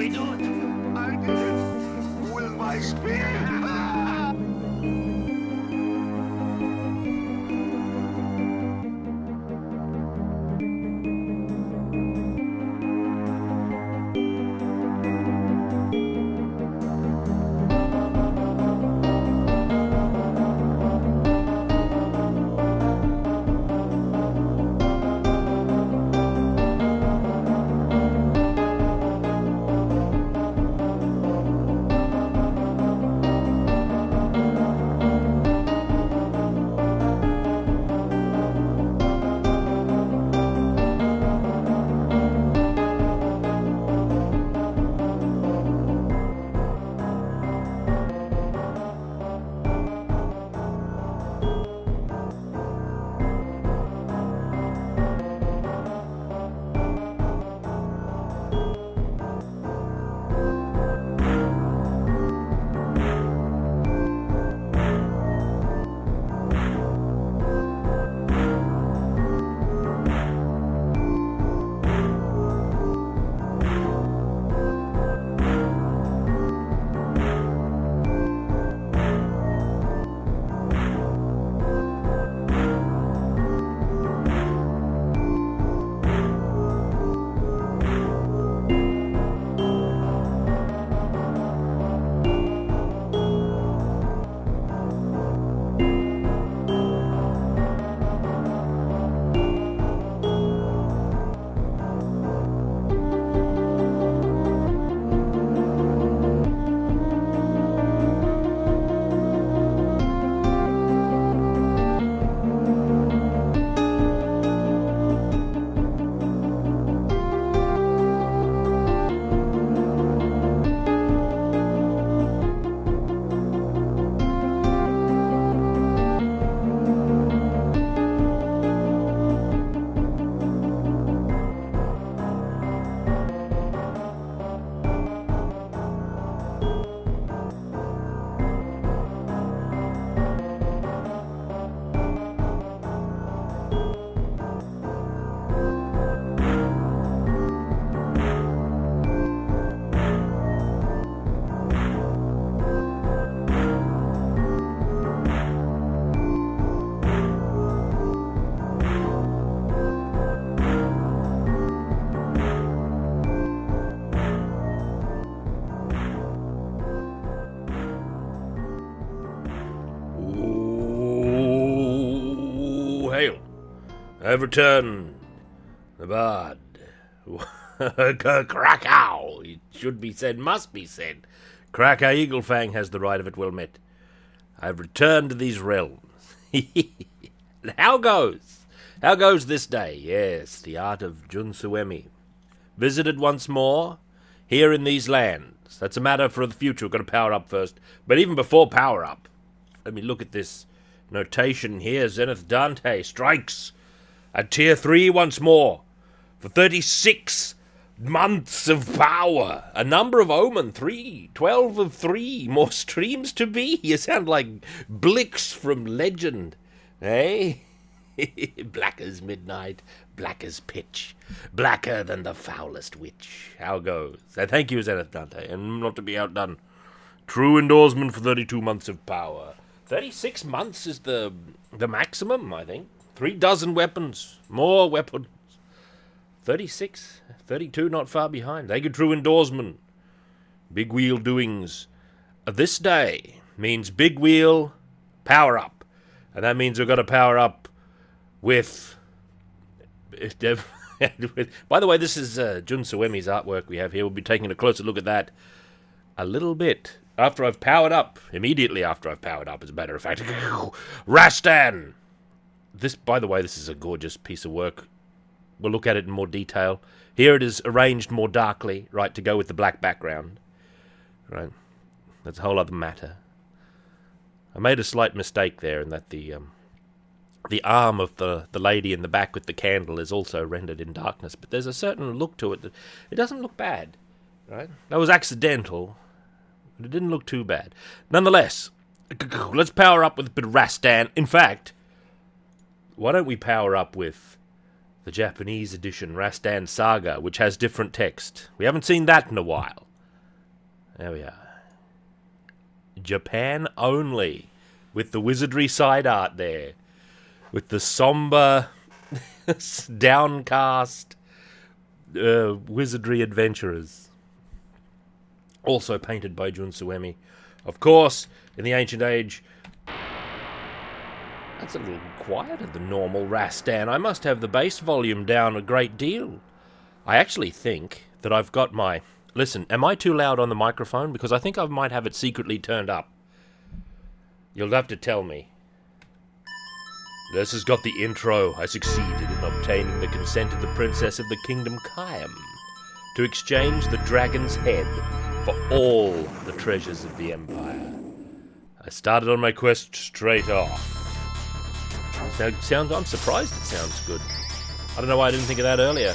I do it. I did it with my spear. I've returned, the bard. Krakow! It should be said, must be said. Krakow Eaglefang has the right of it well met. I've returned to these realms. And how goes? How goes this day? Yes, the art of Suemi. Visited once more, here in these lands. That's a matter for the future. We've got to power up first. But even before power up, let me look at this notation here. Zenith Dante strikes at tier 3 once more for 36 months of power. A number of omen, 3, 12 of 3, more streams to be. You sound like Blix from Legend, eh? Black as midnight, black as pitch, blacker than the foulest witch. How goes? And thank you, Zenith Dante, and not to be outdone. True endorsement for 32 months of power. 36 months is the maximum, I think. 3 dozen weapons, more weapons. 36, 32, not far behind. Thank you, true endorsement. Big wheel doings. This day means big wheel power up. And that means we've got to power up with... By the way, this is Suemi's artwork we have here. We'll be taking a closer look at that a little bit after I've powered up. Immediately after I've powered up, as a matter of fact. Rastan! This, by the way, this is a gorgeous piece of work. We'll look at it in more detail. Here it is arranged more darkly, right, to go with the black background. Right. That's a whole other matter. I made a slight mistake there in that the arm of the lady in the back with the candle is also rendered in darkness, but there's a certain look to it that it doesn't look bad, right? That was accidental, but it didn't look too bad. Nonetheless, let's power up with a bit of Rastan. In fact, why don't we power up with the Japanese edition Rastan Saga, which has different text. We haven't seen that in a while. There we are. Japan only. With the Wizardry side art there. With the somber, downcast Wizardry adventurers. Also painted by Jun Suemi. Of course, in the ancient age... That's a little quieter than normal, Rastan. I must have the bass volume down a great deal. I actually think that I've got my... Listen, am I too loud on the microphone? Because I think I might have it secretly turned up. You'll have to tell me. This has got the intro. I succeeded in obtaining the consent of the princess of the kingdom Kayam to exchange the dragon's head for all the treasures of the empire. I started on my quest straight off. I'm surprised it sounds good. I don't know why I didn't think of that earlier.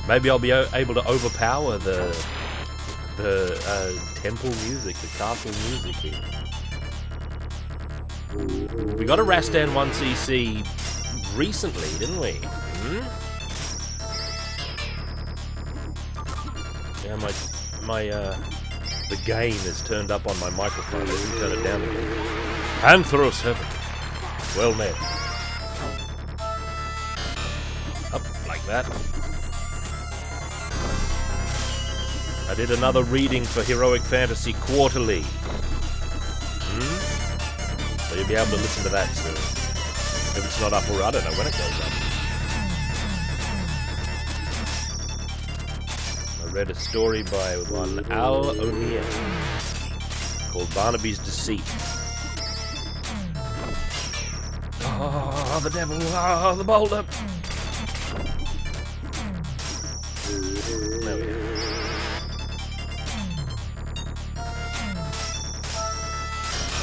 Maybe I'll be able to overpower the temple music, the castle music here. We got a Rastan 1cc recently, didn't we? Yeah, the gain is turned up on my microphone. Let me turn it down again. Panthro 7. Well met. Up like that. I did another reading for Heroic Fantasy Quarterly. So you'll be able to listen to that soon. If it's not up or I don't know when it goes up. I read a story by one Al O'Neill called Barnaby's Deceit. Oh, the devil! Oh, the boulder! There we go.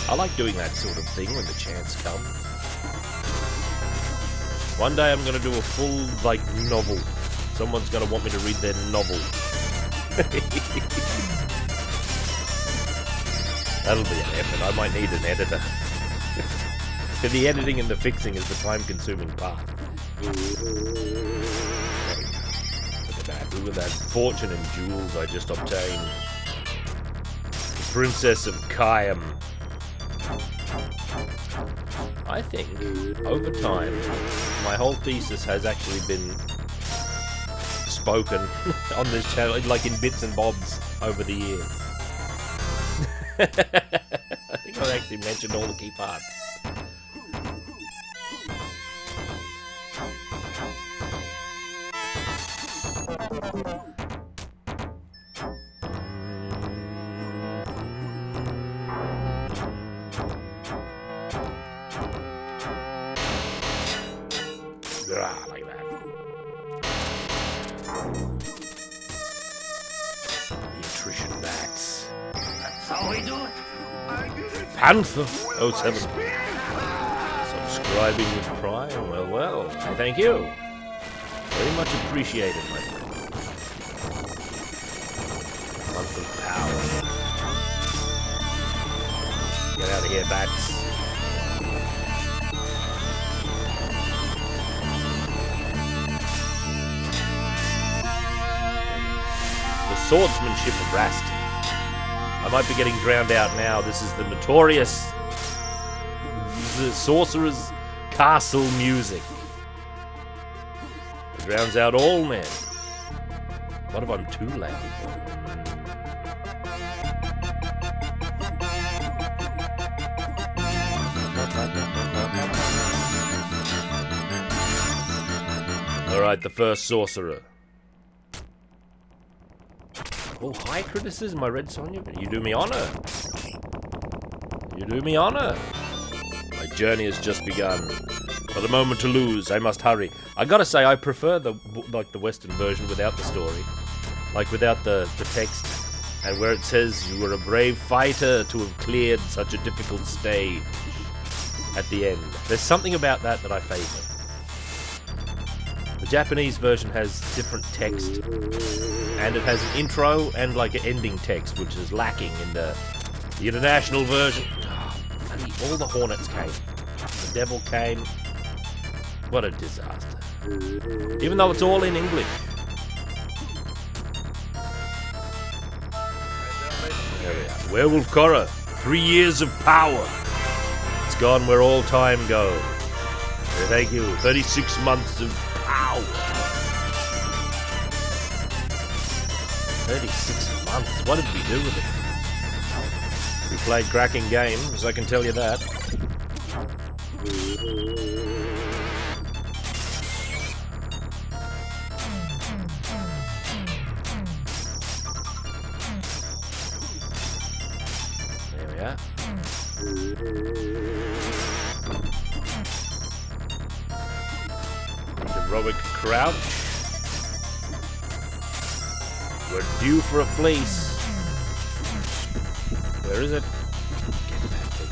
I like doing that sort of thing when the chance comes. One day I'm going to do a full, novel. Someone's going to want me to read their novel. That'll be an effort. I might need an editor. The editing and the fixing is the time-consuming part. Look at that. Look at that fortune and jewels I just obtained. The Princess of Kayam. I think, over time, my whole thesis has actually been spoken on this channel, in bits and bobs over the years. I think I actually mentioned all the key parts. Like that. The attrition bats. That's how we do it. Panther 07. Subscribing with Prime. Well. Thank you. Very much appreciated, my friend. Month of power. Get out of here, bats. Swordsmanship of Rastan. I might be getting drowned out now. This is the notorious Sorcerer's Castle music. It drowns out all men. What if I'm too loud? Alright, the first sorcerer. Oh, high criticism, my Red Sonja. You do me honor. You do me honor. My journey has just begun. Not a moment to lose. I must hurry. I gotta say, I prefer the Western version without the story, without the text, and where it says you were a brave fighter to have cleared such a difficult stage. At the end, there's something about that I favor. The Japanese version has different text, and it has an intro and an ending text, which is lacking in the international version. Oh, all the hornets came. The devil came. What a disaster. Even though it's all in English. There we are. Werewolf Korra. 3 years of power. It's gone where all time goes. Thank you. 36 months of power. 36 months. What did we do with it? We played cracking games, I can tell you that. There we are. Heroic crouch. We're due for a fleece. Where is it? Get back to it.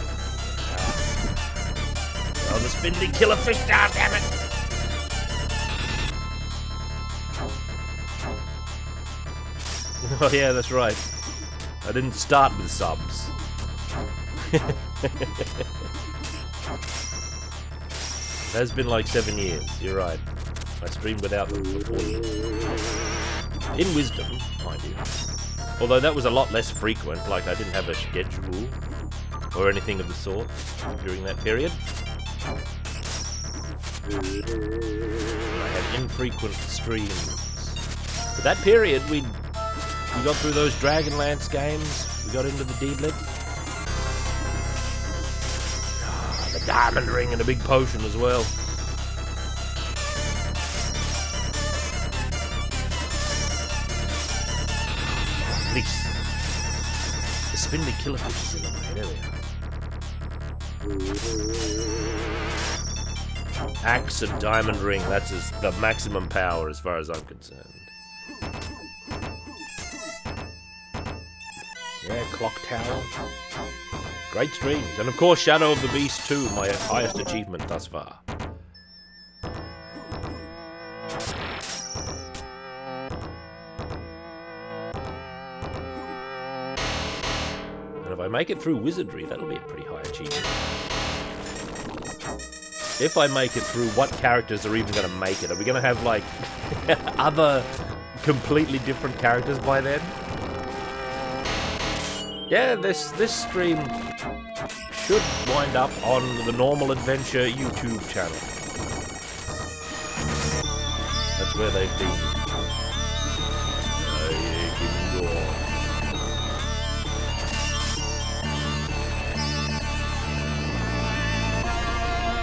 Oh, the spindly killer fish down, damn it! Oh yeah, that's right. I didn't start with subs. It has been like 7 years, you're right. I streamed without them for 4 years. In Wisdom, mind you. Although that was a lot less frequent, like I didn't have a schedule or anything of the sort during that period. I had infrequent streams. For that period, we got through those Dragonlance games, we got into the Deedlit. The Diamond Ring and a big potion as well. The spindly killer fish is in the way. There we are. Axe and diamond ring. That's the maximum power as far as I'm concerned. Yeah, clock tower. Great streams. And of course Shadow of the Beast 2, my highest achievement thus far. If I make it through Wizardry, that'll be a pretty high achievement. If I make it through, what characters are even going to make it? Are we going to have, like, other completely different characters by then? Yeah, this stream should wind up on the Normal Adventure YouTube channel. That's where they've been.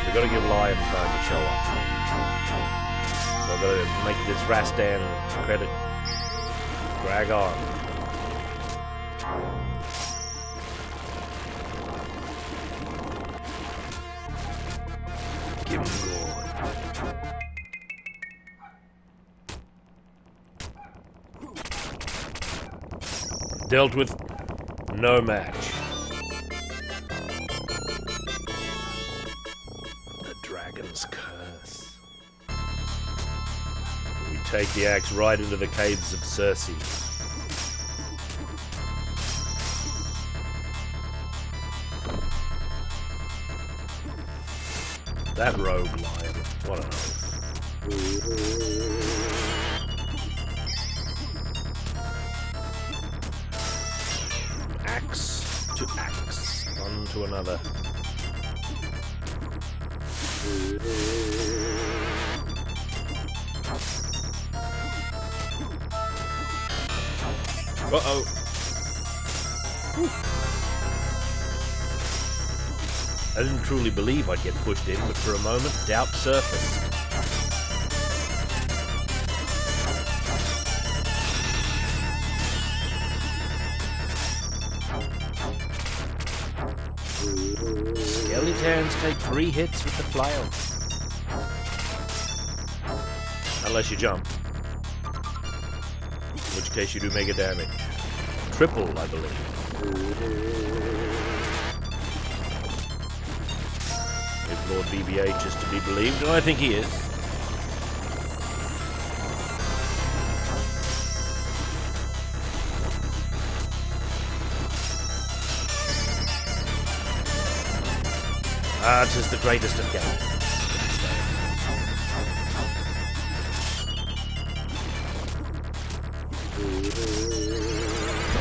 I've got to give Lion time to show up. So I've got to make this Rastan credit drag on. Give him the dealt with, no match. Curse. We take the axe right into the caves of Suemi. That rogue lion, what an oath. Axe to axe, one to another. Uh-oh. I didn't truly believe I'd get pushed in, but for a moment, doubt surfaced. Skeletons take 3 hits with the flail. Unless you jump. In which case you do mega damage. Triple, I believe. If Lord BBH is to be believed, and I think he is. Ah, 'tis the greatest of games.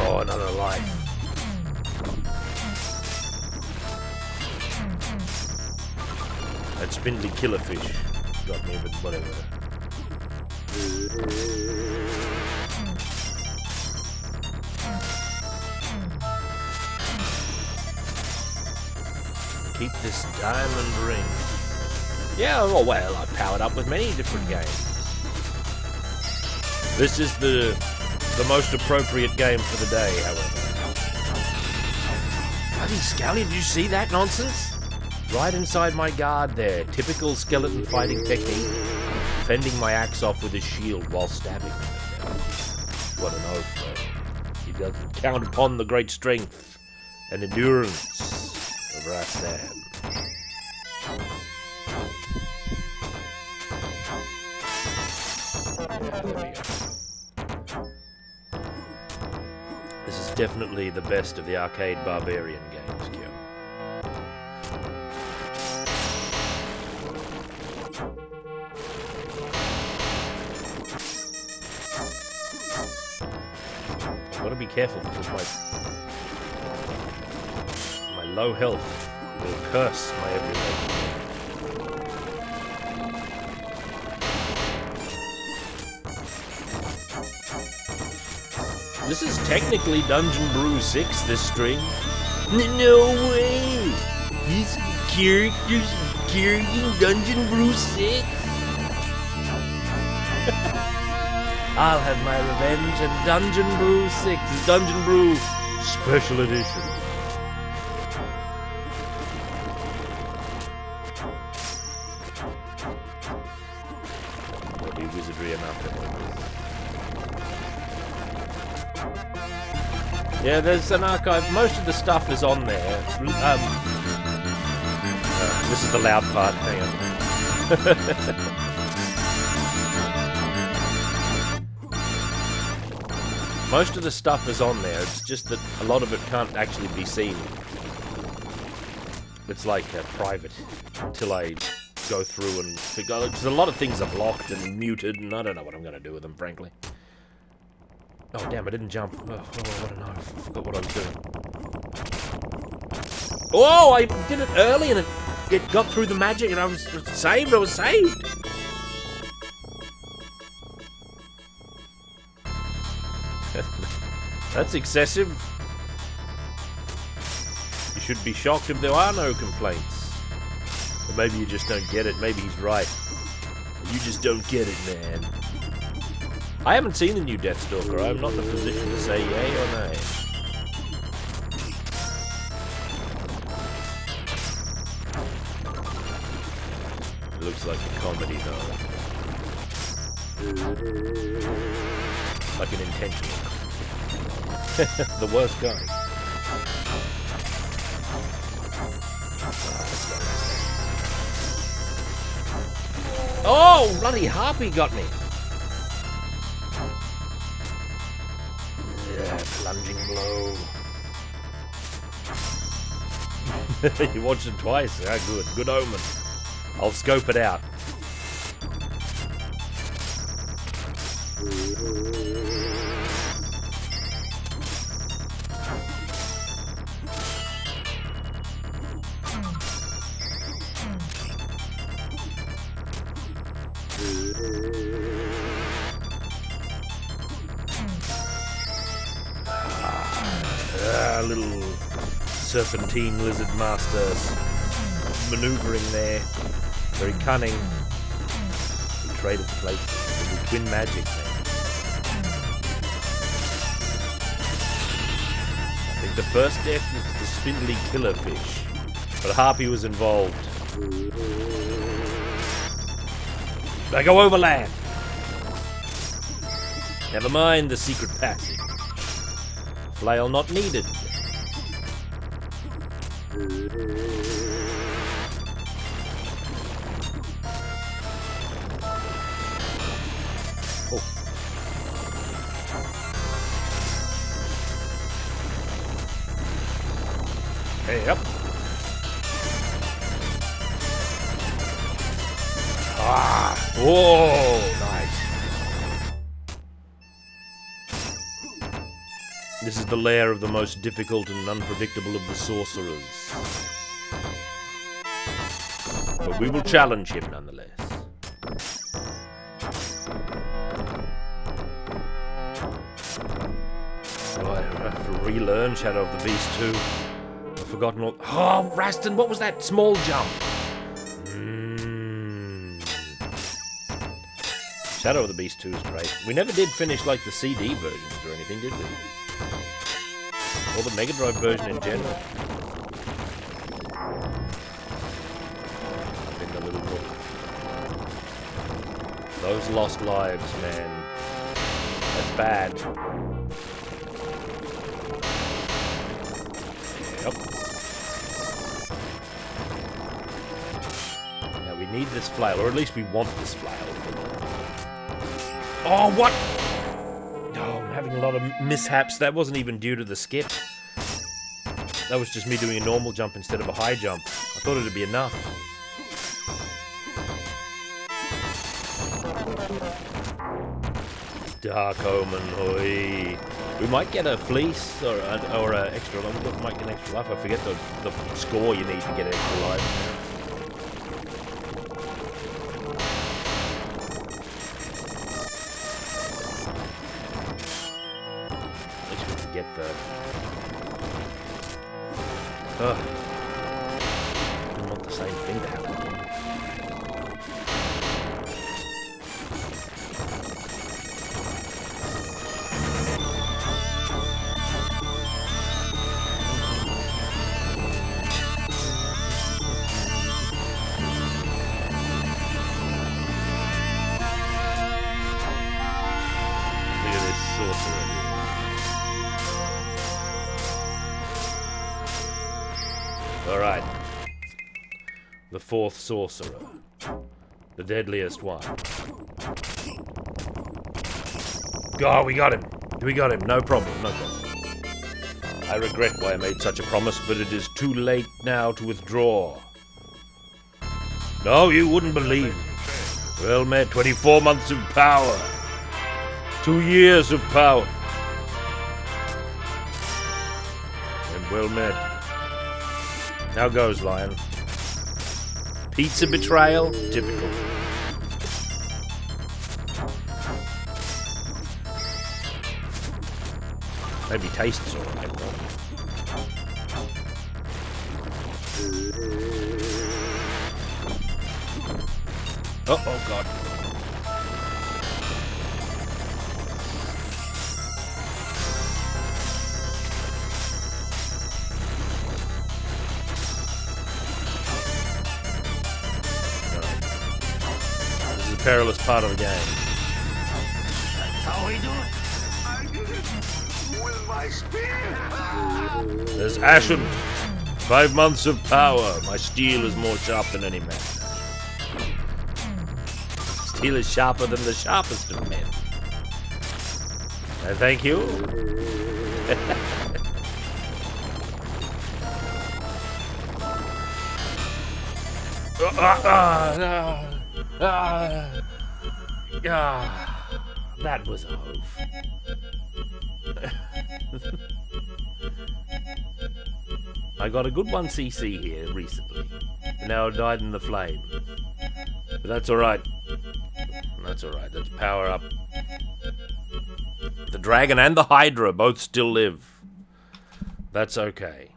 Oh, another life. That spindly killerfish got me, but whatever. Keep this diamond ring. Yeah, oh well, I've powered up with many different games. This is the most appropriate game for the day, however. Bloody Scally, did you see that nonsense? Right inside my guard there. Typical skeleton fighting technique. Fending my axe off with his shield while stabbing me. What an oath, though. He doesn't count upon the great strength and endurance of Rastan. Yeah, there we go. This is definitely the best of the arcade barbarian games, Kyo. I've got to be careful because my low health will curse my everyday. This is technically Dungeon Brew 6, this string. No way! These characters carrying Dungeon Brew 6? I'll have my revenge in Dungeon Brew 6, Dungeon Brew Special Edition. There'll be wizardry enough to help us. Yeah, there's an archive. Most of the stuff is on there. This is the loud part. Hang on. Most of the stuff is on there. It's just that a lot of it can't actually be seen. It's like private until I go through and figure. Because a lot of things are blocked and muted, and I don't know what I'm going to do with them, frankly. Oh, damn, I didn't jump. Oh, what an oath. I forgot what I was doing. Oh, I did it early and it got through the magic and I was saved. I was saved. That's excessive. You should be shocked if there are no complaints. Or maybe you just don't get it. Maybe he's right. You just don't get it, man. I haven't seen the new Deathstalker. I'm not in a position to say yay or nay. It looks like a comedy, though. Like an intentional. The worst kind. Oh, bloody harpy got me. Yeah, plunging blow. You watched it twice? Ah, good. Good omen. I'll scope it out. Little serpentine lizard masters maneuvering there. Very cunning. We traded places. We twin magic there. I think the first death was the spindly killerfish, but Harpy was involved. I go overland. Never mind the secret passage. Flail not needed. Oh. Hey, up. Ah! Whoa! Nice. This is the lair of the most difficult and unpredictable of the sorcerers. But we will challenge him nonetheless. Oh, I have to relearn Shadow of the Beast too. I've forgotten all. Oh, Raston, what was that small jump? Shadow of the Beast 2 is great. We never did finish like the CD versions or anything, did we? Or the Mega Drive version in general. In the little book. Those lost lives, man. That's bad. Yep. Now we need this flail, or at least we want this flail. Oh, what? Oh, I'm having a lot of mishaps. That wasn't even due to the skip. That was just me doing a normal jump instead of a high jump. I thought it'd be enough. Dark Omen, oi. We might get a fleece or an extra life. We might get an extra life. I forget the score you need to get extra life. Get the... I don't want the same thing to happen. Look at this sorcerer. Alright. The fourth sorcerer. The deadliest one. Oh, we got him. We got him. No problem, no problem. I regret why I made such a promise, but it is too late now to withdraw. No, you wouldn't believe. Well met, 24 months of power. 2 years of power. And well met. How goes, Lion? Pizza betrayal? Typical. Maybe tastes alright, though. Oh god. Perilous part of the game. That's how we do it. I did it with my spear. There's Ashen. 5 months of power. My steel is more sharp than any man. Steel is sharper than the sharpest of men. Thank you. That was a oaf. I got a good 1cc here recently. Now it died in the flame. But that's alright. That's alright. Let's power up. The dragon and the hydra both still live. That's okay.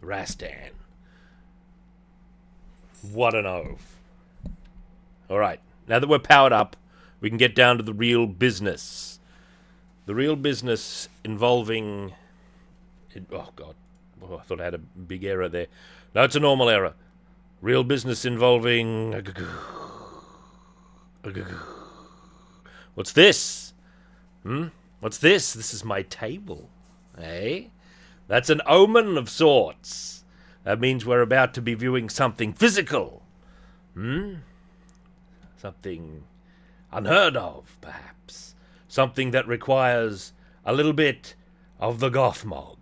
Rastan. What an oaf. Alright. Now that we're powered up, we can get down to the real business. The real business involving... Oh, God. Oh, I thought I had a big error there. No, it's a normal error. Real business involving... What's this? What's this? This is my table. Eh? That's an omen of sorts. That means we're about to be viewing something physical. Something unheard of, perhaps. Something that requires a little bit of the Gothmog.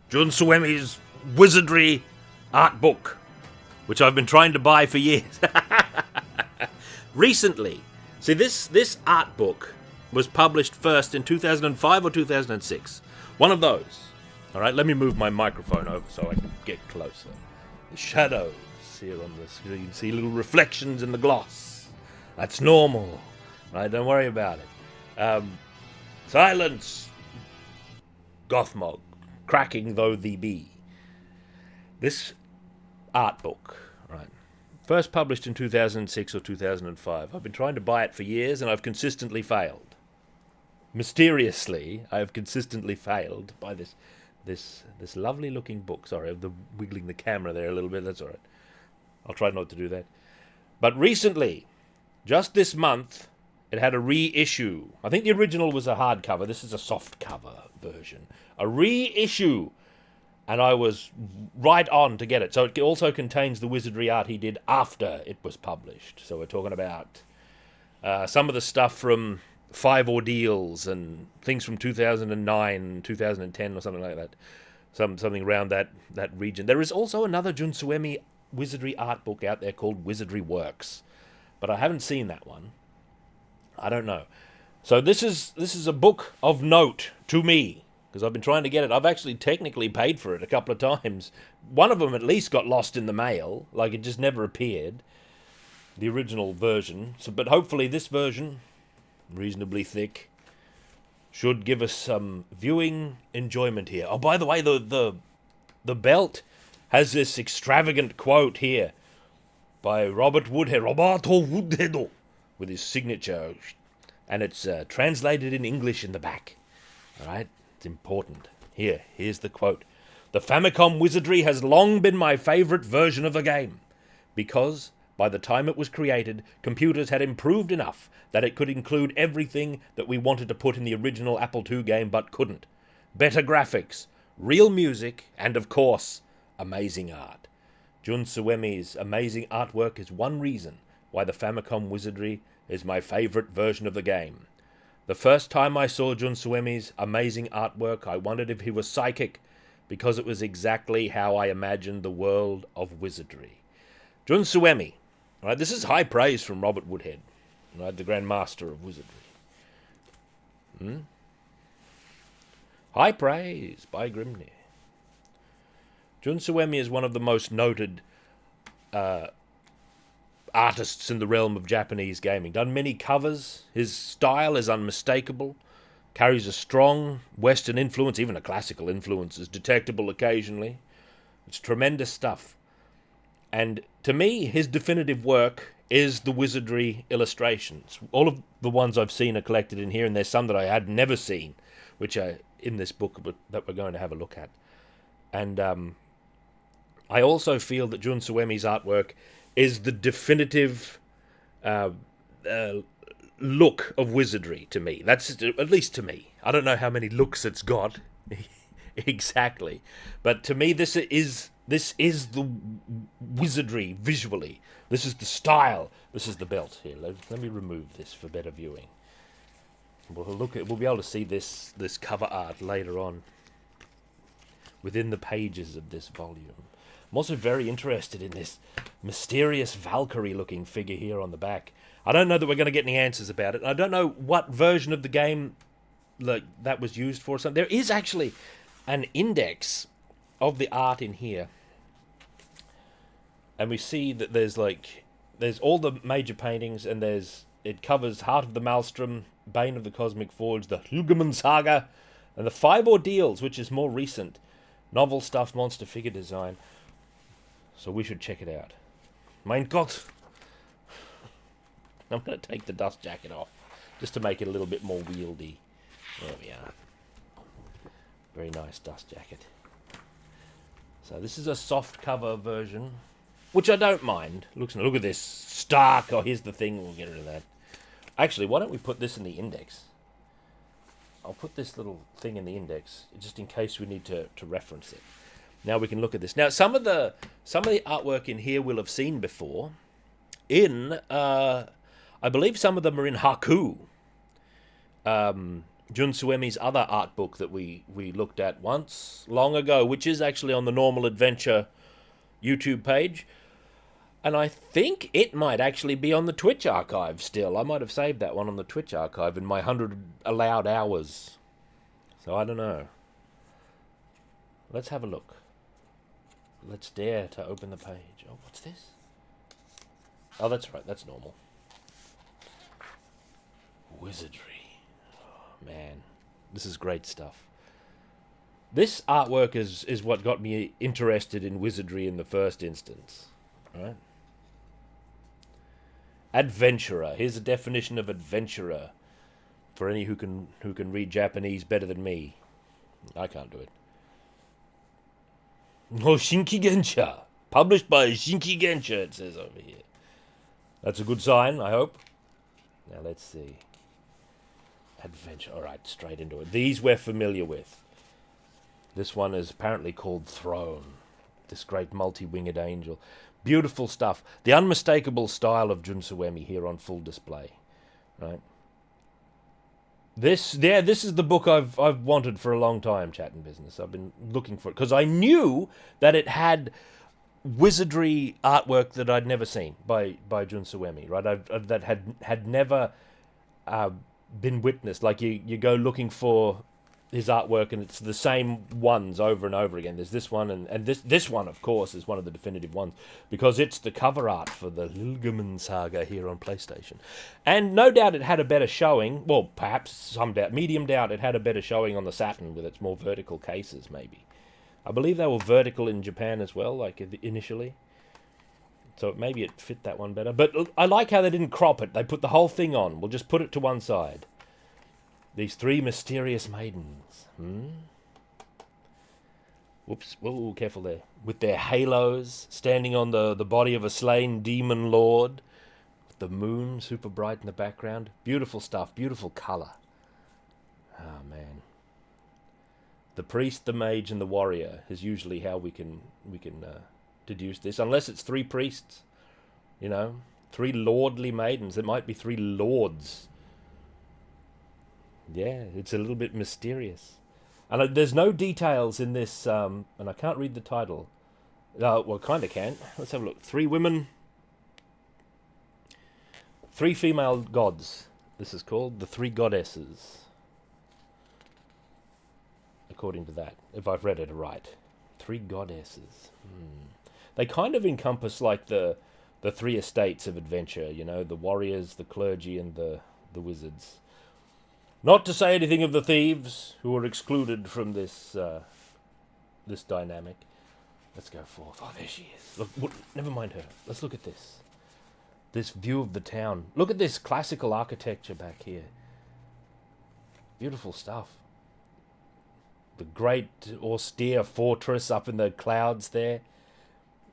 Jun Suemi's Wizardry art book, which I've been trying to buy for years. Recently, see, this art book was published first in 2005 or 2006. One of those. All right, let me move my microphone over so I can get closer. The shadows here on the screen, see little reflections in the gloss. That's normal, right? Don't worry about it. Silence, Gothmog, cracking though thee be. This art book, right, first published in 2006 or 2005. I've been trying to buy it for years and I've consistently failed. Mysteriously, I have consistently failed by this lovely looking book. Sorry, I'm wiggling the camera there a little bit. That's all right. I'll try not to do that. But recently, just this month, it had a reissue. I think the original was a hardcover. This is a soft cover version. A reissue. And I was right on to get it. So it also contains the Wizardry art he did after it was published. So we're talking about some of the stuff from 5 Ordeals and things from 2009, 2010 or something like that. Something around that region. There is also another Jun Suemi Wizardry art book out there called Wizardry Works. But I haven't seen that one. I don't know. So this is a book of note to me, because I've been trying to get it. I've actually technically paid for it a couple of times. One of them at least got lost in the mail, like it just never appeared. The original version. But hopefully this version, reasonably thick, should give us some viewing enjoyment here. Oh, by the way, the belt has this extravagant quote here by Roberto Woodhead, with his signature, and it's translated in English in the back. All right, it's important. Here's the quote. "The Famicom Wizardry has long been my favorite version of the game, because by the time it was created, computers had improved enough that it could include everything that we wanted to put in the original Apple II game but couldn't. Better graphics, real music, and of course, amazing art. Jun Suemi's amazing artwork is one reason why the Famicom Wizardry is my favorite version of the game. The first time I saw Jun Suemi's amazing artwork, I wondered if he was psychic, because it was exactly how I imagined the world of Wizardry." Jun Suemi. Right, this is high praise from Robert Woodhead, right, the Grand Master of Wizardry. High praise by Grimnir. Jun Suemi is one of the most noted artists in the realm of Japanese gaming. Done many covers. His style is unmistakable. Carries a strong Western influence, even a classical influence is detectable occasionally. It's tremendous stuff. And to me, his definitive work is the Wizardry illustrations. All of the ones I've seen are collected in here, and there's some that I had never seen, which are in this book that we're going to have a look at. And I also feel that Jun Suemi's artwork is the definitive look of Wizardry to me. That's at least to me. I don't know how many looks it's got exactly, but to me, this is the Wizardry visually. This is the style. This is the belt here. Let me remove this for better viewing. We'll be able to see this cover art later on within the pages of this volume. I'm also very interested in this mysterious Valkyrie-looking figure here on the back. I don't know that we're going to get any answers about it. I don't know what version of the game that was used for. So there is actually an index of the art in here. And we see that there's all the major paintings, and it covers Heart of the Maelstrom, Bane of the Cosmic Forge, the Hilgeman Saga, and the 5 Ordeals, which is more recent. Novel stuff, monster figure design. So we should check it out. Mein Gott! I'm going to take the dust jacket off, just to make it a little bit more wieldy. There we are. Very nice dust jacket. So this is a soft cover version, which I don't mind. Look at this. Stark. Oh, here's the thing. We'll get rid of that. Actually, why don't we put this in the index? I'll put this little thing in the index, just in case we need to reference it. Now we can look at this. Now, some of the artwork in here we'll have seen before. I believe some of them are in Haku. Jun Suemi's other art book that we looked at once, long ago, which is actually on the Normal Adventure YouTube page. And I think it might actually be on the Twitch archive still. I might have saved that one on the Twitch archive in my 100 allowed hours. So I don't know. Let's have a look. Let's dare to open the page. Oh, what's this? Oh, that's right. That's normal. Wizardry. Oh, man. This is great stuff. This artwork is what got me interested in wizardry in the first instance. Right? Adventurer. Here's a definition of adventurer for any who can read Japanese better than me. I can't do it. Oh, Shinki Gensha. Published by Shinki Gensha, it says over here. That's a good sign, I hope. Now let's see. Adventure. Alright, straight into it. These we're familiar with. This one is apparently called Throne. This great multi-winged angel. Beautiful stuff. The unmistakable style of Jun Suemi here on full display. Right? This is the book I've wanted for a long time, Chat and Business. I've been looking for it because I knew that it had wizardry artwork that I'd never seen by Jun Suemi, right? That had never been witnessed. Like you go looking for his artwork and it's the same ones over and over again. There's this one and this one, of course, is one of the definitive ones because it's the cover art for the Lilgamen Saga here on PlayStation. And no doubt it had a better showing. Well, perhaps some doubt, medium doubt, it had a better showing on the Saturn with its more vertical cases, maybe. I believe they were vertical in Japan as well, like initially. So maybe it fit that one better. But I like how they didn't crop it. They put the whole thing on. We'll just put it to one side. These three mysterious maidens. Whoops. Whoa, careful there. With their halos, standing on the body of a slain demon lord. With the moon super bright in the background. Beautiful stuff. Beautiful colour. Oh, man. The priest, the mage, and the warrior is usually how we can deduce this. Unless it's three priests. You know. Three lordly maidens. It might be three lords. Yeah, it's a little bit mysterious. And there's no details in this, and I can't read the title. Well, kind of can. Let's have a look. Three women. Three female gods. This is called the Three Goddesses. According to that, if I've read it right. Three Goddesses. They kind of encompass like the three estates of adventure, you know, the warriors, the clergy, and the wizards. Not to say anything of the thieves, who are excluded from this this dynamic. Let's go forth. Oh, there she is. Look, never mind her. Let's look at this. This view of the town. Look at this classical architecture back here. Beautiful stuff. The great austere fortress up in the clouds there.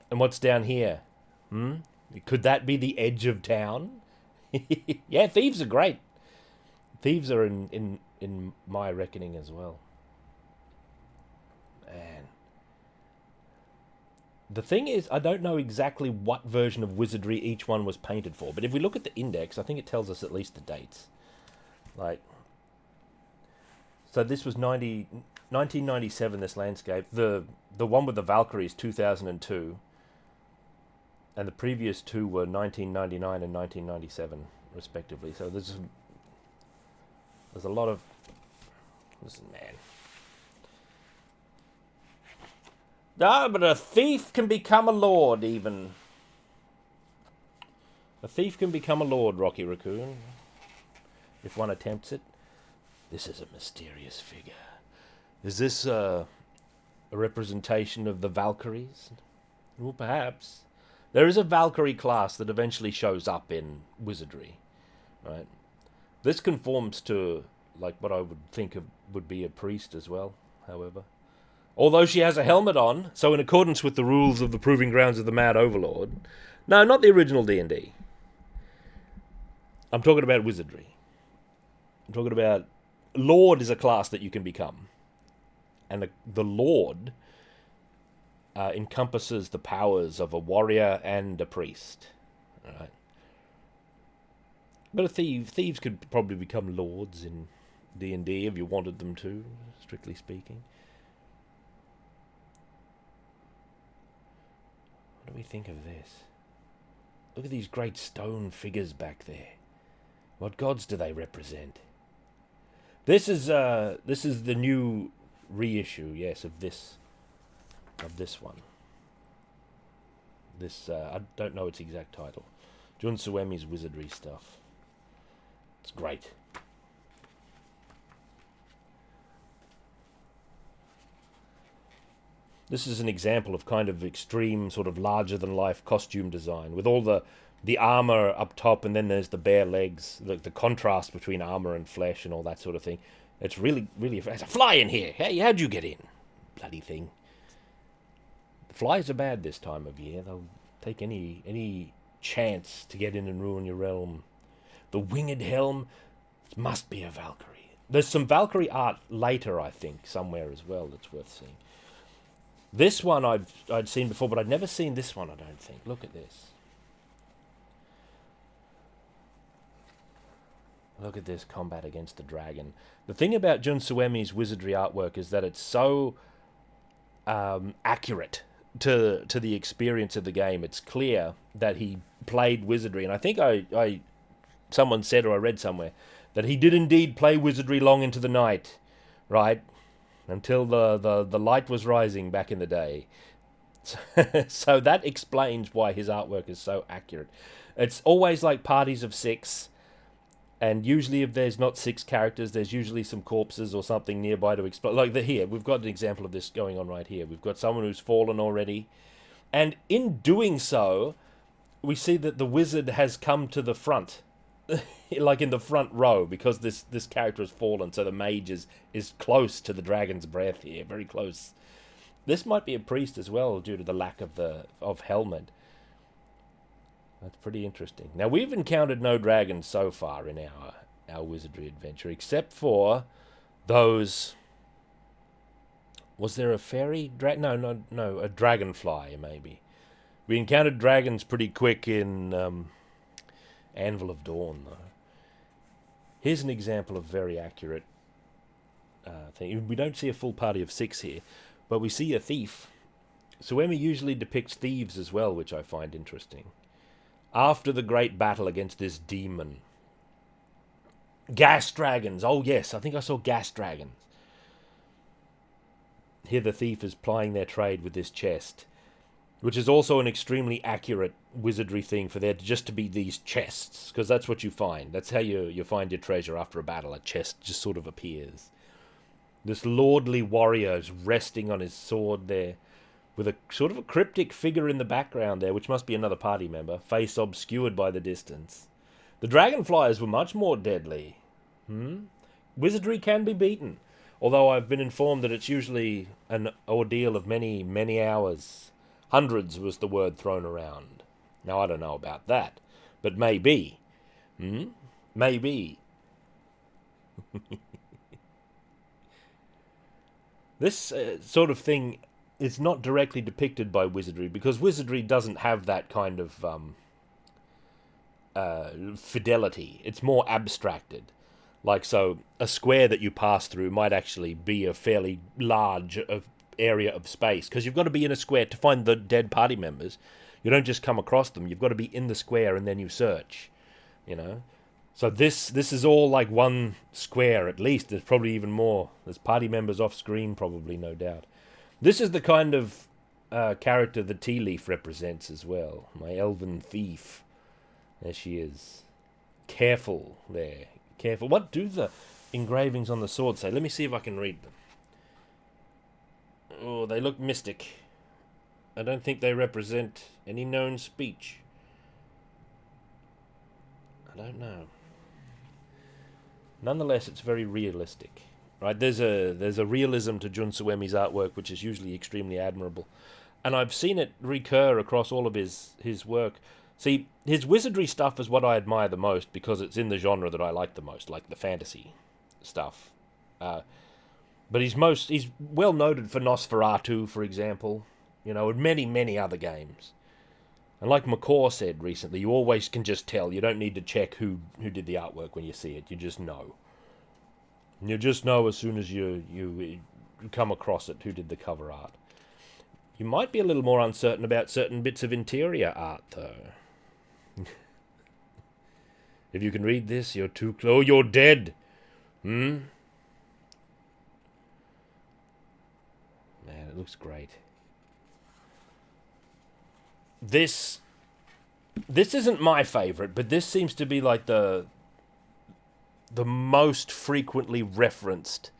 And what's down here? Could that be the edge of town? Yeah, thieves are great. Thieves are in my reckoning as well. Man. The thing is, I don't know exactly what version of Wizardry each one was painted for, but if we look at the index, I think it tells us at least the dates. Like, so this was 1997, this landscape. The one with the Valkyries, 2002. And the previous two were 1999 and 1997, respectively. So there's a lot of... Listen, man. No, but a thief can become a lord, even. A thief can become a lord, Rocky Raccoon. If one attempts it. This is a mysterious figure. Is this a representation of the Valkyries? Well, perhaps. There is a Valkyrie class that eventually shows up in Wizardry, right? This conforms to, like, what I would think of would be a priest as well, however. Although she has a helmet on, so in accordance with the rules of the Proving Grounds of the Mad Overlord... No, not the original D&D. I'm talking about Wizardry. I'm talking about... Lord is a class that you can become. And the Lord encompasses the powers of a warrior and a priest. Right? But thieves could probably become lords in D&D if you wanted them to, strictly speaking. What do we think of this? Look at these great stone figures back there. What gods do they represent? This is the new reissue, yes, of this one. This I don't know its exact title. Suemi's Wizardry stuff. It's great. This is an example of kind of extreme, sort of larger-than-life costume design, with all the armor up top, and then there's the bare legs, the contrast between armor and flesh and all that sort of thing. It's really, really... There's a fly in here! Hey, how'd you get in? Bloody thing. The flies are bad this time of year. They'll take any chance to get in and ruin your realm. The winged helm must be a Valkyrie. There's some Valkyrie art later, I think, somewhere as well that's worth seeing. This one I'd seen before, but I'd never seen this one, I don't think. Look at this. Look at this combat against the dragon. The thing about Suemi's Wizardry artwork is that it's so accurate to the experience of the game. It's clear that he played Wizardry, and I think someone said, or I read somewhere, that he did indeed play Wizardry long into the night, right? Until the light was rising back in the day. So that explains why his artwork is so accurate. It's always like parties of 6, and usually if there's not 6 characters, there's usually some corpses or something nearby to explode. Like here, we've got an example of this going on right here. We've got someone who's fallen already, and in doing so, we see that the wizard has come to the front. Like in the front row, because this character has fallen, so the mage is close to the dragon's breath here, very close. This might be a priest as well, due to the lack of helmet. That's pretty interesting. Now, we've encountered no dragons so far in our wizardry adventure, except for those... Was there a fairy? No, a dragonfly, maybe. We encountered dragons pretty quick in... Anvil of Dawn, though. Here's an example of very accurate thing. We don't see a full party of 6 here, but we see a thief. Suemi usually depicts thieves as well, which I find interesting. After the great battle against this demon. Gas dragons! Oh yes, I think I saw gas dragons. Here the thief is plying their trade with this chest, which is also an extremely accurate wizardry thing for there just to be these chests, because that's what you find. That's how you find your treasure after a battle. A chest just sort of appears. This lordly warrior is resting on his sword there, with a sort of a cryptic figure in the background there, which must be another party member, face obscured by the distance. The dragonflies were much more deadly. Wizardry can be beaten, although I've been informed that it's usually an ordeal of many, many hours. Hundreds was the word thrown around. Now, I don't know about that, but maybe. Maybe. This sort of thing is not directly depicted by Wizardry, because Wizardry doesn't have that kind of fidelity. It's more abstracted. Like, so, a square that you pass through might actually be a fairly large area of space, because you've got to be in a square to find the dead party members. You don't just come across them. You've got to be in the square and then you search, you know. So this is all like one square at least. There's probably even more. There's party members off screen probably, no doubt. This is the kind of character the tea leaf represents as well. My elven thief. There she is. Careful there. Careful. What do the engravings on the sword say? Let me see if I can read them. Oh, they look mystic. I don't think they represent any known speech. I don't know. Nonetheless, it's very realistic, right? There's a realism to Suemi's artwork which is usually extremely admirable, and I've seen it recur across all of his work. See, his wizardry stuff is what I admire the most because it's in the genre that I like the most, like the fantasy stuff. But he's well noted for Nosferatu, for example, you know, and many, many other games. And like McCaw said recently, you always can just tell. You don't need to check who did the artwork when you see it. You just know. You just know as soon as you come across it who did the cover art. You might be a little more uncertain about certain bits of interior art, though. If you can read this, you're too close. Oh, you're dead. Man, it looks great. This isn't my favorite, but this seems to be like the most frequently referenced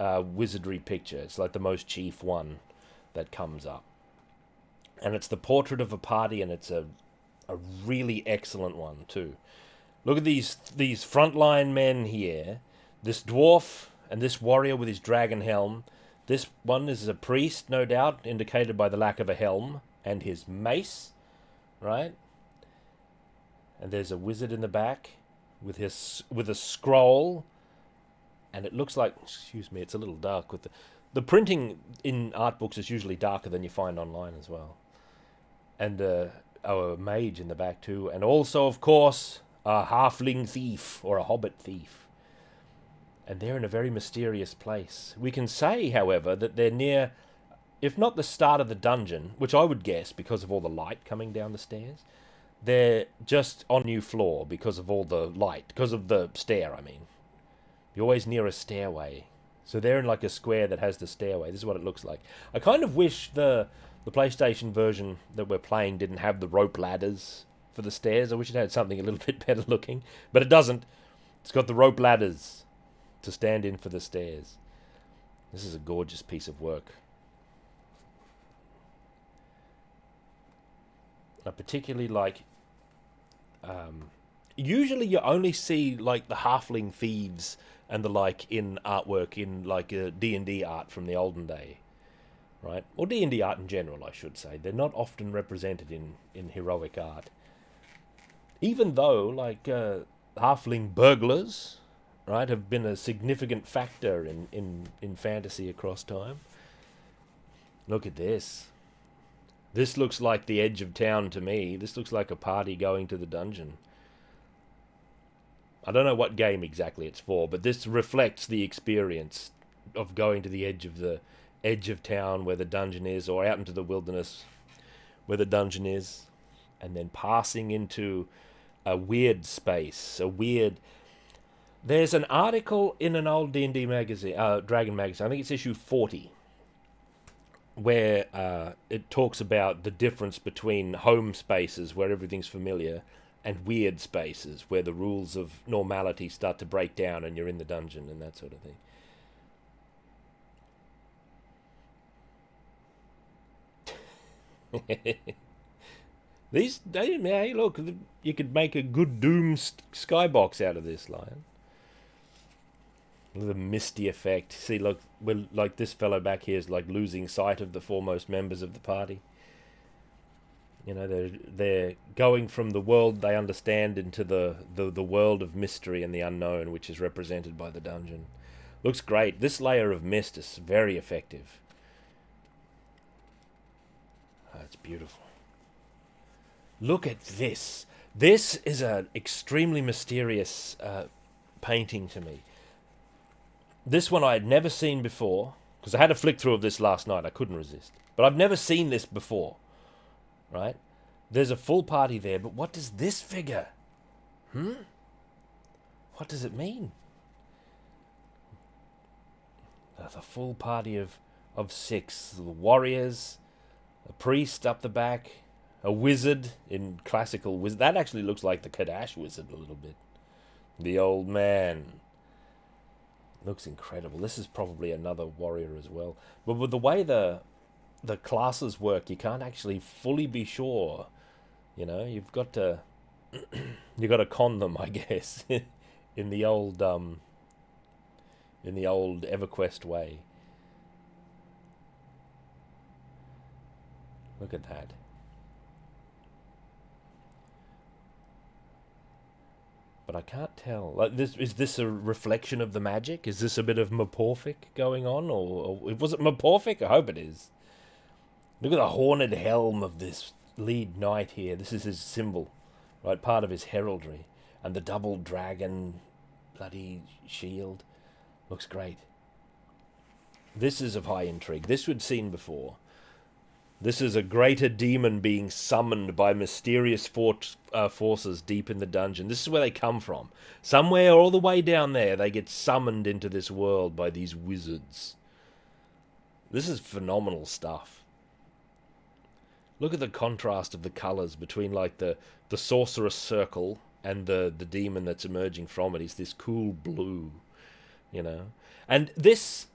Wizardry picture. It's like the most chief one that comes up. And it's the portrait of a party, and it's a really excellent one, too. Look at these frontline men here. This dwarf and this warrior with his dragon helm. This one is a priest, no doubt, indicated by the lack of a helm and his mace, right? And there's a wizard in the back with a scroll, and it looks like, excuse me, it's a little dark with the printing in art books is usually darker than you find online as well. And a mage in the back too, and also, of course, a halfling thief or a hobbit thief. And they're in a very mysterious place. We can say, however, that they're near, if not the start of the dungeon, which I would guess because of all the light coming down the stairs, they're just on a new floor because of all the light, because of the stair, I mean. You're always near a stairway. So they're in like a square that has the stairway. This is what it looks like. I kind of wish the PlayStation version that we're playing didn't have the rope ladders for the stairs. I wish it had something a little bit better looking. But it doesn't. It's got the rope ladders to stand in for the stairs. This is a gorgeous piece of work. I particularly like... usually you only see like the halfling thieves and the like in artwork in like a D&D art from the olden day, right? Or D&D art in general, I should say. They're not often represented in heroic art. Even though like halfling burglars, right, have been a significant factor in fantasy across time. Look at this. This looks like the edge of town to me. This looks like a party going to the dungeon. I don't know what game exactly it's for, but this reflects the experience of going to the edge of town where the dungeon is, or out into the wilderness where the dungeon is, and then passing into a weird space, There's an article in an old D&D magazine, Dragon magazine, I think it's issue 40, where it talks about the difference between home spaces where everything's familiar and weird spaces where the rules of normality start to break down and you're in the dungeon and that sort of thing. Hey, look, you could make a good Doom skybox out of this, Lion. The misty effect. See, look, like this fellow back here is like losing sight of the foremost members of the party. You know, they're going from the world they understand into the world of mystery and the unknown, which is represented by the dungeon. Looks great. This layer of mist is very effective. Oh, it's beautiful. Look at this. This is an extremely mysterious painting to me. This one I had never seen before, because I had a flick through of this last night. I couldn't resist. But I've never seen this before. Right? There's a full party there, but what does this figure? What does it mean? The full party of 6. The warriors, a priest up the back, a wizard in classical wizard. That actually looks like the Kadash wizard a little bit. The old man. Looks incredible. This is probably another warrior as well. But with the way the classes work, you can't actually fully be sure. You know, you've got to con them, I guess, in the old EverQuest way. Look at that. But I can't tell. Like, is this a reflection of the magic? Is this a bit of Morphic going on, or was it Morphic? I hope it is. Look at the horned helm of this lead knight here. This is his symbol, right? Part of his heraldry. And the double dragon bloody shield. Looks great. This is of high intrigue. This we'd seen before. This is a greater demon being summoned by mysterious forces deep in the dungeon. This is where they come from. Somewhere all the way down there, they get summoned into this world by these wizards. This is phenomenal stuff. Look at the contrast of the colours between, like, the sorceress circle and the demon that's emerging from it is this cool blue, you know. And this...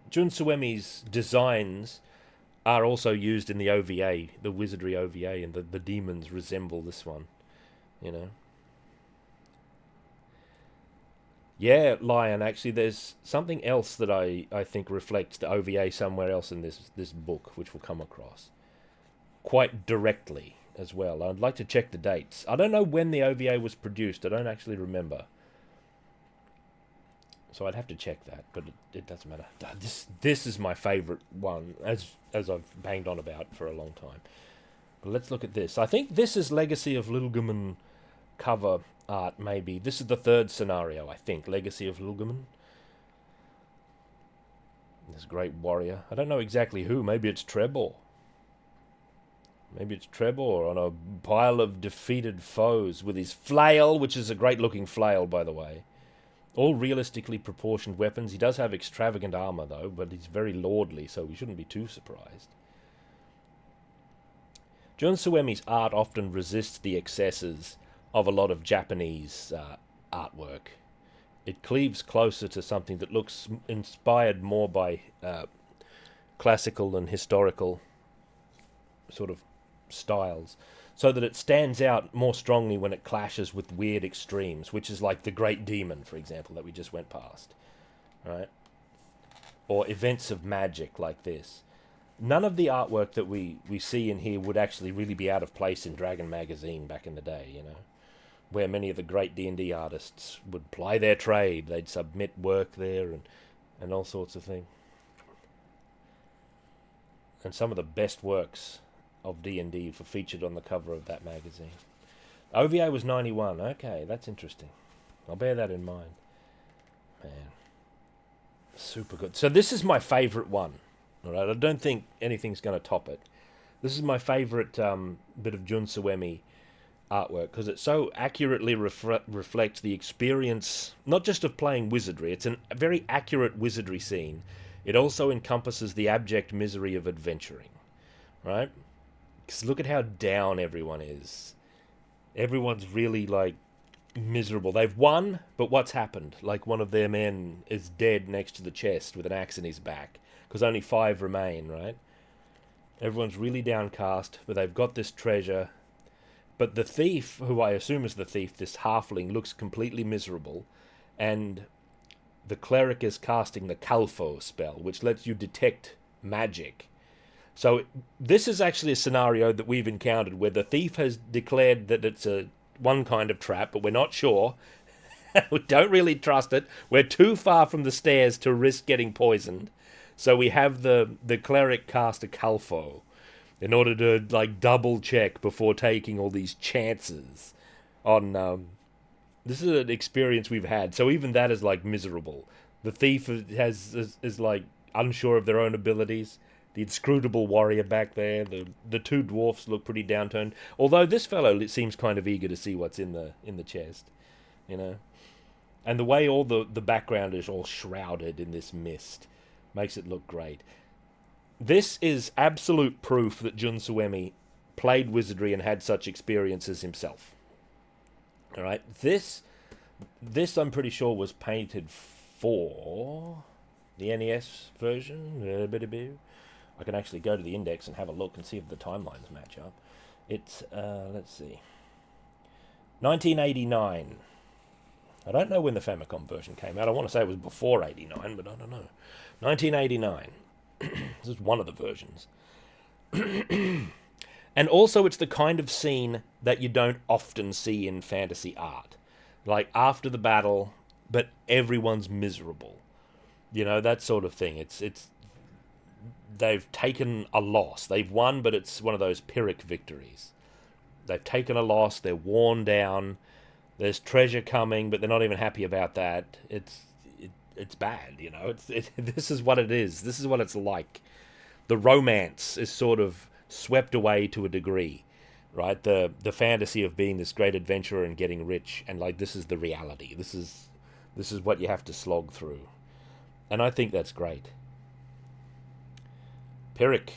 Jun Suemi's designs are also used in the OVA, the Wizardry OVA, and the demons resemble this one, you know. Yeah, Lion, actually, there's something else that I think reflects the OVA somewhere else in this book, which we'll come across quite directly as well. I'd like to check the dates. I don't know when the OVA was produced. I don't actually remember. So I'd have to check that, but it doesn't matter. This is my favourite one, as I've banged on about for a long time. But let's look at this. I think this is Legacy of Lilgamen cover art, maybe. This is the third scenario, I think. Legacy of Lilgamen. This great warrior. I don't know exactly who. Maybe it's Trebor. Maybe it's Trebor on a pile of defeated foes with his flail, which is a great-looking flail, by the way. All realistically proportioned weapons. He does have extravagant armor, though, but he's very lordly, so we shouldn't be too surprised. Jun Suemi's art often resists the excesses of a lot of Japanese artwork. It cleaves closer to something that looks inspired more by classical and historical sort of styles, so that it stands out more strongly when it clashes with weird extremes, which is like the Great Demon, for example, that we just went past, right? Or events of magic like this. None of the artwork that we see in here would actually really be out of place in Dragon Magazine back in the day, you know, where many of the great D&D artists would ply their trade. They'd submit work there and all sorts of things. And some of the best works of D&D were featured on the cover of that magazine. OVA was 91. Okay, that's interesting. I'll bear that in mind. Man, super good. So this is my favourite one. All right, I don't think anything's going to top it. This is my favourite bit of Jun Suemi artwork because it so accurately reflects the experience, not just of playing Wizardry. It's a very accurate Wizardry scene. It also encompasses the abject misery of adventuring, right? Because look at how down everyone is. Everyone's really, like, miserable. They've won, but what's happened? Like, one of their men is dead next to the chest with an axe in his back, because only 5 remain, right? Everyone's really downcast, but they've got this treasure. But the thief, who I assume is the thief, this halfling, looks completely miserable, and the cleric is casting the Calfo spell, which lets you detect magic. So this is actually a scenario that we've encountered where the thief has declared that it's one kind of trap, but we're not sure. We don't really trust it. We're too far from the stairs to risk getting poisoned. So we have the cleric cast a Calfo in order to, like, double check before taking all these chances on... this is an experience we've had. So even that is, like, miserable. The thief is like, unsure of their own abilities. The inscrutable warrior back there. The 2 dwarfs look pretty downturned. Although this fellow seems kind of eager to see what's in the chest, you know. And the way all the background is all shrouded in this mist makes it look great. This is absolute proof that Jun Suemi played Wizardry and had such experiences himself. All right, this I'm pretty sure was painted for the NES version. I can actually go to the index and have a look and see if the timelines match up. It's, let's see, 1989. I don't know when the Famicom version came out. I want to say it was before 89, but I don't know. 1989. This is one of the versions. And also it's the kind of scene that you don't often see in fantasy art. Like, after the battle, but everyone's miserable. You know, that sort of thing. It's they've taken a loss. They've won, but it's one of those Pyrrhic victories. They've taken a loss, they're worn down, There's treasure coming, but they're not even happy about that. It's bad, you know. This is what it is. This is what it's like. The romance is sort of swept away to a degree, right? The fantasy of being this great adventurer and getting rich, and like this is the reality. This is what you have to slog through, and I think that's great. Pyrrhic,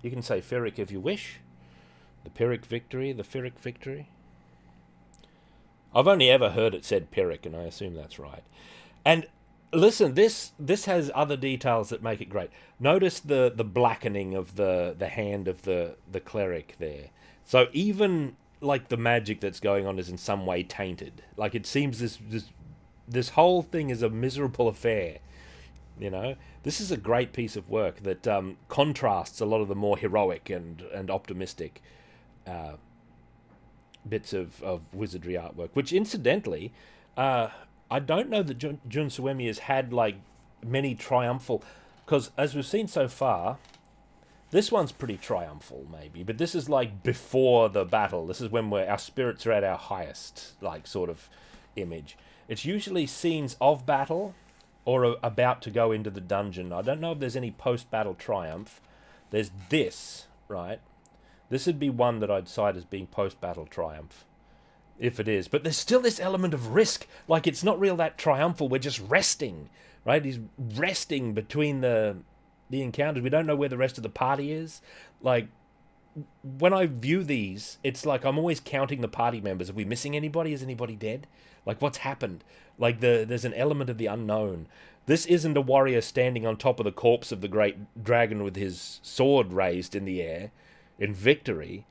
you can say Pyrrhic if you wish. The Pyrrhic victory, the Pyrrhic victory. I've only ever heard it said Pyrrhic, and I assume that's right. And listen, this has other details that make it great. Notice the blackening of the hand of the cleric there. So even like the magic that's going on is in some way tainted. Like it seems this whole thing is a miserable affair. You know, this is a great piece of work that contrasts a lot of the more heroic and optimistic bits of wizardry artwork. Which, incidentally, I don't know that Jun Suemi has had like many triumphal, because as we've seen so far, this one's pretty triumphal maybe, but this is like before the battle. This is when our spirits are at our highest, like sort of image. It's usually scenes of battle or about to go into the dungeon. I don't know if there's any post-battle triumph. There's this, right? This would be one that I'd cite as being post-battle triumph, if it is. But there's still this element of risk. Like, it's not real that triumphal. We're just resting, right? He's resting between the encounters. We don't know where the rest of the party is. Like, when I view these, it's like I'm always counting the party members. Are we missing anybody? Is anybody dead? Like, what's happened? Like, there's an element of the unknown. This isn't a warrior standing on top of the corpse of the great dragon with his sword raised in the air in victory.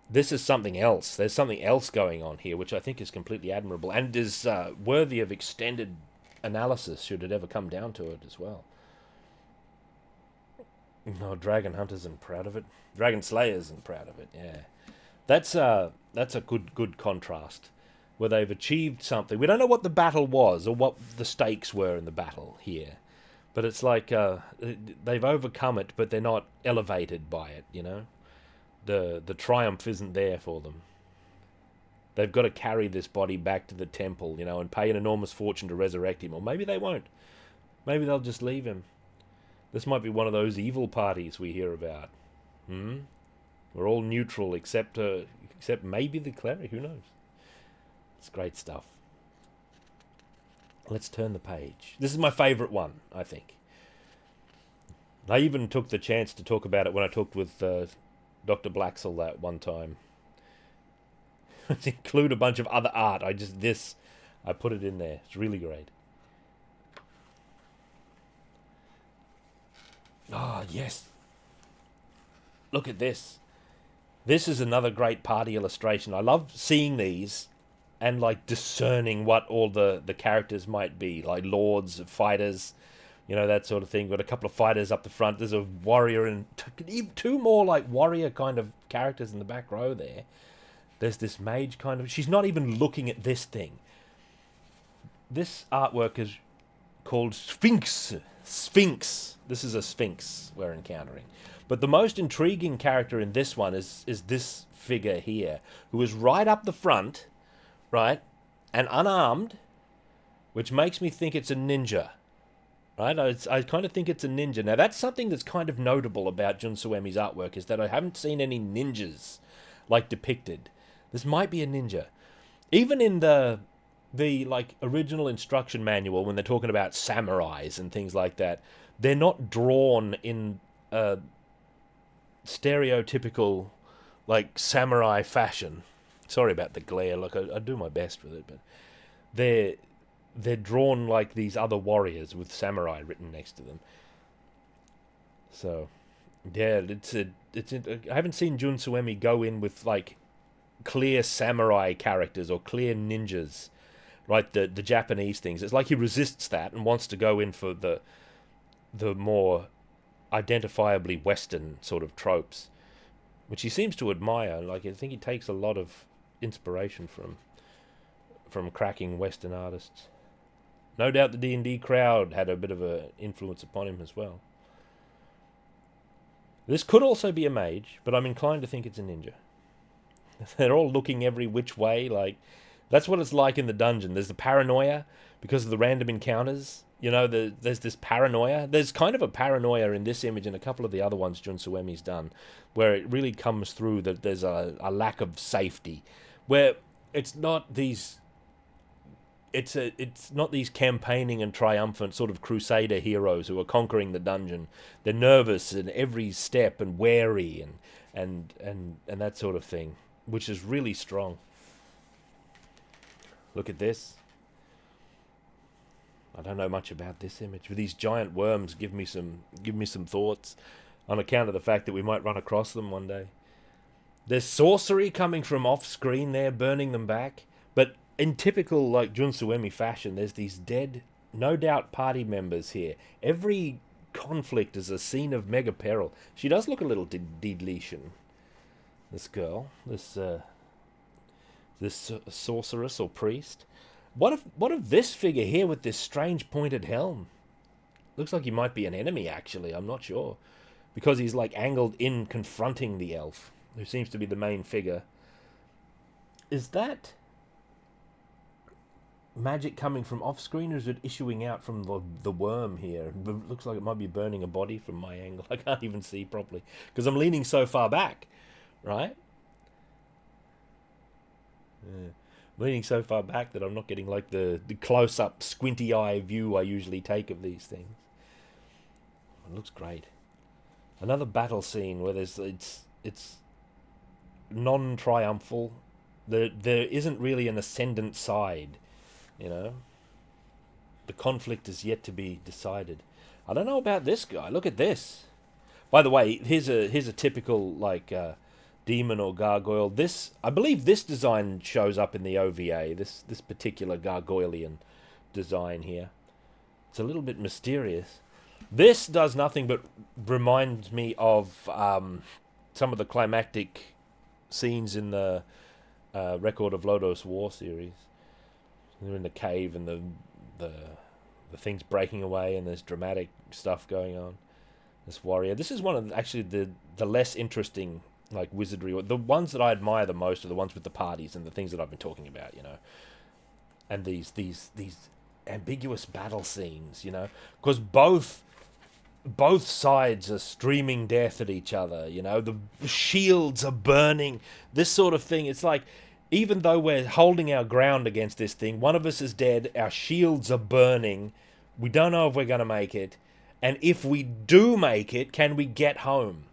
This is something else. There's something else going on here, which I think is completely admirable and is worthy of extended analysis should it ever come down to it as well. No, Dragon Hunters aren't proud of it. Dragon Slayers aren't proud of it. Yeah, that's a good contrast where they've achieved something. We don't know what the battle was or what the stakes were in the battle here, but it's like they've overcome it, but they're not elevated by it. You know, the triumph isn't there for them. They've got to carry this body back to the temple, you know, and pay an enormous fortune to resurrect him. Or maybe they won't. Maybe they'll just leave him. This might be one of those evil parties we hear about. We're all neutral except maybe the cleric. Who knows? It's great stuff. Let's turn the page. This is my favourite one, I think. I even took the chance to talk about it when I talked with Dr. Blaxel that one time. Include a bunch of other art. I put it in there. It's really great. Ah, yes. Look at this. This is another great party illustration. I love seeing these and like discerning what all the characters might be, like lords, fighters, you know, that sort of thing. Got a couple of fighters up the front. There's a warrior and two more like warrior kind of characters in the back row there. There's this mage kind of... She's not even looking at this thing. This artwork is called Sphinx. Sphinx. This is a sphinx we're encountering. But the most intriguing character in this one is this figure here, who is right up the front, right, and unarmed, which makes me think it's a ninja. Right? I kind of think it's a ninja. Now, that's something that's kind of notable about Jun Suemi's artwork, is that I haven't seen any ninjas, like, depicted. This might be a ninja. Even in the like original instruction manual, when they're talking about samurais and things like that, they're not drawn in stereotypical like samurai fashion. Sorry about the glare. Look, I do my best with it, but they're drawn like these other warriors with samurai written next to them. So yeah, I haven't seen Jun Suemi go in with like clear samurai characters or clear ninjas, right? The Japanese things. It's like he resists that and wants to go in for the more identifiably Western sort of tropes, which he seems to admire. Like, I think he takes a lot of inspiration from cracking Western artists. No doubt the D&D crowd had a bit of an influence upon him as well. This could also be a mage, but I'm inclined to think it's a ninja. They're all looking every which way, like That's what it's like in the dungeon. There's the paranoia because of the random encounters. You know, there's this paranoia. There's kind of a paranoia in this image and a couple of the other ones Jun Suemi's done, where it really comes through that there's a lack of safety, where it's not these it's not these campaigning and triumphant sort of crusader heroes who are conquering the dungeon. They're nervous in every step and wary and that sort of thing, which is really strong. Look at this. I don't know much about this image, but these giant worms give me some thoughts on account of the fact that we might run across them one day. There's sorcery coming from off screen there, burning them back, but in typical like Jun Suemi fashion, there's these dead, no doubt party members here. Every conflict is a scene of mega peril. She does look a little Deedletion, this girl, this sorceress or priest. What of this figure here with this strange pointed helm? Looks like he might be an enemy, actually. I'm not sure, because he's like angled in, confronting the elf, who seems to be the main figure. Is that magic coming from off screen, or is it issuing out from the worm here? It looks like it might be burning a body from my angle. I can't even see properly because I'm leaning so far back, right? Yeah. I'm leaning so far back that I'm not getting like the close-up squinty eye view I usually take of these things. It looks great. Another battle scene where it's non-triumphal. There isn't really an ascendant side. You know, the conflict is yet to be decided. I don't know about this guy. Look at this. By the way, here's a typical like demon or gargoyle. This, I believe, this design shows up in the OVA. This particular gargoylean design here. It's a little bit mysterious. This does nothing but reminds me of some of the climactic scenes in the Record of Lodoss War series. They're in the cave and the thing's breaking away and there's dramatic stuff going on. This warrior. This is one of actually the less interesting like wizardry. The ones that I admire the most are the ones with the parties and the things that I've been talking about, you know. And these ambiguous battle scenes, you know, because both sides are streaming death at each other, you know. The shields are burning. This sort of thing. It's like, even though we're holding our ground against this thing, one of us is dead, our shields are burning, we don't know if we're going to make it, and if we do make it, can we get home?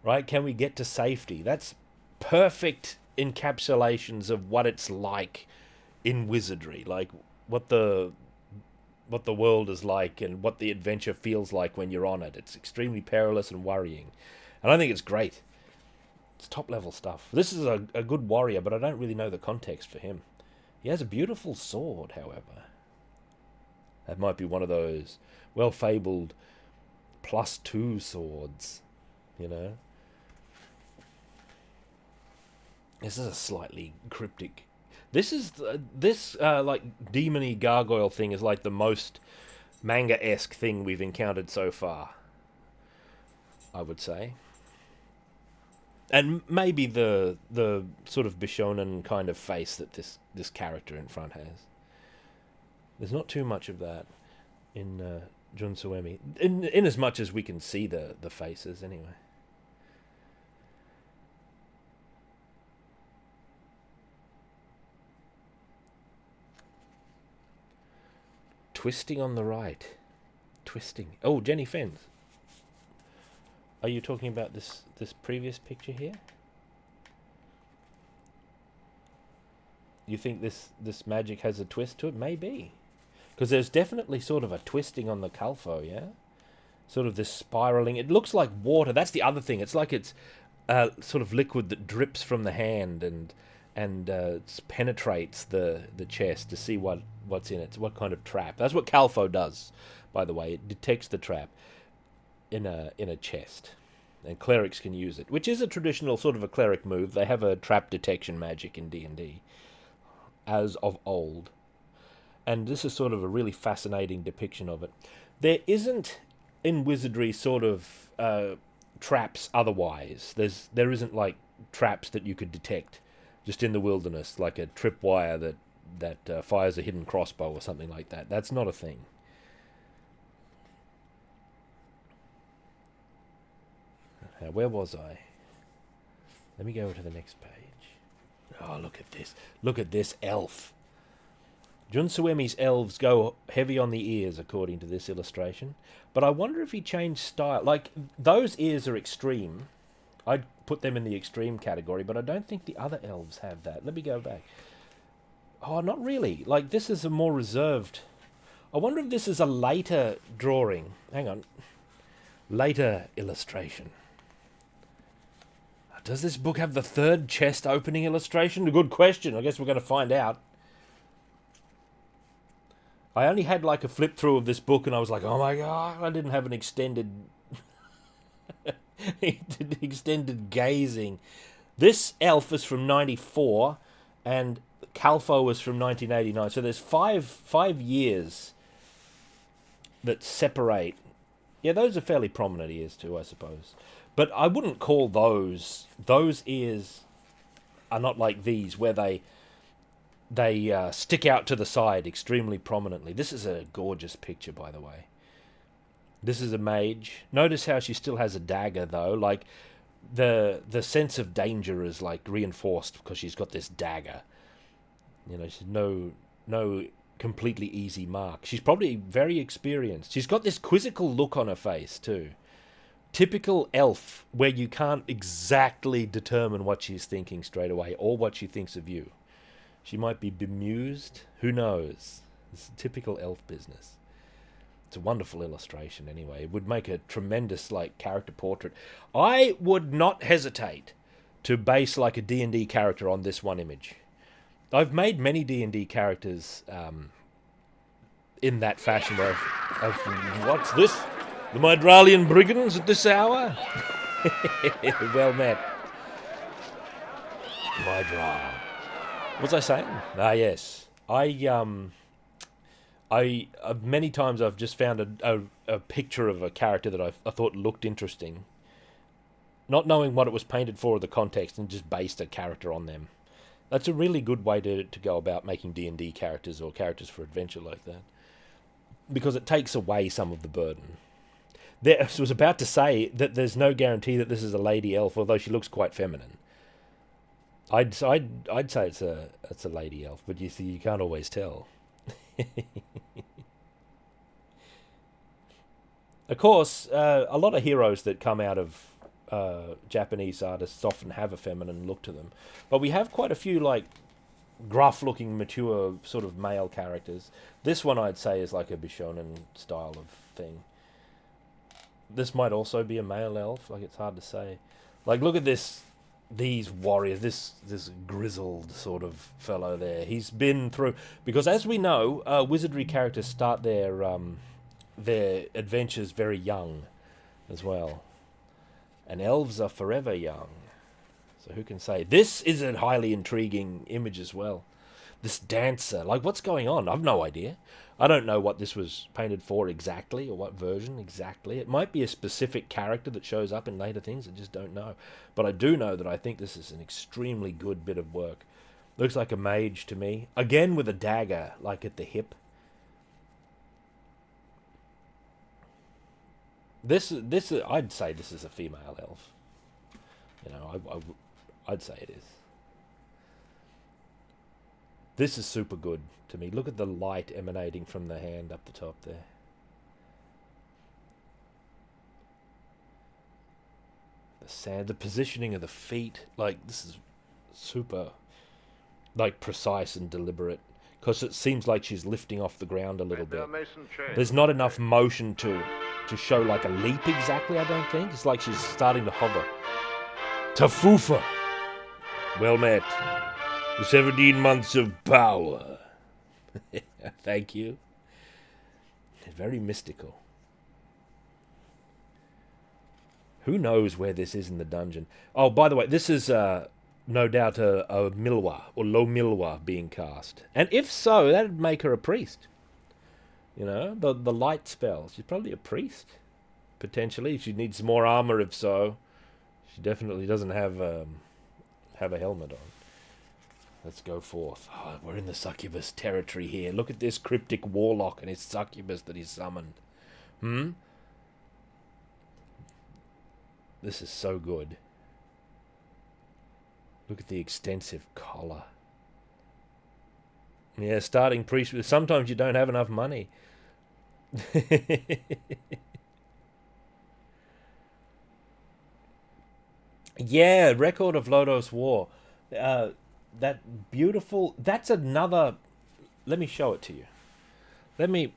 Right? Can we get to safety? That's perfect encapsulations of what it's like in Wizardry, like what the world is like and what the adventure feels like when you're on it. It's extremely perilous and worrying. And I think it's great. It's top-level stuff. This is a good warrior, but I don't really know the context for him. He has a beautiful sword, however. That might be one of those well-fabled +2 swords, you know. This is a slightly cryptic. This is like demon-y gargoyle thing is like the most manga-esque thing we've encountered so far, I would say. And maybe the sort of Bishonen kind of face that this character in front has. There's not too much of that in Jun Suemi, in as much as we can see the faces anyway. Twisting on the right. Twisting. Oh, Jenny Fens. Are you talking about this previous picture here? You think this magic has a twist to it? Maybe. Because there's definitely sort of a twisting on the Calfo, yeah? Sort of this spiraling. It looks like water. That's the other thing. It's like it's sort of liquid that drips from the hand and penetrates the chest to see what's in it, what kind of trap. That's what Calfo does, by the way. It detects the trap in a chest, and clerics can use it, which is a traditional sort of a cleric move. They have a trap detection magic in D&D, as of old, and this is sort of a really fascinating depiction of it. There isn't in Wizardry sort of traps otherwise. There isn't like traps that you could detect just in the wilderness, like a tripwire that fires a hidden crossbow or something like that. That's not a thing. Where was I? Let me go to the next page. Oh, look at this. Look at this elf. Jun Suemi's elves go heavy on the ears, according to this illustration. But I wonder if he changed style. Like, those ears are extreme. I'd put them in the extreme category, but I don't think the other elves have that. Let me go back. Oh, not really. Like, this is a more reserved... I wonder if this is a later drawing. Hang on. Later illustration. Does this book have the third chest opening illustration? A good question. I guess we're going to find out. I only had like a flip through of this book and I was like, oh my god, I didn't have an extended extended gazing. This elf is from 94 and Calfo was from 1989. So there's five years that separate. Yeah, those are fairly prominent ears too, I suppose. But I wouldn't call those ears are not like these where they stick out to the side extremely prominently. This is a gorgeous picture, by the way. This is a mage. Notice how she still has a dagger, though. Like, the sense of danger is, like, reinforced because she's got this dagger. You know, she's no completely easy mark. She's probably very experienced. She's got this quizzical look on her face, too. Typical elf, where you can't exactly determine what she's thinking straight away or what she thinks of you. She might be bemused. Who knows? It's typical elf business. It's a wonderful illustration anyway. It would make a tremendous like character portrait. I would not hesitate to base like a D&D character on this one image. I've made many D&D characters in that fashion where what's this? The Mydralian brigands at this hour? Well met. Mydra. What was I saying? Ah, yes. I many times I've just found a picture of a character that I thought looked interesting, not knowing what it was painted for or the context, and just based a character on them. That's a really good way to go about making D&D characters or characters for adventure like that, because it takes away some of the burden. I was about to say that there's no guarantee that this is a lady elf, although she looks quite feminine. I'd say it's a lady elf, but you see, you can't always tell. Of course, a lot of heroes that come out of Japanese artists often have a feminine look to them, but we have quite a few like gruff-looking, mature sort of male characters. This one I'd say is like a Bishonen style of thing. This might also be a male elf. Like, it's hard to say. Like, look at these warriors. This grizzled sort of fellow there. He's been through, because as we know, wizardry characters start their adventures very young, as well. And elves are forever young. So who can say? This is a highly intriguing image as well. This dancer, like, what's going on? I've no idea. I don't know what this was painted for exactly, or what version exactly. It might be a specific character that shows up in later things. I just don't know. But I do know that I think this is an extremely good bit of work. Looks like a mage to me. Again with a dagger, like at the hip. I'd say this is a female elf. You know, I'd say it is. This is super good to me. Look at the light emanating from the hand up the top there. The sand, the positioning of the feet, like, this is super, like, precise and deliberate. Because it seems like she's lifting off the ground a little bit. There's not enough motion to show like a leap exactly, I don't think. It's like she's starting to hover. Tafufa! Well met. The 17 months of power. Thank you. Very mystical. Who knows where this is in the dungeon? Oh, by the way, this is no doubt a Milwa, or Lo Milwa being cast. And if so, that would make her a priest. You know, the light spell. She's probably a priest. Potentially. She needs more armor if so. She definitely doesn't have a helmet on. Let's go forth. Oh, we're in the succubus territory here. Look at this cryptic warlock and his succubus that he's summoned. This is so good. Look at the extensive collar. Yeah, starting priest. Sometimes you don't have enough money. Yeah, Record of Lodos War. That beautiful... That's another... Let me show it to you. Let me...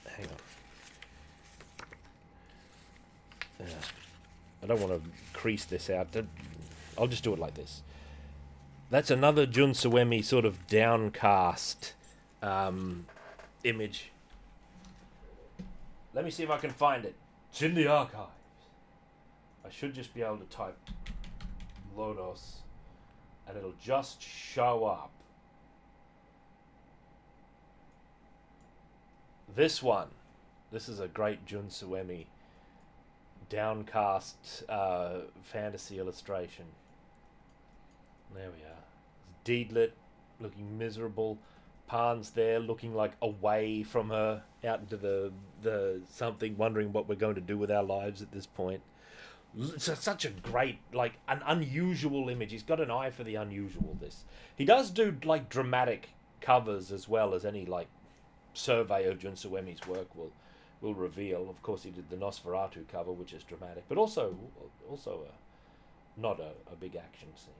Hang on. I don't want to crease this out. I'll just do it like this. That's another Jun Suemi sort of downcast image. Let me see if I can find it. It's in the archives. I should just be able to type Lodos and it'll just show up. This one. This is a great Jun Suemi downcast fantasy illustration. There we are. Deedlit looking miserable. Pan's there looking like away from her, out into the something, wondering what we're going to do with our lives at this point. It's such a great, like, an unusual image. He's got an eye for the unusual, this. He does do, like, dramatic covers as well as any, like, survey of Jun Suemi's work will reveal. Of course, he did the Nosferatu cover, which is dramatic, but also not a big action scene.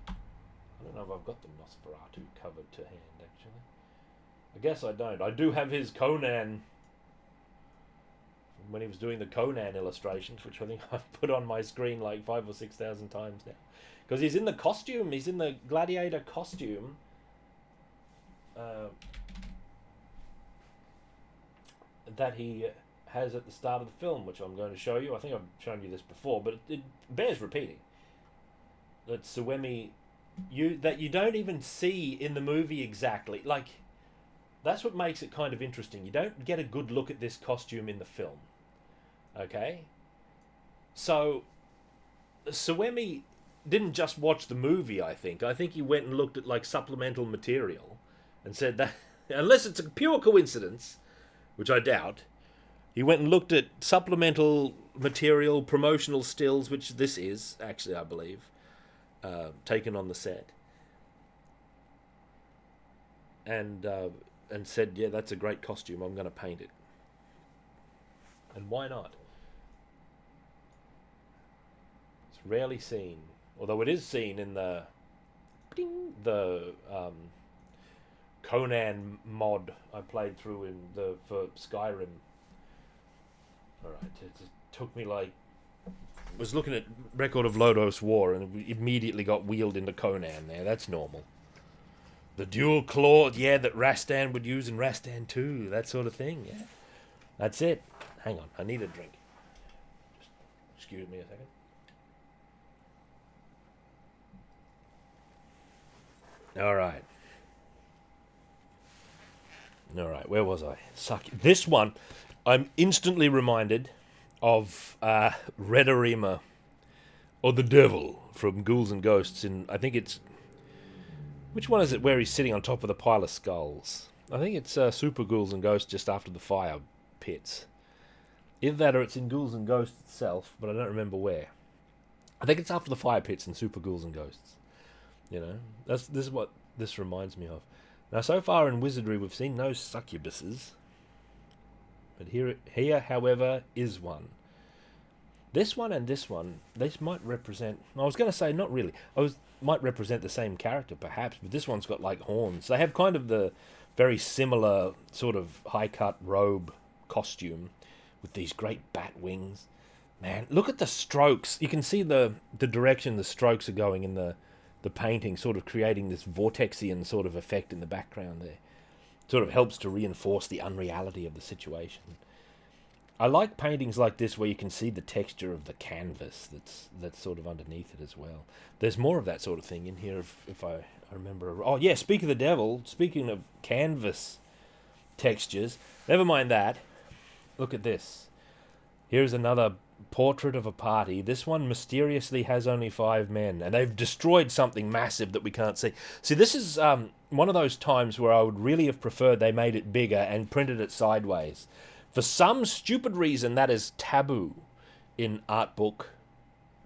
I don't know if I've got the Nosferatu covered to hand, actually. I guess I don't. I do have his Conan, when he was doing the Conan illustrations, which I think I've put on my screen like 5,000 or 6,000 times now. Because he's in the costume, he's in the gladiator costume. That he has at the start of the film, which I'm going to show you. I think I've shown you this before, but it bears repeating. That Suemi, that you don't even see in the movie exactly. Like, that's what makes it kind of interesting. You don't get a good look at this costume in the film. Okay? So, Suemi didn't just watch the movie, I think. I think he went and looked at, like, supplemental material and said that, unless it's a pure coincidence, which I doubt, he went and looked at supplemental material, promotional stills, which this is, actually, I believe, taken on the set. And said, yeah, that's a great costume, I'm going to paint it. And why not? It's rarely seen, although it is seen in the Conan mod I played through for Skyrim. Alright, it took me like... I was looking at Record of Lodos War and we immediately got wheeled into Conan there. That's normal. The dual claw, yeah, that Rastan would use in Rastan 2, that sort of thing, yeah. That's it. Hang on, I need a drink. Just excuse me a second. Alright. Alright, where was I? This one, I'm instantly reminded of Redarima, or the Devil, from Ghouls and Ghosts in, I think it's... Which one is it where he's sitting on top of the pile of skulls? I think it's Super Ghouls and Ghosts just after the fire pits. Either that or it's in Ghouls and Ghosts itself, but I don't remember where. I think it's after the fire pits in Super Ghouls and Ghosts. You know, this is what this reminds me of. Now, so far in Wizardry, we've seen no succubuses. But here, however, is one. This one and this one, these might represent... I was going to say, not really. Might represent the same character, perhaps, but this one's got, like, horns. They have kind of the very similar sort of high-cut robe costume with these great bat wings. Man, look at the strokes. You can see the direction the strokes are going in the painting, sort of creating this vortexian sort of effect in the background there. Sort of helps to reinforce the unreality of the situation. I like paintings like this where you can see the texture of the canvas that's sort of underneath it as well. There's more of that sort of thing in here if I remember. Oh yeah, speak of the devil, speaking of canvas textures, never mind that. Look at this. Here's another portrait of a party. This one mysteriously has only 5 men, and they've destroyed something massive that we can't see. See, this is one of those times where I would really have preferred they made it bigger and printed it sideways. For some stupid reason, that is taboo in art book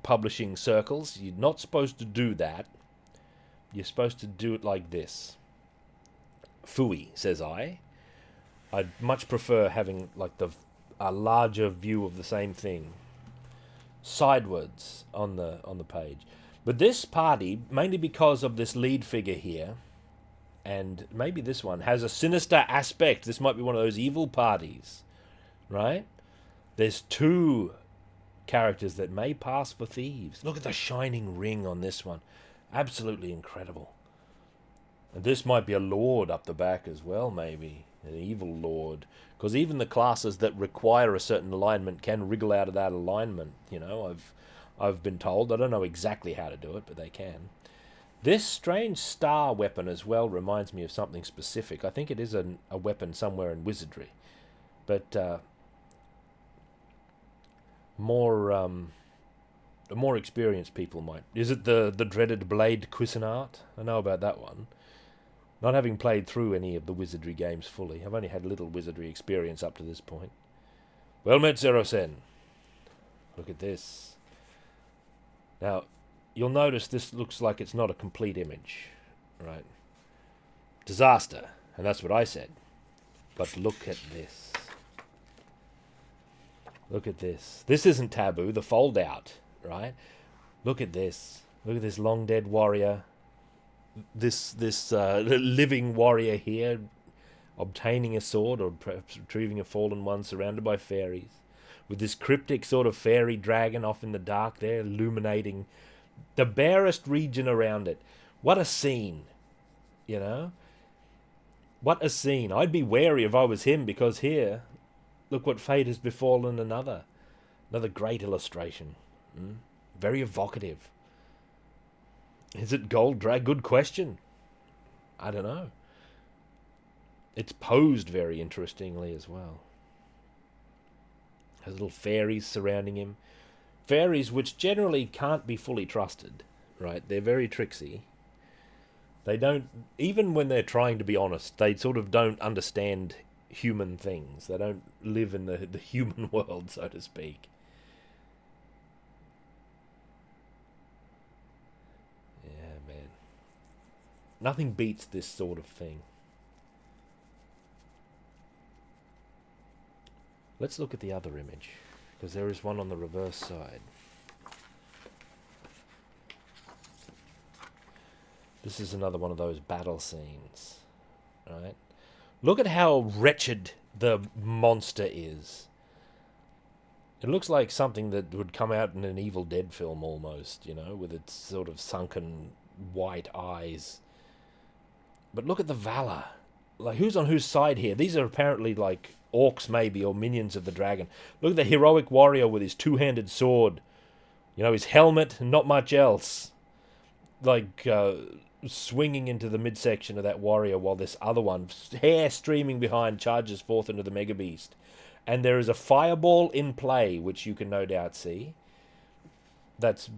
publishing circles. You're not supposed to do that. You're supposed to do it like this. Phooey, says I. I'd much prefer having like a larger view of the same thing sidewards on the page. But this party, mainly because of this lead figure here, and maybe this one, has a sinister aspect. This might be one of those evil parties, right? There's 2 characters that may pass for thieves. Look at the shining ring on this one. Absolutely incredible. And this might be a lord up the back as well, maybe. An evil lord. Because even the classes that require a certain alignment can wriggle out of that alignment. You know, I've been told. I don't know exactly how to do it, but they can. This strange star weapon as well reminds me of something specific. I think it is a weapon somewhere in Wizardry. But the more experienced people might. Is it the dreaded Blade Cuisinart? I know about that one. Not having played through any of the Wizardry games fully. I've only had little Wizardry experience up to this point. Well met, Zerosen. Look at this. Now, you'll notice this looks like it's not a complete image. Right? Disaster. And that's what I said. But look at this. Look at this. This isn't taboo. The fold out. Right? Look at this. Look at this long dead warrior. This living warrior here, obtaining a sword or perhaps retrieving a fallen one, surrounded by fairies, with this cryptic sort of fairy dragon off in the dark there, illuminating the barest region around it. What a scene, you know? What a scene. I'd be wary if I was him, because here, look what fate has befallen another great illustration. Very evocative. Is it gold drag? Good question. I don't know. It's posed very interestingly as well. Has little fairies surrounding him. Fairies which generally can't be fully trusted, right? They're very tricksy. They don't, even when they're trying to be honest, they sort of don't understand human things. They don't live in the human world, so to speak. Nothing beats this sort of thing. Let's look at the other image, because there is one on the reverse side. This is another one of those battle scenes, right? Look at how wretched the monster is. It looks like something that would come out in an Evil Dead film almost, you know, with its sort of sunken white eyes. But look at the valor. Like, who's on whose side here? These are apparently like orcs maybe, or minions of the dragon. Look at the heroic warrior with his 2-handed sword. You know, his helmet and not much else. Like, swinging into the midsection of that warrior, while this other one, hair streaming behind, charges forth into the mega beast. And there is a fireball in play, which you can no doubt see. That's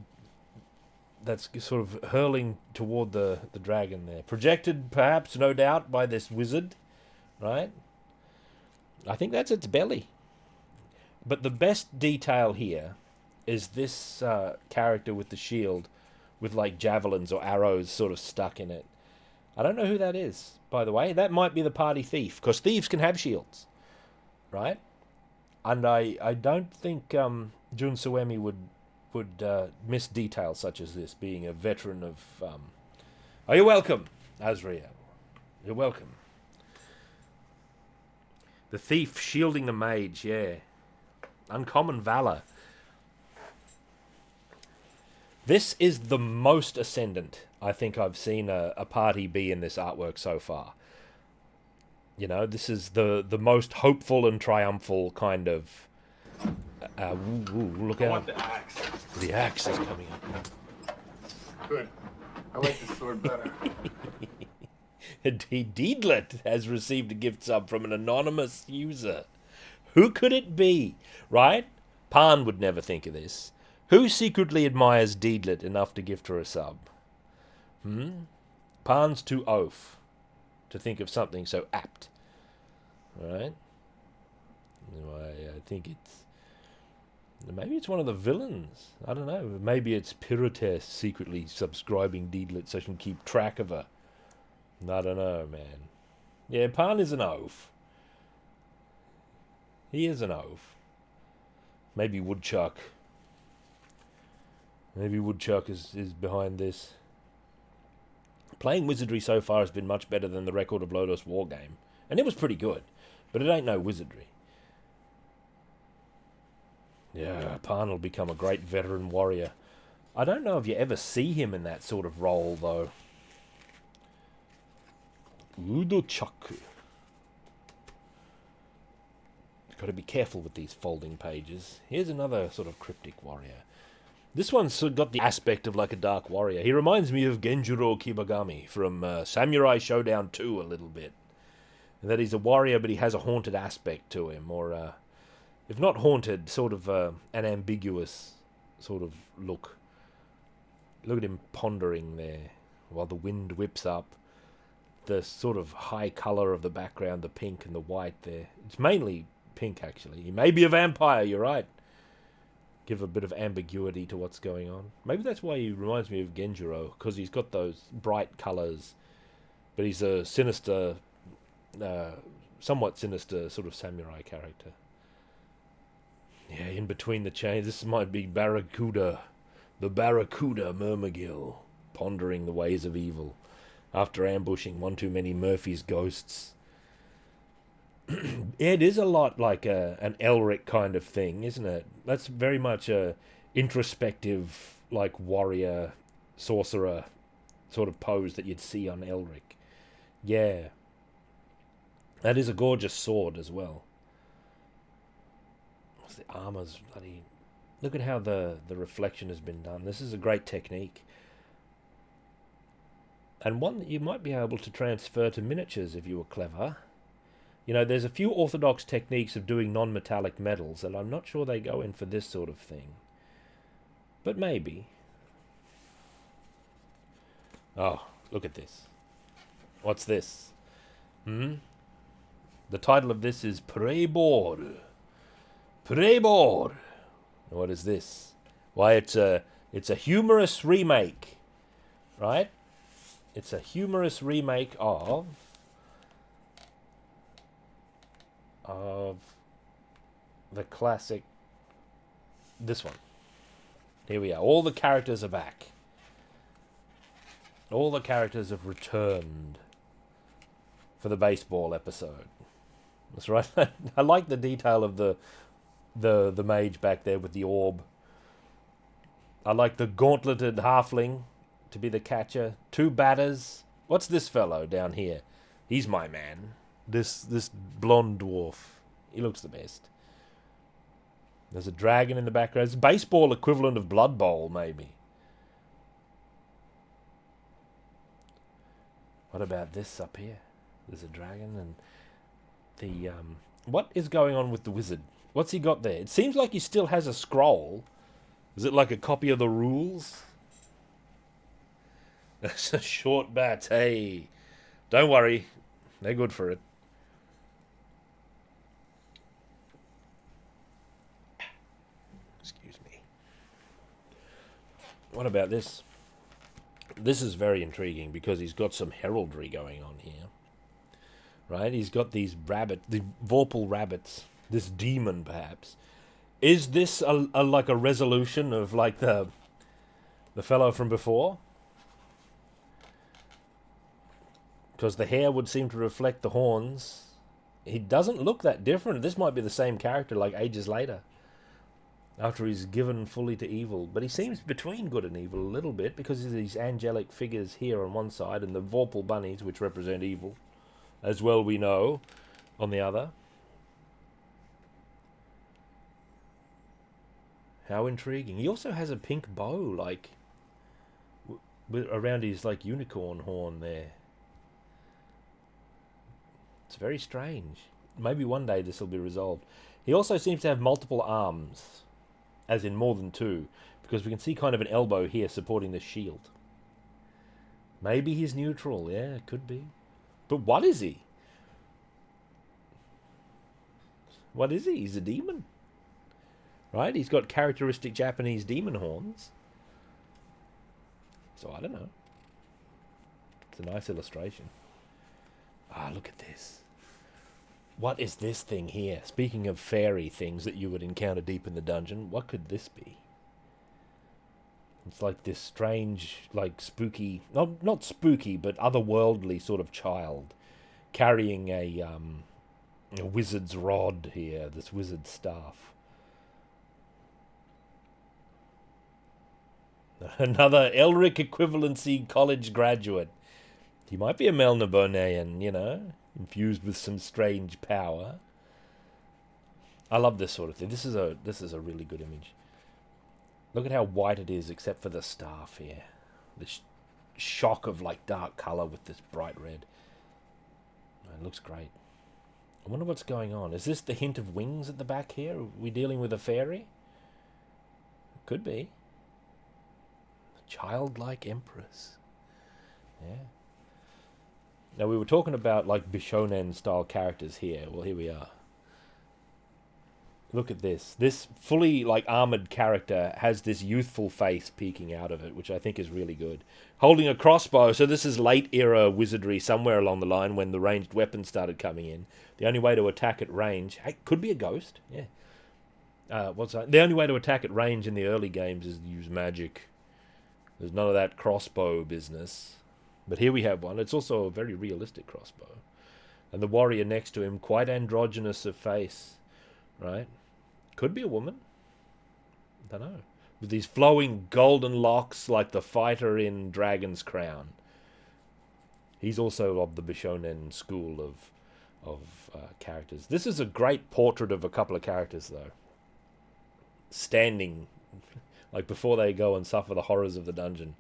sort of hurling toward the dragon there. Projected, perhaps, no doubt, by this wizard, right? I think that's its belly. But the best detail here is this character with the shield, with like javelins or arrows sort of stuck in it. I don't know who that is, by the way. That might be the party thief, because thieves can have shields, right? And I don't think Jun Suemi would miss details such as this, being a veteran of... Oh, you're welcome, Azrael. You're welcome. The thief shielding the mage, yeah. Uncommon valor. This is the most ascendant I think I've seen a party be in this artwork so far. You know, this is the most hopeful and triumphal kind of... look I out. want the axe. The axe is coming up. Good. I like the sword better. Deedlet has received a gift sub from an anonymous user. Who could it be? Right? Pan would never think of this. Who secretly admires Deedlit enough to gift her a sub? Pan's too oaf to think of something so apt. Right? I think it's... Maybe it's one of the villains. I don't know. Maybe it's Pirates secretly subscribing Deedlit so she can keep track of her. I don't know, man. Yeah, Pan is an oaf. He is an oaf. Maybe Woodchuck. Maybe Woodchuck is behind this. Playing Wizardry so far has been much better than the Record of Lodos War game. And it was pretty good. But it ain't no Wizardry. Yeah, Pan will become a great veteran warrior. I don't know if you ever see him in that sort of role, though. Udochaku. Got to be careful with these folding pages. Here's another sort of cryptic warrior. This one's got the aspect of like a dark warrior. He reminds me of Genjuro Kibagami from Samurai Showdown 2 a little bit. And that he's a warrior, but he has a haunted aspect to him, or if not haunted, sort of an ambiguous sort of look. Look at him pondering there while the wind whips up. The sort of high colour of the background, the pink and the white there. It's mainly pink, actually. He may be a vampire, you're right. Give a bit of ambiguity to what's going on. Maybe that's why he reminds me of Genjuro, because he's got those bright colours, but he's a sinister, somewhat sinister sort of samurai character. Yeah, in between the chains. This might be Barracuda. The Barracuda Murmagil, pondering the ways of evil after ambushing one too many Murphy's ghosts. It is a lot like an Elric kind of thing, isn't it? That's very much a introspective, like warrior, sorcerer sort of pose that you'd see on Elric. Yeah. That is a gorgeous sword as well. The armor's bloody... Look at how the reflection has been done. This is a great technique. And one that you might be able to transfer to miniatures if you were clever. You know, there's a few orthodox techniques of doing non-metallic metals, and I'm not sure they go in for this sort of thing. But maybe. Oh, look at this. What's this? The title of this is Prebor. Prebor. What is this? Why, it's a humorous remake, right? It's a humorous remake of the classic, this one. Here we are. All the characters are back. All the characters have returned for the baseball episode. That's right. I like the detail of the mage back there with the orb. I like the gauntleted halfling to be the catcher. 2 batters. What's this fellow down here? He's my man. This blonde dwarf. He looks the best. There's a dragon in the background. It's a baseball equivalent of Blood Bowl, maybe. What about this up here? There's a dragon and the... What is going on with the wizard? What's he got there? It seems like he still has a scroll. Is it like a copy of the rules? That's a short bat. Hey, don't worry. They're good for it. Excuse me. What about this? This is very intriguing because he's got some heraldry going on here. Right? He's got these the Vorpal rabbits. This demon, perhaps. Is this like a resolution of like the fellow from before? Because the hair would seem to reflect the horns. He doesn't look that different. This might be the same character like ages later. After he's given fully to evil. But he seems between good and evil a little bit because of these angelic figures here on one side and the Vorpal bunnies which represent evil. As well we know on the other. How intriguing. He also has a pink bow, like, around his, like, unicorn horn there. It's very strange. Maybe one day this will be resolved. He also seems to have multiple arms. as in more than two, because we can see kind of an elbow here supporting the shield. Maybe he's neutral. Yeah, it could be. But what is he? What is he? He's a demon. Right? He's got characteristic Japanese demon horns. So I don't know. It's a nice illustration. Ah, look at this. What is this thing here? Speaking of fairy things that you would encounter deep in the dungeon, what could this be? It's like this strange, like spooky, not spooky, but otherworldly sort of child carrying a wizard's rod here, this wizard's staff. Another Elric equivalency college graduate. He might be a Melnibonean, you know, infused with some strange power. I love this sort of thing. This is a really good image. Look at how white it is, except for the staff here. This shock of like dark color with this bright red. It looks great. I wonder what's going on. Is this the hint of wings at the back here? Are we dealing with a fairy? Could be. Childlike empress. Yeah. Now we were talking about like Bishonen style characters here. Well, here we are. Look at this. This fully like armored character has this youthful face peeking out of it, which I think is really good. Holding a crossbow. So this is late era wizardry somewhere along the line when the ranged weapons started coming in. The only way to attack at range, hey, could be a ghost. Yeah. What's that? The only way to attack at range in the early games is to use magic. There's none of that crossbow business. But here we have one. It's also a very realistic crossbow. And the warrior next to him, quite androgynous of face. Right? Could be a woman. Don't know. With these flowing golden locks like the fighter in Dragon's Crown. He's also of the Bishonen school of characters. This is a great portrait of a couple of characters, though. Standing like before they go and suffer the horrors of the dungeon.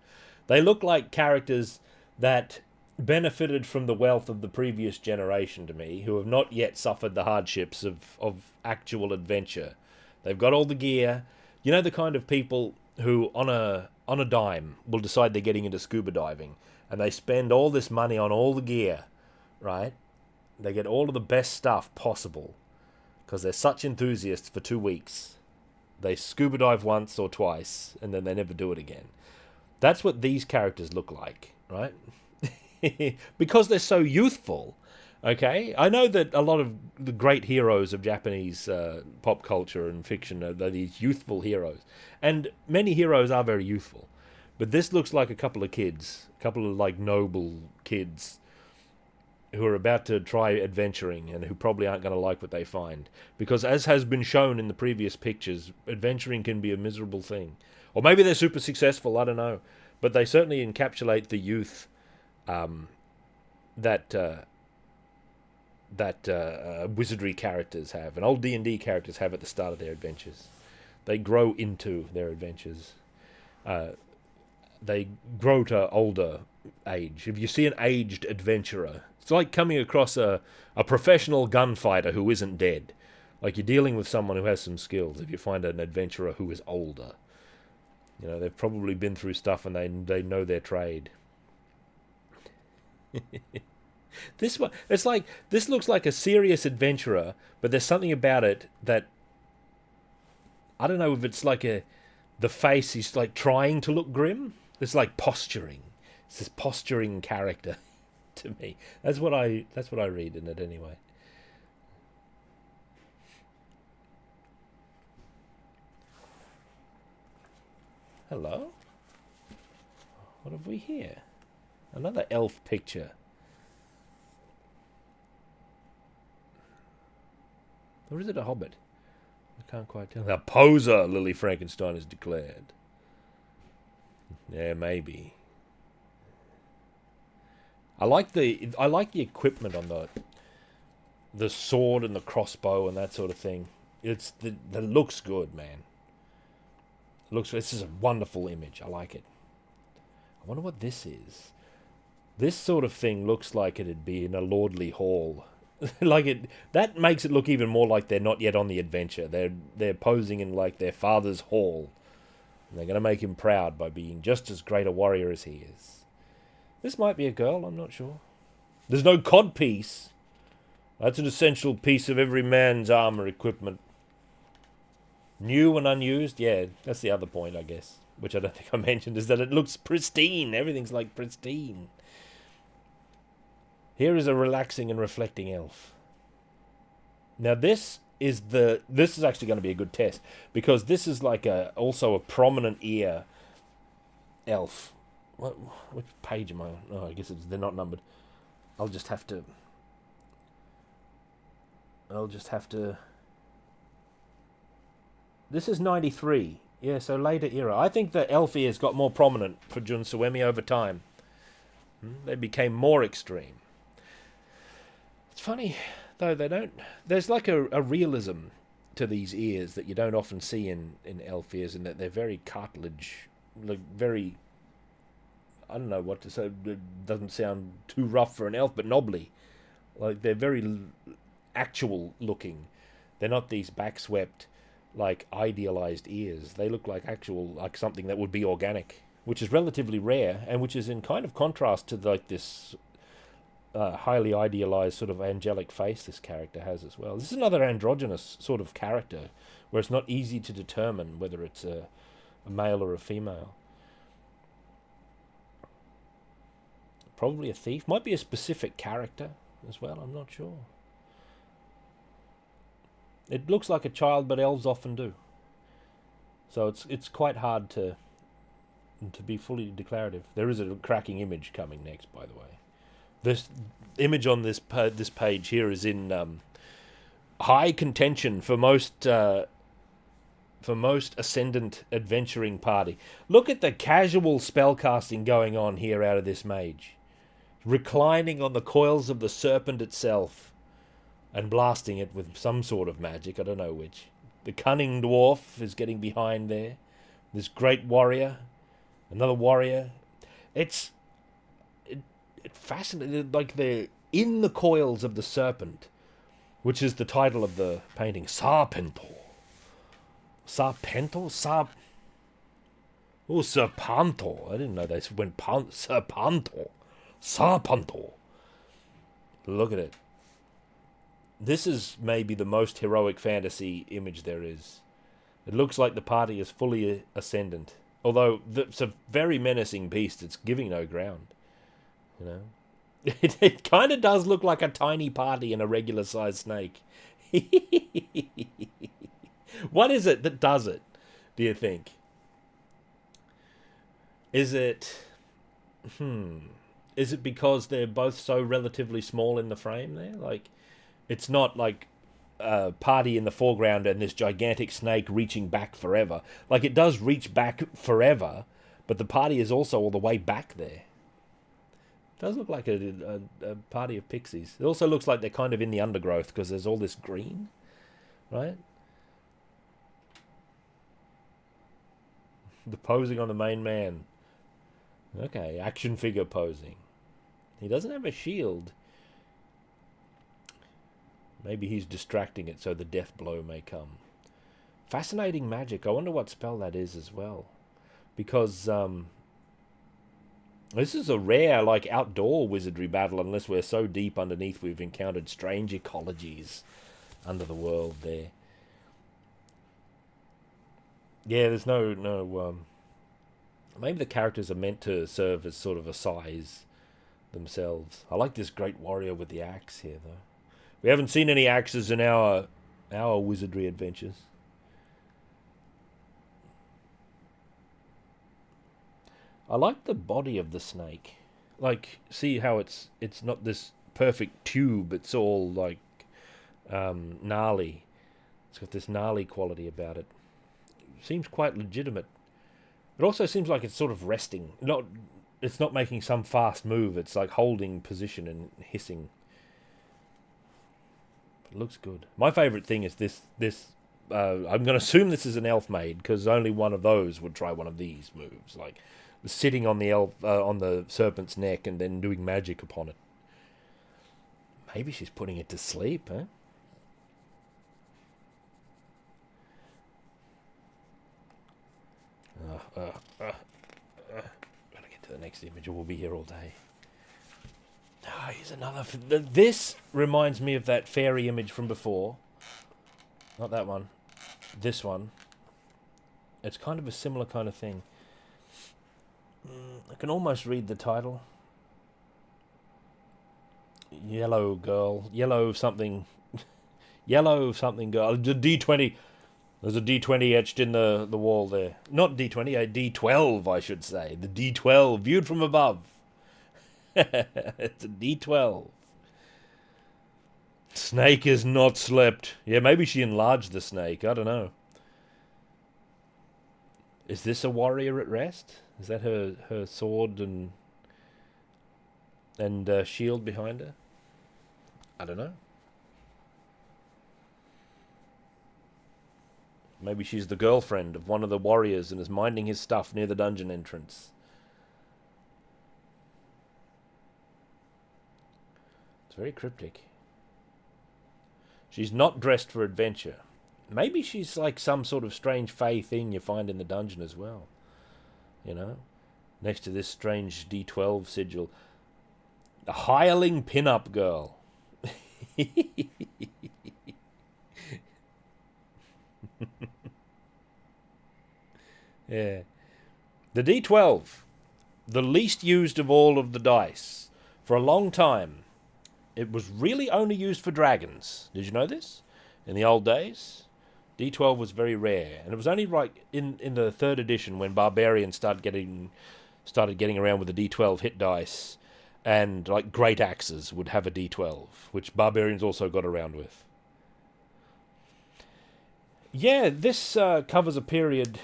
They look like characters that benefited from the wealth of the previous generation to me, who have not yet suffered the hardships of actual adventure. They've got all the gear. You know, the kind of people who on a dime will decide they're getting into scuba diving, and they spend all this money on all the gear, right? They get all of the best stuff possible because they're such enthusiasts for 2 weeks. They scuba dive once or twice, and then they never do it again. That's what these characters look like, right? Because they're so youthful, okay? I know that a lot of the great heroes of Japanese pop culture and fiction are these youthful heroes. And many heroes are very youthful. But this looks like a couple of kids, a couple of like noble kids who are about to try adventuring and who probably aren't going to like what they find. Because as has been shown in the previous pictures, adventuring can be a miserable thing. Or maybe they're super successful, I don't know. But they certainly encapsulate the youth that Wizardry characters have, and old D&D characters have at the start of their adventures. They grow into their adventures. They grow to older age. If you see an aged adventurer, it's like coming across a professional gunfighter who isn't dead. Like you're dealing with someone who has some skills. If you find an adventurer who is older, you know, they've probably been through stuff and they know their trade. This one, it's like, this looks like a serious adventurer, but there's something about it that, I don't know if it's like the face is like trying to look grim. It's like posturing. It's this posturing character to me. That's what I read in it anyway. Hello? What have we here? Another elf picture. Or is it a hobbit? I can't quite tell. A poser, Lily Frankenstein has declared. Yeah, maybe. I like the equipment on the sword and the crossbow and that sort of thing. It's the looks good, man. This is a wonderful image. I like it. I wonder what this is. This sort of thing looks like it'd be in a lordly hall Like that makes it look even more like they're not yet on the adventure. They're posing in like their father's hall. And they're going to make him proud by being just as great a warrior as he is. This might be a girl, I'm not sure. There's no codpiece. That's an essential piece of every man's armor equipment. New and unused? Yeah, that's the other point, I guess. Which I don't think I mentioned, is that it looks pristine. Everything's like pristine. Here is a relaxing and reflecting elf. Now this is actually going to be a good test, because this is like also a prominent ear elf. Which page am I on? Oh, I guess they're not numbered. I'll just have to. This is 93. Yeah, so later era. I think the elf ears got more prominent for Jun Suemi over time. They became more extreme. It's funny, though, they don't... There's like a realism to these ears that you don't often see in elf ears, in that they're very cartilage, like very... I don't know what to say. It doesn't sound too rough for an elf, but knobbly. Like, they're very actual looking. They're not these backswept, like, idealized ears. They look like like something that would be organic, which is relatively rare, and which is in kind of contrast to, like, this highly idealized sort of angelic face this character has as well. This is another androgynous sort of character, where it's not easy to determine whether it's a male or a female. Probably a thief. Might be a specific character as well, I'm not sure. It looks like a child, but elves often do. So it's quite hard to be fully declarative. There is a cracking image coming next, by the way. This image on this page here is in high contention for most ascendant adventuring party. Look at the casual spellcasting going on here out of this mage. Reclining on the coils of the serpent itself and blasting it with some sort of magic, I don't know which. The cunning dwarf is getting behind there. This great warrior, another warrior. It fascinating, like they're in the coils of the serpent, which is the title of the painting. Serpento. Serpanto. I didn't know they went Serpanto. Serpanto. Look at it. This is maybe the most heroic fantasy image there is. It looks like the party is fully ascendant. Although it's a very menacing beast. It's giving no ground. You know? It kind of does look like a tiny party in a regular sized snake. What is it that does it, do you think? Is it because they're both so relatively small in the frame there? Like, it's not like a party in the foreground and this gigantic snake reaching back forever. Like, it does reach back forever, but the party is also all the way back there. It does look like a party of pixies. It also looks like they're kind of in the undergrowth because there's all this green, right? The posing on the main man. Okay, action figure posing. He doesn't have a shield. Maybe he's distracting it so the death blow may come. Fascinating magic. I wonder what spell that is as well. Because this is a rare, like, outdoor wizardry battle, unless we're so deep underneath we've encountered strange ecologies under the world there. Yeah, there's no maybe the characters are meant to serve as sort of a size themselves. I like this great warrior with the axe here, though. We haven't seen any axes in our wizardry adventures. I like the body of the snake. Like, see how it's not this perfect tube. It's all like gnarly. It's got this gnarly quality about it. Seems quite legitimate. It also seems like it's sort of resting. It's not making some fast move. It's like holding position and hissing. It looks good. My favourite thing is this. I'm going to assume this is an elf made, because only one of those would try one of these moves, like sitting on the serpent's neck and then doing magic upon it. Maybe she's putting it to sleep, huh? Gotta get to the next image or we'll be here all day. Ah, here's another... This reminds me of that fairy image from before. Not that one. This one. It's kind of a similar kind of thing. I can almost read the title. Yellow girl. Yellow something. Yellow something girl. The D20. There's a D20 etched in the wall there. Not D20, a D12, I should say. The D12, viewed from above. It's a D12. Snake is not slept. Yeah, maybe she enlarged the snake. I don't know. Is this a warrior at rest? Is that her sword and shield behind her? I don't know. Maybe she's the girlfriend of one of the warriors and is minding his stuff near the dungeon entrance. It's very cryptic. She's not dressed for adventure. Maybe she's like some sort of strange fey thing you find in the dungeon as well. You know? Next to this strange D12 sigil. A hireling pin-up girl. Yeah. The D12. The least used of all of the dice. For a long time, it was really only used for dragons. Did you know this? In the old days, D12 was very rare. And it was only right in the 3rd edition when barbarians started getting around with the D12 hit dice. And like great axes would have a D12, which barbarians also got around with. Yeah, this covers a period...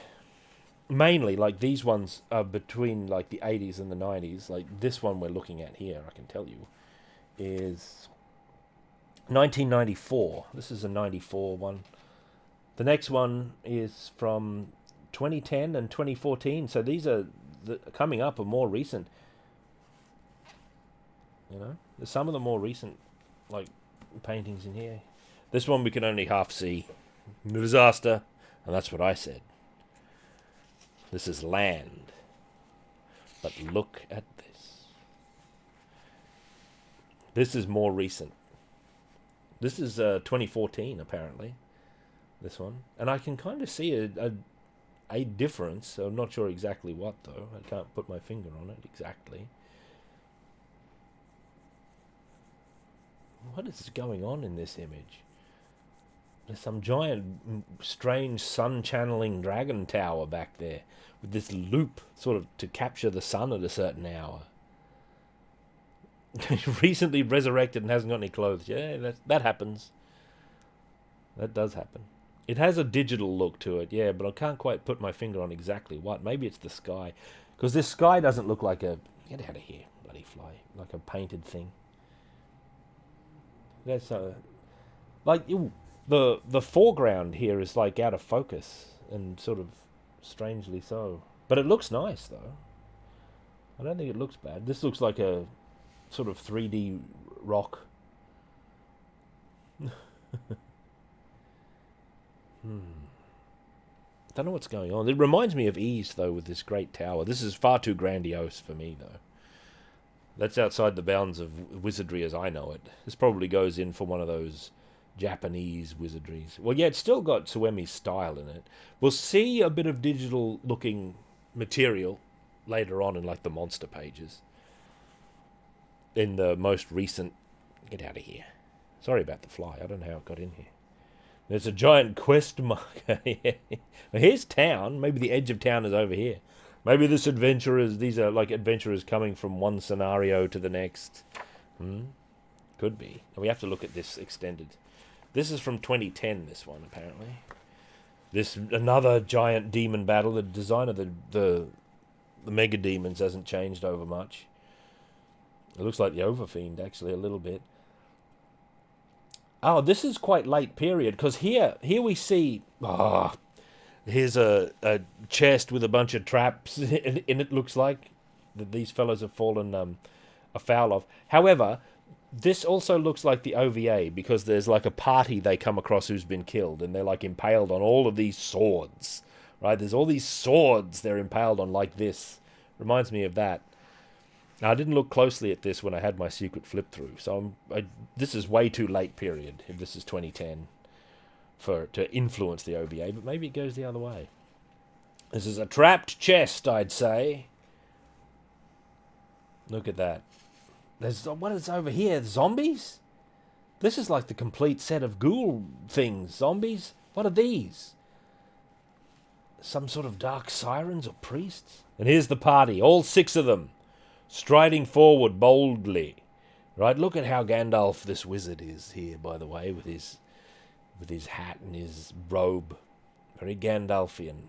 Mainly, like these ones are between like the 80s and the 90s. Like this one we're looking at here, I can tell you, is 1994. This is a 94 one. The next one is from 2010 and 2014. So these are coming up are more recent. You know, there's some of the more recent like paintings in here. This one we can only half see. Disaster, and that's what I said. This is land. But look at this. This is more recent. This is 2014, apparently. This one. And I can kind of see a difference. I'm not sure exactly what, though. I can't put my finger on it exactly. What is going on in this image? There's some giant, strange sun-channeling dragon tower back there with this loop sort of to capture the sun at a certain hour. Recently resurrected and hasn't got any clothes. Yeah, that happens. That does happen. It has a digital look to it, yeah, but I can't quite put my finger on exactly what. Maybe it's the sky. Because this sky doesn't look like a... Get out of here, bloody fly. Like a painted thing. That's like... Ooh, the foreground here is like out of focus and sort of strangely so. But it looks nice though. I don't think it looks bad. This looks like a sort of 3D rock. Don't know what's going on. It reminds me of Ease though with this great tower. This is far too grandiose for me though. That's outside the bounds of wizardry as I know it. This probably goes in for one of those Japanese wizardries. Well, yeah, it's still got Suemi's style in it. We'll see a bit of digital looking material later on in like the monster pages. In the most recent... Get out of here. Sorry about the fly. I don't know how it got in here. There's a giant quest marker here. Here's town. Maybe the edge of town is over here. Maybe these are like adventurers coming from one scenario to the next. Could be. And we have to look at this extended. This is from 2010, this one, apparently. This, another giant demon battle. The design of the mega demons hasn't changed over much. It looks like the Overfiend, actually, a little bit. Oh, this is quite late period, because here we see... here's a chest with a bunch of traps in it, looks like, that these fellows have fallen afoul of. However, This also looks like the OVA because there's like a party they come across who's been killed, and they're like impaled on all of these swords, right? There's all these swords they're impaled on like this. Reminds me of that. Now, I didn't look closely at this when I had my secret flip through, so this is way too late period if this is 2010 to influence the OVA, but maybe it goes the other way. This is a trapped chest, I'd say. Look at that. What is over here? Zombies? This is like the complete set of ghoul things. Zombies? What are these? Some sort of dark sirens or priests? And here's the party, all 6 of them, striding forward boldly. Right, look at how Gandalf, this wizard, is here, by the way, with his hat and his robe. Very Gandalfian.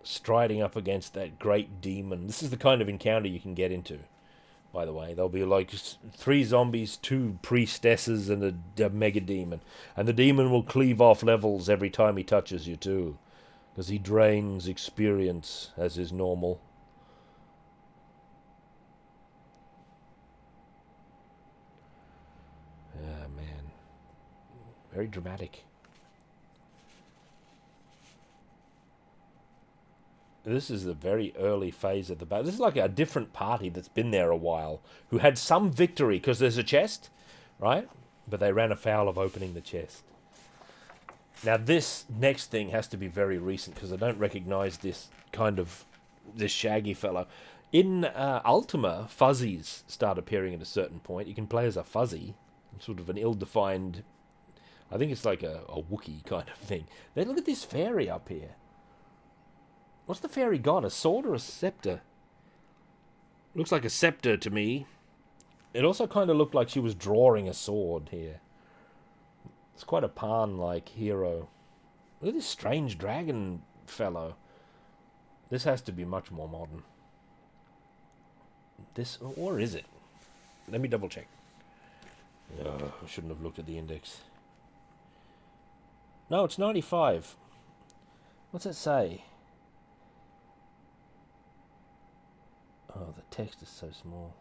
Striding up against that great demon. This is the kind of encounter you can get into, by the way. There'll be like 3 zombies, 2 priestesses, and a mega demon. And the demon will cleave off levels every time he touches you, too. Because he drains experience, as is normal. Ah, man. Very dramatic. This is a very early phase of the battle. This is like a different party that's been there a while, who had some victory, because there's a chest, right? But they ran afoul of opening the chest. Now, this next thing has to be very recent, because I don't recognize this shaggy fellow. In Ultima, fuzzies start appearing at a certain point. You can play as a fuzzy, sort of an ill-defined, I think it's like a Wookiee kind of thing. Then look at this fairy up here. What's the fairy got? A sword or a scepter? Looks like a scepter to me. It also kind of looked like she was drawing a sword here. It's quite a Pan-like hero. Look at this strange dragon fellow. This has to be much more modern. This, or is it? Let me double check. Oh, I shouldn't have looked at the index. No, it's 95. What's it say? Oh, the text is so small.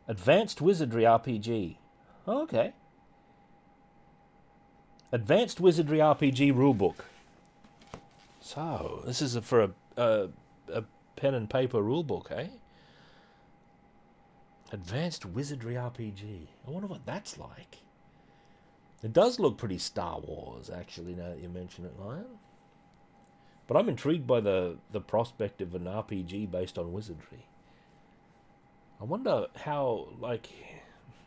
Advanced Wizardry RPG. Oh, okay. Advanced Wizardry RPG rulebook. So, this is for a pen and paper rulebook, eh? Advanced Wizardry RPG. I wonder what that's like. It does look pretty Star Wars, actually, now that you mention it, Lion. But I'm intrigued by the prospect of an RPG based on wizardry. I wonder how, I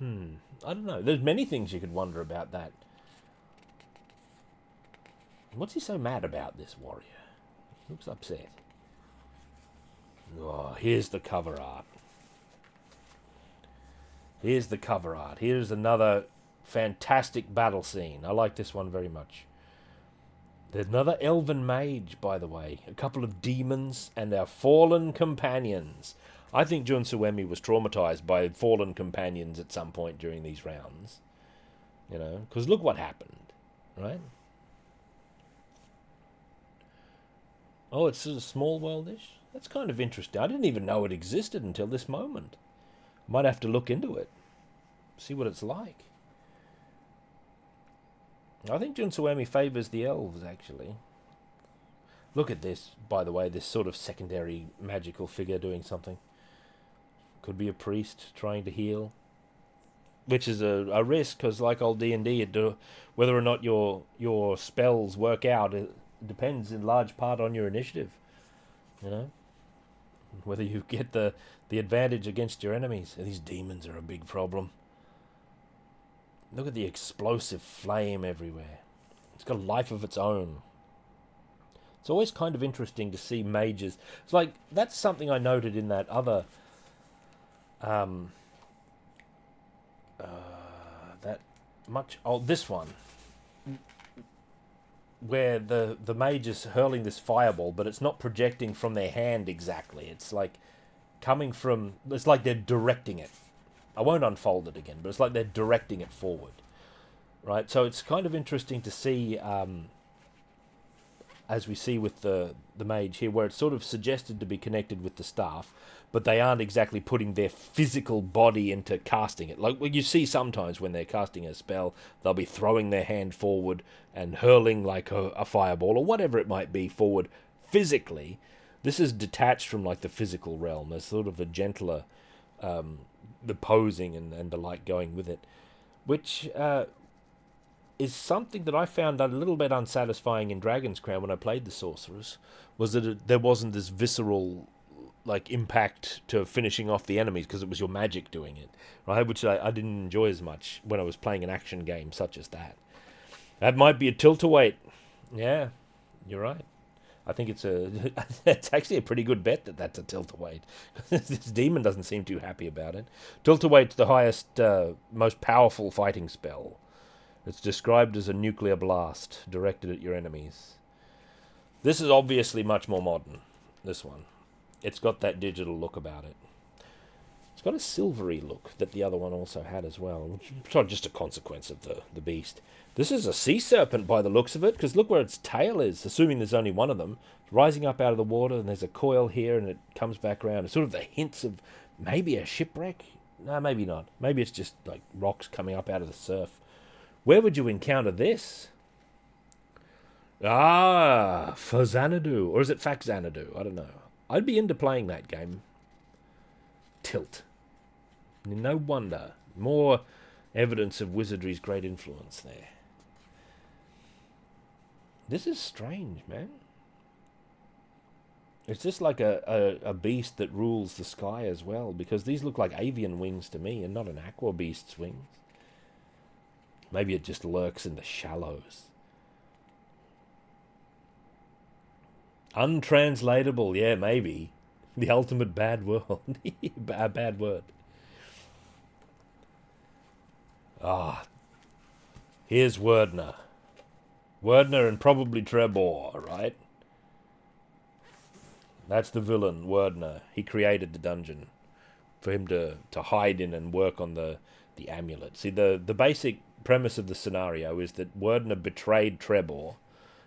don't know. There's many things you could wonder about that. What's he so mad about, this warrior? He looks upset. Oh, here's the cover art. Here's the cover art. Here's another fantastic battle scene. I like this one very much. There's another elven mage, by the way. A couple of demons and our fallen companions. I think Jun Suemi was traumatized by fallen companions at some point during these rounds. You know, because look what happened, right? Oh, it's sort of small worldish? That's kind of interesting. I didn't even know it existed until this moment. Might have to look into it. See what it's like. I think Jun Suemi favours the elves, actually. Look at this, by the way, this sort of secondary magical figure doing something. Could be a priest trying to heal. Which is a risk, because like old D&D, whether or not your spells work out, it depends in large part on your initiative. You know? Whether you get the advantage against your enemies. These demons are a big problem. Look at the explosive flame everywhere. It's got a life of its own. It's always kind of interesting to see mages. It's like, that's something I noted in that other... this one. Where the mage is hurling this fireball, but it's not projecting from their hand exactly. It's like coming from... It's like they're directing it. I won't unfold it again, but it's like they're directing it forward. Right? So it's kind of interesting to see as we see with the mage here, where it's sort of suggested to be connected with the staff, but they aren't exactly putting their physical body into casting it. Like you see sometimes when they're casting a spell, they'll be throwing their hand forward and hurling like a fireball or whatever it might be forward physically. This is detached from like the physical realm. There's sort of a gentler, the posing and the like going with it, which is something that I found a little bit unsatisfying in Dragon's Crown when I played the sorcerers, was that there wasn't this visceral like impact to finishing off the enemies because it was your magic doing it, right? Which I didn't enjoy as much when I was playing an action game such as that. That might be a tilt-a-weight. Yeah, you're right. I think it's actually a pretty good bet that that's a tilt-a-weight. This demon doesn't seem too happy about it. Tilt-a-weight's the highest, most powerful fighting spell. It's described as a nuclear blast directed at your enemies. This is obviously much more modern, this one. It's got that digital look about it. It's got a silvery look that the other one also had as well, which is just a consequence of the beast. This is a sea serpent by the looks of it, because look where its tail is, assuming there's only one of them. It's rising up out of the water, and there's a coil here, and it comes back around. It's sort of the hints of maybe a shipwreck? No, maybe not. Maybe it's just like rocks coming up out of the surf. Where would you encounter this? Ah, for Xanadu. Or is it Fact Xanadu? I don't know. I'd be into playing that game. Tilt. No wonder. More evidence of Wizardry's great influence there. This is strange, man. It's just like a beast that rules the sky as well, because these look like avian wings to me and not an aqua beast's wings. Maybe it just lurks in the shallows. Untranslatable, yeah, maybe. The ultimate bad world. A bad word. Ah. Here's Werdner. Werdner and probably Trebor, right? That's the villain, Werdner. He created the dungeon for him to hide in and work on the amulet. See, the basic premise of the scenario is that Werdner betrayed Trebor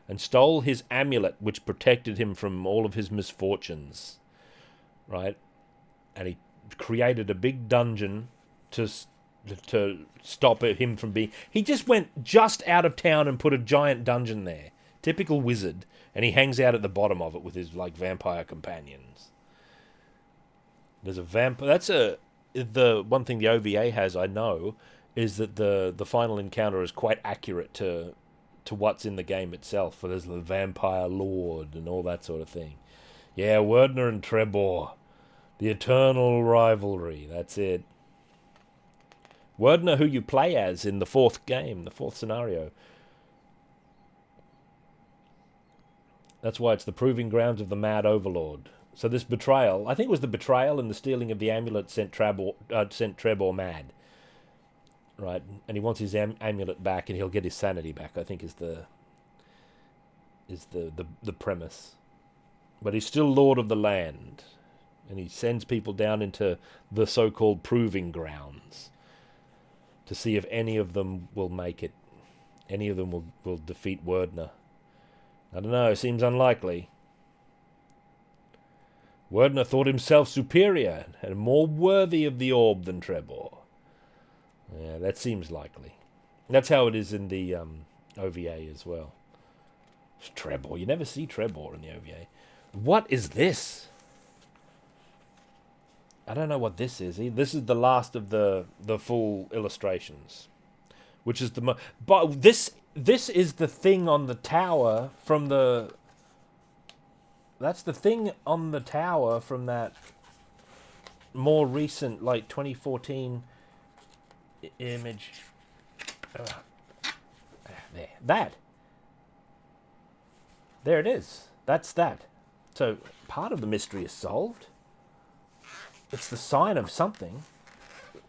and stole his amulet, which protected him from all of his misfortunes, right? And he created a big dungeon to stop him from being... He just went just out of town and put a giant dungeon there. Typical wizard. And he hangs out at the bottom of it with his, like, vampire companions. There's a vampire... That's the one thing the OVA has, I know, is that the final encounter is quite accurate to what's in the game itself. For there's the vampire lord and all that sort of thing. Yeah, Werdner and Trebor. The eternal rivalry. That's it. Werdner, who you play as in the fourth game, the fourth scenario. That's why it's the proving grounds of the Mad Overlord. So this betrayal, I think it was the betrayal and the stealing of the amulet sent Trebor mad. Right, and he wants his amulet back, and he'll get his sanity back, I think is the premise. But he's still Lord of the Land, and he sends people down into the so-called proving grounds to see if any of them will make it. Any of them will defeat Werdner. I don't know, it seems unlikely. Werdner thought himself superior and more worthy of the orb than Trebor. Yeah, that seems likely. That's how it is in the OVA as well. It's Trebor. You never see Trebor in the OVA. What is this? I don't know what this is. This is the last of the full illustrations, which is but this is the thing on the tower from the. That's the thing on the tower from that more recent, like 2014 image. There. There it is. That's that. So part of the mystery is solved. It's the sign of something.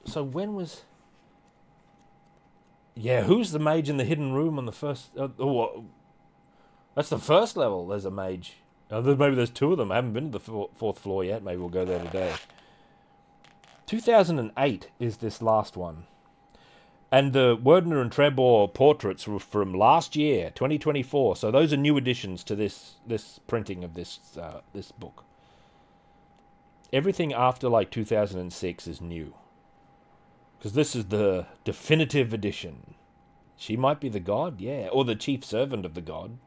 So when was... Yeah, who's the mage in the hidden room on the first... that's the first level. There's a mage. Maybe there's two of them. I haven't been to the fourth floor yet. Maybe we'll go there today. 2008 is this last one. And the Werdner and Trebor portraits were from last year, 2024. So those are new additions to this printing of this book. Everything after like 2006 is new, because this is the definitive edition. She might be the god, yeah, or the chief servant of the god.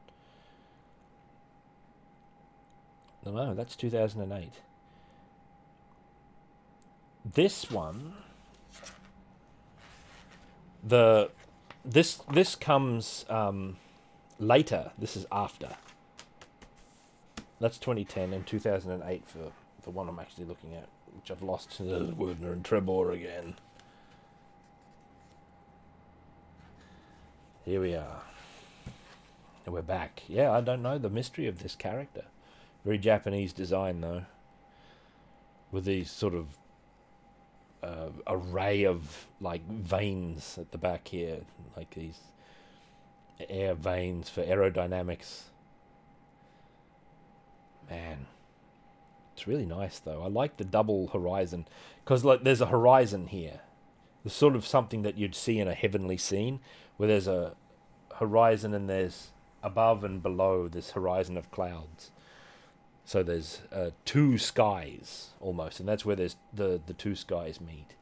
No, that's 2008. This one, this comes later. This is after. That's 2010 and 2008 for the one I'm actually looking at, which I've lost to the Werdner and Trebor again. Here we are. And we're back. Yeah, I don't know the mystery of this character. Very Japanese design, though. With these sort of array of, like, veins at the back here. Like these air veins for aerodynamics. Man. It's really nice, though. I like the double horizon. Because, like, there's a horizon here. There's sort of something that you'd see in a heavenly scene, where there's a horizon and there's above and below this horizon of clouds. So there's two skies, almost, and that's where there's the two skies meet.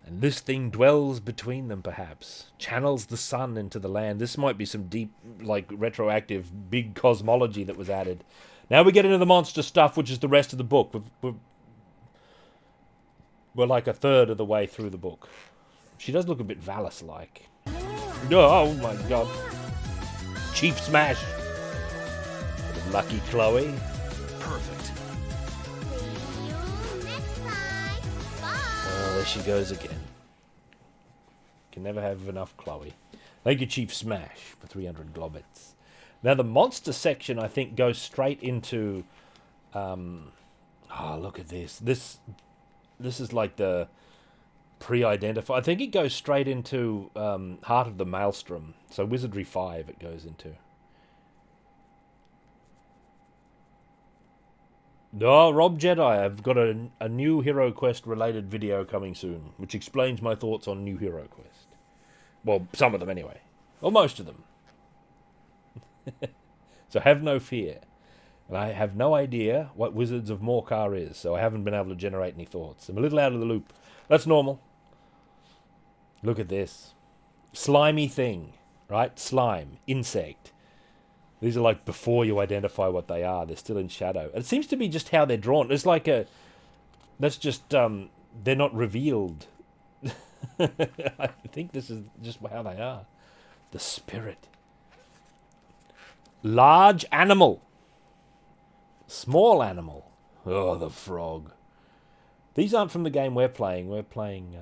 And this thing dwells between them, perhaps. Channels the sun into the land. This might be some deep, like, retroactive, big cosmology that was added. Now we get into the monster stuff, which is the rest of the book. We're like a third of the way through the book. She does look a bit Valis-like. Oh my god. Chief Smash. Lucky Chloe. Perfect. See you next time. Bye. Oh, there she goes again. Can never have enough Chloe. Thank you, Chief Smash, for 300 globits. Now, the monster section, I think, goes straight into... oh, look at this. This is like the pre-identified... I think it goes straight into Heart of the Maelstrom. So, Wizardry 5 it goes into. Oh, Rob Jedi, I've got a new Hero Quest related video coming soon, which explains my thoughts on new Hero Quest. Well, some of them anyway. Or most of them. So have no fear. And I have no idea what Wizards of Morcar is, so I haven't been able to generate any thoughts. I'm a little out of the loop. That's normal. Look at this. Slimy thing, right? Slime. Insect. These are like before you identify what they are. They're still in shadow. It seems to be just how they're drawn. It's like a... That's just... they're not revealed. I think this is just how they are. The spirit. Large animal. Small animal. Oh, the frog. These aren't from the game we're playing. We're playing...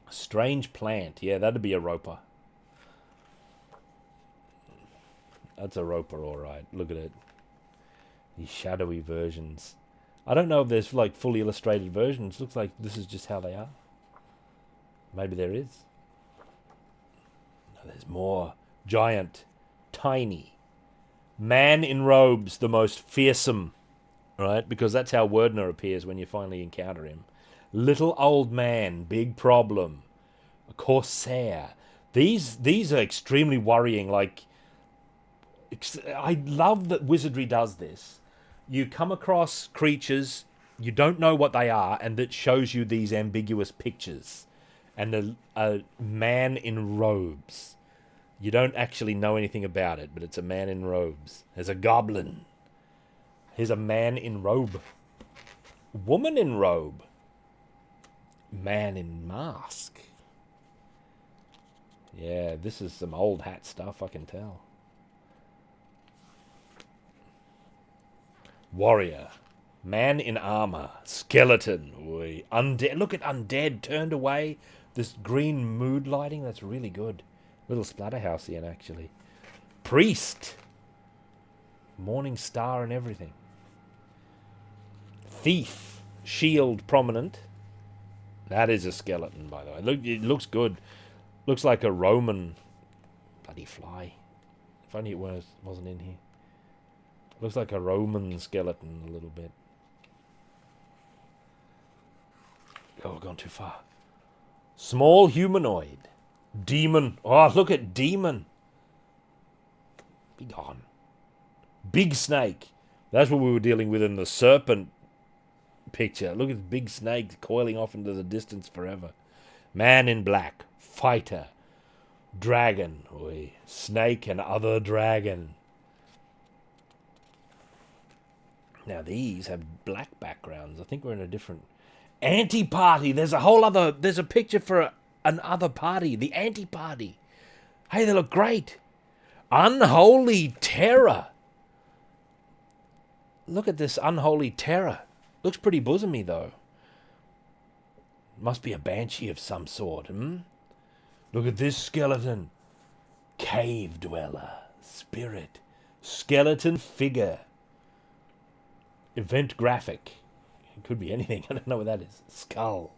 Strange Plant. Yeah, that'd be a roper. That's a roper, alright. Look at it. These shadowy versions. I don't know if there's, like, fully illustrated versions. Looks like this is just how they are. Maybe there is. No, there's more. Giant. Tiny. Man in robes, the most fearsome. Right? Because that's how Werdner appears when you finally encounter him. Little old man. Big problem. A corsair. These are extremely worrying, like... I love that Wizardry does this. You come across creatures, you don't know what they are, and that shows you these ambiguous pictures. And a man in robes. You don't actually know anything about it, but it's a man in robes. There's a goblin. Here's a man in robe. Woman in robe. Man in mask. Yeah, this is some old hat stuff, I can tell. Warrior. Man in armor. Skeleton. Oy. Undead. Look at undead turned away. This green mood lighting, that's really good. Little Splatterhouseian, actually. Priest. Morning star and everything. Thief. Shield prominent. That is a skeleton, by the way. Look, it looks good. Looks like a Roman. Bloody fly. If only it wasn't in here. Looks like a Roman skeleton a little bit. Oh, I've gone too far. Small humanoid. Demon. Oh, look at demon. Be gone. Big snake. That's what we were dealing with in the serpent picture. Look at the big snake coiling off into the distance forever. Man in black. Fighter. Dragon. Oi. Snake and other dragon. Now these have black backgrounds. I think we're in a different... Anti-party. There's a whole other... There's a picture for an other party. The anti-party. Hey, they look great. Unholy terror. Look at this unholy terror. Looks pretty bosomy, though. Must be a banshee of some sort, hmm? Look at this skeleton. Cave dweller. Spirit. Skeleton figure. Event graphic. It could be anything. I don't know what that is. Skull.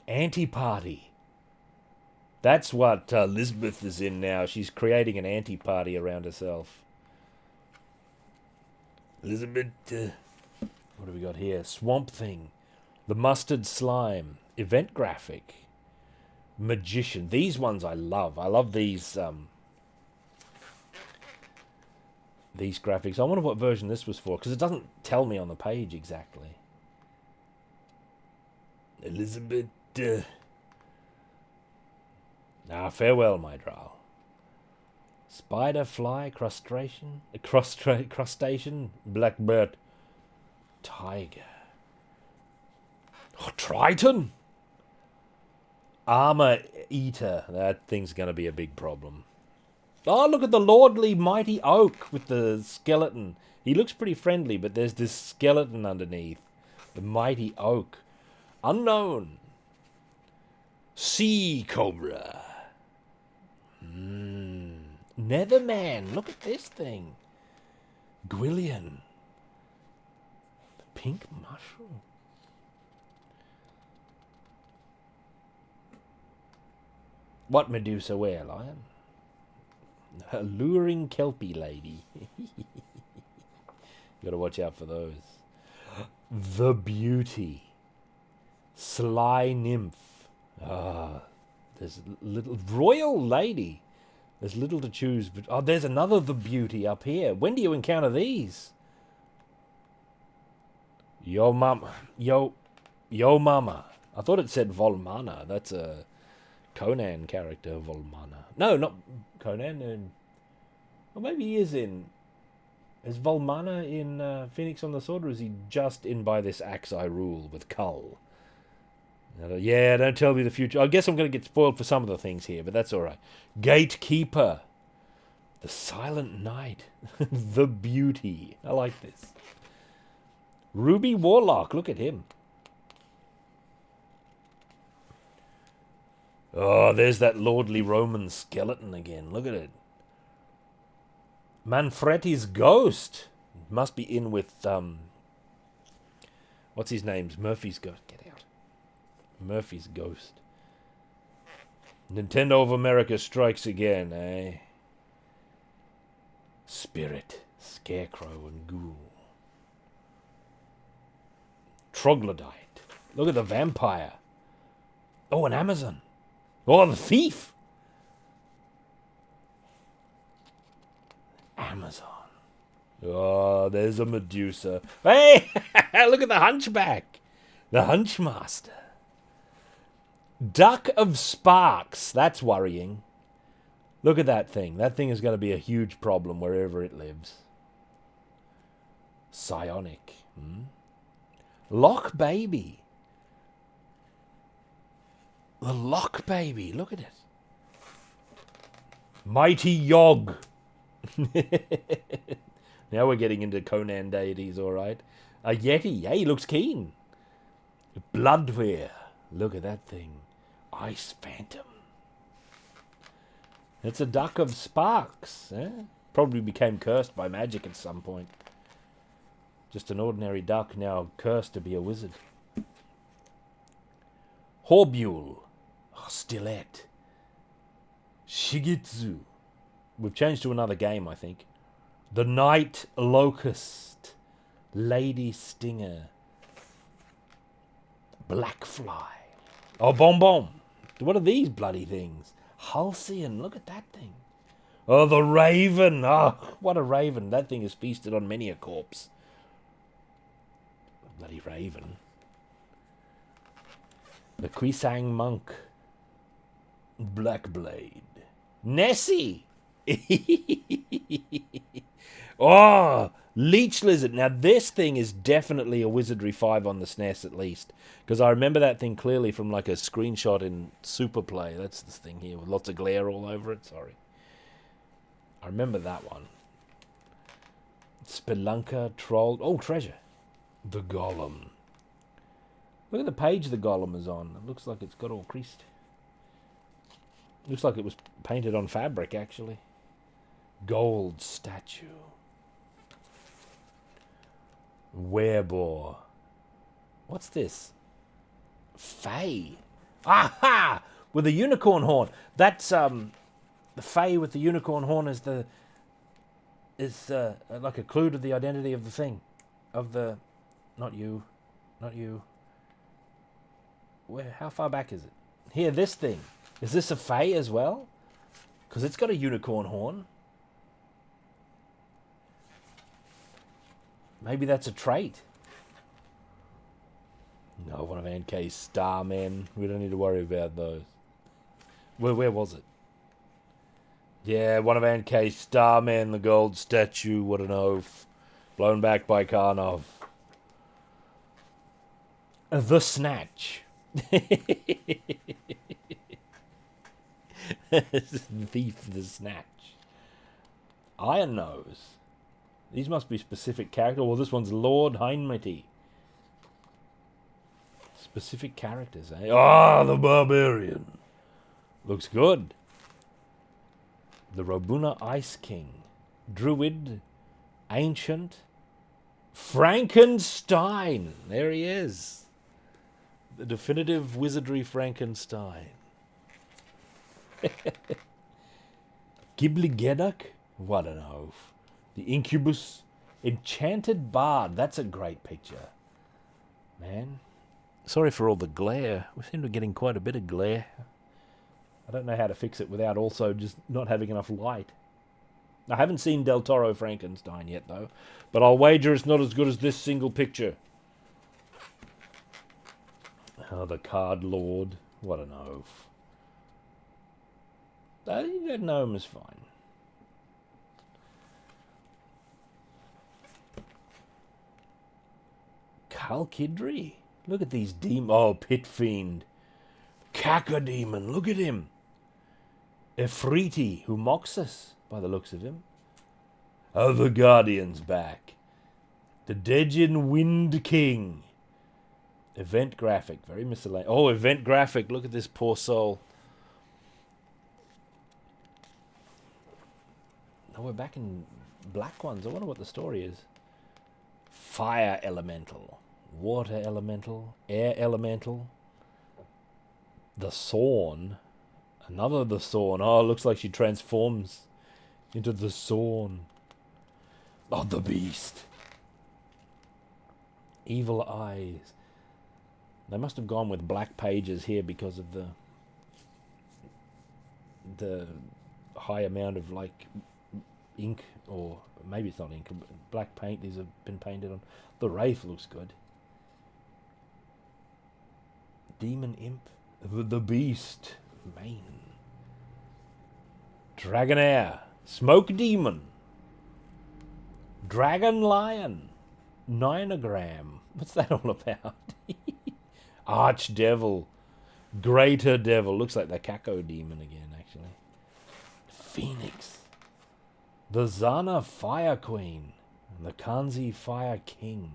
Anti-party. That's what Elizabeth is in now. She's creating an anti-party around herself. Elizabeth. What do we got here? Swamp Thing. The Mustard Slime. Event graphic. Magician. These ones I love. I love these graphics. I wonder what version this was for, because it doesn't tell me on the page exactly. Elizabeth. Farewell, my drow. Spider, fly, crustacean, blackbird, tiger. Oh, Triton. Armor eater. That thing's going to be a big problem. Oh, look at the lordly mighty oak with the skeleton. He looks pretty friendly, but there's this skeleton underneath. The mighty oak. Unknown. Sea cobra. Netherman. Look at this thing. Gwillian. The pink mushroom. What Medusa wear, lion? Alluring Kelpie lady. Gotta watch out for those. The Beauty. Sly Nymph. There's little... Royal Lady. There's little to choose. But, oh, there's another The Beauty up here. When do you encounter these? Yo mama. Yo mama. I thought it said Volmana. That's a Conan character, Volmana. No, not Conan. Or maybe he is in... Is Volmana in Phoenix on the Sword, or is he just in By This Axe I Rule with Cull? Yeah, don't tell me the future. I guess I'm going to get spoiled for some of the things here, but that's alright. Gatekeeper. The Silent Knight. The Beauty. I like this. Ruby Warlock. Look at him. Oh, there's that lordly Roman skeleton again. Look at it. Manfredi's ghost. Must be in with, what's his name? Murphy's ghost. Get out. Murphy's ghost. Nintendo of America strikes again, eh? Spirit, Scarecrow, and Ghoul. Troglodyte. Look at the vampire. Oh, an Amazon. Oh, the thief. Amazon. Oh, there's a Medusa. Hey, look at the hunchback. The Hunchmaster. Duck of Sparks. That's worrying. Look at that thing. That thing is going to be a huge problem wherever it lives. Psionic. Lock Baby. The Lock Baby. Look at it. Mighty Yogg. Now we're getting into Conan deities, all right. A Yeti. Hey, he looks keen. Bloodware. Look at that thing. Ice Phantom. It's a Duck of Sparks. Eh? Probably became cursed by magic at some point. Just an ordinary duck, now cursed to be a wizard. Horbule. Oh, Stilette. Shigitsu. We've changed to another game, I think. The Night Locust. Lady Stinger. Blackfly. Oh, Bonbon. What are these bloody things? Halcyon, look at that thing. Oh, the Raven. Oh, what a Raven. That thing has feasted on many a corpse. Bloody Raven. The Quisang Monk. Blackblade. Nessie. Oh, Leech Lizard. Now, this thing is definitely a Wizardry 5 on the SNES at least. Because I remember that thing clearly from like a screenshot in Superplay. That's this thing here with lots of glare all over it. Sorry. I remember that one. Spelunker, Troll. Oh, treasure. The Golem. Look at the page the Golem is on. It looks like it's got all creased. Looks like it was painted on fabric, actually. Gold statue. Werebore. What's this? Fae. Aha! With a unicorn horn. That's the Fae with the unicorn horn is like a clue to the identity of the thing. Of the not you. Where how far back is it? Here, this thing. Is this a Fae as well? Because it's got a unicorn horn. Maybe that's a trait. No, one of NK's Starmen. We don't need to worry about those. Where was it? Yeah, one of NK's Starmen, the gold statue. What an oaf. Blown back by Karnov. The Snatch. Thief the Snatch. Iron Nose. These must be specific characters. Well, this one's Lord Heinmity. Specific characters, eh? Ah, the Barbarian. Looks good. The Robuna Ice King. Druid. Ancient. Frankenstein. There he is. The definitive Wizardry Frankenstein. Gibligedduk? What an oaf. The Incubus. Enchanted Bard. That's a great picture. Man. Sorry for all the glare. We seem to be getting quite a bit of glare. I don't know how to fix it without also just not having enough light. I haven't seen Del Toro Frankenstein yet, though. But I'll wager it's not as good as this single picture. Oh, the Card Lord. What an oaf. That gnome is fine. Kalkidri? Look at these demons. Oh, Pit Fiend. Cacodemon. Look at him. Efreeti, who mocks us, by the looks of him. Oh, the Guardian's back. The Dejin Wind King. Event graphic. Very miscellaneous. Oh, event graphic. Look at this poor soul. Oh, we're back in black ones. I wonder what the story is. Fire Elemental. Water Elemental. Air Elemental. The Sorn. Another the Sorn. Oh, it looks like she transforms into the Sorn. Oh, the Beast. Evil Eyes. They must have gone with black pages here because of the high amount of like ink, or maybe it's not ink, black paint these have been painted on. The Wraith looks good. Demon Imp. The Beast. Mane. Dragonair. Smoke Demon. Dragon Lion. Ninogram. What's that all about? Archdevil. Greater Devil. Looks like the Kako Demon again, actually. Phoenix. The Zana Fire Queen. And the Kanzi Fire King.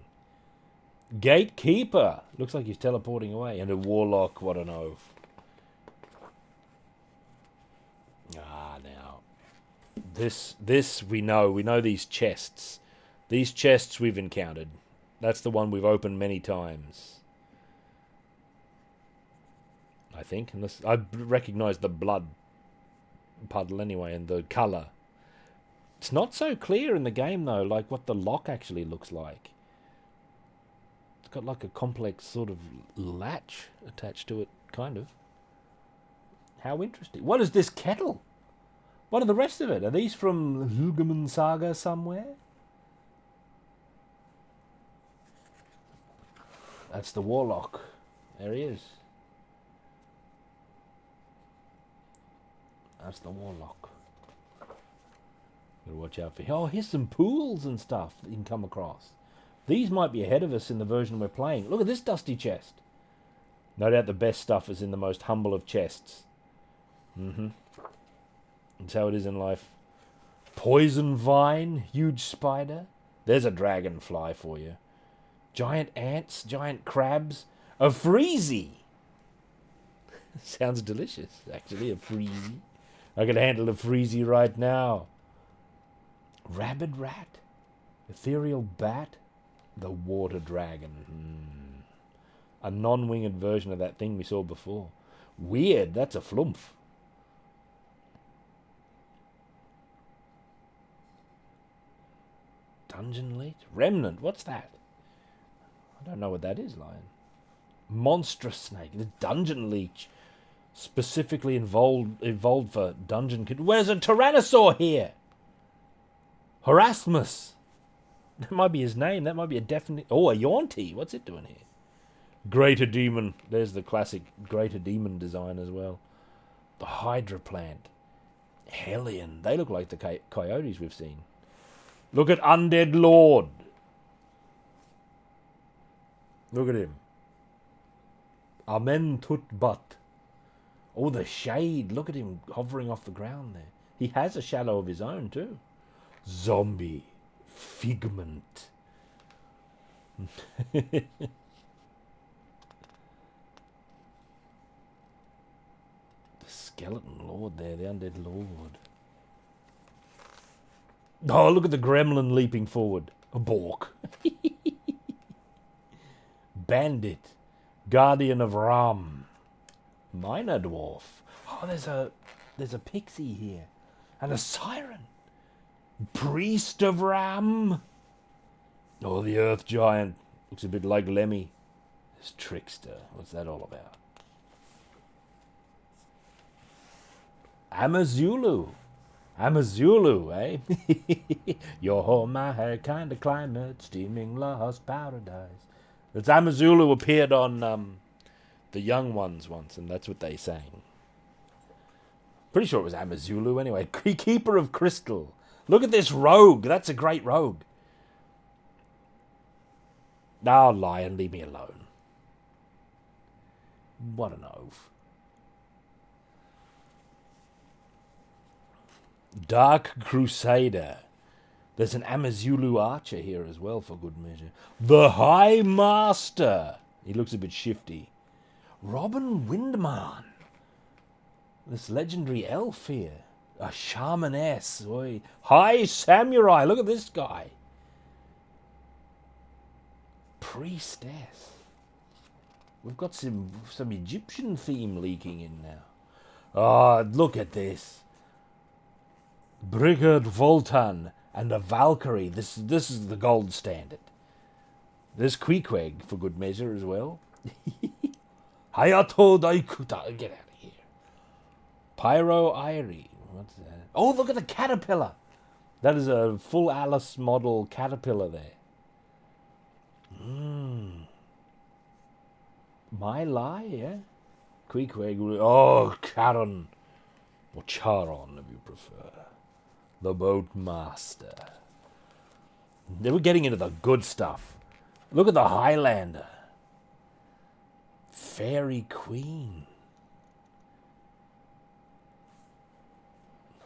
Gatekeeper. Looks like he's teleporting away. And a Warlock. What an oaf. Ah, now. This we know. We know these chests. These chests we've encountered. That's the one we've opened many times. I think. I recognize the blood puddle anyway, and the colour. It's not so clear in the game, though, like what the lock actually looks like. It's got like a complex sort of latch attached to it. kind of. How interesting. What is this kettle? What are the rest of it? Are these from Hilgeman Saga somewhere? That's the warlock. There he is. That's the warlock. Gotta watch out for him. Oh, here's some pools and stuff that you can come across. These might be ahead of us in the version we're playing. Look at this dusty chest. No doubt the best stuff is in the most humble of chests. That's how it is in life. Poison vine, huge spider. There's a dragonfly for you. Giant ants, giant crabs. A freezy. Sounds delicious, actually, a freezy. I could handle a freezy right now. Rabid rat. Ethereal bat. The water dragon. A non-winged version of that thing we saw before. Weird, that's a flumph. Dungeon leech? Remnant, what's that? I don't know what that is, Lion. Monstrous snake. The dungeon leech. Specifically evolved for dungeon... Where's a Tyrannosaur here? Erasmus. That might be his name. That might be a definite... Oh, a Yaunty. What's it doing here? Greater Demon. There's the classic Greater Demon design as well. The Hydra plant. Hellion. They look like the coyotes we've seen. Look at Undead Lord. Look at him. Amen tut bat. Oh, the shade. Look at him hovering off the ground there. He has a shadow of his own too. Zombie. Figment. The skeleton lord there. The undead lord. Oh, look at the gremlin leaping forward. A bork. Bandit. Guardian of Ram. Minor dwarf. Oh, there's a pixie here. And a siren. Priest of Ram. Oh, the earth giant. Looks a bit like Lemmy. This trickster. What's that all about? Amazulu. Amazulu, eh? You're my kind of climate, steaming lost paradise. It's Amazulu appeared on The Young Ones once, and that's what they sang. Pretty sure it was Amazulu anyway. Keeper of Crystal. Look at this rogue. That's a great rogue. Now, Lion, leave me alone. What an oaf. Dark Crusader. There's an Amazulu archer here as well, for good measure. The High Master. He looks a bit shifty. Robin Windman. This legendary elf here. A shamaness. Oi. High Samurai. Look at this guy. Priestess. We've got some Egyptian theme leaking in now. Oh, look at this. Brigard Voltan and a Valkyrie. This is the gold standard. There's Queequeg for good measure as well. Hayato Daikuta. Get out of here. Pyro Irie. What's that? Oh, look at the caterpillar. That is a full Alice model caterpillar there. My lie, yeah? Queequeg. Oh, Charon. Or Charon, if you prefer. The Boat Master. They were getting into the good stuff. Look at the Highlander. Fairy Queen.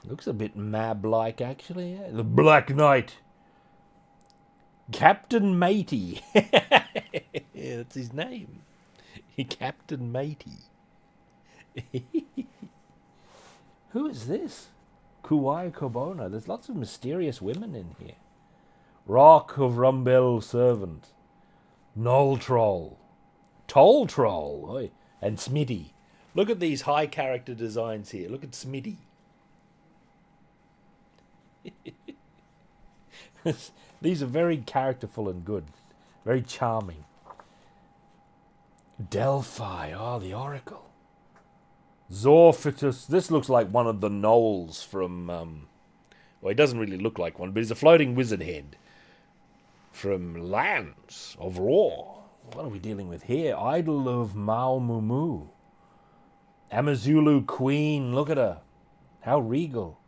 Looks a bit mab-like, actually. Yeah? The Black Knight. Captain Matey. Yeah, that's his name. Captain Matey. Who is this? Kuwai Kobona. There's lots of mysterious women in here. Rock of Rumbel Servant. Knoll Troll. Toll Troll. Oi. And Smitty. Look at these high character designs here. Look at Smitty. These are very characterful and good. Very charming. Delphi. Oh, the Oracle. Zorfitus. This looks like one of the gnolls from... well, he doesn't really look like one, but he's a floating wizard head from Lands of Roar. What are we dealing with here? Idol of Maumumu. Amazulu Queen. Look at her. How regal.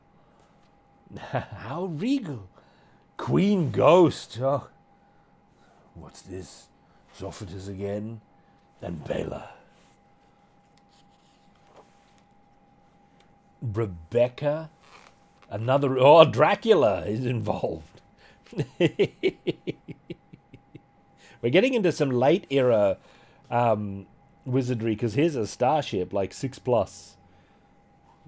How regal. Queen Ghost. Oh. What's this? Zophitus again. And Bela. Rebecca. Another... Oh, Dracula is involved. We're getting into some late era wizardry, because here's a starship, like 6+.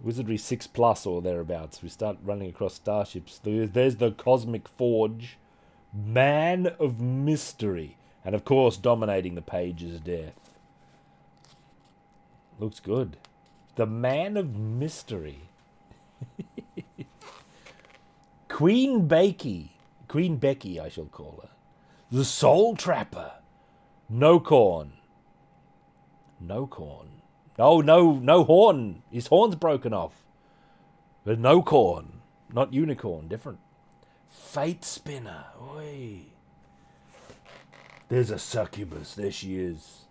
Wizardry 6+ or thereabouts. We start running across starships. There's the Cosmic Forge. Man of Mystery. And of course, dominating the page is Death. Looks good. The Man of Mystery. Queen Becky. Queen Becky, I shall call her. The Soul Trapper. No corn. No corn. No horn. His horn's broken off. But no corn. Not unicorn. Different. Fate Spinner. Oi. There's a succubus. There she is.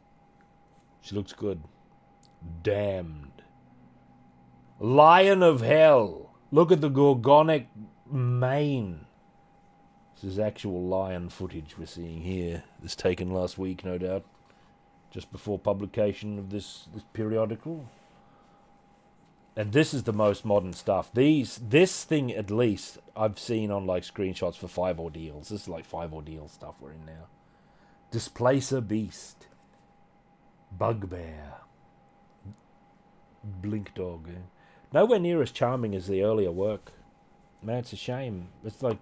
She looks good. Damned. Lion of Hell. Look at the Gorgonic mane. This is actual lion footage we're seeing here. This taken last week, no doubt. Just before publication of this periodical. And this is the most modern stuff. This thing, at least, I've seen on like screenshots for 5 ordeals. This is like 5 ordeal stuff we're in now. Displacer Beast. Bugbear. Blink Dog. Nowhere near as charming as the earlier work. Man, it's a shame. It's like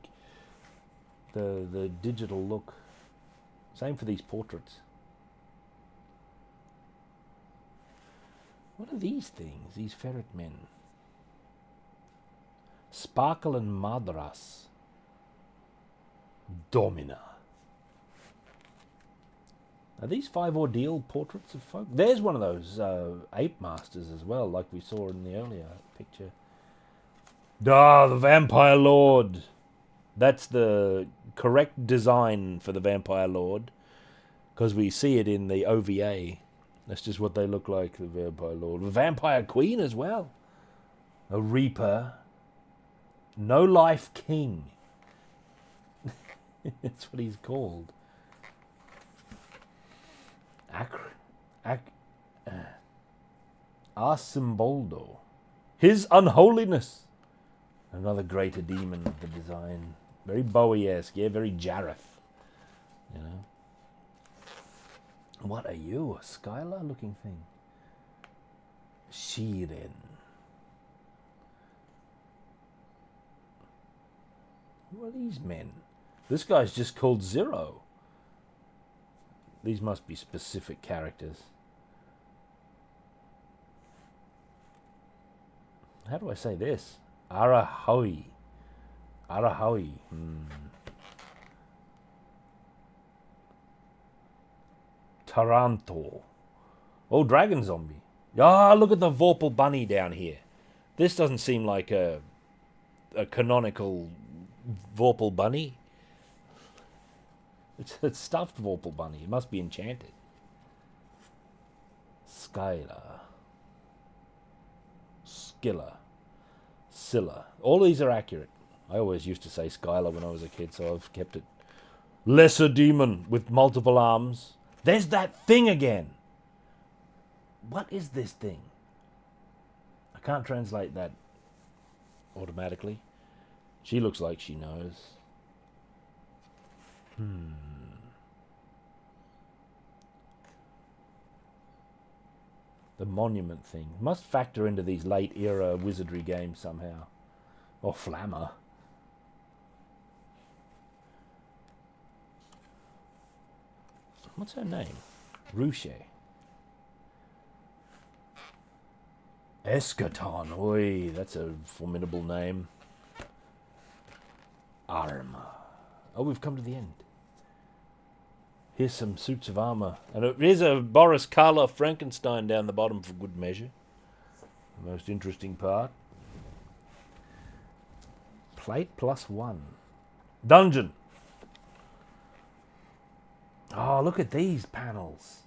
the digital look. Same for these portraits. What are these things? These ferret men. Sparkle and Madras. Domina. Are these 5 ordeal portraits of folk? There's one of those ape masters as well, like we saw in the earlier picture. Ah, the Vampire Lord. That's the correct design for the Vampire Lord, because we see it in the OVA. That's just what they look like, the Vampire Lord. The Vampire Queen as well. A Reaper. No Life King. That's what he's called. Arsimboldo. His Unholiness. Another greater demon of the design. Very Bowie-esque, yeah, very Jareth. You know. What are you? A Skylar looking thing? Shiren. Who are these men? This guy's just called Zero. These must be specific characters. How do I say this? Arahawi. Arahawi. Taranto. Oh, Dragon Zombie. Ah, look at the Vorpal Bunny down here. This doesn't seem like a canonical Vorpal Bunny. It's a stuffed Vorpal Bunny. It must be enchanted. Skylar. Skilla. Scylla. All these are accurate. I always used to say Skylar when I was a kid, so I've kept it. Lesser demon with multiple arms. There's that thing again. What is this thing? I can't translate that automatically. She looks like she knows. The monument thing must factor into these late era wizardry games somehow. Or Flammer. What's her name? Ruche. Eschaton. Oi, that's a formidable name. Armor. Oh, we've come to the end. Here's some suits of armor. And here's a Boris Karloff Frankenstein down the bottom for good measure. The most interesting part. Plate +1. Dungeon. Oh, look at these panels.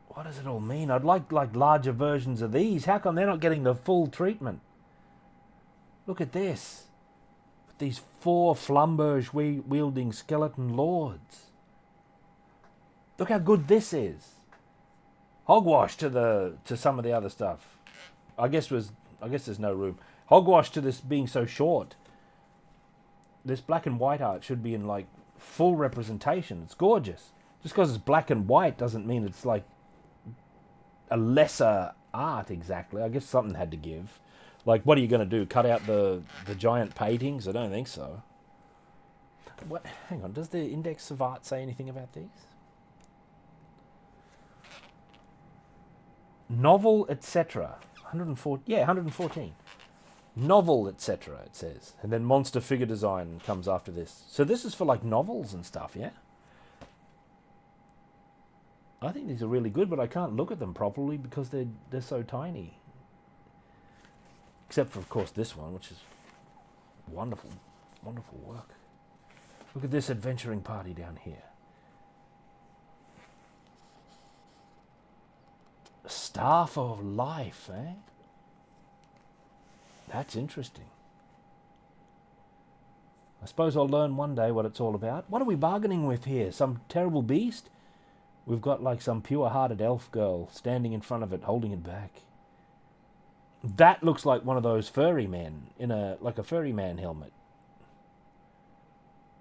What does it all mean? I'd like larger versions of these. How come they're not getting the full treatment? Look at this. These 4 Flumberge wielding skeleton lords. Look how good this is. Hogwash to some of the other stuff. I guess there's no room. Hogwash to this being so short. This black and white art should be in like full representation. It's gorgeous. Just because it's black and white doesn't mean it's like a lesser art exactly. I guess something had to give. Like, what are you going to do? Cut out the giant paintings? I don't think so. What? Hang on. Does the Index of Art say anything about these? Novel, etc. 104. Yeah, 114. Novel, etc. It says, and then monster figure design comes after this. So this is for like novels and stuff, yeah. I think these are really good, but I can't look at them properly because they're so tiny. Except for, of course, this one, which is wonderful, wonderful work. Look at this adventuring party down here. Staff of Life, eh? That's interesting. I suppose I'll learn one day what it's all about. What are we bargaining with here? Some terrible beast? We've got like some pure-hearted elf girl standing in front of it, holding it back. That looks like one of those furry men in a furry man helmet.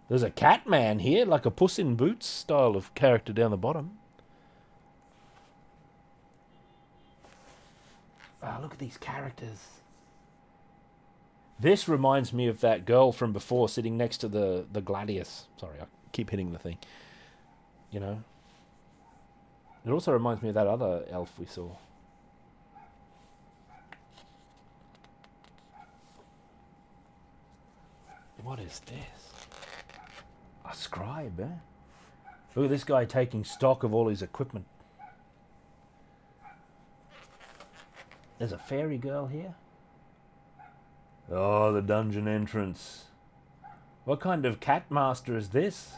There's a cat man here, like a Puss in Boots style of character down the bottom. Ah, look at these characters. This reminds me of that girl from before sitting next to the Gladius. Sorry, I keep hitting the thing. You know. It also reminds me of that other elf we saw. What is this? A scribe, eh? Look at this guy taking stock of all his equipment. There's a fairy girl here. Oh, the dungeon entrance. What kind of cat master is this?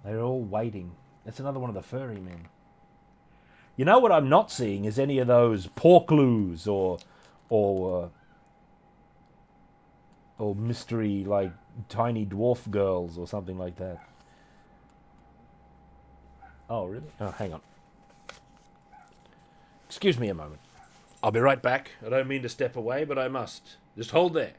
They're all waiting. That's another one of the furry men. You know what I'm not seeing is any of those porkloos or mystery like tiny dwarf girls or something like that. Oh, really? Oh, hang on. Excuse me a moment. I'll be right back. I don't mean to step away, but I must. Just hold there.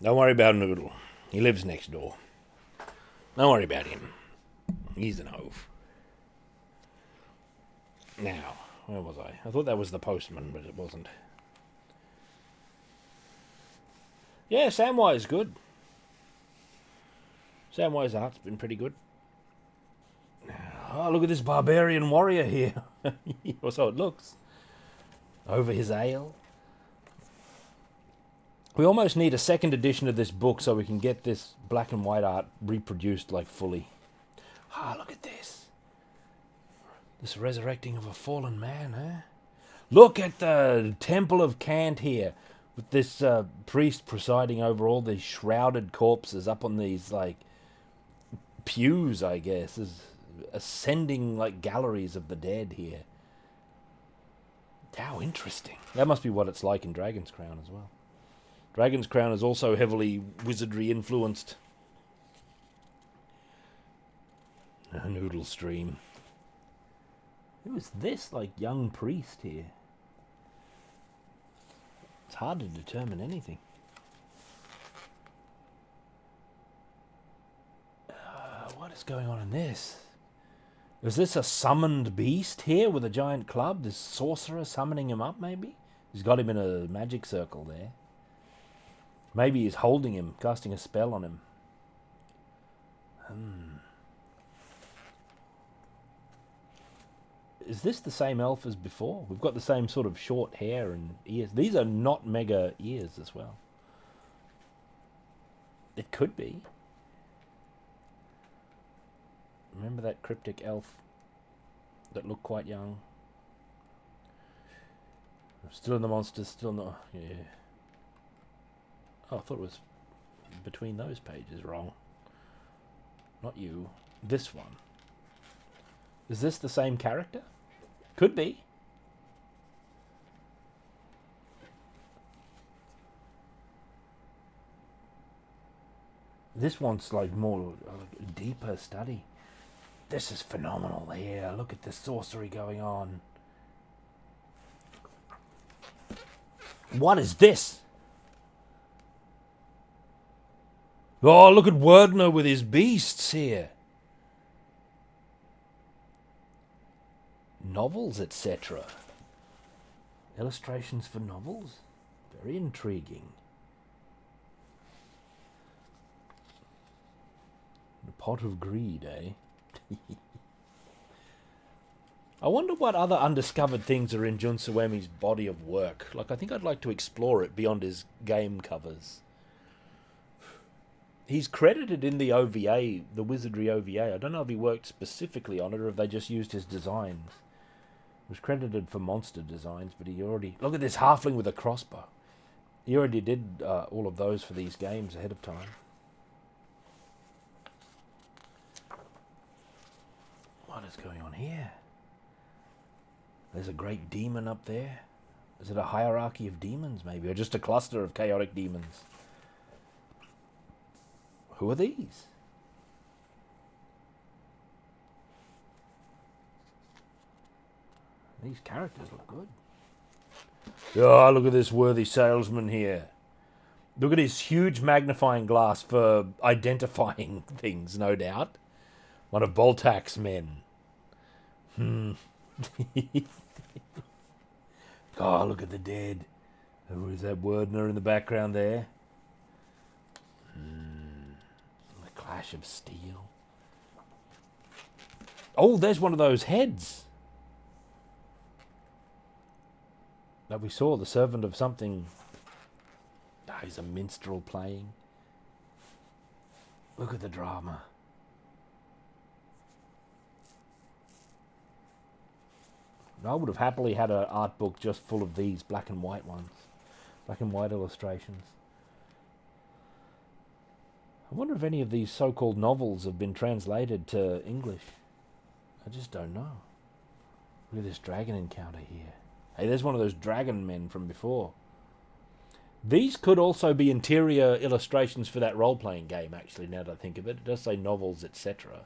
Don't worry about Noodle. He lives next door. Don't worry about him. He's an oaf. Now, where was I? I thought that was the postman, but it wasn't. Yeah, Samwise good. Samwise art's been pretty good. Oh, look at this barbarian warrior here. Or so it looks. Over his ale. We almost need a second edition of this book so we can get this black and white art reproduced like fully. Ah, look at this. This resurrecting of a fallen man, eh? Look at the Temple of Kant here, with this priest presiding over all these shrouded corpses up on these, like, pews, I guess, as ascending, like, galleries of the dead here. How interesting. That must be what it's like in Dragon's Crown as well. Dragon's Crown is also heavily wizardry influenced. A noodle stream. Who is this, like, young priest here? It's hard to determine anything. What is going on in this? Is this a summoned beast here with a giant club? This sorcerer summoning him up, maybe? He's got him in a magic circle there. Maybe he's holding him, casting a spell on him. Is this the same elf as before? We've got the same sort of short hair and ears. These are not mega ears as well. It could be. Remember that cryptic elf that looked quite young? Still in the monsters, still not. Yeah. Oh, I thought it was between those pages. Wrong. Not you. This one. Is this the same character? Could be. This one's like more deeper study. This is phenomenal here. Look at the sorcery going on. What is this? Oh, look at Werdner with his beasts here. Novels, etc. Illustrations for novels? Very intriguing. The pot of greed, eh? I wonder what other undiscovered things are in Jun Suemi's body of work. Like, I think I'd like to explore it beyond his game covers. He's credited in the OVA, the Wizardry OVA. I don't know if he worked specifically on it or if they just used his designs. He was credited for monster designs, but he already... Look at this halfling with a crossbow. He already did all of those for these games ahead of time. What is going on here? There's a great demon up there. Is it a hierarchy of demons, maybe? Or just a cluster of chaotic demons? Who are these? These characters look good. Oh, look at this worthy salesman here. Look at his huge magnifying glass for identifying things, no doubt. One of Boltak's men. Oh, look at the dead. Who is that Werdner in the background there? The clash of steel. Oh, there's one of those heads that we saw, the servant of something. Ah, he's a minstrel playing. Look at the drama. I would have happily had an art book just full of these black and white ones. Black and white illustrations. I wonder if any of these so-called novels have been translated to English. I just don't know. Look at this dragon encounter here. Hey, there's one of those dragon men from before. These could also be interior illustrations for that role-playing game, actually, now that I think of it. It does say novels, etc.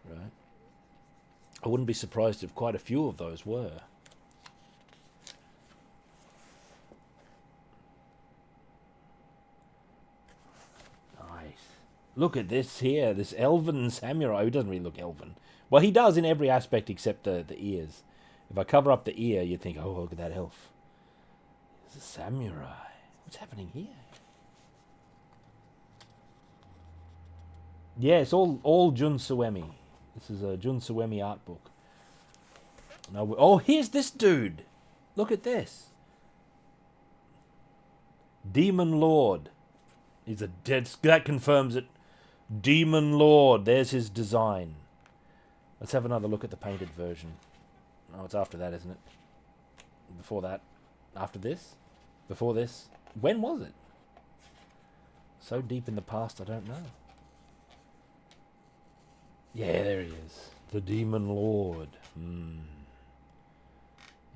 Right? I wouldn't be surprised if quite a few of those were. Nice. Look at this here, this elven samurai. He doesn't really look elven. Well, he does in every aspect except the ears. If I cover up the ear, you'd think, oh, look at that elf. There's a samurai. What's happening here? Yeah, it's all Jun Suemi. This is a Jun Suemi art book. Now, oh, here's this dude. Look at this. Demon Lord. He's a dead... That confirms it. Demon Lord. There's his design. Let's have another look at the painted version. Oh, it's after that, isn't it? Before that. After this? Before this? When was it? So deep in the past, I don't know. Yeah, there he is. The Demon Lord.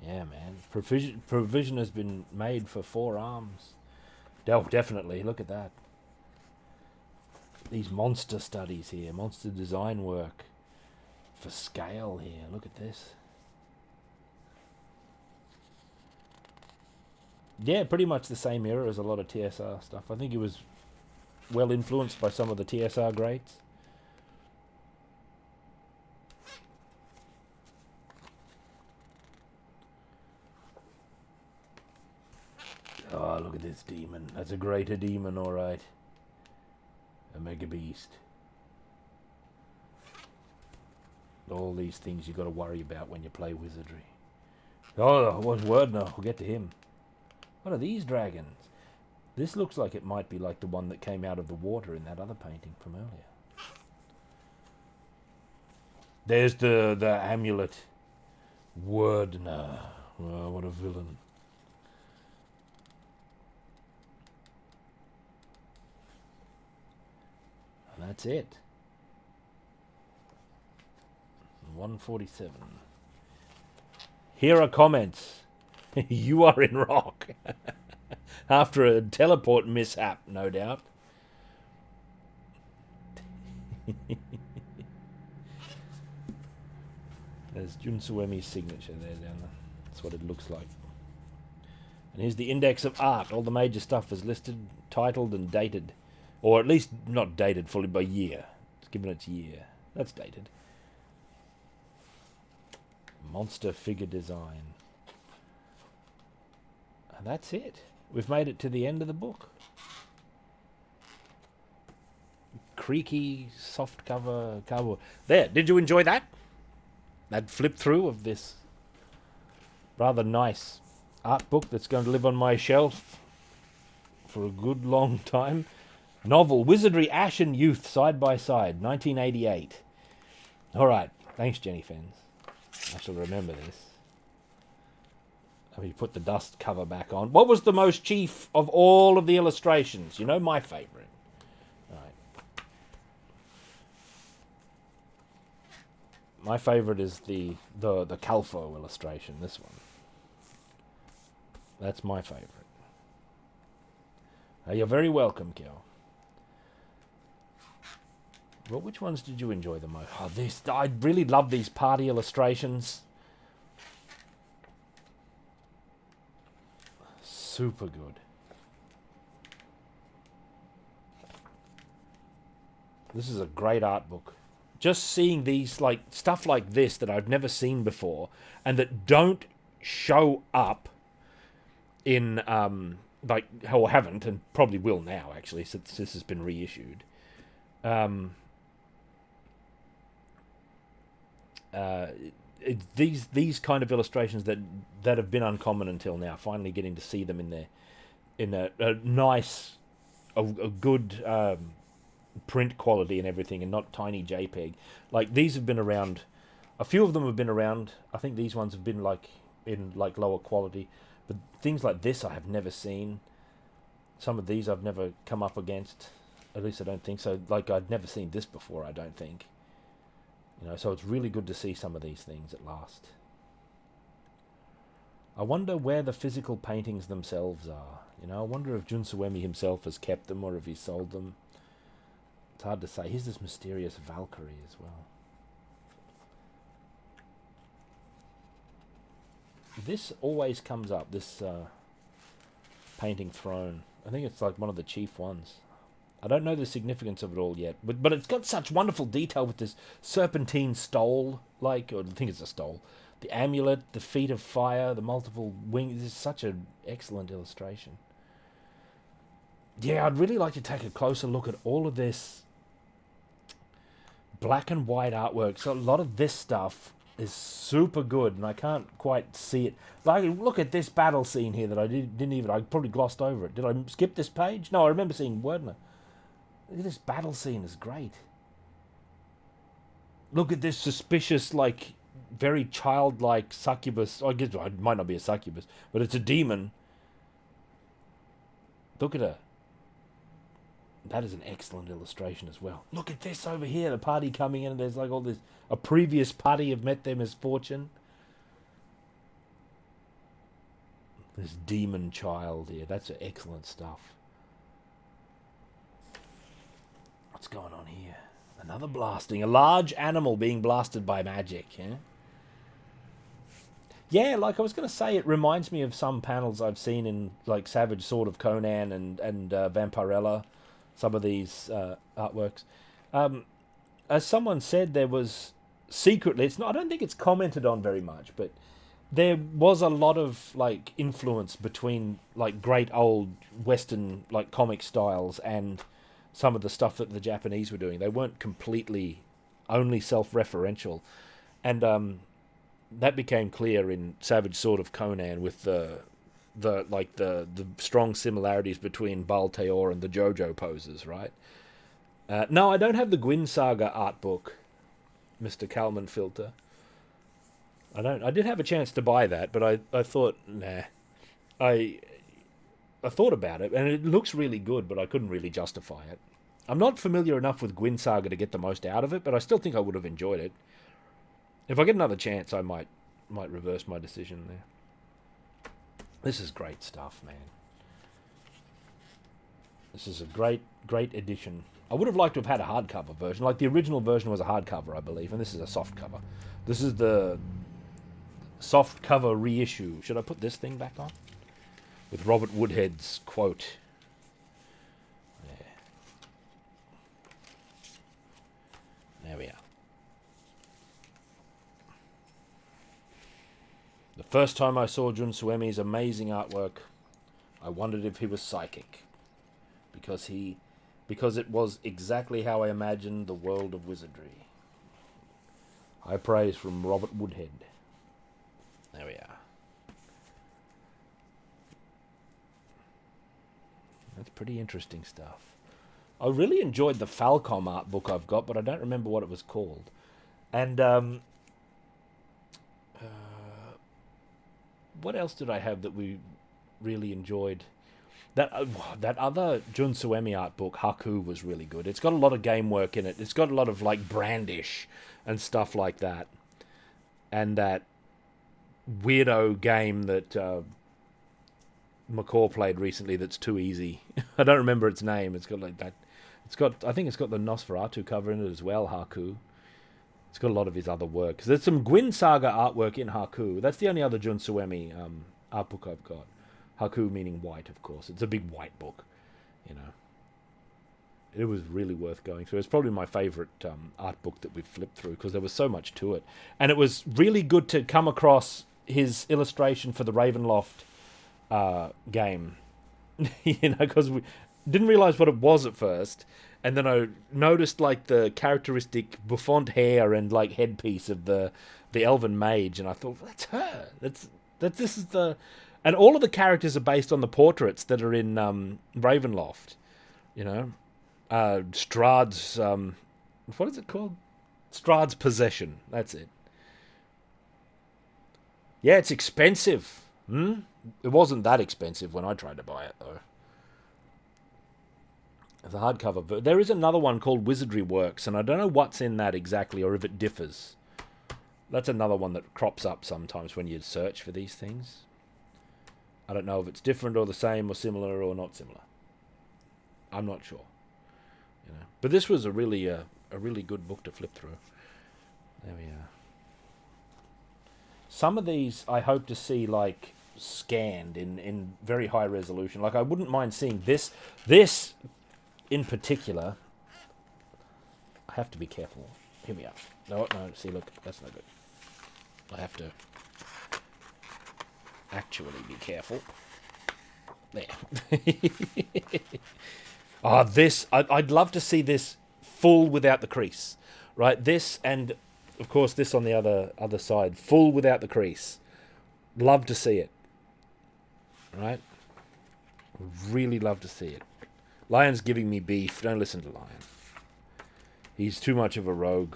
Yeah, man. Provision has been made for 4 arms. Oh, definitely. Look at that. These monster studies here. Monster design work. For scale here. Look at this. Yeah, pretty much the same era as a lot of TSR stuff. I think he was well influenced by some of the TSR greats. Oh, look at this demon. That's a greater demon, alright. A mega beast. All these things you got to worry about when you play Wizardry. Oh, what's word now? We'll get to him. What are these dragons? This looks like it might be like the one that came out of the water in that other painting from earlier. There's the amulet. Wordner. Oh, what a villain. And that's it. 147. Here are comments. You are in rock. After a teleport mishap, no doubt. There's Suemi's signature there down there. That's what it looks like. And here's the index of art. All the major stuff is listed, titled, and dated. Or at least not dated fully by year. It's given its year. That's dated. Monster figure design. And that's it. We've made it to the end of the book. Creaky, soft cover. There, did you enjoy that? That flip through of this rather nice art book that's going to live on my shelf for a good long time. Novel, Wizardry, Ash and Youth, side by side, 1988. Alright, thanks Jenny Fens. I shall remember this. You put the dust cover back on. What was the most chief of all of the illustrations? You know, my favourite. Right. My favourite is the Calfo illustration, this one. That's my favourite. You're very welcome, Kel. Well, which ones did you enjoy the most? Oh, I really love these party illustrations. Super good. This is a great art book. Just seeing these, like, stuff like this that I've never seen before and that don't show up in, like, or haven't, and probably will now, actually, since this has been reissued. These kind of illustrations that have been uncommon until now, finally getting to see them in a nice, a good print quality and everything, and not tiny JPEG. Like, these have been around. A few of them have been around. I think these ones have been in lower quality, but things like this I have never seen. Some of these I've never come up against. At least I don't think so. Like, I'd never seen this before, I don't think. You know, so it's really good to see some of these things at last. I wonder where the physical paintings themselves are. You know, I wonder if Suemi himself has kept them or if he's sold them. It's hard to say. Here's this mysterious Valkyrie as well. This always comes up, this painting throne. I think it's like one of the chief ones. I don't know the significance of it all yet, but it's got such wonderful detail with this serpentine stole, or I think it's a stole. The amulet, the feet of fire, the multiple wings. It's such an excellent illustration. Yeah, I'd really like to take a closer look at all of this black and white artwork. So a lot of this stuff is super good, and I can't quite see it. Like, look at this battle scene here that I didn't even... I probably glossed over it. Did I skip this page? No, I remember seeing Wordner. Look at this battle scene, is great. Look at this suspicious, like, very childlike succubus. I guess it might not be a succubus, but it's a demon. Look at her. That is an excellent illustration as well. Look at this over here, the party coming in, and there's like all this... A previous party have met their misfortune. This demon child here. That's excellent stuff. What's going on here? Another blasting. A large animal being blasted by magic. Yeah? Yeah, like I was going to say, it reminds me of some panels I've seen in like Savage Sword of Conan and Vampirella. Some of these artworks. As someone said, there was secretly... It's not. I don't think it's commented on very much, but there was a lot of like influence between like great old Western like comic styles and some of the stuff that the Japanese were doing. They weren't completely only self-referential, and that became clear in Savage Sword of Conan with the strong similarities between Balteor and the JoJo poses, right? No, I don't have the Gwyn Saga art book, Mr. Kalman Filter. I don't. I did have a chance to buy that, but I thought, nah. I thought about it, and it looks really good, but I couldn't really justify it. I'm not familiar enough with Gwyn Saga to get the most out of it, but I still think I would have enjoyed it. If I get another chance, I might reverse my decision there. This is great stuff, man. This is a great edition. I would have liked to have had a hardcover version. Like, the original version was a hardcover, I believe, and this is a soft cover. This is the soft cover reissue. Should I put this thing back on? With Robert Woodhead's quote. Yeah. There we are. The first time I saw Jun Suemi's amazing artwork, I wondered if he was psychic. Because it was exactly how I imagined the world of wizardry. High praise from Robert Woodhead. There we are. That's pretty interesting stuff. I really enjoyed the Falcom art book I've got, but I don't remember what it was called. And what else did I have that we really enjoyed? That other Jun Suemi art book, Haku, was really good. It's got a lot of game work in it. It's got a lot of like brandish and stuff like that. And that weirdo game that McCaw played recently that's too easy. I don't remember its name. It's got like that. I think it's got the Nosferatu cover in it as well, Haku. It's got a lot of his other work. There's some Gwyn Saga artwork in Haku. That's the only other Jun Suemi art book I've got. Haku meaning white, of course. It's a big white book, you know. It was really worth going through. It's probably my favourite art book that we've flipped through because there was so much to it. And it was really good to come across his illustration for the Ravenloft game. You know, because we didn't realise what it was at first. And then I noticed like the characteristic bouffant hair and like headpiece of the elven mage, and I thought, that's her. This is the... And all of the characters are based on the portraits that are in Ravenloft. You know? Strahd's... what is it called? Strahd's Possession. That's it. Yeah, it's expensive. It wasn't that expensive when I tried to buy it, though. The hardcover. But there is another one called Wizardry Works, and I don't know what's in that exactly, or if it differs. That's another one that crops up sometimes when you search for these things. I don't know if it's different or the same or similar or not similar. I'm not sure. You know. But this was a really good book to flip through. There we are. Some of these I hope to see like scanned in very high resolution. Like I wouldn't mind seeing this in particular. I have to be careful. Here we are. No, see, look, that's no good. I have to actually be careful. There. This, I'd love to see this full without the crease. Right? This and of course, this on the other side, full without the crease. Love to see it. Right? Really love to see it. Lion's giving me beef. Don't listen to Lion. He's too much of a rogue.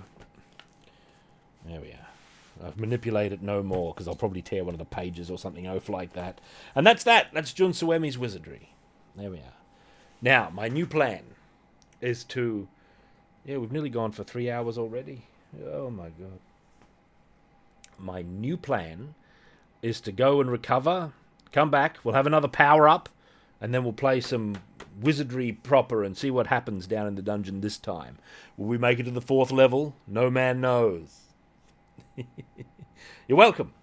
There we are. I've manipulated no more because I'll probably tear one of the pages or something off like that. And that's that. That's Jun Suemi's Wizardry. There we are. Now, my new plan is to... Yeah, we've nearly gone for 3 hours already. Oh my god. My new plan is to go and recover, come back, we'll have another power-up, and then we'll play some Wizardry proper and see what happens down in the dungeon this time. Will we make it to the 4th level? No man knows. You're welcome.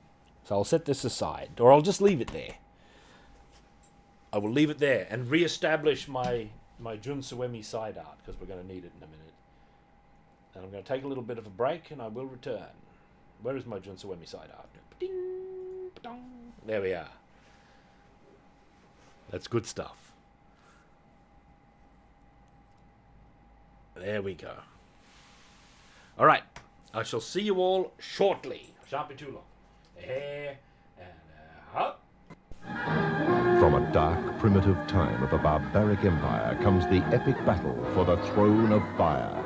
So I'll set this aside, or I'll just leave it there. I will leave it there and re-establish my Jun Suemi side art, because we're going to need it in a minute. And I'm going to take a little bit of a break, and I will return. Where is my Jun Suemi side art? Ding, dong. There we are. That's good stuff. There we go. All right. I shall see you all shortly. Shan't be too long. Here and up. From a dark, primitive time of a barbaric empire comes the epic battle for the throne of fire.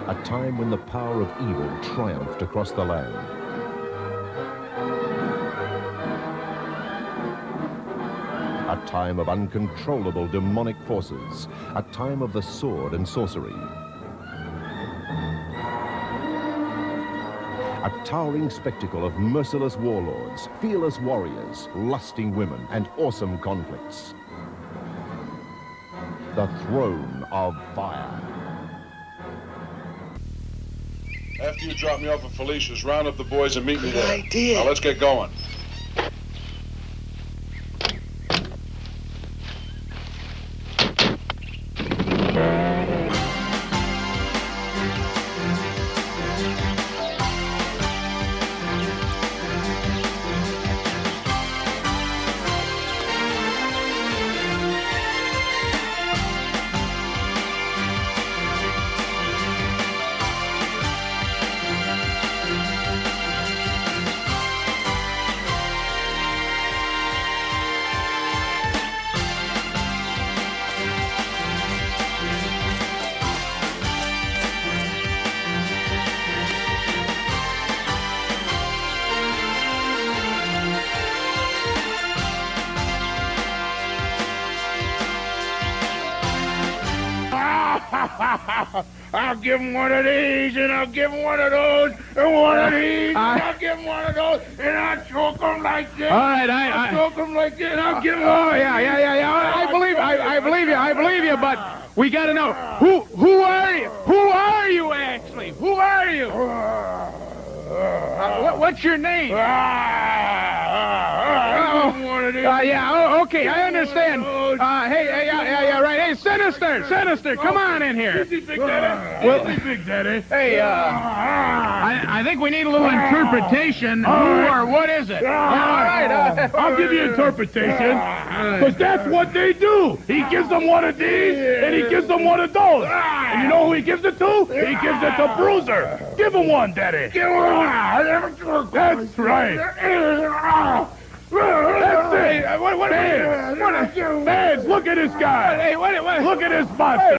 A time when the power of evil triumphed across the land. A time of uncontrollable demonic forces. A time of the sword and sorcery. A towering spectacle of merciless warlords, fearless warriors, lusting women, and awesome conflicts. The Throne of Fire. After you drop me off at Felicia's, round up the boys and meet me there. Good idea. Now let's get going. I'll give him one of these, and I'll give him one of those, and one of these, and I'll give him one of those, and I'll choke him like this. All right, I'll choke him like this, and I'll give him... Oh, yeah. I believe you, but we gotta know, who are you? Who are you, actually? Who are you? What's your name? Okay, I understand. Yeah, right. Hey, Sinister, come on in here. Easy, Big Daddy. Well, Easy, Big Daddy. Hey, I think we need a little interpretation. Who or what is it? All right. I'll give you interpretation, because that's what they do. He gives them one of these, and he gives them one of those. And you know who he gives it to? He gives it to Bruiser. Give him one, Daddy. Give him one. That's right. That's it. Vance, look at this guy. Hey, what? Look at this monster.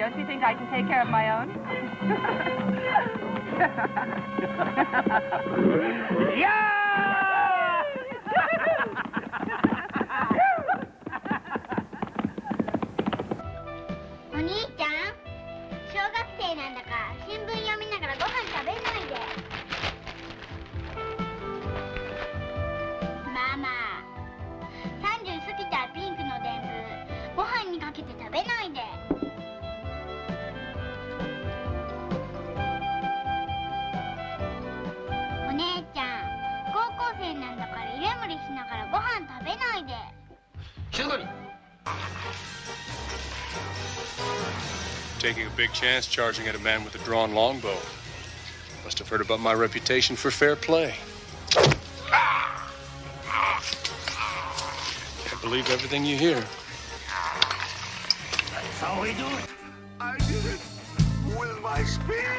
Don't you think I can take care of my own? Yeah! お兄ちゃん、小学生なんだから新聞読みながらご飯食べないで。ママ、30過ぎたピンクのでんぶご飯にかけて食べないで。お姉ちゃん、高校生なんだから居眠りしながらご飯食べないで。静かに。 Taking a big chance charging at a man with a drawn longbow. Must have heard about my reputation for fair play. Can't believe everything you hear. That's how we do it. I did it with my spear.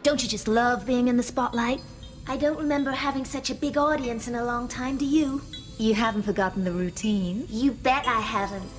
Don't you just love being in the spotlight? I don't remember having such a big audience in a long time, do you? You haven't forgotten the routine? You bet I haven't.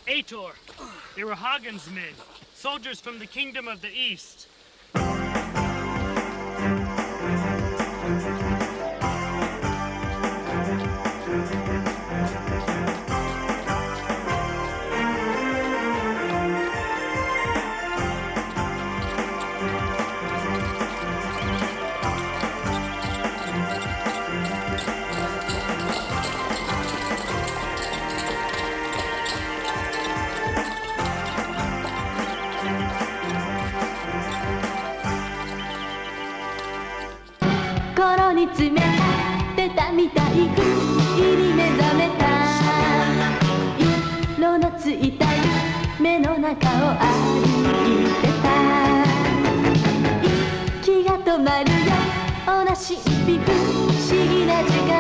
Ator, they were Hagen's men, soldiers from the Kingdom of the East. みたい風に目覚めた色のついた夢の中を歩いてた息が止まるよ同じ一匹不思議な時間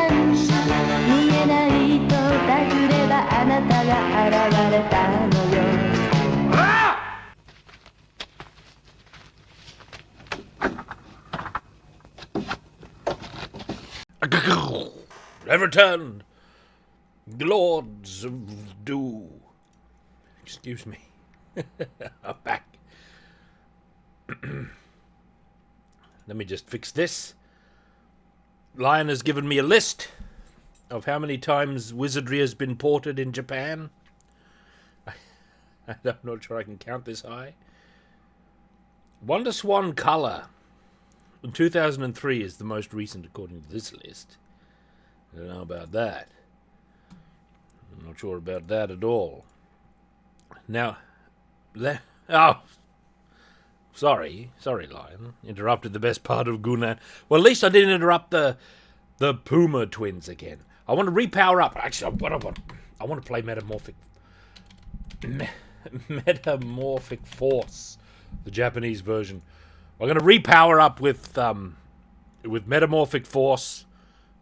見えないと尋ねばあなたが現れたのよI've returned. The Lords of Dew. Excuse me. I'm back. Let me just fix this. Lion has given me a list of how many times Wizardry has been ported in Japan. I'm not sure I can count this high. Wonder Swan Color in 2003 is the most recent according to this list. I don't know about that. I'm not sure about that at all. Now, sorry, Lion. Interrupted the best part of Gunan. Well, at least I didn't interrupt the Puma twins again. I want to repower up. Actually, I want to play Metamorphic Force, the Japanese version. I'm going to repower up with Metamorphic Force,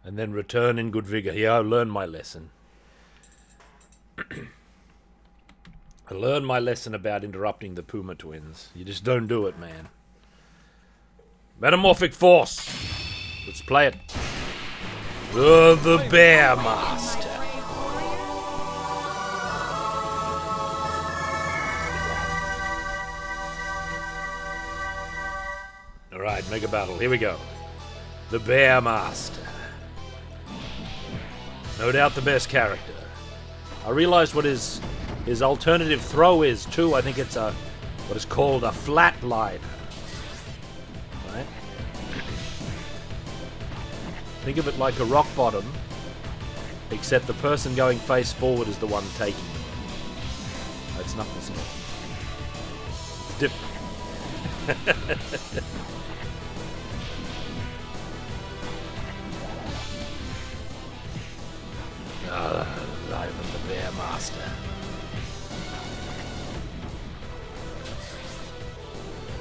and then return in good vigor. Here, I learned my lesson. I learned my lesson about interrupting the Puma twins. You just don't do it, man. Metamorphic Force. Let's play it. The Bear Master. Alright, Mega Battle. Here we go. The Bear Master. No doubt the best character. I realized what his alternative throw is too. I think it's what is called a flatliner. Right? Think of it like a rock bottom, except the person going face forward is the one taking it. That's not the same. It's different. Ivan the Bear Master.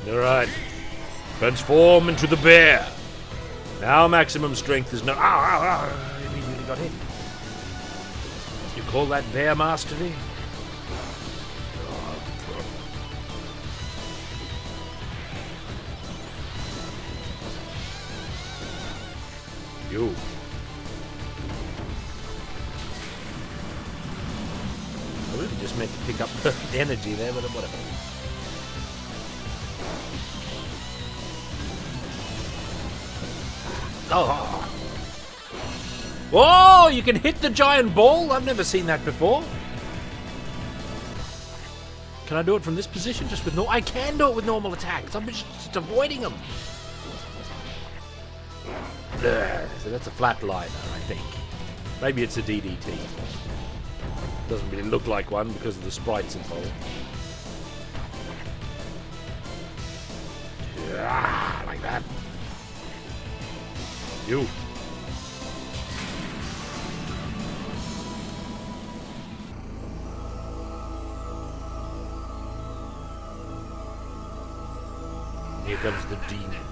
Alright. Transform into the bear. Now maximum strength is no... I immediately got hit. You call that bear mastery? You. I really just meant to pick up the energy there, but whatever. Oh! Whoa! You can hit the giant ball? I've never seen that before. Can I do it from this position? Just with no... I can do it with normal attacks. I'm just avoiding them. So that's a flatliner, I think. Maybe it's a DDT. Doesn't really look like one because of the sprites involved. Yeah, like that. You. Here comes the demon.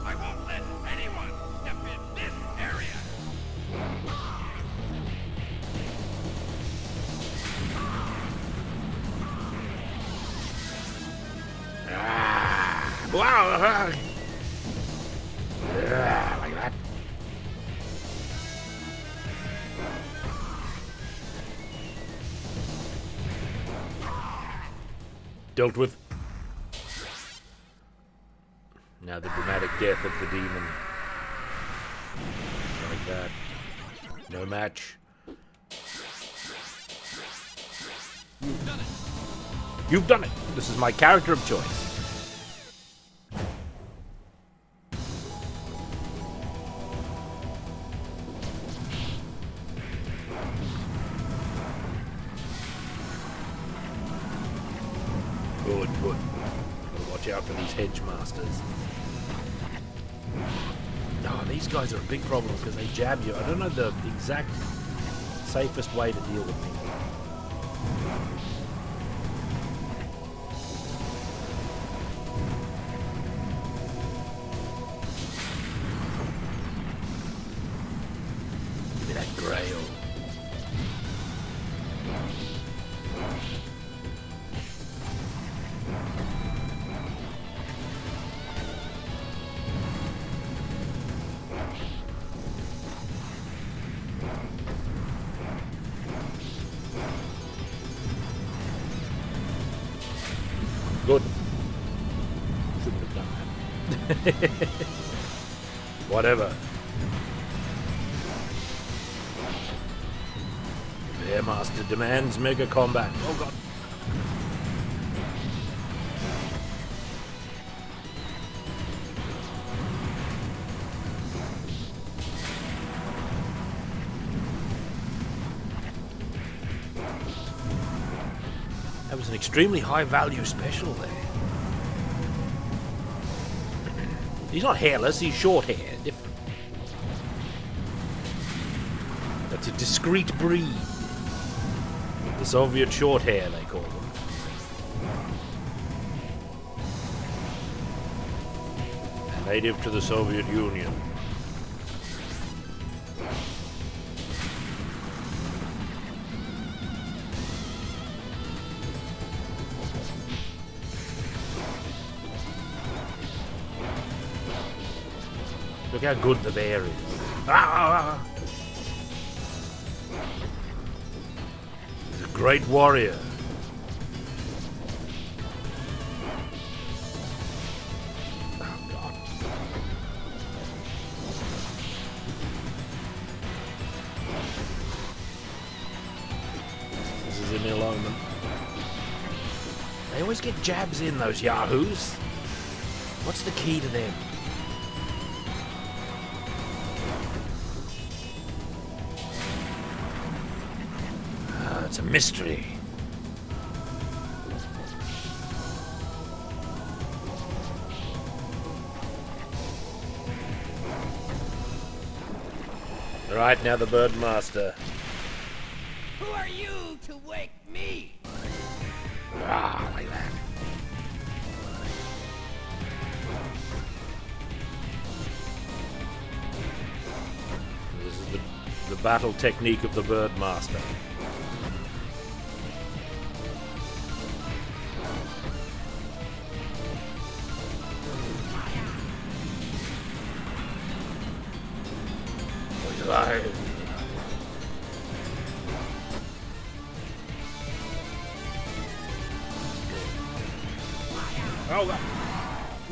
I won't let anyone step in this area. Wow! Yeah, like that. Dealt with. Now the dramatic death of the demon. Like that. No match. You've done it! This is my character of choice. Good. Gotta watch out for these hedge masters. No, These guys are a big problem because they jab you. I don't know the exact safest way to deal with them. Give me that grail. Good. Shouldn't have done that. Whatever. Bear Master demands mega combat. Oh god. That was an extremely high value special there. He's not hairless, he's short hair. Different. That's a discreet breed. The Soviet short hair, they call them. A native to the Soviet Union. Look how good the bear is. Ah! He's a great warrior. Oh god. This is an ill omen. They always get jabs in, those yahoos. What's the key to them? It's a mystery. Right, now the Bird Master. Who are you to wake me? Ah, like that. This is the battle technique of the Bird Master.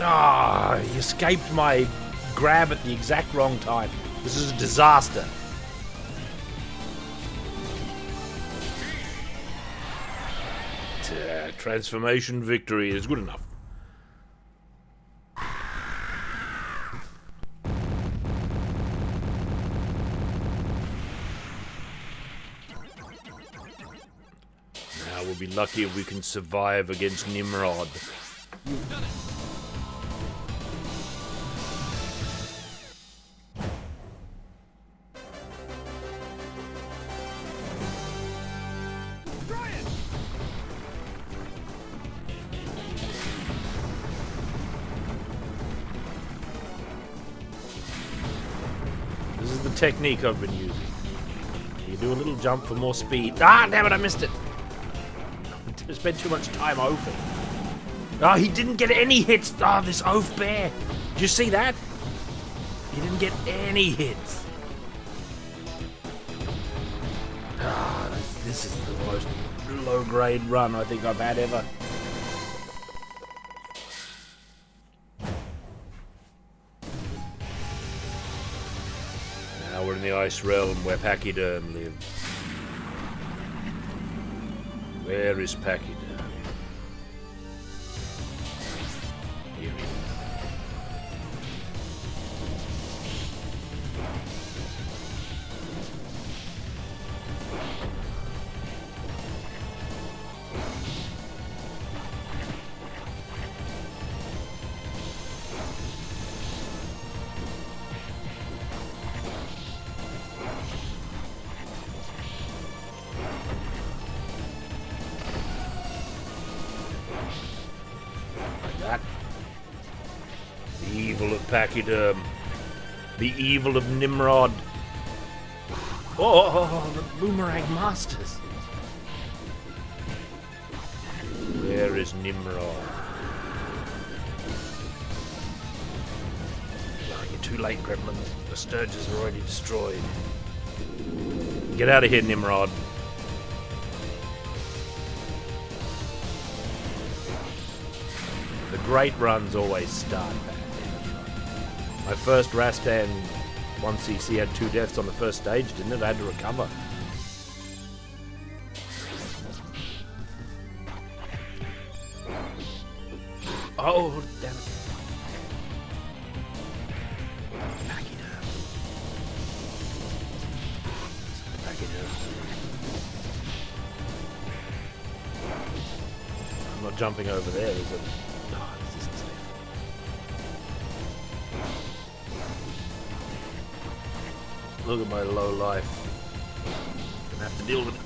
Ah, he escaped my grab at the exact wrong time. This is a disaster. Transformation victory is good enough. Now we'll be lucky if we can survive against Nimrod. This is the technique I've been using. You do a little jump for more speed. Ah, damn it, I missed it. I spent too much time oafing. Oh, he didn't get any hits. Oh, this oaf bear. Did you see that? He didn't get any hits. Ah, this is the most low-grade run I think I've had ever. Now we're in the ice realm where Pachyderm lives. Where is Pachyderm? Here he is. pachyderm. The evil of Nimrod. Oh, the boomerang masters. Where is Nimrod? Oh, you're too late, Gremlins. The Sturges are already destroyed. Get out of here, Nimrod. The great runs always start back. My first Rastan 1cc had 2 deaths on the first stage, didn't it? I had to recover. Oh, damn it. I'm not jumping over there. There's a... Oh, this isn't safe. Look at my low life. Gonna have to deal with it.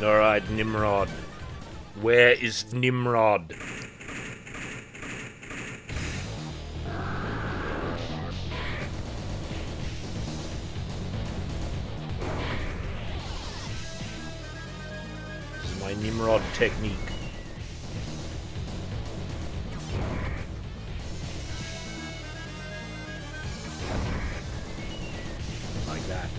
Alright, Nimrod. Where is Nimrod? This is my Nimrod technique. Like that.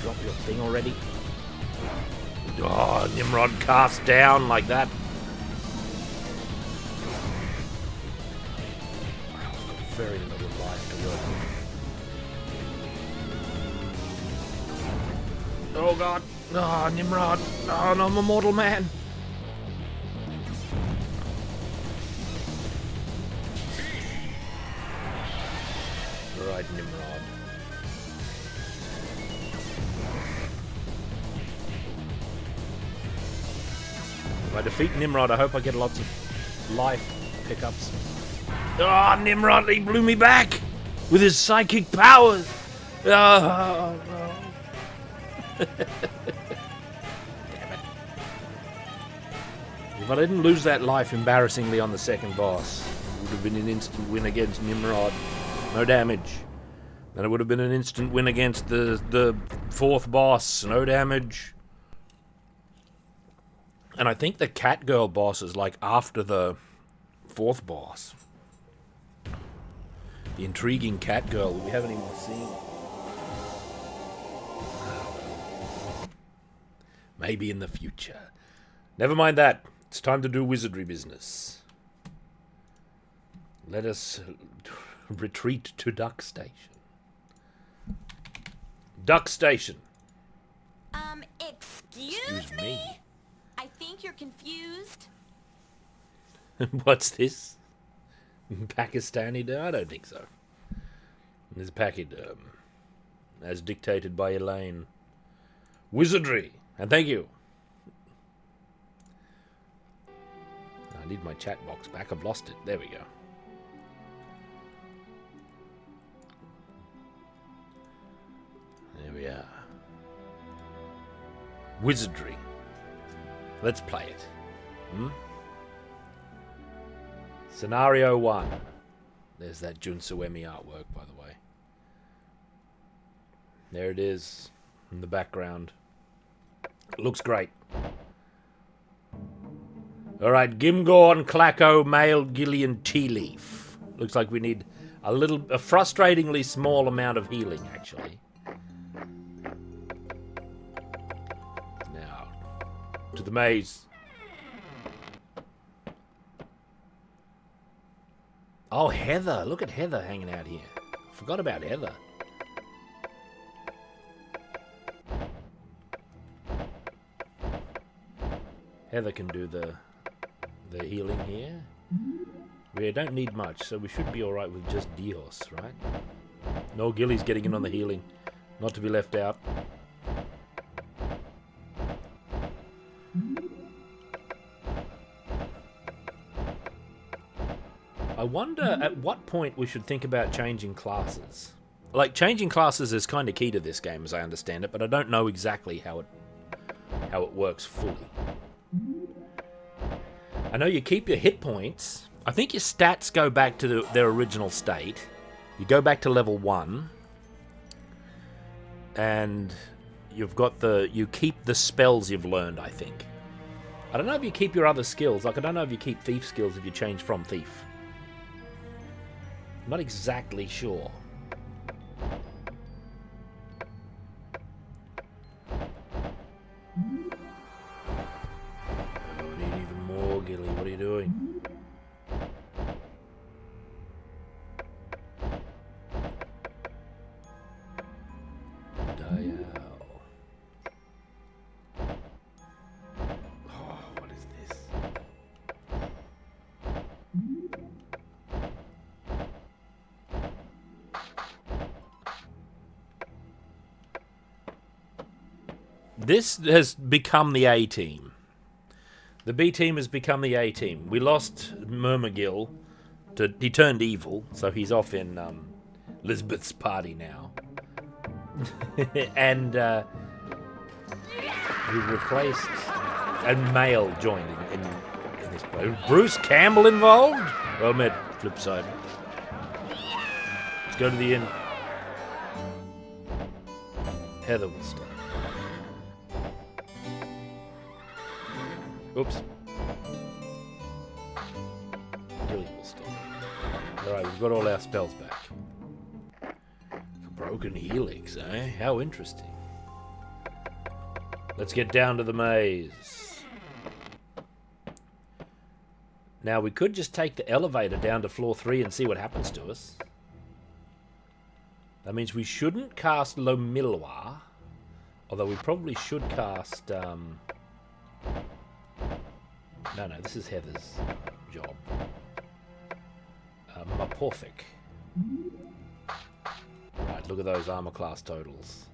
Drop your thing already. Oh, Nimrod cast down like that. Very little life to work with. Oh god. Oh, Nimrod. Oh, no, I'm a mortal man. Alright, Nimrod. If I defeat Nimrod, I hope I get lots of life pickups. Oh, Nimrod, he blew me back with his psychic powers. Oh, no. Damn it. If I didn't lose that life embarrassingly on the second boss, it would have been an instant win against Nimrod. No damage. Then it would have been an instant win against the fourth boss. No damage. And I think the Catgirl boss is like after the fourth boss. The intriguing Catgirl we haven't even seen. Maybe in the future. Never mind that. It's time to do wizardry business. Let us retreat to Duck Station. Duck Station. Excuse me? I think you're confused. What's this? Pakistani? I don't think so. There's a pachyderm, as dictated by Elaine. Wizardry, and thank you. I need my chat box back. I've lost it. There we go. There we are. Wizardry. Let's play it. Scenario 1. There's that Suemi artwork, by the way. There it is in the background. It looks great. Alright, Gimgorn, Clacko, Male, Gillian, Tea Leaf. Looks like we need a frustratingly small amount of healing, actually. Now, to the maze. Oh, Heather. Look at Heather hanging out here. Forgot about Heather. Heather can do the healing here. We don't need much, so we should be alright with just Dios, right? No, Gilly's getting in on the healing. Not to be left out. I wonder at what point we should think about changing classes. Like, changing classes is kind of key to this game, as I understand it, but I don't know exactly how it works fully. I know you keep your hit points. I think your stats go back to their original state. You go back to level 1. And you've got you keep the spells you've learned, I think. I don't know if you keep your other skills. Like, I don't know if you keep thief skills if you change from thief. I'm not exactly sure. Oh, we need even more, Gilly. What are you doing? This has become the A team. The B team has become the A team. We lost Murmagil. He turned evil, so he's off in Lisbeth's party now. And we replaced... And Mail joined in this play. Bruce Campbell involved? Well met, flip side. Let's go to the inn. Heather will stay. Oops. Gilly will stay. Alright, we've got all our spells back. A broken helix, eh? How interesting. Let's get down to the maze. Now, we could just take the elevator down to floor 3 and see what happens to us. That means we shouldn't cast Lomilwa, although we probably should cast... No, this is Heather's job. Maporfic. Right, look at those armor class totals.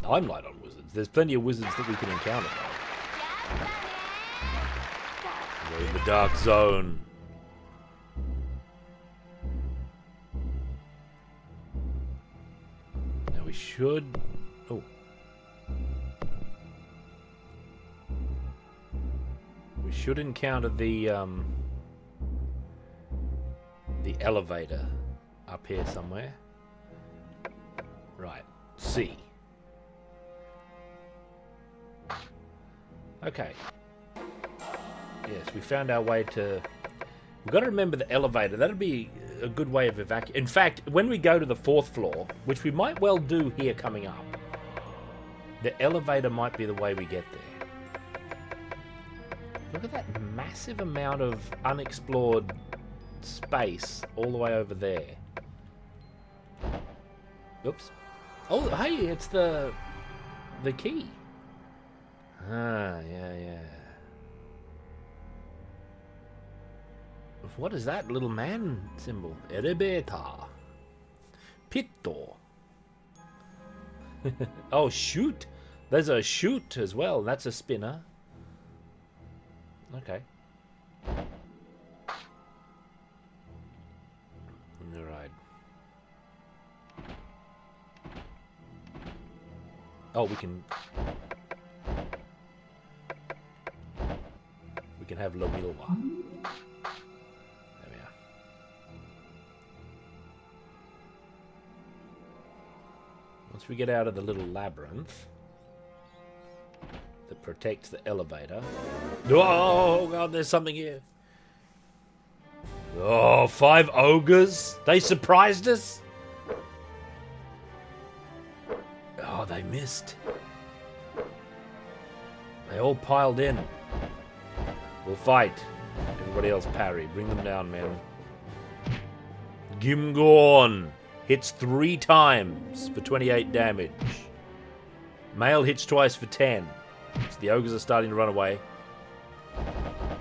I'm light on wizards. There's plenty of wizards that we can encounter, though. We're in the dark zone. Now we should... Oh. We should encounter the elevator up here somewhere. Right. C. Okay. Yes, we found our way to... We've got to remember the elevator. That'll be a good way of evacuating. In fact, when we go to the 4th floor, which we might well do here coming up, the elevator might be the way we get there. Look at that massive amount of unexplored space all the way over there. Oops. Oh, hey, it's the key. Ah, yeah. What is that little man symbol? Erebeta. Pit door. Oh, shoot. There's a chute as well. That's a spinner. Okay. Alright. Oh, we can have Lomilwa. There we are. Once we get out of the little labyrinth that protects the elevator. Oh god, there's something here. Oh, 5 ogres? They surprised us? Oh, they missed. They all piled in. We'll fight. Everybody else parry. Bring them down, men. Gimgorn hits 3 times for 28 damage. Male hits twice for 10. So the ogres are starting to run away.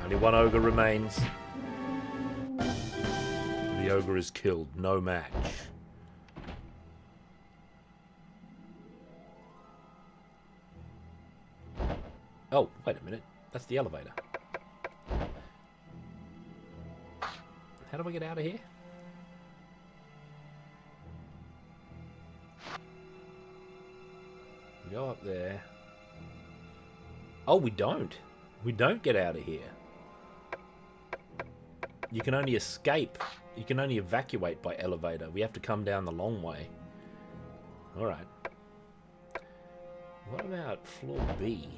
Only 1 ogre remains. The ogre is killed. No match. Oh, wait a minute. That's the elevator. How do I get out of here? We go up there. Oh, we don't. We don't get out of here. You can only escape. You can only evacuate by elevator. We have to come down the long way. Alright. What about floor B?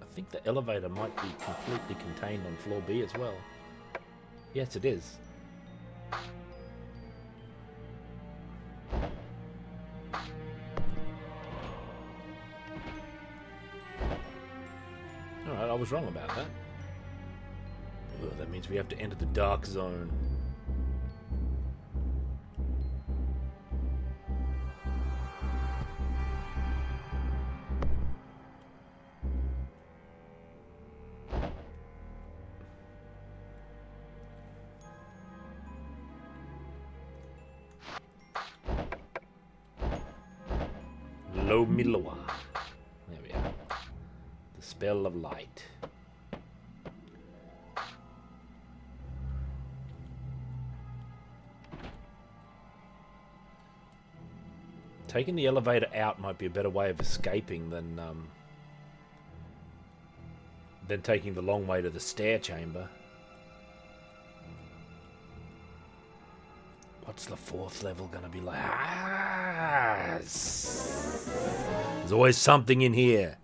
I think the elevator might be completely contained on floor B as well. Yes, it is. Alright, I was wrong about that. Oh, that means we have to enter the dark zone. Lo Miloa. There we are. The spell of light. Taking the elevator out might be a better way of escaping than taking the long way to the stair chamber. What's the fourth level gonna be like? Ah, there's always something in here.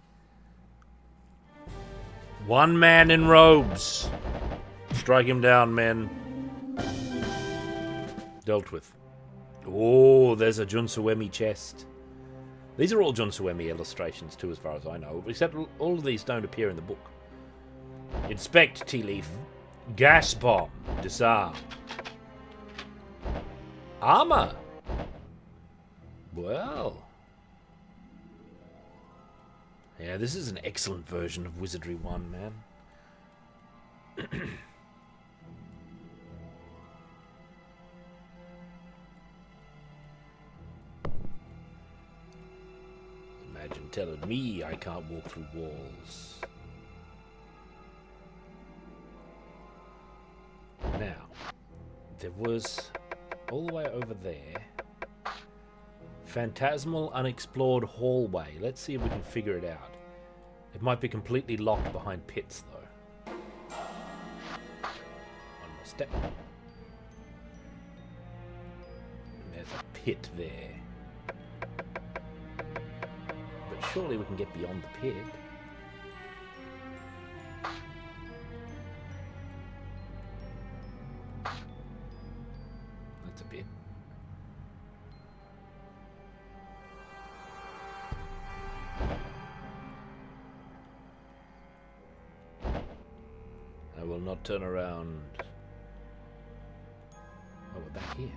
One man in robes. Strike him down, men. Dealt with. Oh, there's a Suemi chest. These are all Suemi illustrations too, as far as I know. Except all of these don't appear in the book. Inspect, tea leaf. Gas bomb. Disarm. Armor. Well. Yeah, this is an excellent version of Wizardry 1, man. Imagine telling me I can't walk through walls. Now, there was, all the way over there, phantasmal unexplored hallway. Let's see if we can figure it out. It might be completely locked behind pits, though. One more step. And there's a pit there. But surely we can get beyond the pit. That's a bit. I will not turn around. Oh, we're back here.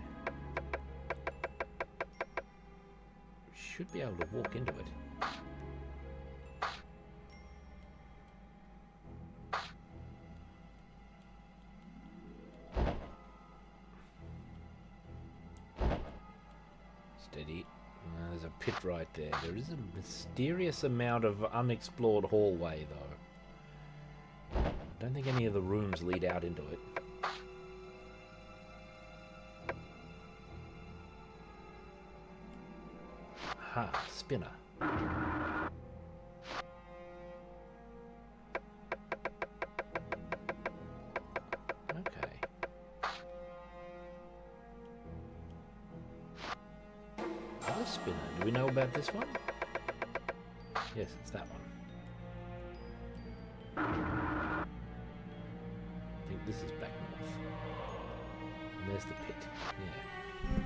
We should be able to walk into it. Steady. There's a pit right there. There is a mysterious amount of unexplored hallway, though. I don't think any of the rooms lead out into it. Ha, spinner. Okay. Other spinner. Do we know about this one? Yes, it's that one. This is back north. And there's the pit. Yeah.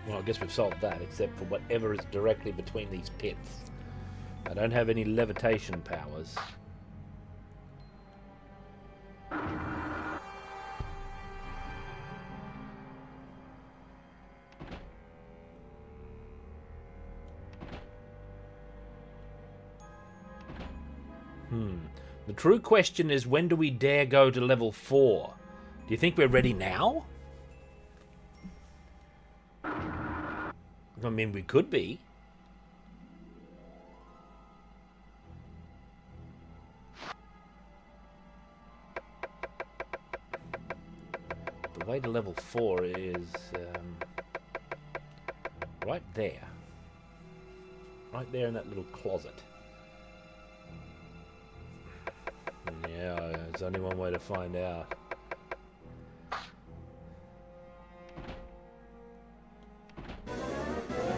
Well, I guess we've solved that, except for whatever is directly between these pits. I don't have any levitation powers. The true question is, when do we dare go to level 4? Do you think we're ready now? I mean, we could be. But way to level 4 is right there. Right there in that little closet. Yeah, there's only one way to find out.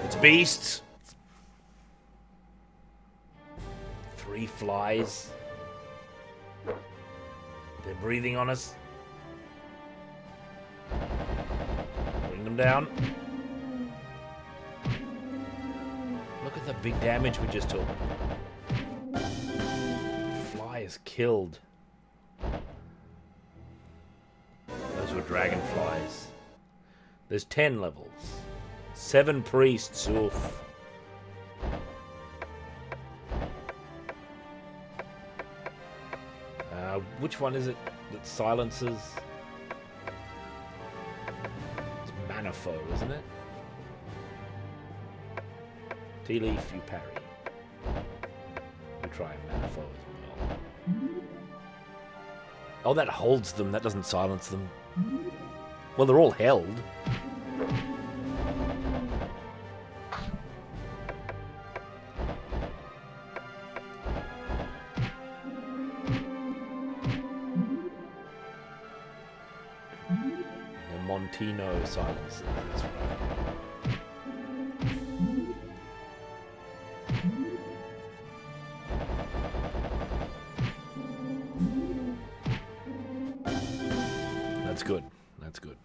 It's beasts. 3 flies. They're breathing on us. Bring them down. Look at the big damage we just took. Fly is killed. Those were dragonflies. There's 10 levels. 7 priests. Oof. Which one is it that silences? It's Manifo, isn't it? Tea leaf, you parry. We try Manifo as well. Oh, that holds them. That doesn't silence them. Well, they're all held. Montino silences, that's right. That's good. That's good.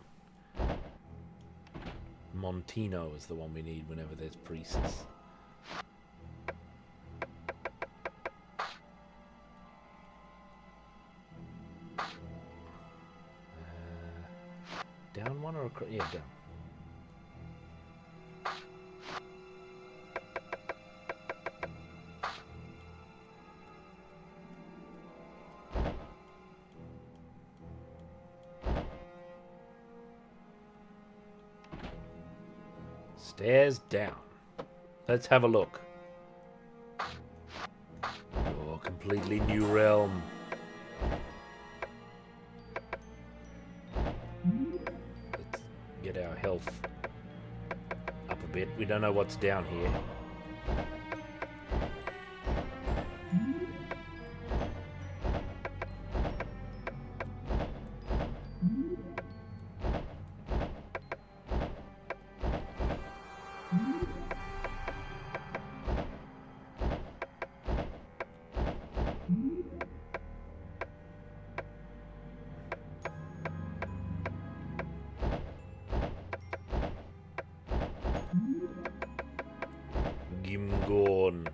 Montino is the one we need whenever there's priests. Down one or across? Yeah, down. Stairs down. Let's have a look. Oh, completely new realm. Get our health up a bit. We don't know what's down here. Gimgorn.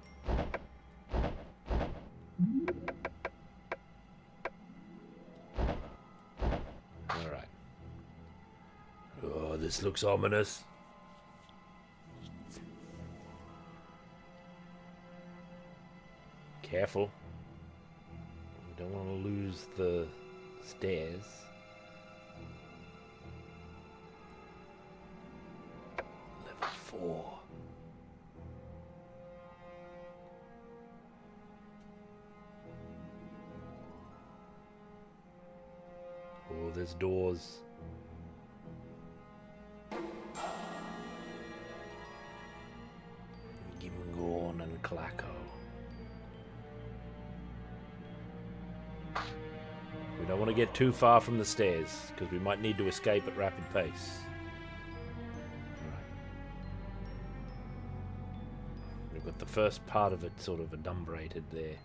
Alright. Oh, this looks ominous. Careful. We don't want to lose the stairs. Level 4. Oh, there's doors. Gimgorn and Clacko. We don't want to get too far from the stairs, because we might need to escape at rapid pace. Right. We've got the first part of it sort of adumbrated there.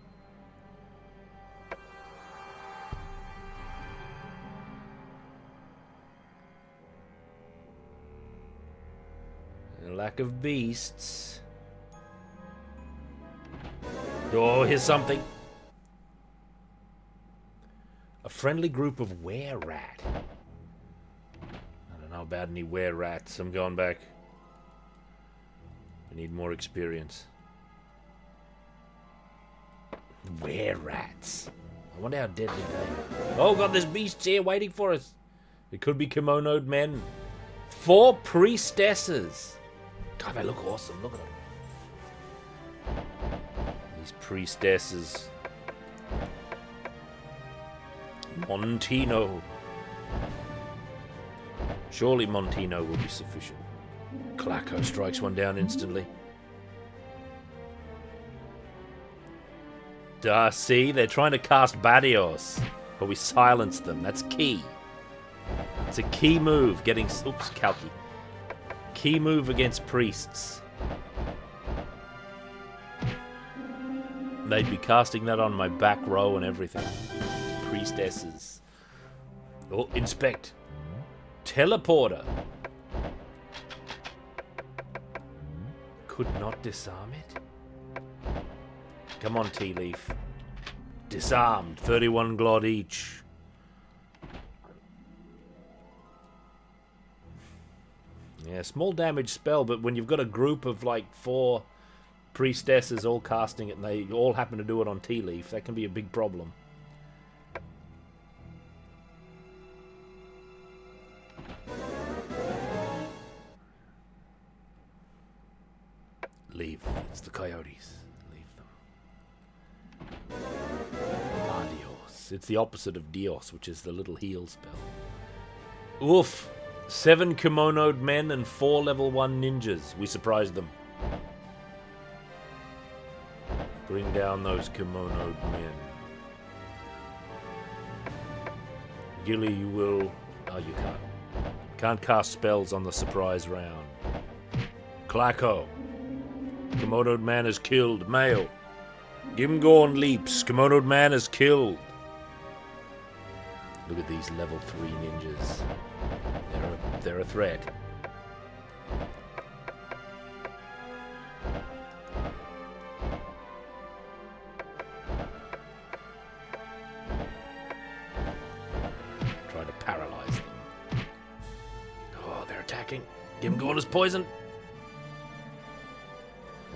Lack of beasts. Oh, here's something. A friendly group of were-rat. I don't know about any were-rats. I'm going back. We need more experience. Were-rats. I wonder how deadly they are. Oh god, there's beasts here waiting for us. It could be kimonoed men. 4 priestesses. God, they look awesome. Look at them. These priestesses. Montino. Surely Montino will be sufficient. Claco strikes one down instantly. See, they're trying to cast Barrios, but we silenced them. That's key. It's a key move, getting... Oops, Kalki. Key move against priests. They'd be casting that on my back row and everything. Priestesses. Oh, inspect. Teleporter. Could not disarm it? Come on, Tea Leaf. Disarmed. 31 glod each. Yeah, small damage spell, but when you've got a group of like 4 priestesses all casting it and they all happen to do it on Tea Leaf, that can be a big problem. Leave. It's the coyotes. Dios. It's the opposite of Dios, which is the little heal spell. Oof. 7 kimonoed men and 4 level 1 ninjas. We surprised them. Bring down those kimonoed men. Gilly, you will... Oh, you can't. Can't cast spells on the surprise round. Claco. Kimonoed man is killed. Male. Gimgorn leaps. Kimonoed man is killed. Look at these level 3 ninjas. They're a threat. Try to paralyze them. Oh, they're attacking. Gimgorn is poisoned.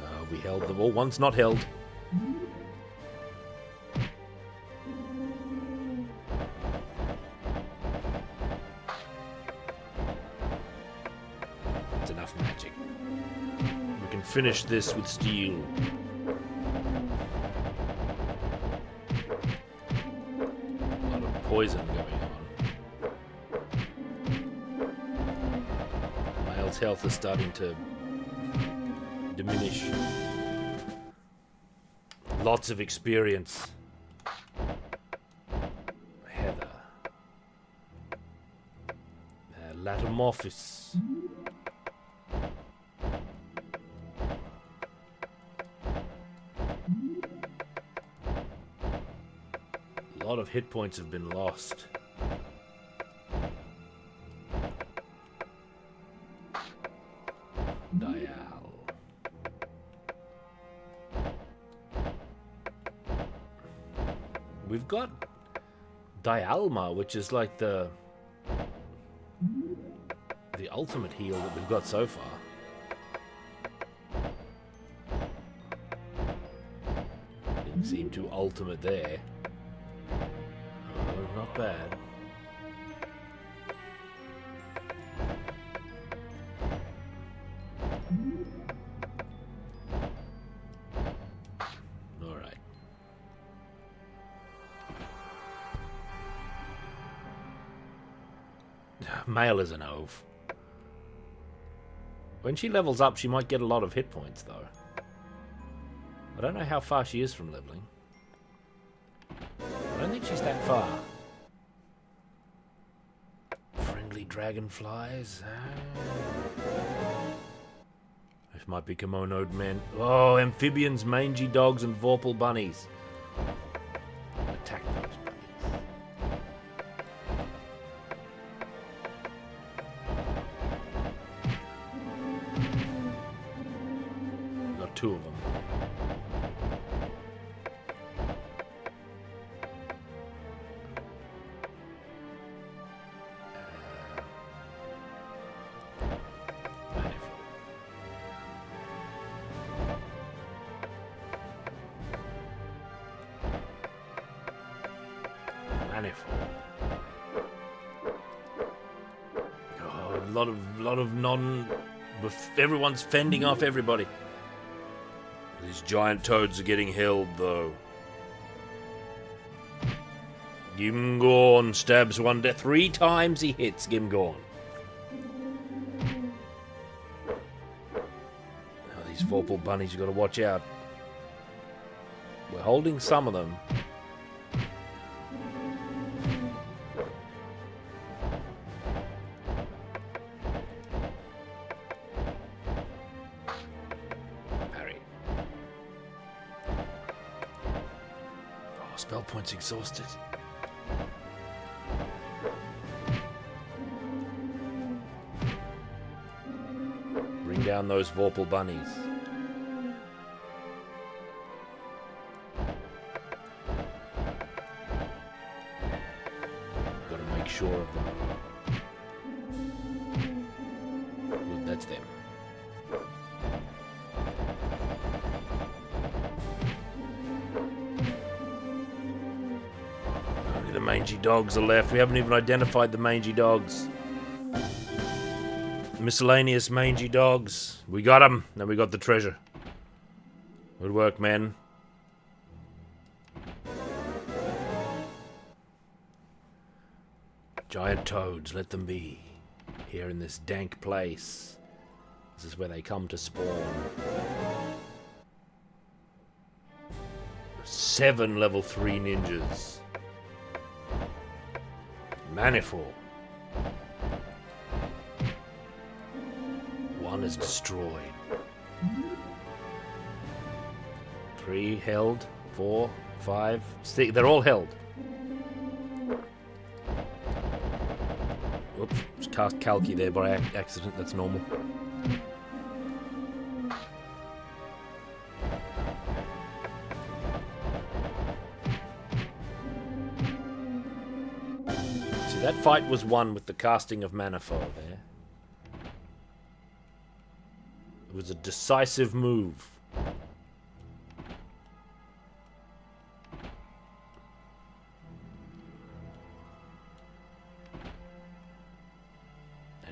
Oh, we held them all. One's not held. Finish this with steel. A lot of poison going on. Male's health is starting to diminish. Lots of experience. Heather. Latomorphis. A lot of hit points have been lost. Dial. We've got Dialma, which is like the ultimate heal that we've got so far. Didn't seem too ultimate there. Not bad. All right. Male is an oaf. When she levels up, she might get a lot of hit points, though. I don't know how far she is from leveling. I don't think she's that far. Friendly dragonflies. This might be kimonoed men. Oh, amphibians, mangy dogs, and vorpal bunnies. Attack those bunnies. We've got 2 of them. Oh, a lot of non. Everyone's fending off everybody. These giant toads are getting held, though. Gimgorn stabs one death. 3 times he hits Gimgorn. These Vorpal bunnies, you got to watch out. We're holding some of them. Parry. Oh, spell points exhausted. Bring down those Vorpal bunnies. Sure of them. Good, that's them. Only the mangy dogs are left. We haven't even identified the mangy dogs. Miscellaneous mangy dogs. We got them. Now we got the treasure. Good work, men. Giant toads, let them be. Here in this dank place. This is where they come to spawn. 7 level 3 ninjas. Manifold. 1 is destroyed. 3 held. 4, 5, 6. They're all held. Oops, just cast Kalki there by accident, that's normal. See, that fight was won with the casting of Manifold there. It was a decisive move.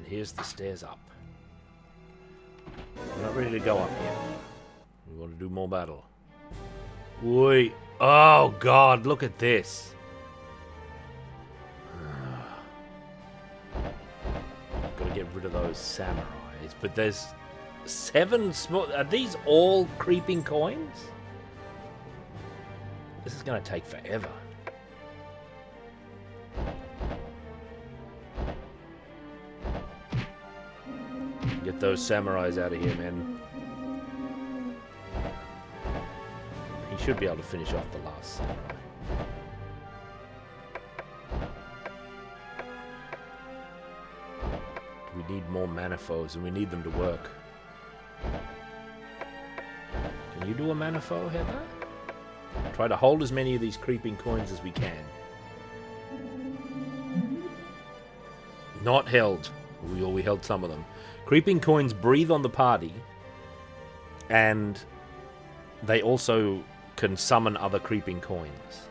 Here's the stairs up. We're not ready to go up yet. We want to do more battle. Wait. Oh, God. Look at this. Got to get rid of those samurais. But there's 7 small... Are these all creeping coins? This is going to take forever. Get those samurais out of here, man. He should be able to finish off the last samurai. We need more manifolds, and we need them to work. Can you do a manifold, Heather? Try to hold as many of these creeping coins as we can. Not held. We held some of them. Creeping coins breathe on the party, and they also can summon other creeping coins.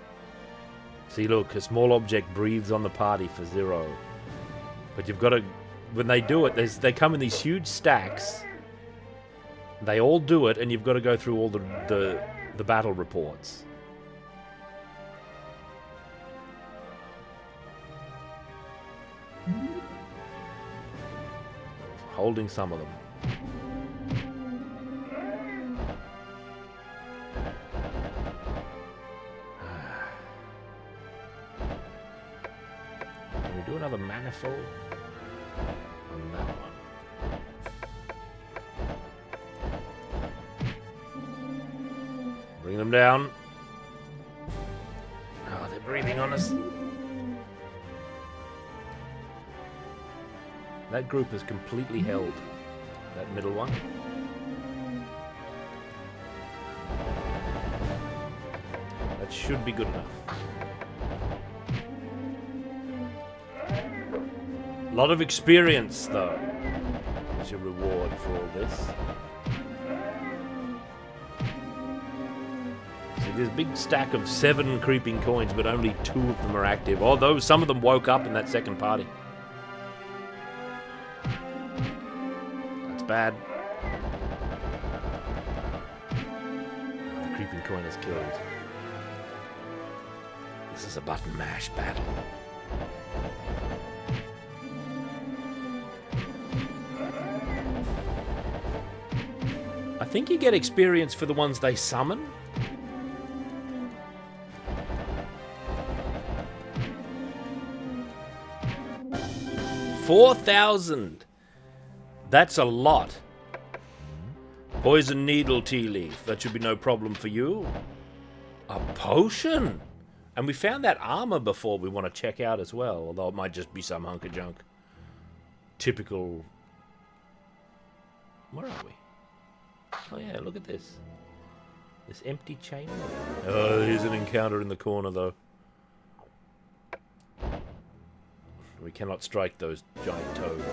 See, look, a small object breathes on the party for 0. But you've got to... When they do it, they come in these huge stacks. They all do it, and you've got to go through all the battle reports. Holding some of them. Can we do another manifold on that one? Bring them down. Oh, they're breathing on us. That group is completely held. That middle one. That should be good enough. A lot of experience, though, is your reward for all this. See, there's a big stack of 7 creeping coins, but only 2 of them are active. Although some of them woke up in that second party. Bad. The creeping coin is killed. This is a button mash battle. I think you get experience for the ones they summon. $4,000. That's a lot. Poison needle tea leaf. That should be no problem for you. A potion. And we found that armor before we want to check out as well. Although it might just be some hunk of junk. Typical. Where are we? Oh yeah, look at this. This empty chamber. Oh, here's an encounter in the corner though. We cannot strike those giant toads.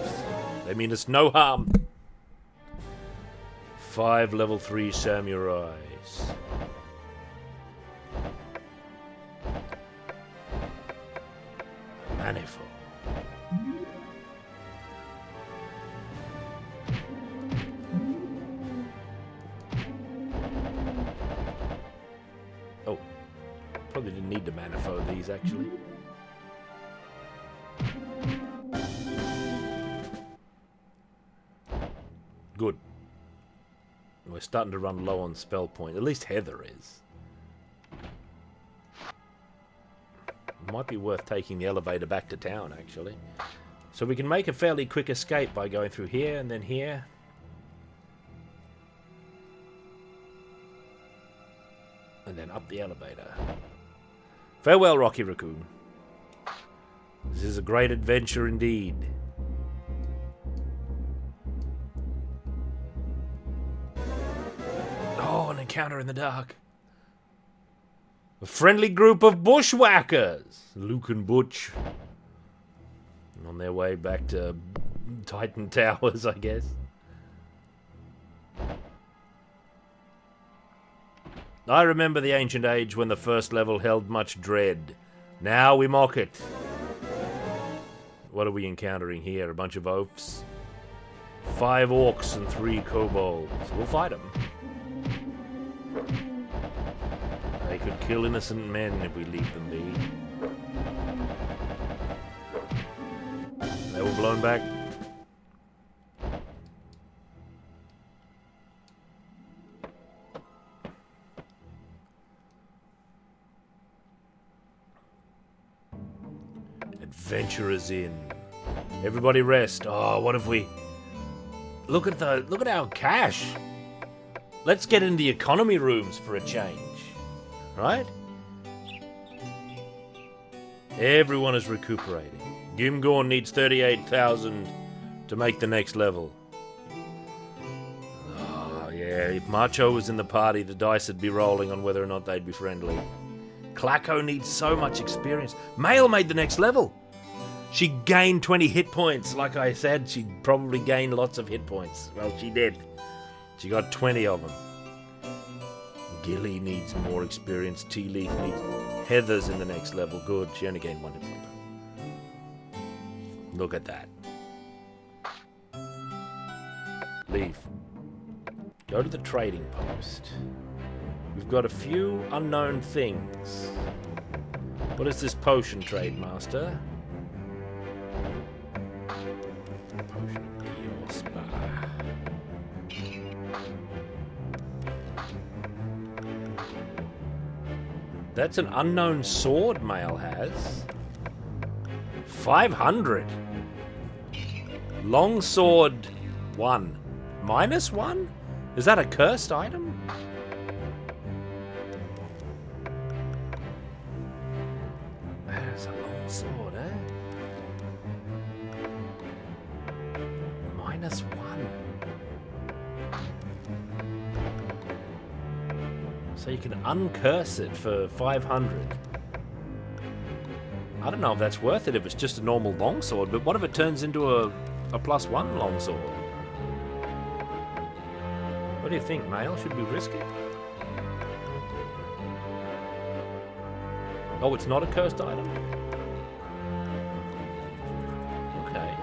They mean us no harm. 5 level 3 samurais. Manifold. Oh, probably didn't need to manifold these actually. Good. We're starting to run low on spell point. At least Heather is. Might be worth taking the elevator back to town, actually. So we can make a fairly quick escape by going through here and then here. And then up the elevator. Farewell, Rocky Raccoon. This is a great adventure indeed. Oh, an encounter in the dark. A friendly group of bushwhackers. Luke and Butch. On their way back to Titan Towers, I guess. I remember the ancient age when the first level held much dread. Now we mock it. What are we encountering here? A bunch of oafs? 5 orcs and 3 kobolds. We'll fight them. They could kill innocent men if we leave them be. They were blown back. Adventurers in. Everybody rest. Oh, what have we? Look at our cash. Let's get in the economy rooms for a change. Right? Everyone is recuperating. Gimgorn needs 38,000 to make the next level. Oh, yeah. If Macho was in the party, the dice would be rolling on whether or not they'd be friendly. Clacko needs so much experience. Mail made the next level. She gained 20 hit points. Like I said, she probably gained lots of hit points. Well, she did. She got 20 of them. Gilly needs more experience. Tea Leaf needs... Heather's in the next level. Good. She only gained 1 hit point. Look at that. Leaf. Go to the trading post. We've got a few unknown things. What is this potion trade, master? Potion of pure spa. That's an unknown sword Mail has. 500. Long sword 1. -1? Is that a cursed item? That's a long sword, eh? -1. So you can uncurse it for 500. I don't know if that's worth it if it's just a normal longsword, but what if it turns into a +1 longsword? What do you think, Mail? Should we risk it? Oh, it's not a cursed item? Okay.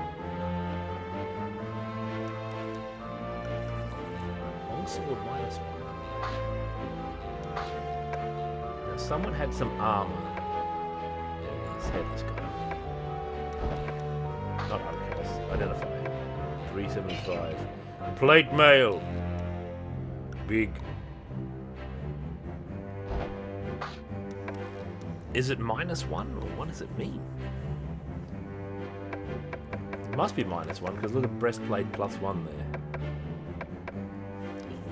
Longsword -1. Now, someone had some armor. Heather's got it. Not uncurse. Identify. 375. Plate mail. Big. Is it -1, or what does it mean? It must be -1, because look at breastplate +1 there.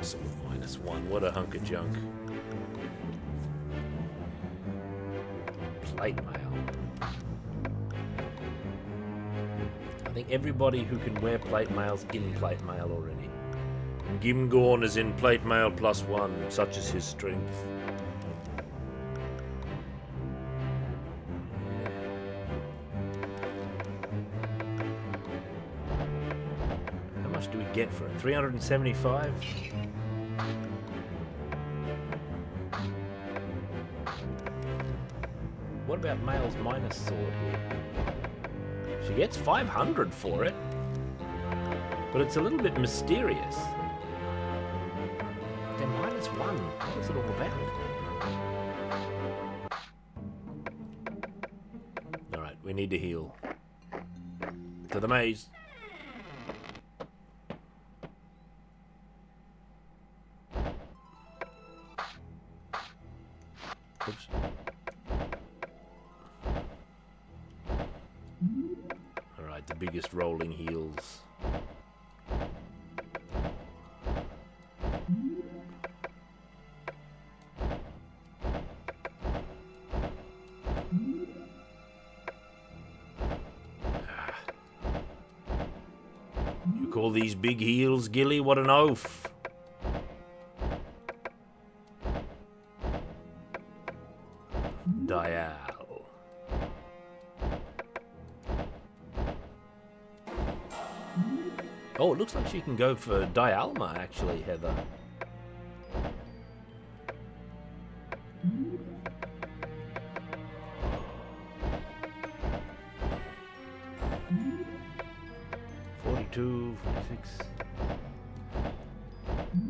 Awesome, -1. What a hunk of junk. Plate mail. I think everybody who can wear plate mail's in plate mail already. And Gimgorn is in plate mail +1, such is his strength. How much do we get for it? 375? What about Mail's minus sword here? She gets 500 for it, but it's a little bit mysterious. They're -1. What is it all about? Alright, we need to heal. To the maze. Oops. Alright, the biggest rolling heals. You call these big heals, Gilly? What an oath! Dial. Oh, it looks like she can go for Dialma, actually, Heather.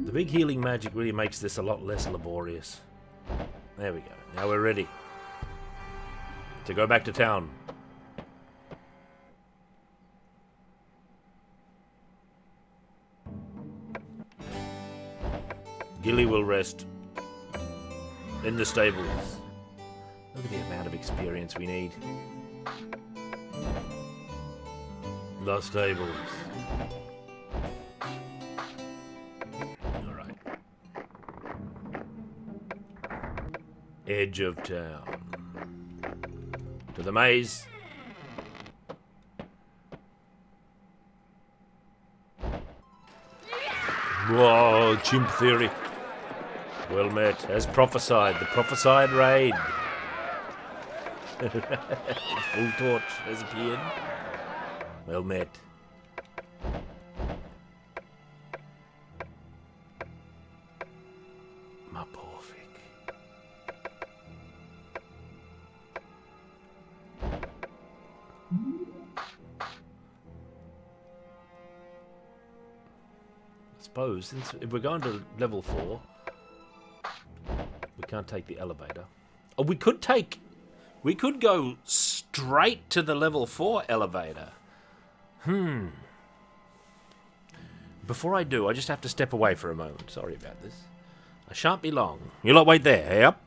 The big healing magic really makes this a lot less laborious. There we go. Now we're ready to go back to town. Gilly will rest in the stables. Look at the amount of experience we need. The stables. Alright. Edge of town. To the maze. Whoa, chimp theory. Well met, as prophesied. The prophesied raid. Full torch has appeared. Well met. My poor Vic. I suppose, since if we're going to level 4, we can't take the elevator. Oh, we could go straight to the level 4 elevator. Before I do, I just have to step away for a moment. Sorry about this. I shan't be long. You lot wait there, hey up?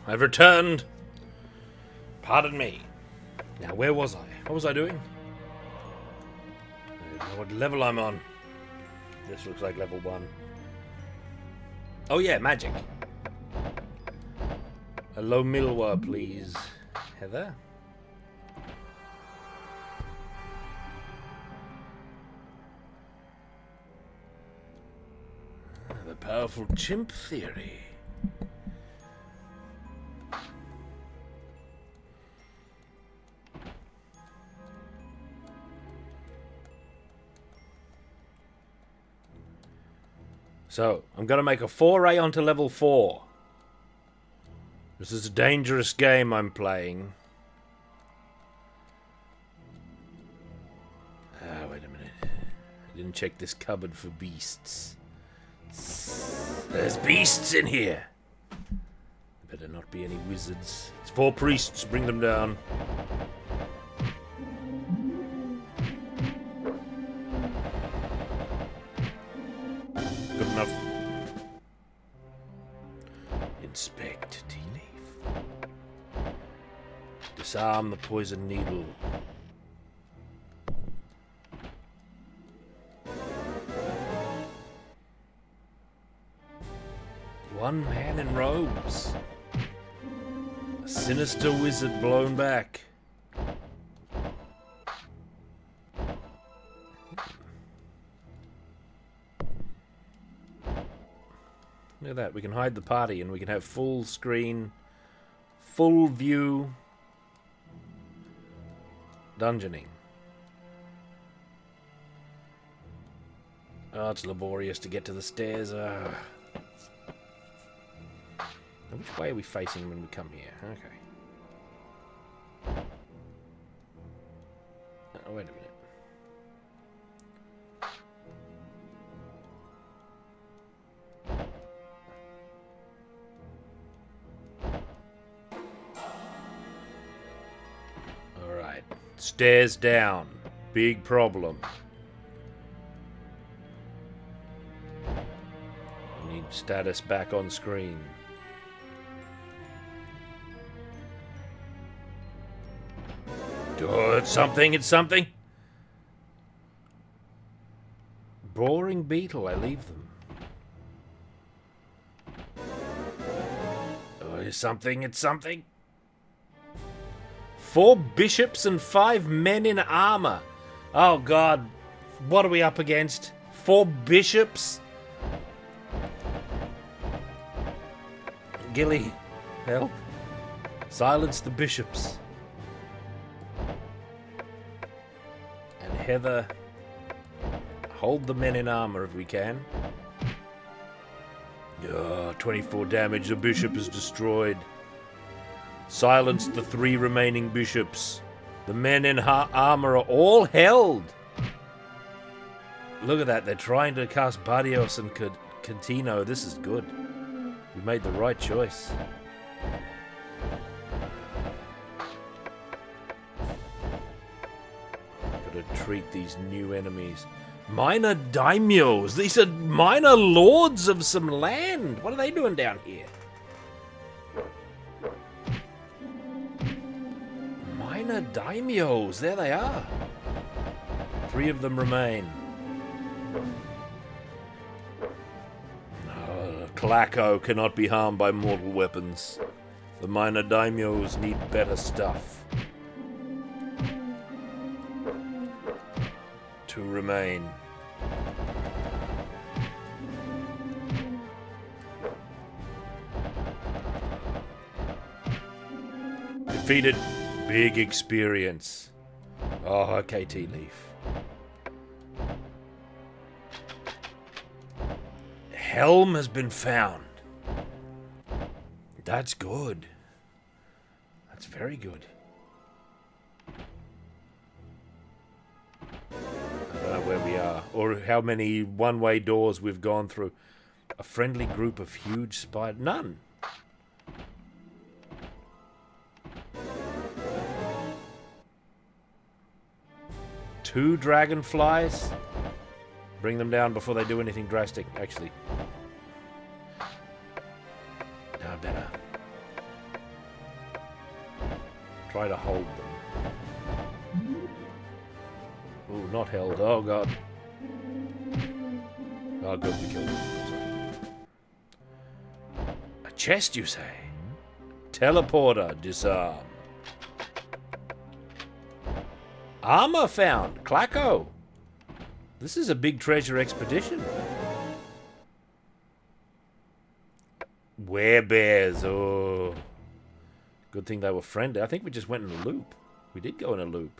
I've returned. Pardon me. Now, where was I? What was I doing? I don't know what level I'm on. This looks like level 1. Oh yeah, magic. A low Milwa, please. Heather? The powerful chimp theory. So, I'm going to make a foray onto level 4. This is a dangerous game I'm playing. Ah, wait a minute. I didn't check this cupboard for beasts. There's beasts in here. There better not be any wizards. It's 4 priests. Bring them down. Good enough. Inspect tea leaf. Disarm the poison needle. One man in robes. A sinister wizard blown back. Look at that, we can hide the party and we can have full screen, full view dungeoning. Oh, it's laborious to get to the stairs. Which way are we facing when we come here? Okay. Oh, wait a minute. Alright. Stairs down. Big problem. I need status back on screen. Oh, it's something, it's something. Boring beetle, I leave them. Oh, it's something, it's something. 4 bishops and 5 men in armor. Oh god, what are we up against? 4 bishops? Gilly, help. Silence the bishops. Heather, hold the men in armor if we can. 24 damage, the bishop is destroyed. Silence the 3 remaining bishops. The men in armor are all held. Look at that, they're trying to cast Barrios and Cantino. This is good. We made the right choice. Treat these new enemies. Minor daimyos. These are minor lords of some land. What are they doing down here? Minor daimyos. There they are. 3 of them remain. Clacko cannot be harmed by mortal weapons. The minor daimyos need better stuff. 2 remain. Defeated. Big experience. Oh, okay, tea leaf. Helm has been found. That's good. That's very good. Where we are, or how many one-way doors we've gone through. A friendly group of huge spiders. None. Two dragonflies. Bring them down before they do anything drastic, actually. No, better. Try to hold them. Ooh, not held. Oh, God. Oh, good, we killed him. A chest, you say? Teleporter, disarm. Armor found. Clacko. This is a big treasure expedition. Werebears. Oh. Good thing they were friendly. I think we just went in a loop. We did go in a loop.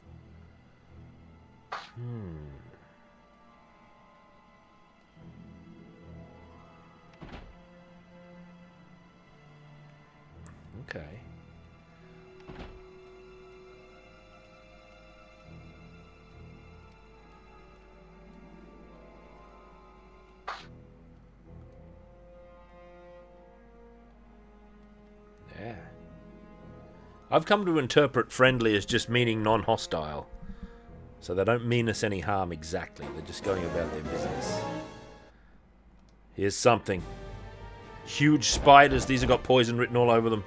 Okay. Yeah. I've come to interpret friendly as just meaning non-hostile. So they don't mean us any harm exactly. They're just going about their business. Here's something. Huge spiders. These have got poison written all over them.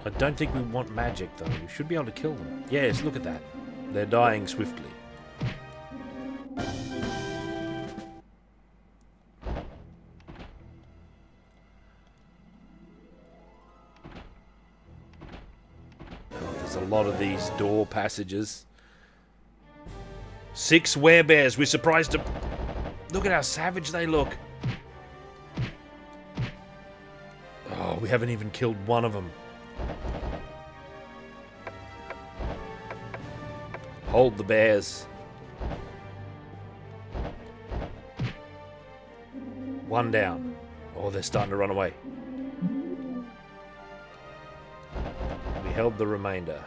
I don't think we want magic, though. We should be able to kill them. Yes, look at that. They're dying swiftly. Oh, there's a lot of these door passages. 6 werebears. We're surprised to... Look at how savage they look. Oh, we haven't even killed one of them. Hold the bears. One down. Oh, they're starting to run away. We held the remainder.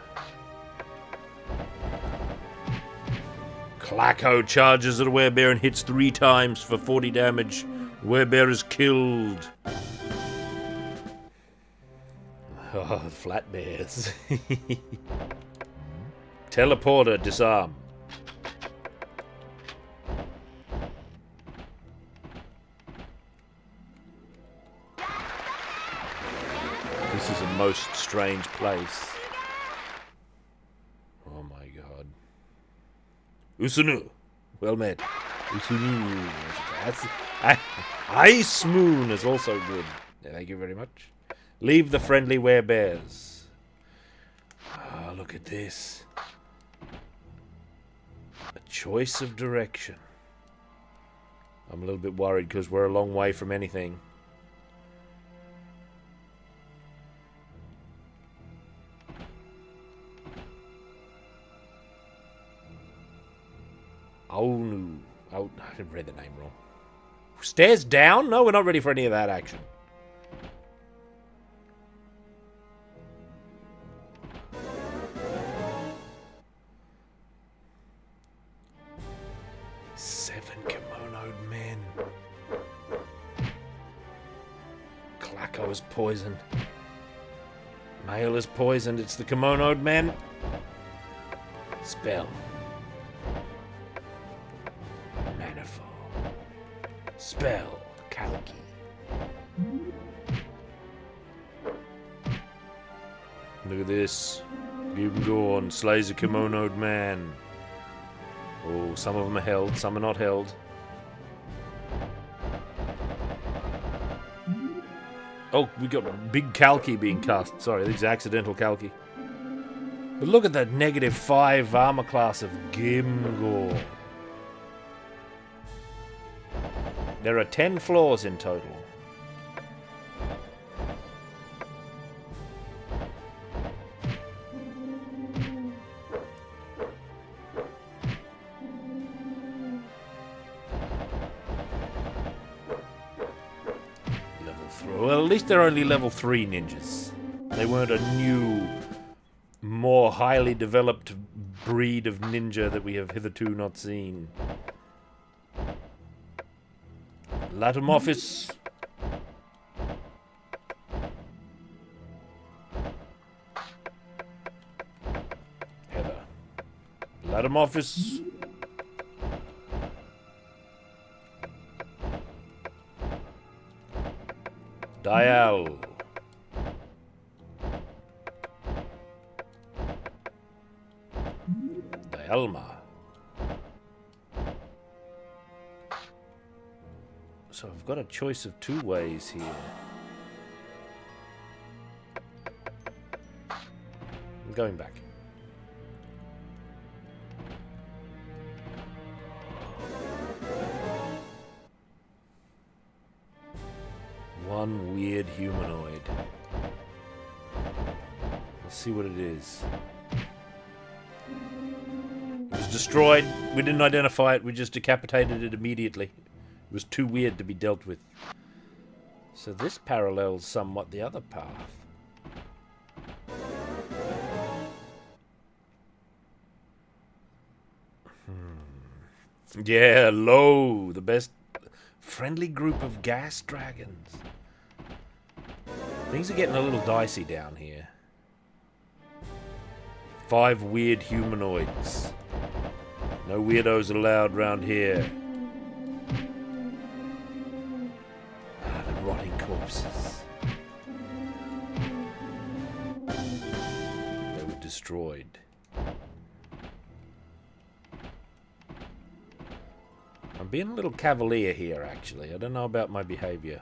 Clacko charges at a werebear and hits 3 times for 40 damage. Werebear is killed. Oh, flat bears. Teleporter, disarm. This is a most strange place. Oh my god. Usunu. Well met. Usunu. Ice Moon is also good. Thank you very much. Leave the friendly werebears. Ah, look at this. A choice of direction. I'm a little bit worried because we're a long way from anything. Oh no. Oh, I read the name wrong. Stairs down? No, we're not ready for any of that action. Clacko is poisoned. Male is poisoned. It's the kimonoed men. Spell. Manifold. Spell. Kalki. Look at this. Gugengorn slays a kimonoed man. Oh, some of them are held, some are not held. Oh, we got big Kalki being cast. Sorry, this is accidental Kalki. But look at that -5 armor class of Gimgor. There are 10 floors in total. Well, at least they're only level 3 ninjas. They weren't a new, more highly developed breed of ninja that we have hitherto not seen. Latomorphis. Heather. Latomorphis. Dial. Elma. So I've got a choice of two ways here. I'm going back. One weird humanoid. Let's see what it is. It was destroyed. We didn't identify it. We just decapitated it immediately. It was too weird to be dealt with. So this parallels somewhat the other path. Yeah, low. The best friendly group of gas dragons. Things are getting a little dicey down here. 5 weird humanoids. No weirdos allowed round here. Ah, the rotting corpses. They were destroyed. I'm being a little cavalier here, actually. I don't know about my behavior.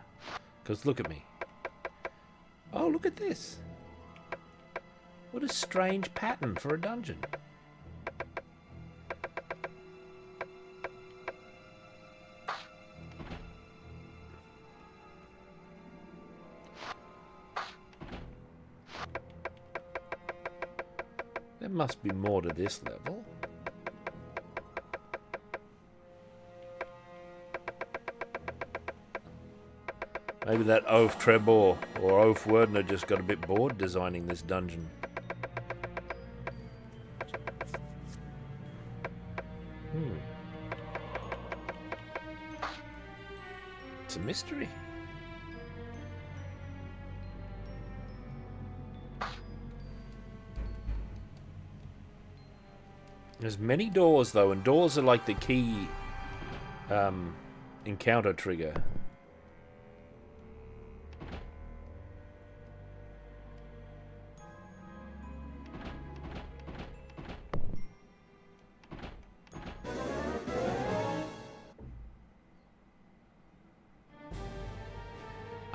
Because look at me. Oh, look at this. What a strange pattern for a dungeon. There must be more to this level. Maybe that Oaf Trebor or Oaf Werdner just got a bit bored designing this dungeon. It's a mystery. There's many doors though, and doors are like the key encounter trigger.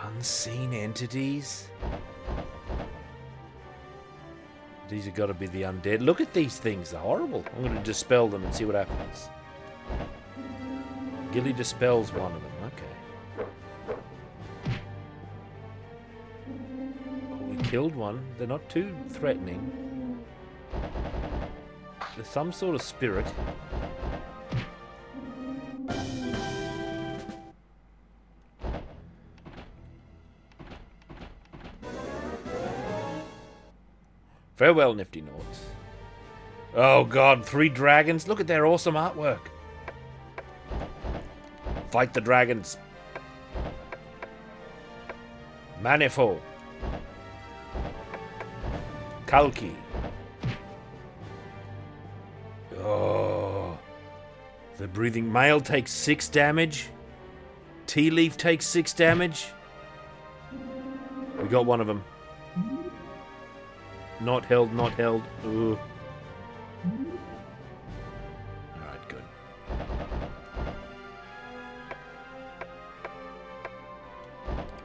Unseen entities? These have got to be the undead. Look at these things, they're horrible. I'm going to dispel them and see what happens. Gilly dispels one of them, okay. Oh, we killed one. They're not too threatening. There's some sort of spirit. Farewell, nifty noughts. Oh god, 3 dragons. Look at their awesome artwork. Fight the dragons. Manifold. Kalki. Oh. The breathing male takes 6 damage. Tea leaf takes 6 damage. We got one of them. Not held, not held. Ooh. Alright, good.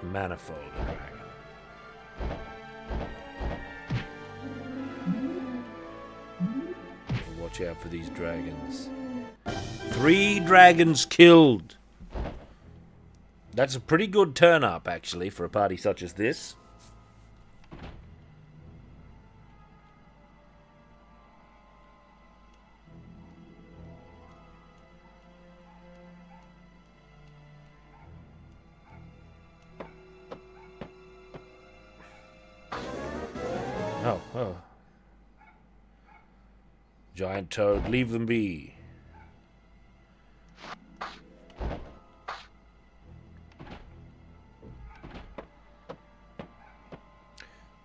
Manifold dragon. Watch out for these dragons. 3 dragons killed. That's a pretty good turn up, actually, for a party such as this. Oh. Giant toad, leave them be.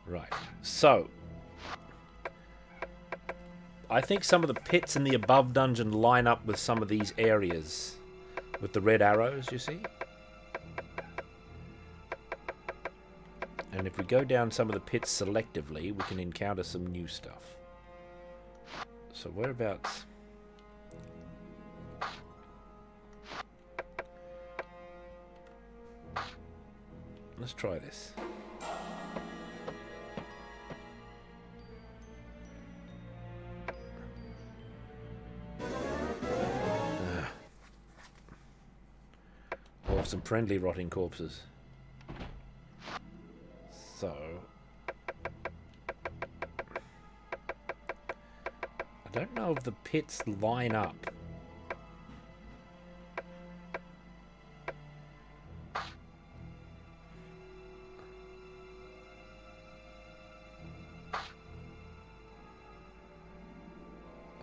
Right, so I think some of the pits in the above dungeon line up with some of these areas with the red arrows, you see? And if we go down some of the pits selectively, we can encounter some new stuff. So whereabouts? Let's try this. Or some friendly rotting corpses. So... I don't know if the pits line up.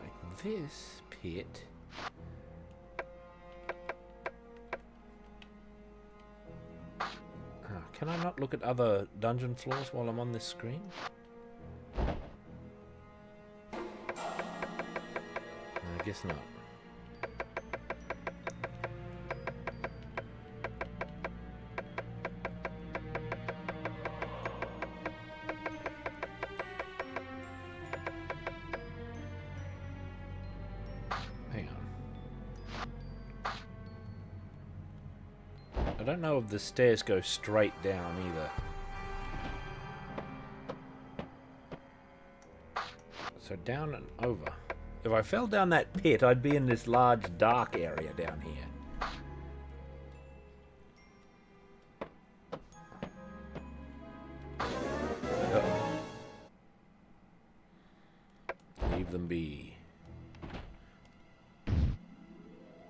Like this pit. Can I not look at other dungeon floors while I'm on this screen? I guess not. Hang on. I don't know if the stairs go straight down either. So down and over. If I fell down that pit, I'd be in this large dark area down here. Uh-oh. Leave them be.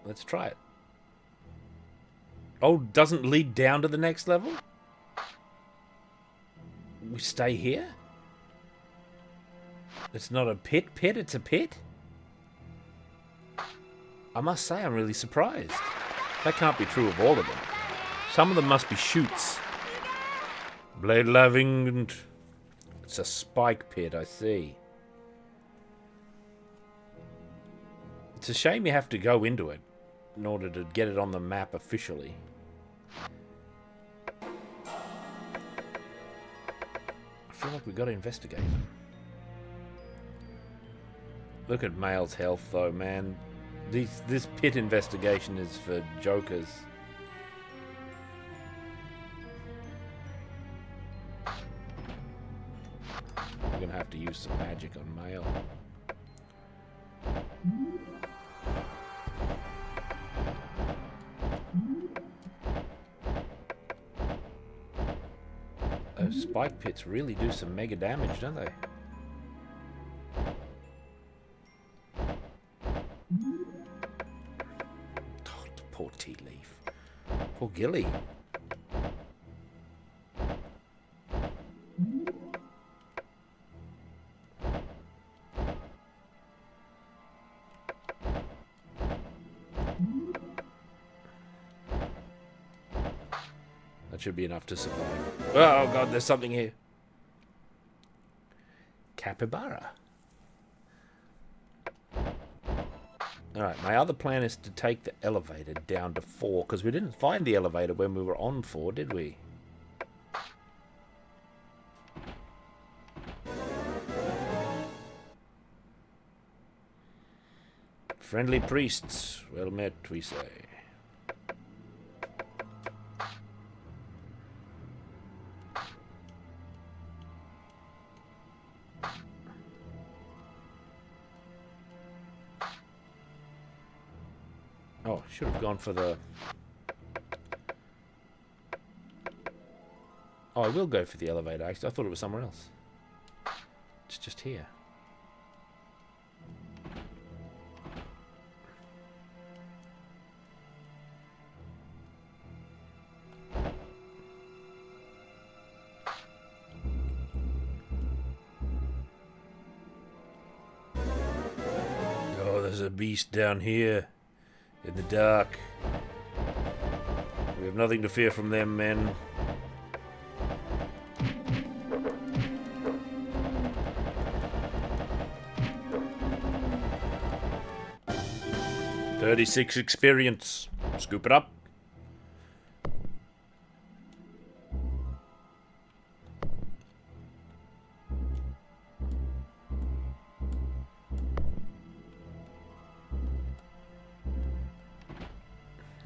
Let's try it. Oh, doesn't lead down to the next level? We stay here? It's not a pit, it's a pit? I must say, I'm really surprised. That can't be true of all of them. Some of them must be chutes. Blade laving and... It's a spike pit, I see. It's a shame you have to go into it in order to get it on the map officially. I feel like we've got to investigate them. Look at Male's health, though, man. This pit investigation is for jokers. We're gonna have to use some magic on Male. Those spike pits really do some mega damage, don't they? Poor tea leaf. Poor Gilly. That should be enough to survive. Oh god, there's something here. Capybara. Alright, my other plan is to take the elevator down to 4, because we didn't find the elevator when we were on 4, did we? Friendly priests, well met, we say. Oh, should have gone for the... Oh, I will go for the elevator, actually. I thought it was somewhere else. It's just here. Oh, there's a beast down here. In the dark. We have nothing to fear from them, men. $36 experience. Scoop it up.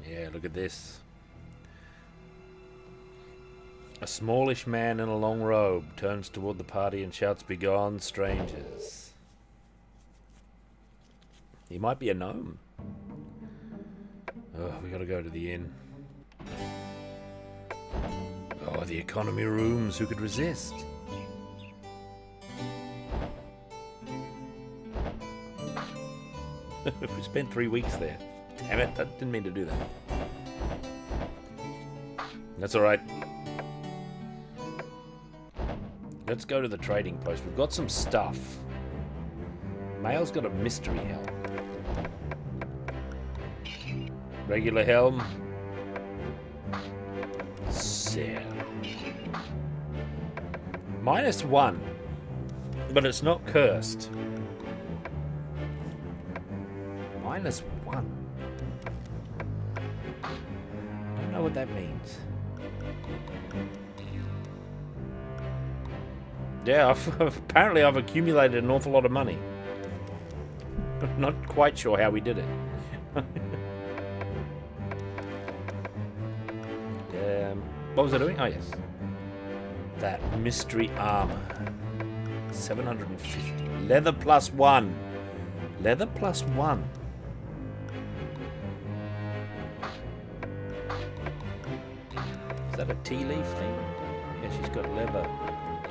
Yeah, look at this. A smallish man in a long robe turns toward the party and shouts, "Begone, strangers." He might be a gnome. Oh, we gotta go to the inn. Oh, the economy rooms. Who could resist? We spent 3 weeks there. Damn it, I didn't mean to do that. That's alright. Let's go to the trading post. We've got some stuff. Mail's got a mystery helm. Regular helm. Sell. -1. But it's not cursed. -1. I don't know what that means. Yeah, apparently I've accumulated an awful lot of money. Not quite sure how we did it. What was I doing? Oh, yes. That mystery armor. 750. Leather +1. Leather +1. Is that a tea leaf thing? Yeah, she's got leather.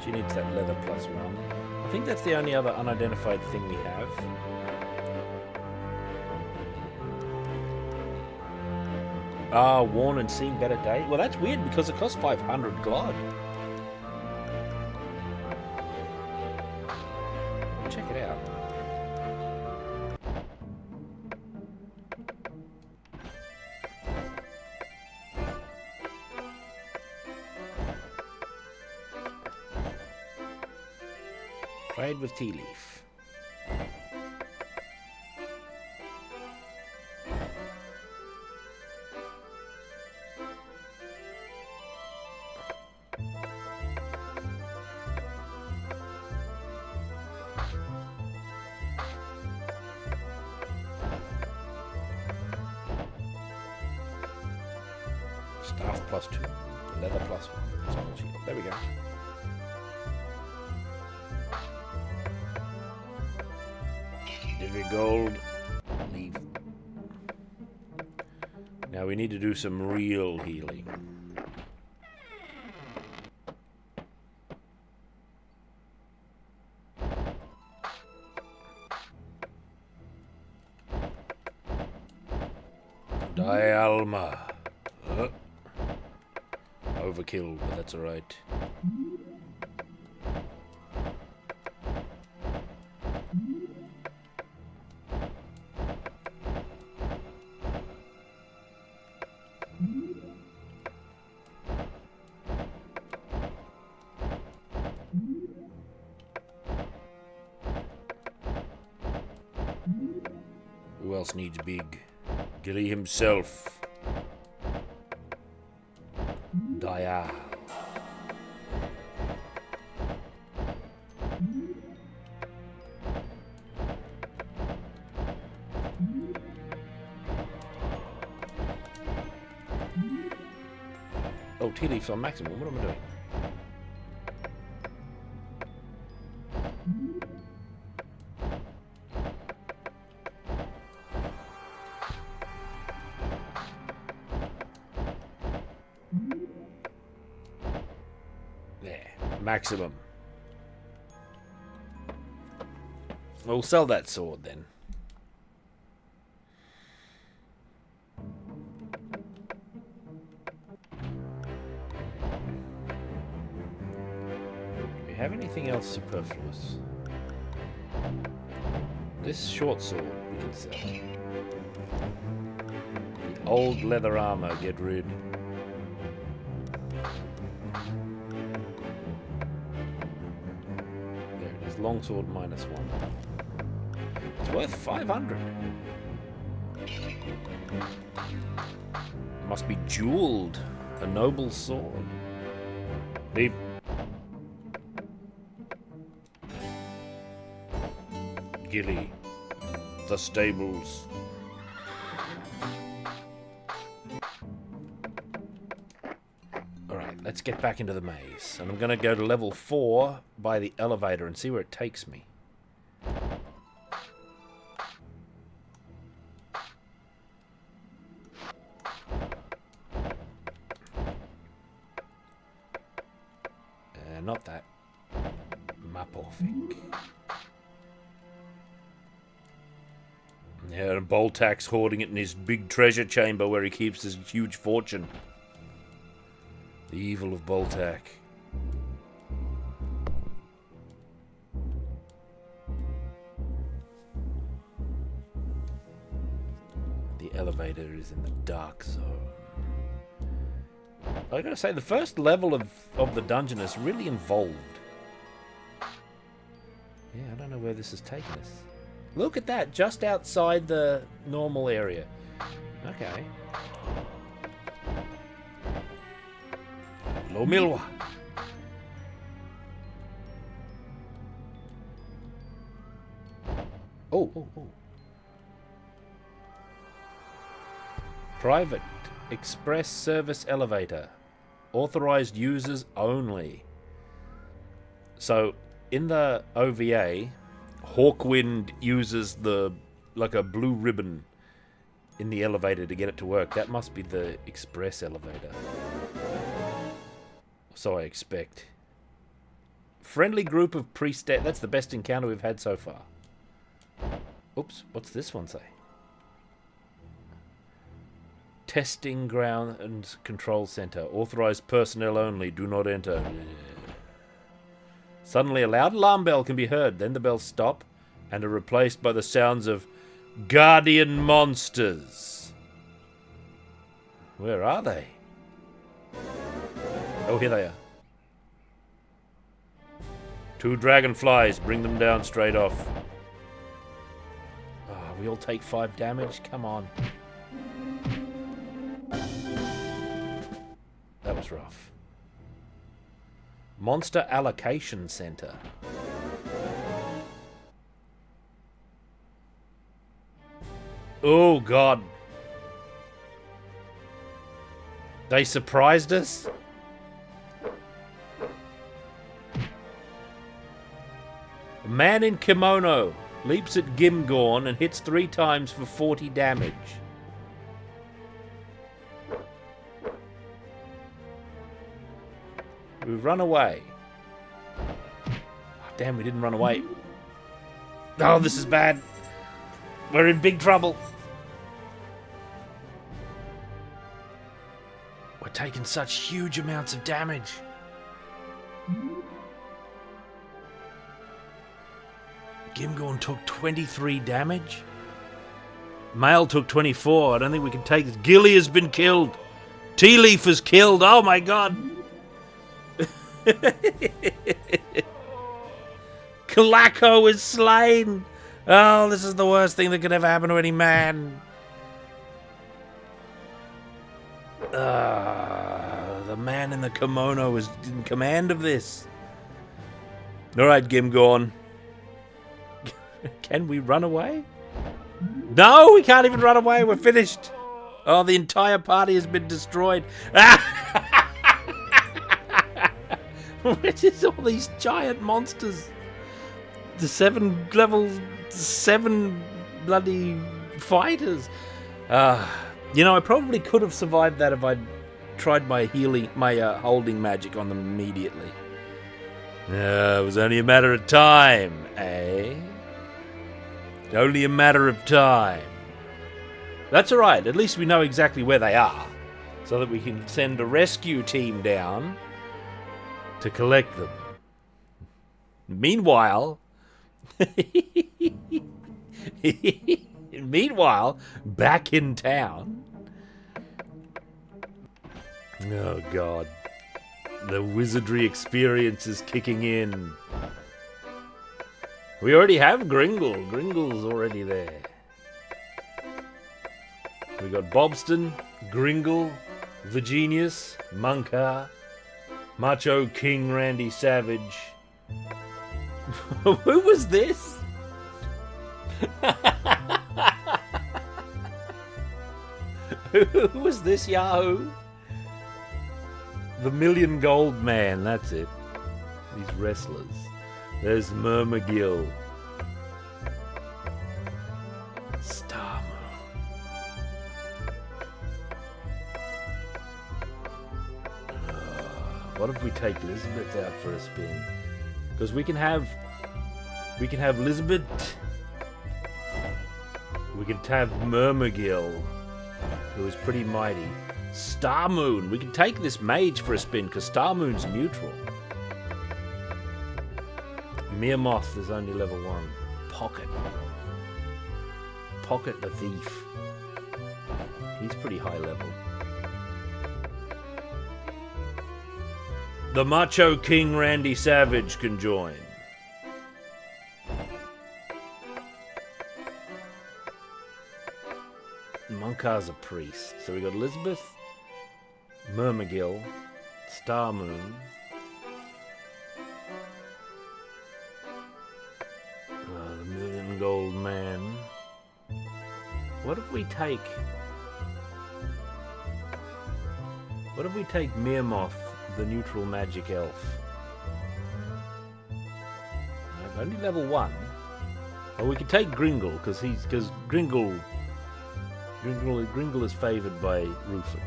She needs that leather +1. I think that's the only other unidentified thing we have. Ah, worn and seeing better day. Well, that's weird because it costs 500 glod. Check it out. Trade with tea leaf. Staff +2. Leather +1. Small shield. There we go. Divvy gold. Leave. Now we need to do some real healing. Dialma. Overkill, but that's alright. Who else needs big? Gilly himself. Dial. Oh, tea leaves on maximum. What am I doing? There, maximum. We'll sell that sword then. Do we have anything else superfluous? This short sword we can sell. The old leather armor, get rid. There it is, longsword -1. It's worth 500. Must be jeweled. A noble sword. Leave. Gilly. The stables. Alright, let's let's get back into the maze. And I'm going to go to level 4 by the elevator and see where it takes me. Not that. Mapofik. Yeah, and Boltak's hoarding it in his big treasure chamber where he keeps his huge fortune. The evil of Boltak. The elevator is in the dark zone. I gotta say, the first level of the dungeon is really involved. Yeah, I don't know where this has taken us. Look at that, just outside the normal area. Okay. Lomilwa. Oh. Private express service elevator. Authorized users only. So, in the OVA, Hawkwind uses like a blue ribbon in the elevator to get it to work. That must be the express elevator. So I expect. Friendly group of priestess. That's the best encounter we've had so far. Oops, what's this one say? Testing ground and control center. Authorized personnel only. Do not enter. Suddenly a loud alarm bell can be heard. Then the bells stop and are replaced by the sounds of guardian monsters. Where are they? Oh, here they are. 2 dragonflies. Bring them down straight off. Oh, we all take 5 damage? Come on. That was rough. Monster Allocation Center. Oh, God. They surprised us? A man in kimono leaps at Gimgorn and hits 3 times for 40 damage. We run away. Oh, damn, we didn't run away. Oh, this is bad. We're in big trouble. We're taking such huge amounts of damage. Gimgorn took 23 damage. Male took 24. I don't think we can take this. Gilly has been killed. Tea Leaf is killed. Oh my god. Kalako is slain. Oh, this is the worst thing that could ever happen to any man. The man in the kimono is in command of this. Alright, Gimgorn. Can we run away? No, we can't even run away. We're finished. Oh, the entire party has been destroyed. What is all these giant monsters? The 7 bloody fighters. You know, I probably could have survived that if I'd tried my holding magic on them immediately. It was only a matter of time, eh? Only a matter of time. That's alright, at least we know exactly where they are, so that we can send a rescue team down to collect them. Meanwhile, back in town. Oh god. The wizardry experience is kicking in. We already have Gringle. Gringle's already there. We got Bobston, Gringle, the Genius, Monka, Macho King Randy Savage. Who was this? Who was this Yahoo? The Million Gold Man, that's it. These wrestlers. There's Myrmidon. Star Moon. What if we take Elizabeth out for a spin? Because we can have Elizabeth. We can have Myrmidon, who is pretty mighty. Star Moon. We can take this mage for a spin because Star Moon's neutral. Meermoth is only level 1. Pocket. Pocket the Thief. He's pretty high level. The Macho King Randy Savage can join. Monkar's a priest. So we got Elizabeth, Myrmidon, Star Moon. The Million Gold Man. What if we take Meermoth, the neutral magic elf? Only level 1. Or we could take Gringle because Gringle is favoured by Rufus.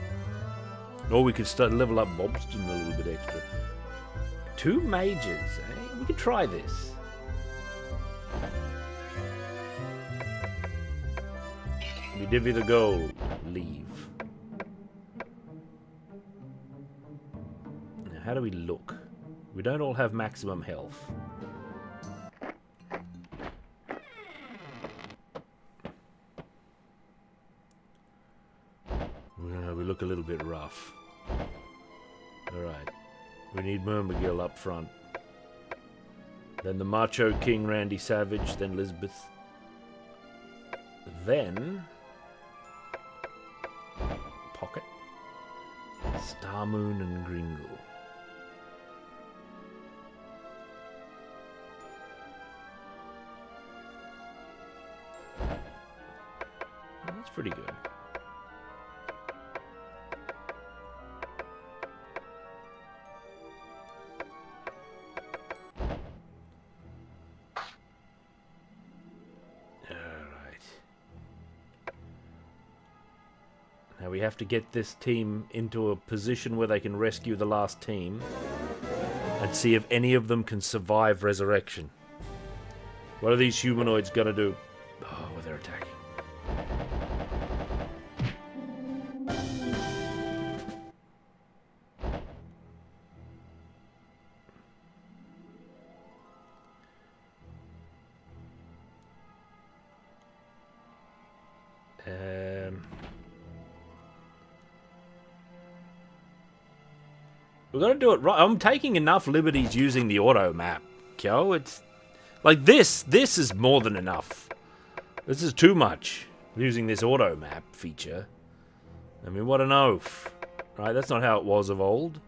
Or we could start level up Bobston a little bit extra. 2 mages, eh? We could try this. We divvy the gold. Leave. Now, how do we look? We don't all have maximum health. We look a little bit rough. Alright. We need Myrmidon up front. Then the Macho King Randy Savage, then Elizabeth. Then Pocket, Star Moon and Gringle. That's pretty good. Now we have to get this team into a position where they can rescue the last team and see if any of them can survive resurrection. What are these humanoids gonna do? Oh, well, they're attacking. We're gonna do it right. I'm taking enough liberties using the auto map, Kyo. It's like this is more than enough. This is too much using this auto map feature. I mean, what an oath, right? That's not how it was of old.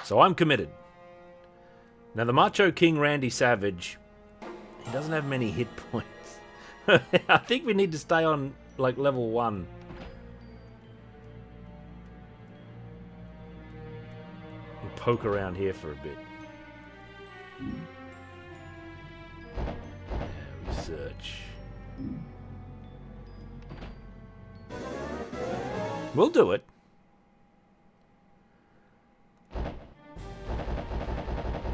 So I'm committed. Now the Macho King Randy Savage, he doesn't have many hit points. I think we need to stay on like level 1. Poke around here for a bit. Research. We'll do it. And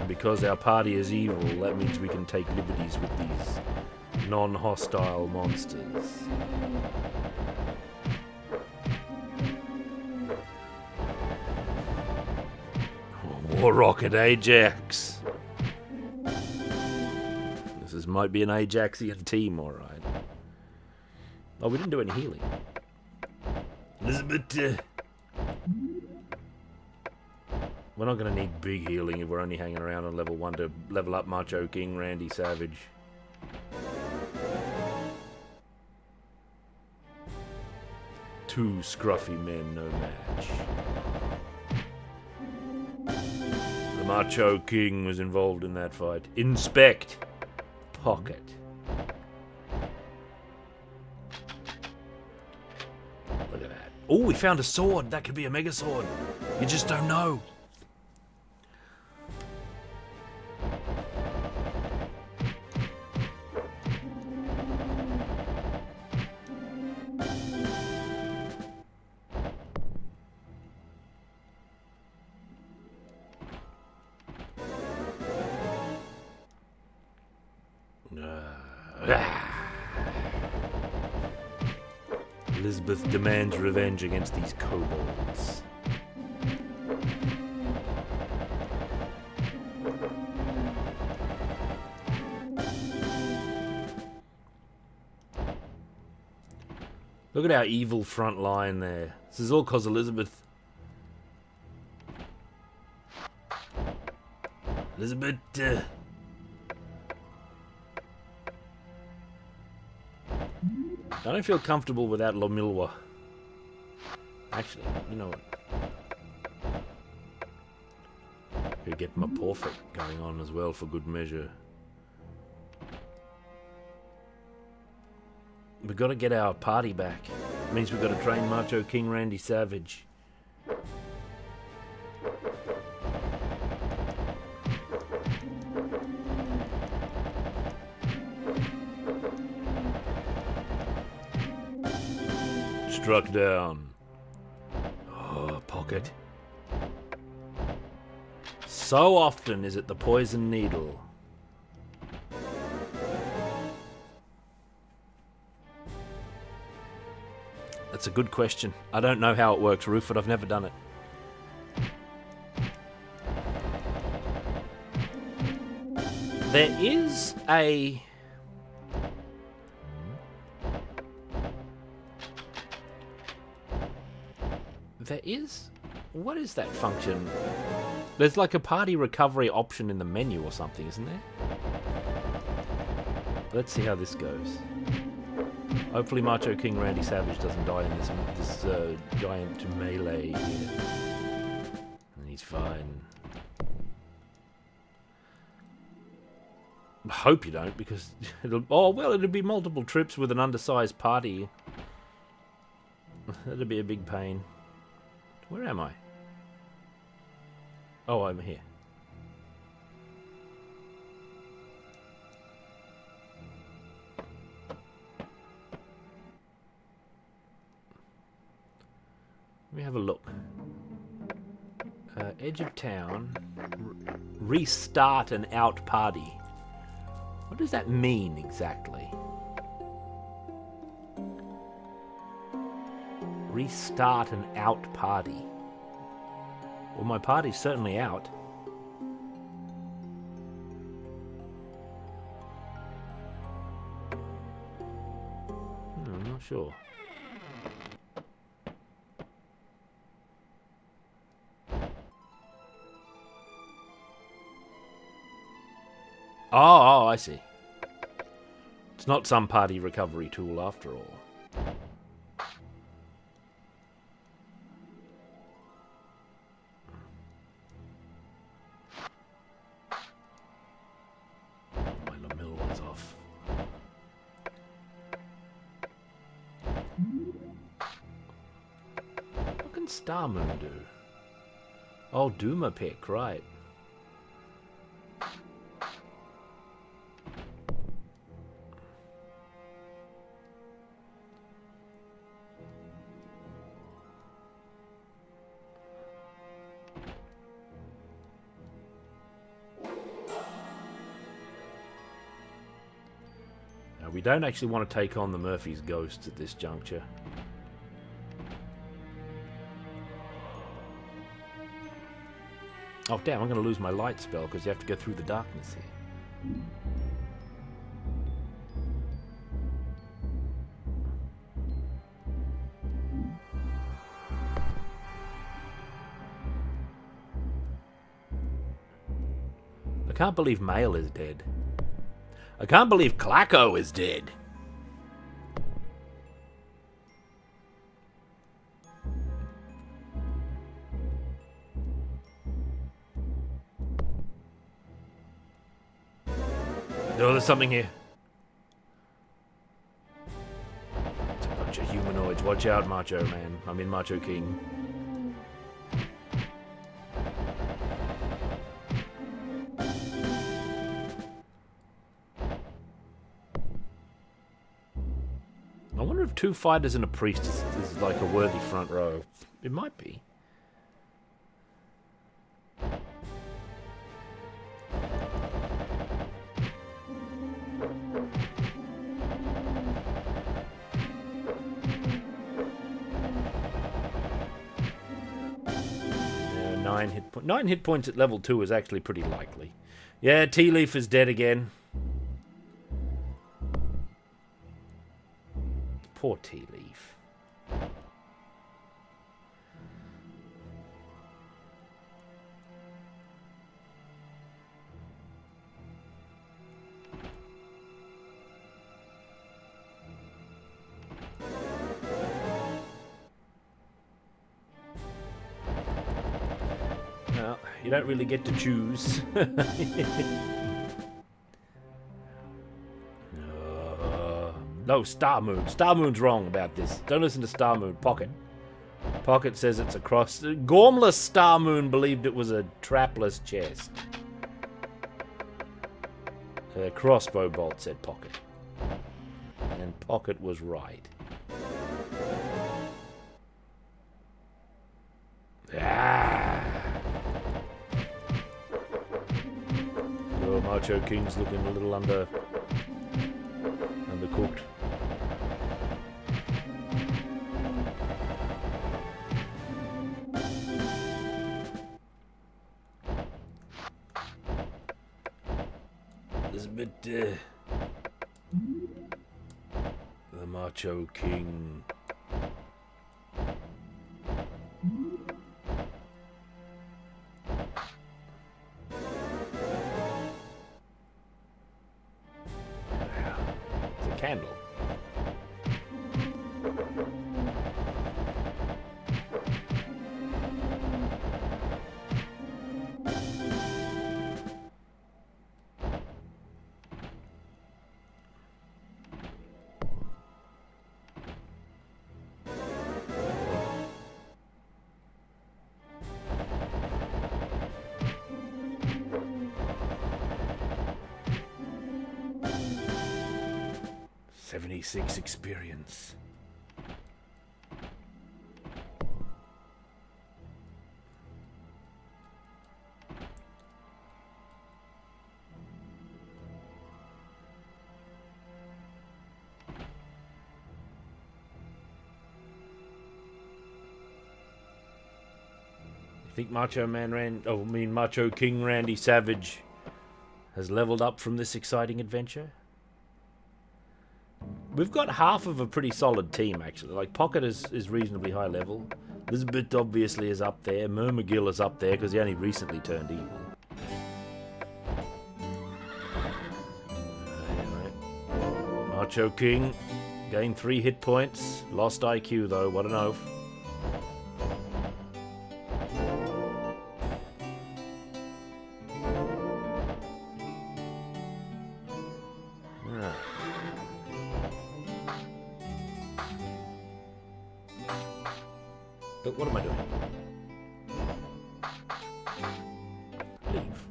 because our party is evil, that means we can take liberties with these non-hostile monsters. War Rocket Ajax. This might be an Ajaxian team, alright. Oh, we didn't do any healing. Elizabeth. We're not going to need big healing if we're only hanging around on level 1 to level up Macho King Randy Savage. Two scruffy men, no match. The Macho King was involved in that fight. Inspect. Pocket. Look at that. Oh, we found a sword. That could be a mega sword. You just don't know. Elizabeth demands revenge against these kobolds. Look at our evil front line there. This is all because Elizabeth. Elizabeth. I don't feel comfortable without Lomilwa. Actually, you know what? Could get my Porfit going on as well for good measure. We've got to get our party back. It means we've got to train Macho King Randy Savage. Struck down. Oh, pocket. So often is it the poison needle. That's a good question. I don't know how it works, Rufus. I've never done it. There is a... There is... What is that function? There's like a party recovery option in the menu or something, isn't there? Let's see how this goes. Hopefully Macho King Randy Savage doesn't die in this giant melee here. And he's fine. I hope you don't, because it'll... Oh, well, it'll be multiple trips with an undersized party. That'd be a big pain. Where am I? Oh, I'm here. Let me have a look. Edge of town. Restart an out party. What does that mean exactly? Restart an out party. Well, my party's certainly out. I'm not sure. Oh, I see. It's not some party recovery tool after all. My Lamilla is off. What can Star Moon do? Oh, Duma pick, right. We don't actually want to take on the Murphy's ghosts at this juncture. Oh damn, I'm going to lose my light spell because you have to go through the darkness here. I can't believe Mail is dead. I can't believe Clacko is dead. Oh, there's something here. It's a bunch of humanoids. Watch out, Macho Man. I mean, Macho King. I wonder if 2 fighters and a priest is like a worthy front row. It might be. Yeah, 9 hit points at level 2 is actually pretty likely. Yeah, Tea Leaf is dead again. Poor Tea Leaf. Well, you don't really get to choose. No, Star Moon. Star Moon's wrong about this. Don't listen to Star Moon. Pocket. Pocket says it's a cross. Gormless Star Moon believed it was a trapless chest. Crossbow bolt, said Pocket. And Pocket was right. Ah! Oh, Macho King's looking a little undercooked. There's a bit, the Macho King. It's a candle. '76 experience. You think Macho King Randy Savage has leveled up from this exciting adventure? We've got half of a pretty solid team, actually. Like, Pocket is reasonably high level. Elizabeth obviously is up there. Murmagil is up there because he only recently turned evil. Anyway. Macho King gained 3 hit points. Lost IQ, though. What an oaf. But what am I doing? Leave.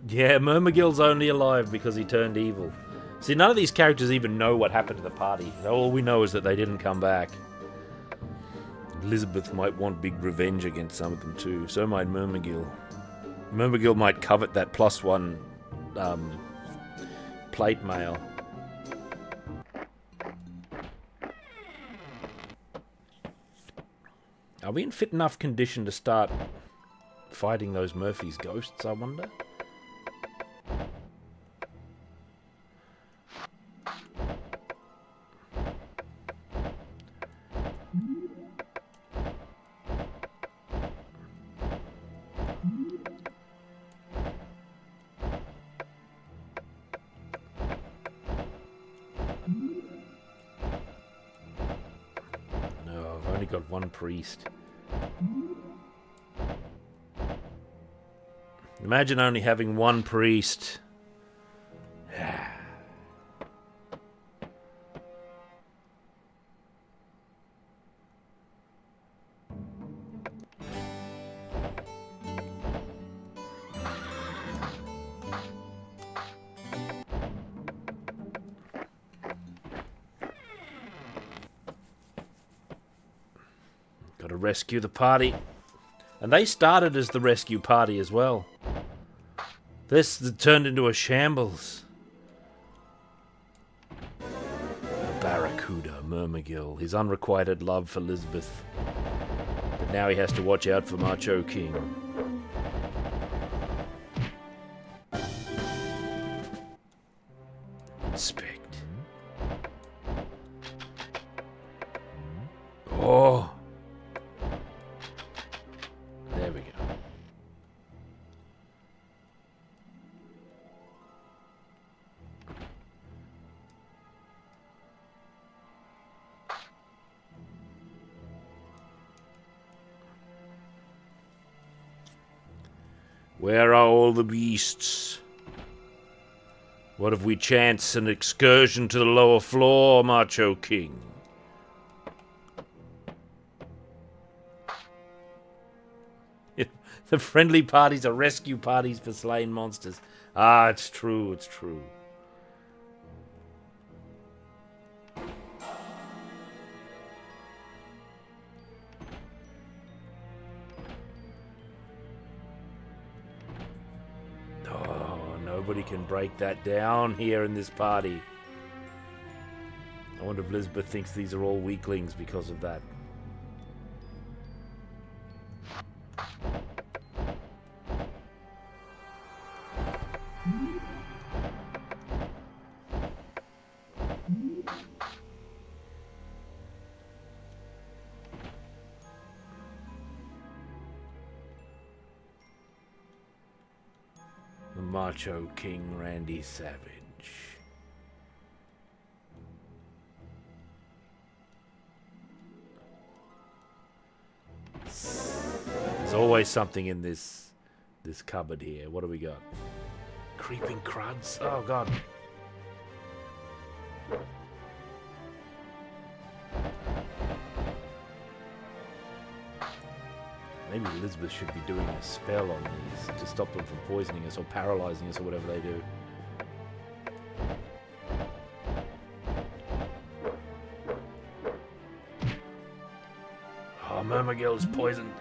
Yeah, Murmagil's only alive because he turned evil. See, none of these characters even know what happened to the party. All we know is that they didn't come back. Elizabeth might want big revenge against some of them too. So might Murmagil. Murmagil might covet that +1 plate mail. Are we in fit enough condition to start fighting those Murphy's ghosts, I wonder? No, I've only got 1 priest. Imagine only having 1 priest. Got to rescue the party. And they started as the rescue party as well. This turned into a shambles. The Barracuda, Myrmidon, his unrequited love for Lisbeth. But now he has to watch out for Macho King. Inspect. Oh! There we go. Where are all the beasts? What if we chance an excursion to the lower floor, Macho King? The friendly parties are rescue parties for slain monsters. Ah, it's true, it's true. Oh, nobody can break that down here in this party. I wonder if Lisbeth thinks these are all weaklings because of that. The Macho King Randy Savage. There's always something in this cupboard here. What do we got? Creeping cruds. Oh god. Maybe Elizabeth should be doing a spell on these to stop them from poisoning us or paralyzing us or whatever they do. Oh, Myrmidon is poisoned.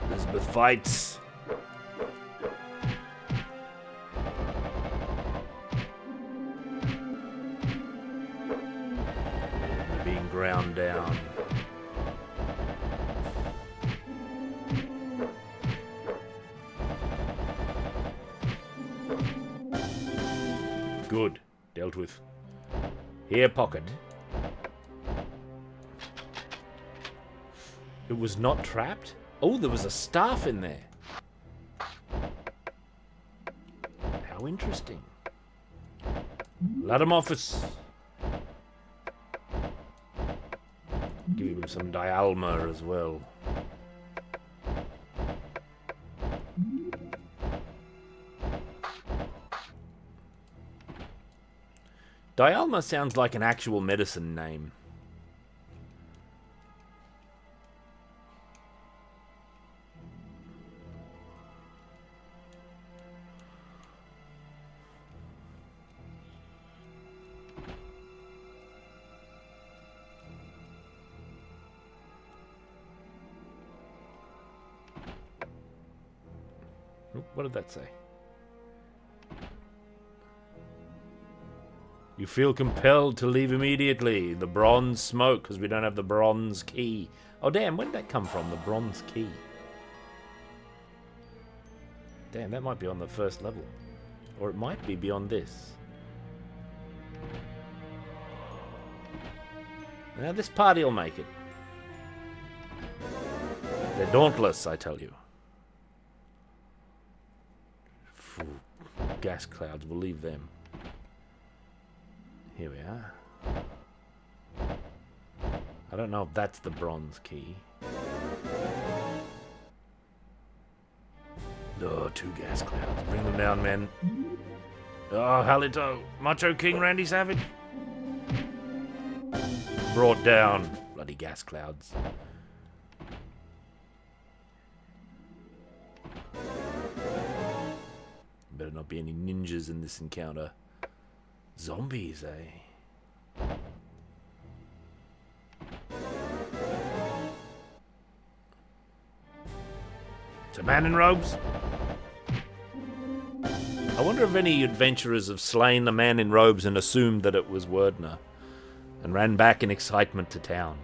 Elizabeth fights. Ground down. Good. Dealt with. Here, pocket. It was not trapped? Oh, there was a staff in there. How interesting. Let him office. Give him some dialma as well. Dialma sounds like an actual medicine name. What did that say? You feel compelled to leave immediately. The bronze smoke, because we don't have the bronze key. Oh, damn, where did that come from? The bronze key. Damn, that might be on the first level. Or it might be beyond this. Now, this party will make it. They're dauntless, I tell you. Gas clouds, we'll leave them. Here we are. I don't know if that's the bronze key. Oh, 2 gas clouds. Bring them down, men. Oh, Halito. Macho King Randy Savage. Brought down. Bloody gas clouds. Better not be any ninjas in this encounter. Zombies, eh? It's a man in robes. I wonder if any adventurers have slain the man in robes and assumed that it was Werdner and ran back in excitement to town.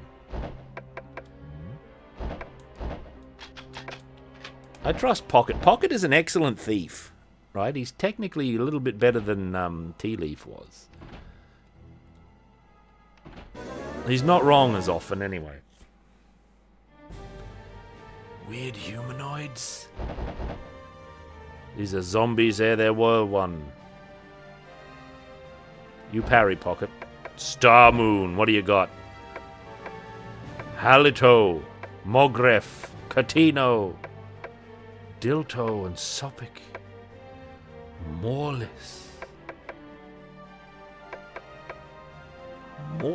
I trust Pocket. Pocket is an excellent thief, right? He's technically a little bit better than Tea Leaf was. He's not wrong as often, anyway. Weird humanoids. These are zombies. There were one. You parry, Pocket. Star Moon, what do you got? Halito, Mogref, Catino, Dilto, and Sophic. Morlis.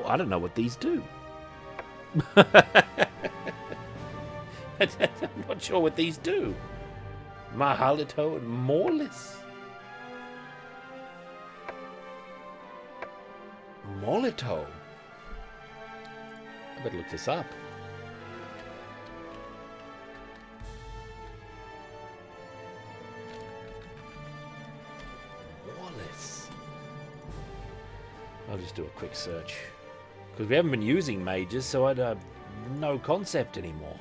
I don't know what these do. I'm not sure what these do. Mahalito and Morlis. Molito. I better look this up. Morlis. I'll just do a quick search. Because we haven't been using mages, so I'd have no concept anymore.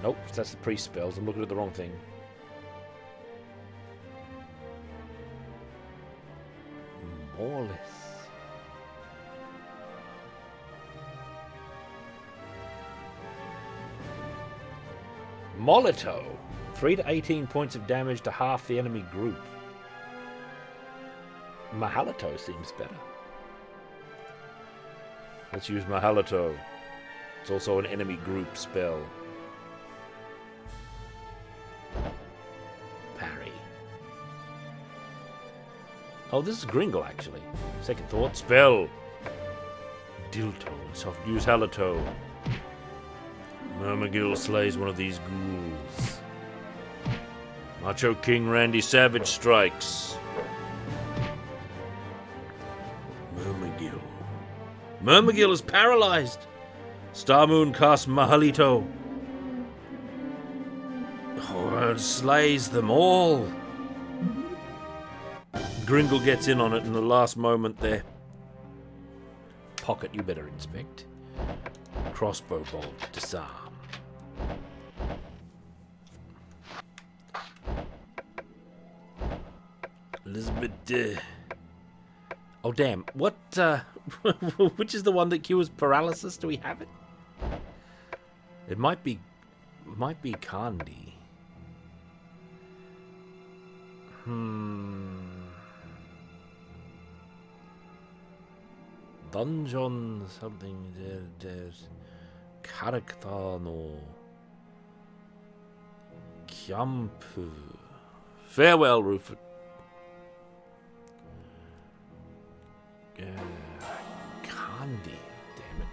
Nope, that's the priest spells. I'm looking at the wrong thing. Morlis. Molito. 3 to 18 points of damage to half the enemy group. Mahalito seems better. Let's use Mahalito. It's also an enemy group spell. Parry. Oh, this is Gringle, actually. Second thought. Spell. Dilto. Soft. Use Halito. Murmagil slays one of these ghouls. Macho King Randy Savage strikes. Murmagil. Murmagil is paralyzed. Star Moon casts Mahalito. Oh, it slays them all. Gringle gets in on it in the last moment there. Pocket, you better inspect. Crossbow bolt, disarm. Elizabeth. Oh damn! What? Which is the one that cures paralysis? Do we have it? It might be Kandi. Dungeon something. There's character no camp. Farewell, Rufus. Kandi. Damn it.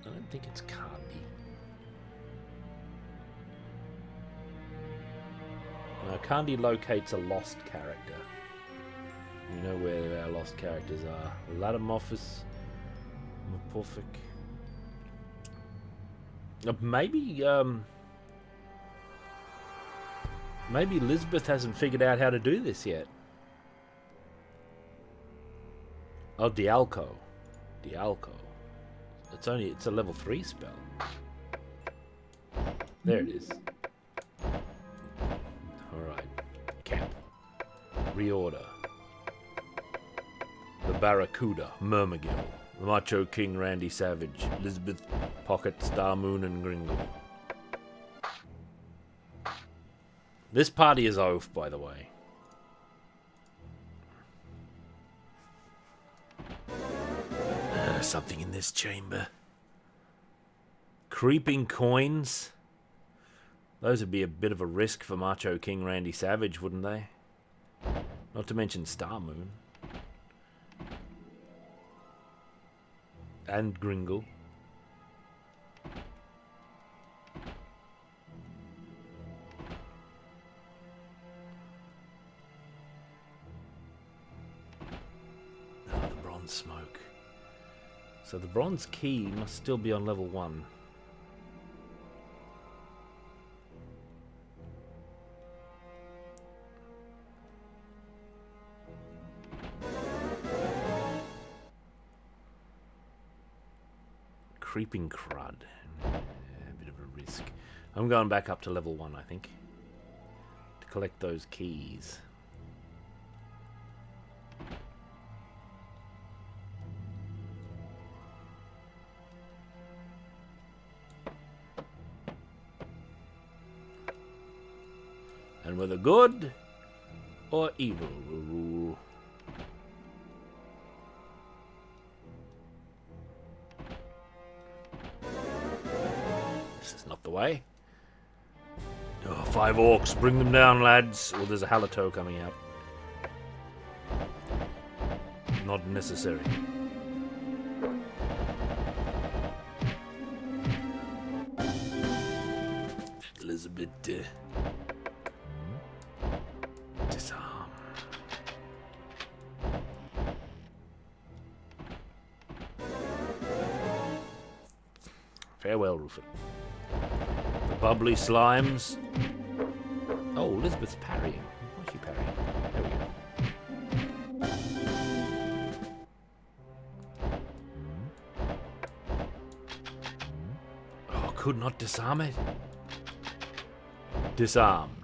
I don't think it's Kandi. Now, Kandi locates a lost character. You know where our lost characters are. Ladamophis, Mapothic. Maybe Elizabeth hasn't figured out how to do this yet. Oh, Dialco. It's a level 3 spell. There it is. Alright. Camp. Reorder. The Barracuda. Murmagil. The Macho King Randy Savage. Elizabeth, Pocket, Star Moon, and Gringle. This party is oaf, by the way. Something in this chamber. Creeping coins. Those would be a bit of a risk for Macho King Randy Savage, wouldn't they? Not to mention Star Moon. And Gringle. So the bronze key must still be on level 1. Creeping crud. A bit of a risk. I'm going back up to level 1, I think, to collect those keys. And whether good or evil will rule. This is not the way. Oh, 5 orcs. Bring them down, lads. Oh, there's a halito coming out. Not necessary. Elizabeth. Disarm. Farewell, Rufus. The bubbly slimes. Oh, Elizabeth's parrying. Why's she parrying? There we go. Oh, could not disarm it. Disarmed.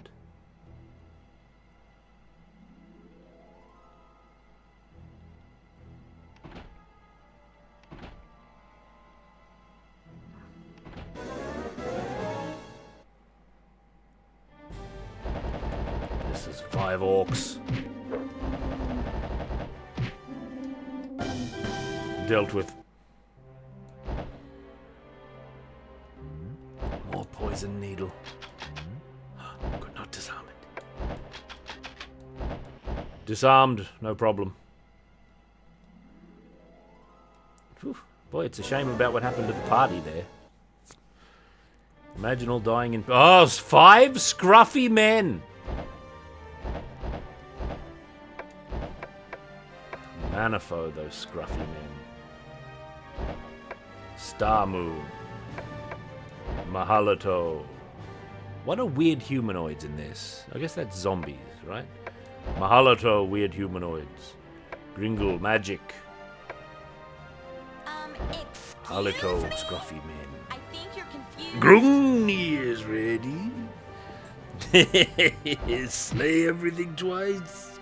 This is 5 orcs. Dealt with. More poison needle. Could not disarm it. Disarmed, no problem. Whew. Boy, it's a shame about what happened to the party there. Imagine all dying in... Oh, 5 scruffy men! Manifo, those scruffy men. Star Moon. Mahalato. What are weird humanoids in this? I guess that's zombies, right? Mahalato, weird humanoids. Gringle, magic. Halito, scruffy men. I think you're confused. Grungy is ready. Slay everything twice.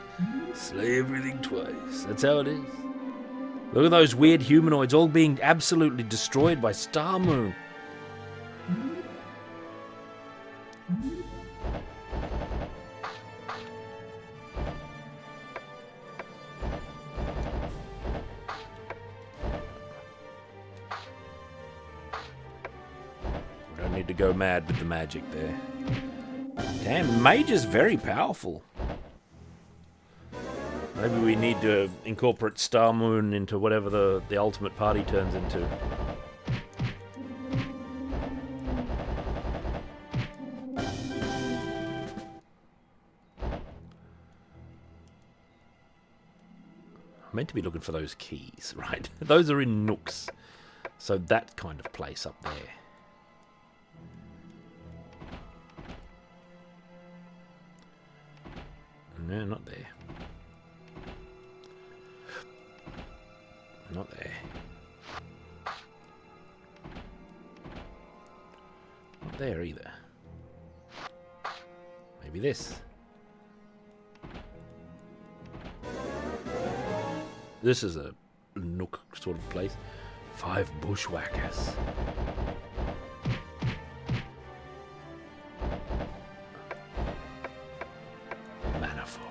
Slay everything twice. That's how it is. Look at those weird humanoids all being absolutely destroyed by Star Moon. We don't need to go mad with the magic there. Damn, Mage is very powerful. Maybe we need to incorporate Star Moon into whatever the ultimate party turns into. I'm meant to be looking for those keys, right? Those are in nooks. So that kind of place up there. No, not there. Not there. Not there either. Maybe this. This is a nook sort of place. 5 bushwhackers. Manifold.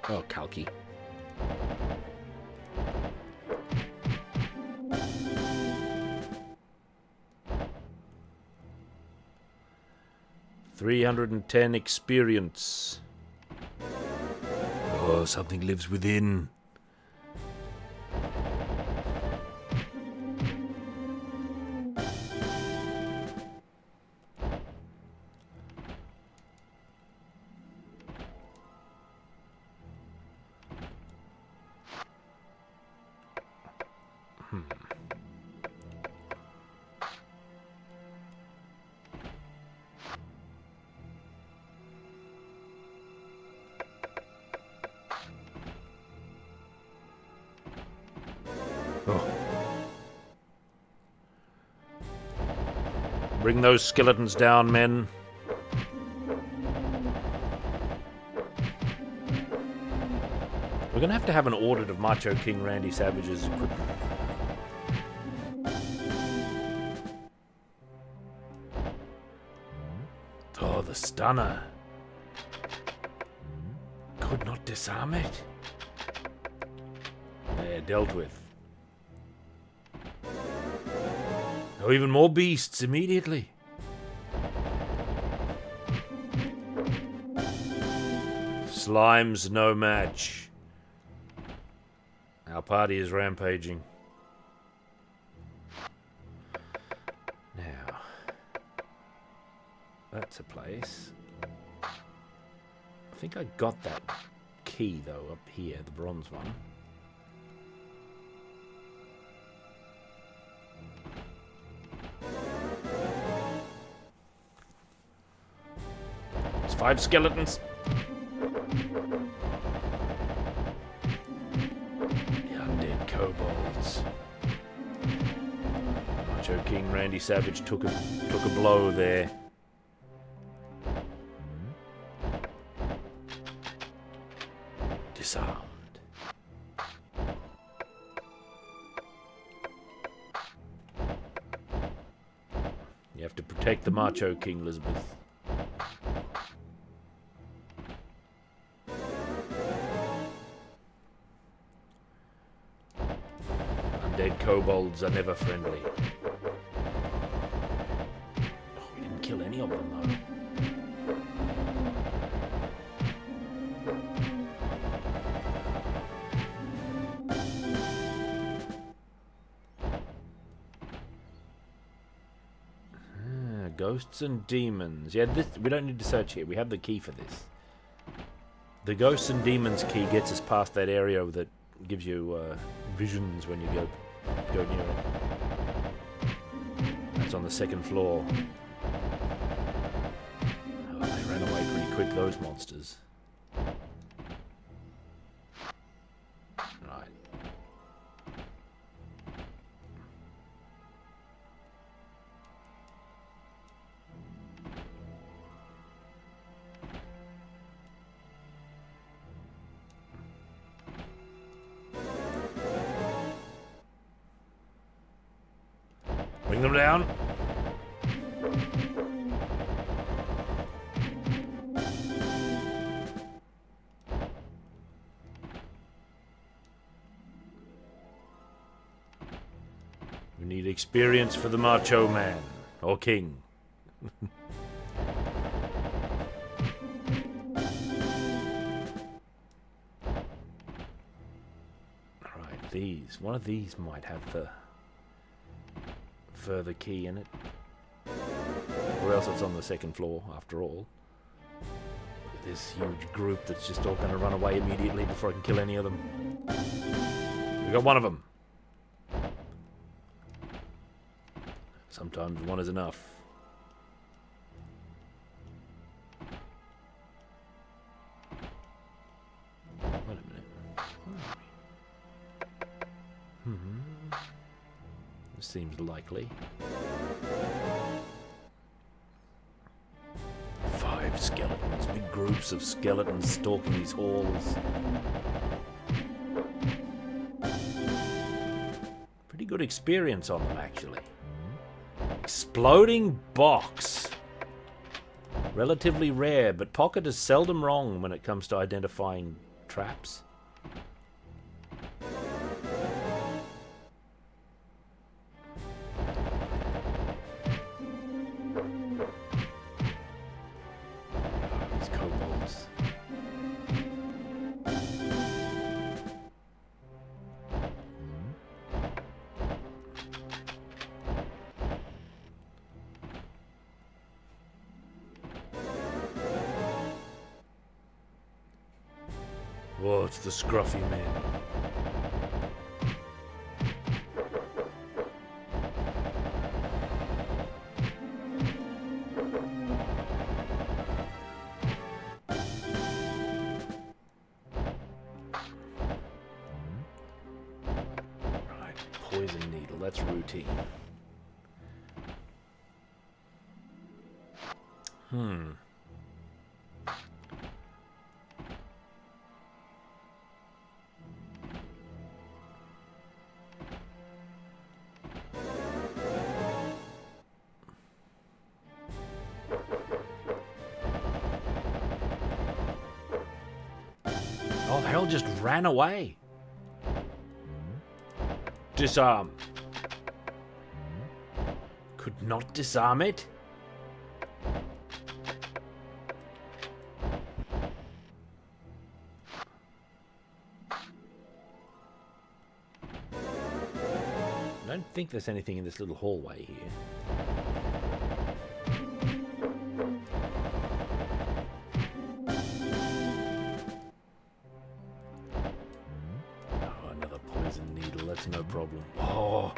Oh, Kalki. $310 experience. Oh, something lives within. Oh. Bring those skeletons down, men. We're going to have an audit of Macho King Randy Savage's equipment. Oh, the stunner. Could not disarm it. There, dealt with. Oh, even more beasts immediately. Slime's no match. Our party is rampaging. Now, that's a place. I think I got that key, though, up here, the bronze one. There's 5 skeletons. Kobolds. Macho King Randy Savage took a blow there. Disarmed. You have to protect the Macho King, Elizabeth. Undead kobolds are never friendly. Oh, we didn't kill any of them, though. Ghosts and demons. Yeah, this, we don't need to search here. We have the key for this. The ghosts and demons key gets us past that area that gives you visions when you go near it. That's on the 2nd floor. Oh, they ran away pretty quick, those monsters. Right. Bring them down. We need experience for the Macho Man, or King. Right, these. One of these might have the further key in it. Or else it's on the 2nd floor, after all. Look at this huge group that's just all going to run away immediately before I can kill any of them. We got one of them. Sometimes one is enough. Wait a minute. Where are we? This seems likely. 5 skeletons, big groups of skeletons stalking these halls. Pretty good experience on them, actually. Exploding box. Relatively rare, but Pocket is seldom wrong when it comes to identifying traps. These kobolds. Whoa, it's the scruffy man. Right, poison needle. That's routine. Oh, they all just ran away. Disarm. Could not disarm it? I don't think there's anything in this little hallway here. Oh, another poison needle. That's no problem. Oh.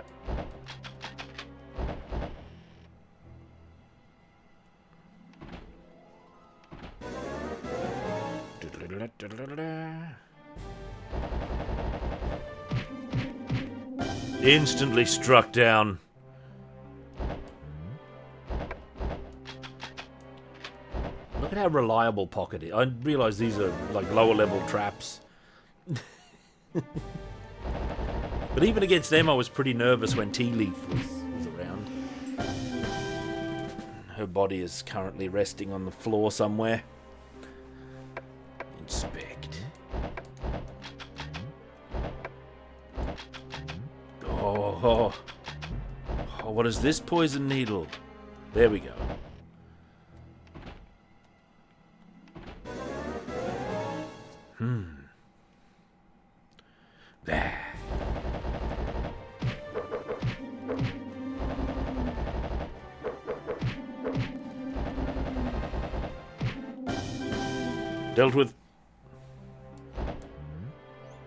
Instantly struck down. Look at how reliable Pocket is. I realise these are like lower level traps. But even against them I was pretty nervous when Tea Leaf was around. Her body is currently resting on the floor somewhere. Inspect. Oh, what is this poison needle? There we go. There. Dealt with.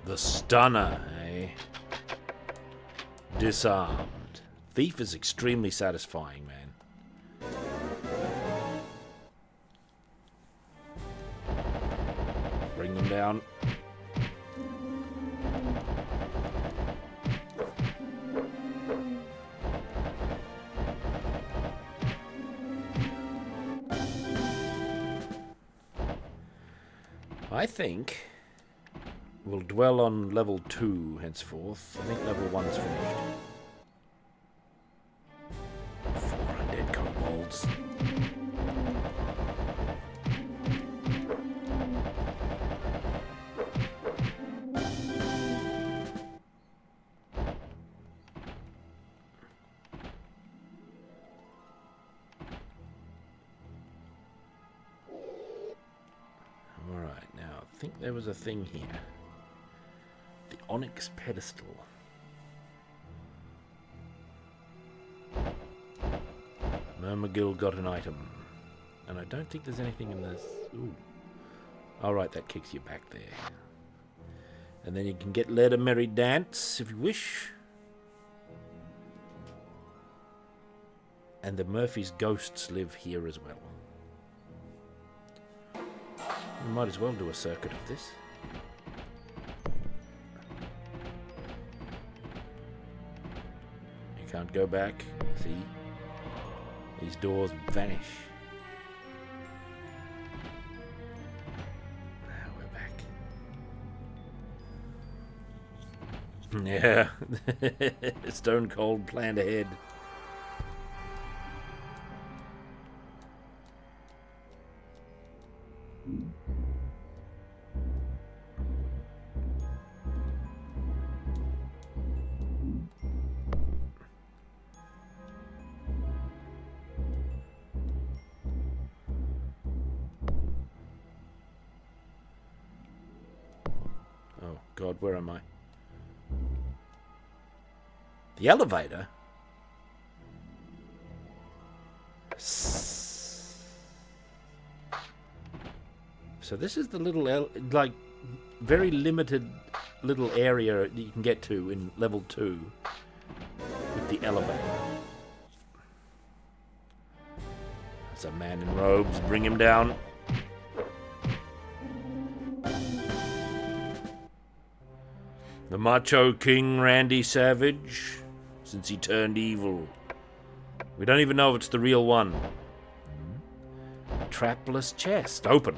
The stunner, eh? Disarmed. Thief is extremely satisfying, man. Bring them down. I think we'll dwell on level 2 henceforth. I think level 1's finished. 4 undead kobolds. Alright, now I think there was a thing here. The onyx pedestal. Myrmidon got an item. And I don't think there's anything in this. Ooh. Alright, that kicks you back there. And then you can get led a merry dance if you wish. And the Murphy's ghosts live here as well. We might as well do a circuit of this. You can't go back. See? These doors vanish. Now we're back. Yeah. Stone cold planned ahead. Oh God, where am I? The elevator? So this is the little, like, very limited little area that you can get to in level 2 with the elevator. There's a man in robes. Bring him down. The Macho King Randy Savage, since he turned evil. We don't even know if it's the real one. Trapless chest, open.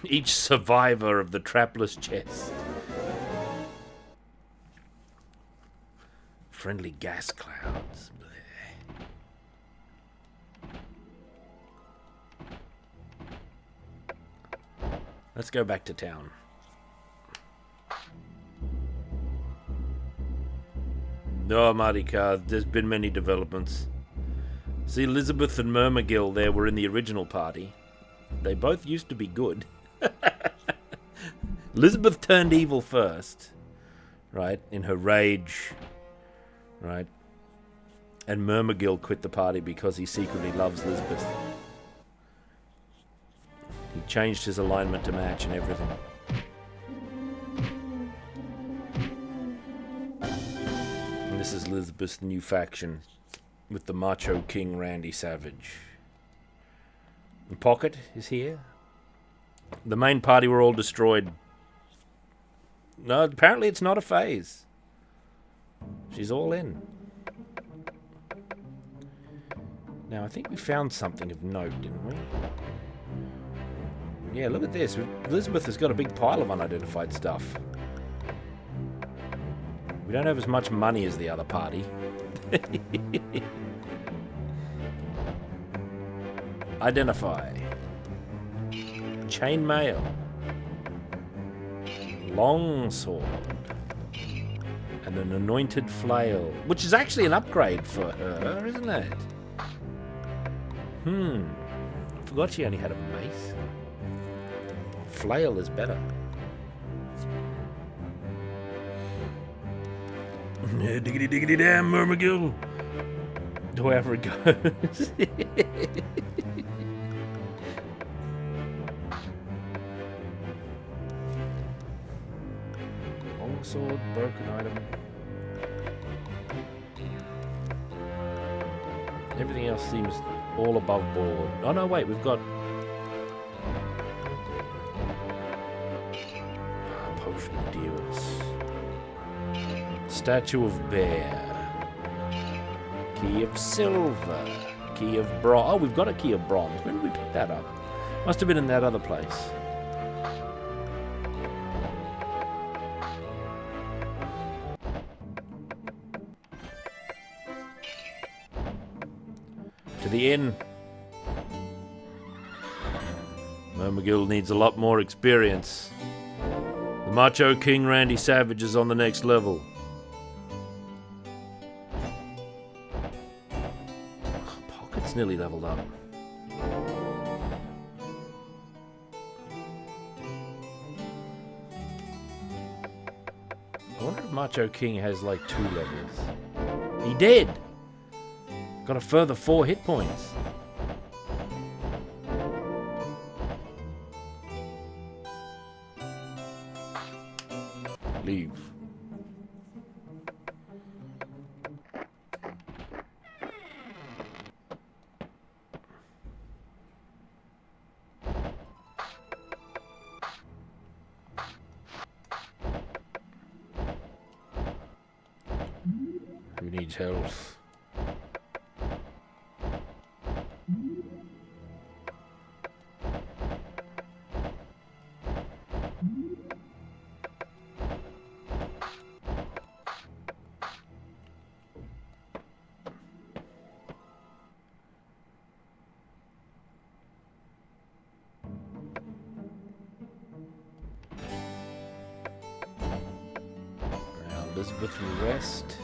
Each survivor of the trapless chest. Friendly gas clouds. Let's go back to town. No, Marika, there's been many developments. See, Elizabeth and Myrmigill there were in the original party. They both used to be good. Elizabeth turned evil first, right, in her rage, right? And Myrmigill quit the party because he secretly loves Elizabeth. He changed his alignment to match and everything. And this is Elizabeth's new faction with the Macho King Randy Savage. And Pocket is here. The main party were all destroyed. No, apparently it's not a phase. She's all in. Now, I think we found something of note, didn't we? Yeah, look at this. Elizabeth has got a big pile of unidentified stuff. We don't have as much money as the other party. Identify. Chainmail. Longsword. And an anointed flail. Which is actually an upgrade for her, isn't it? Forgot she only had a mace. Flail is better. Diggity diggity damn, Myrmigill. Whoever it goes. Longsword, broken item. Everything else seems all above board. Oh no, wait, we've got potion of deals. Statue of Bear. Key of Silver. Key of Bronze. Oh, we've got a Key of Bronze. When did we pick that up? Must have been in that other place. To the inn. Myrmigill needs a lot more experience. The Macho King Randy Savage is on the next level. Pocket's nearly leveled up. I wonder if Macho King has like 2 levels. He did! Got a further 4 hit points. Leave. Who needs health? Elizabeth will rest.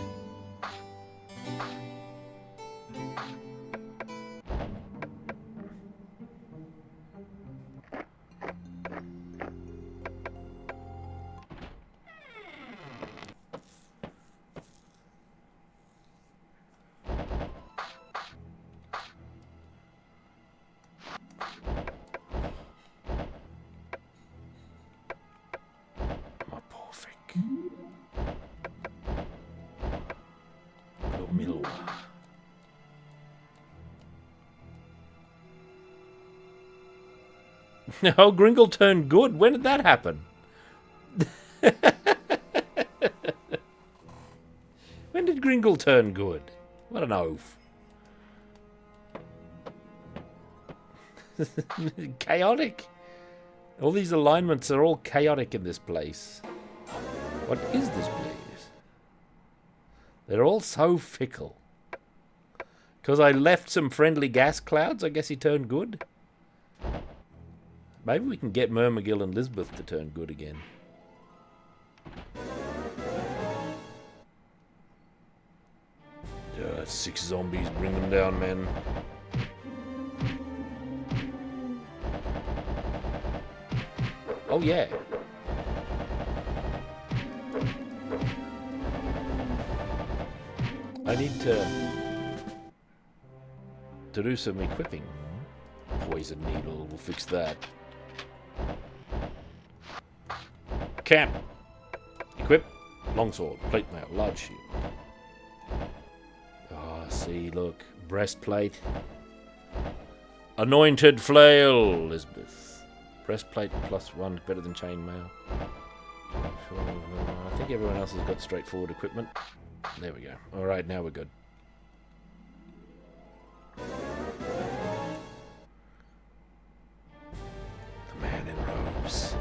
Oh, Gringle turned good. When did that happen? When did Gringle turn good? What an oaf. Chaotic. All these alignments are all chaotic in this place. What is this place? They're all so fickle. Because I left some friendly gas clouds, I guess he turned good. Maybe we can get Myrmidon and Lisbeth to turn good again. Yeah, 6 zombies, bring them down, men. Oh yeah. I need to do some equipping. Poison needle will fix that. Camp. Equip. Longsword. Plate mail. Large shield. Ah, see, look. Breastplate. Anointed flail, Lisbeth. Breastplate +1 better than chainmail. I think everyone else has got straightforward equipment. There we go. Alright, now we're good. The man in robes.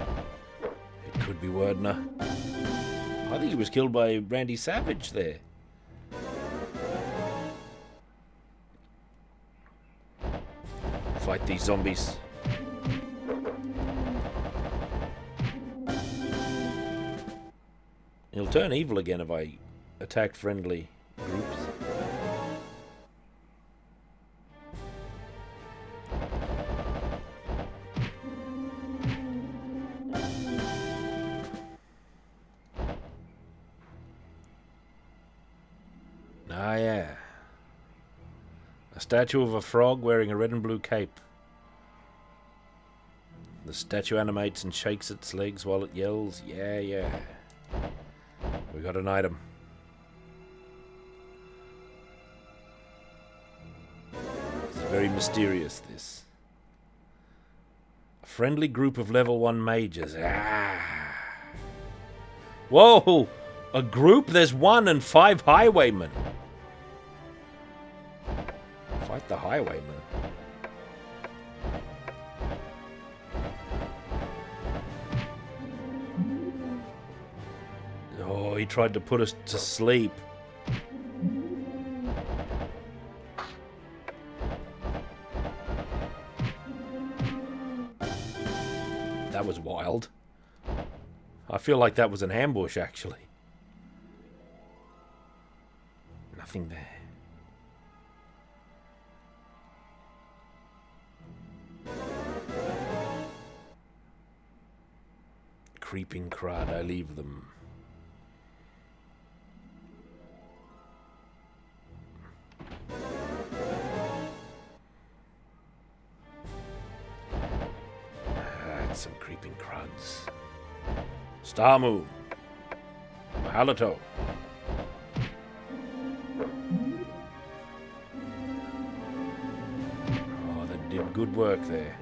It could be Werdner. I think he was killed by Randy Savage there. Fight these zombies. He'll turn evil again if I attack friendly groups. Ah, yeah. A statue of a frog wearing a red and blue cape. The statue animates and shakes its legs while it yells, yeah, yeah. We got an item. It's very mysterious, this. A friendly group of level 1 mages. Ah. Whoa! A group? There's 1 and 5 highwaymen. Fight the highwaymen. Oh, he tried to put us to sleep. That was wild. I feel like that was an ambush, actually. Nothing there. Creeping crowd, I leave them. Some creeping cruds. Star Moon. Mahalato. Oh, they did good work there.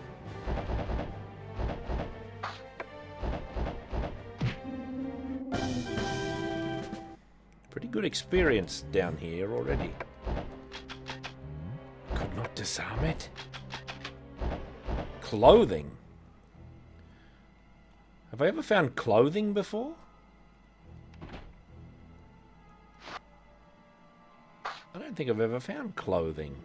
Pretty good experience down here already. Could not disarm it. Clothing. Have I ever found clothing before? I don't think I've ever found clothing.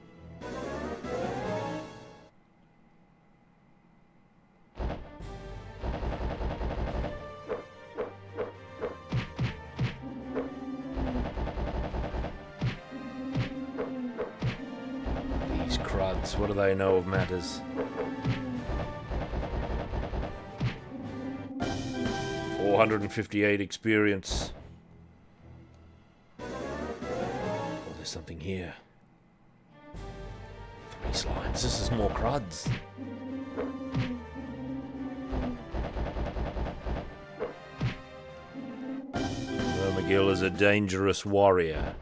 These cruds, what do they know of matters? 458 experience. Oh, there's something here. 3 slimes. This is more cruds. McGill is a dangerous warrior.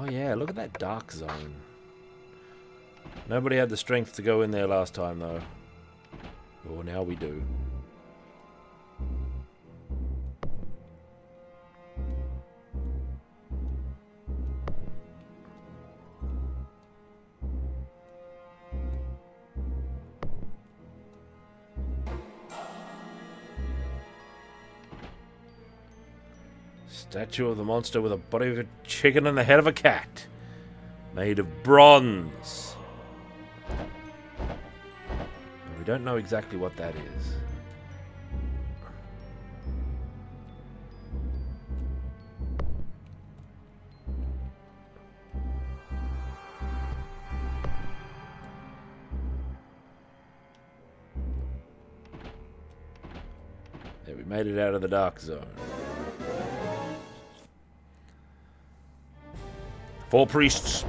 Oh yeah, look at that dark zone. Nobody had the strength to go in there last time though. Oh, now we do. Statue of the monster with a body of a chicken and the head of a cat. Made of bronze. We don't know exactly what that is. Yeah, we made it out of the dark zone. 4 priests.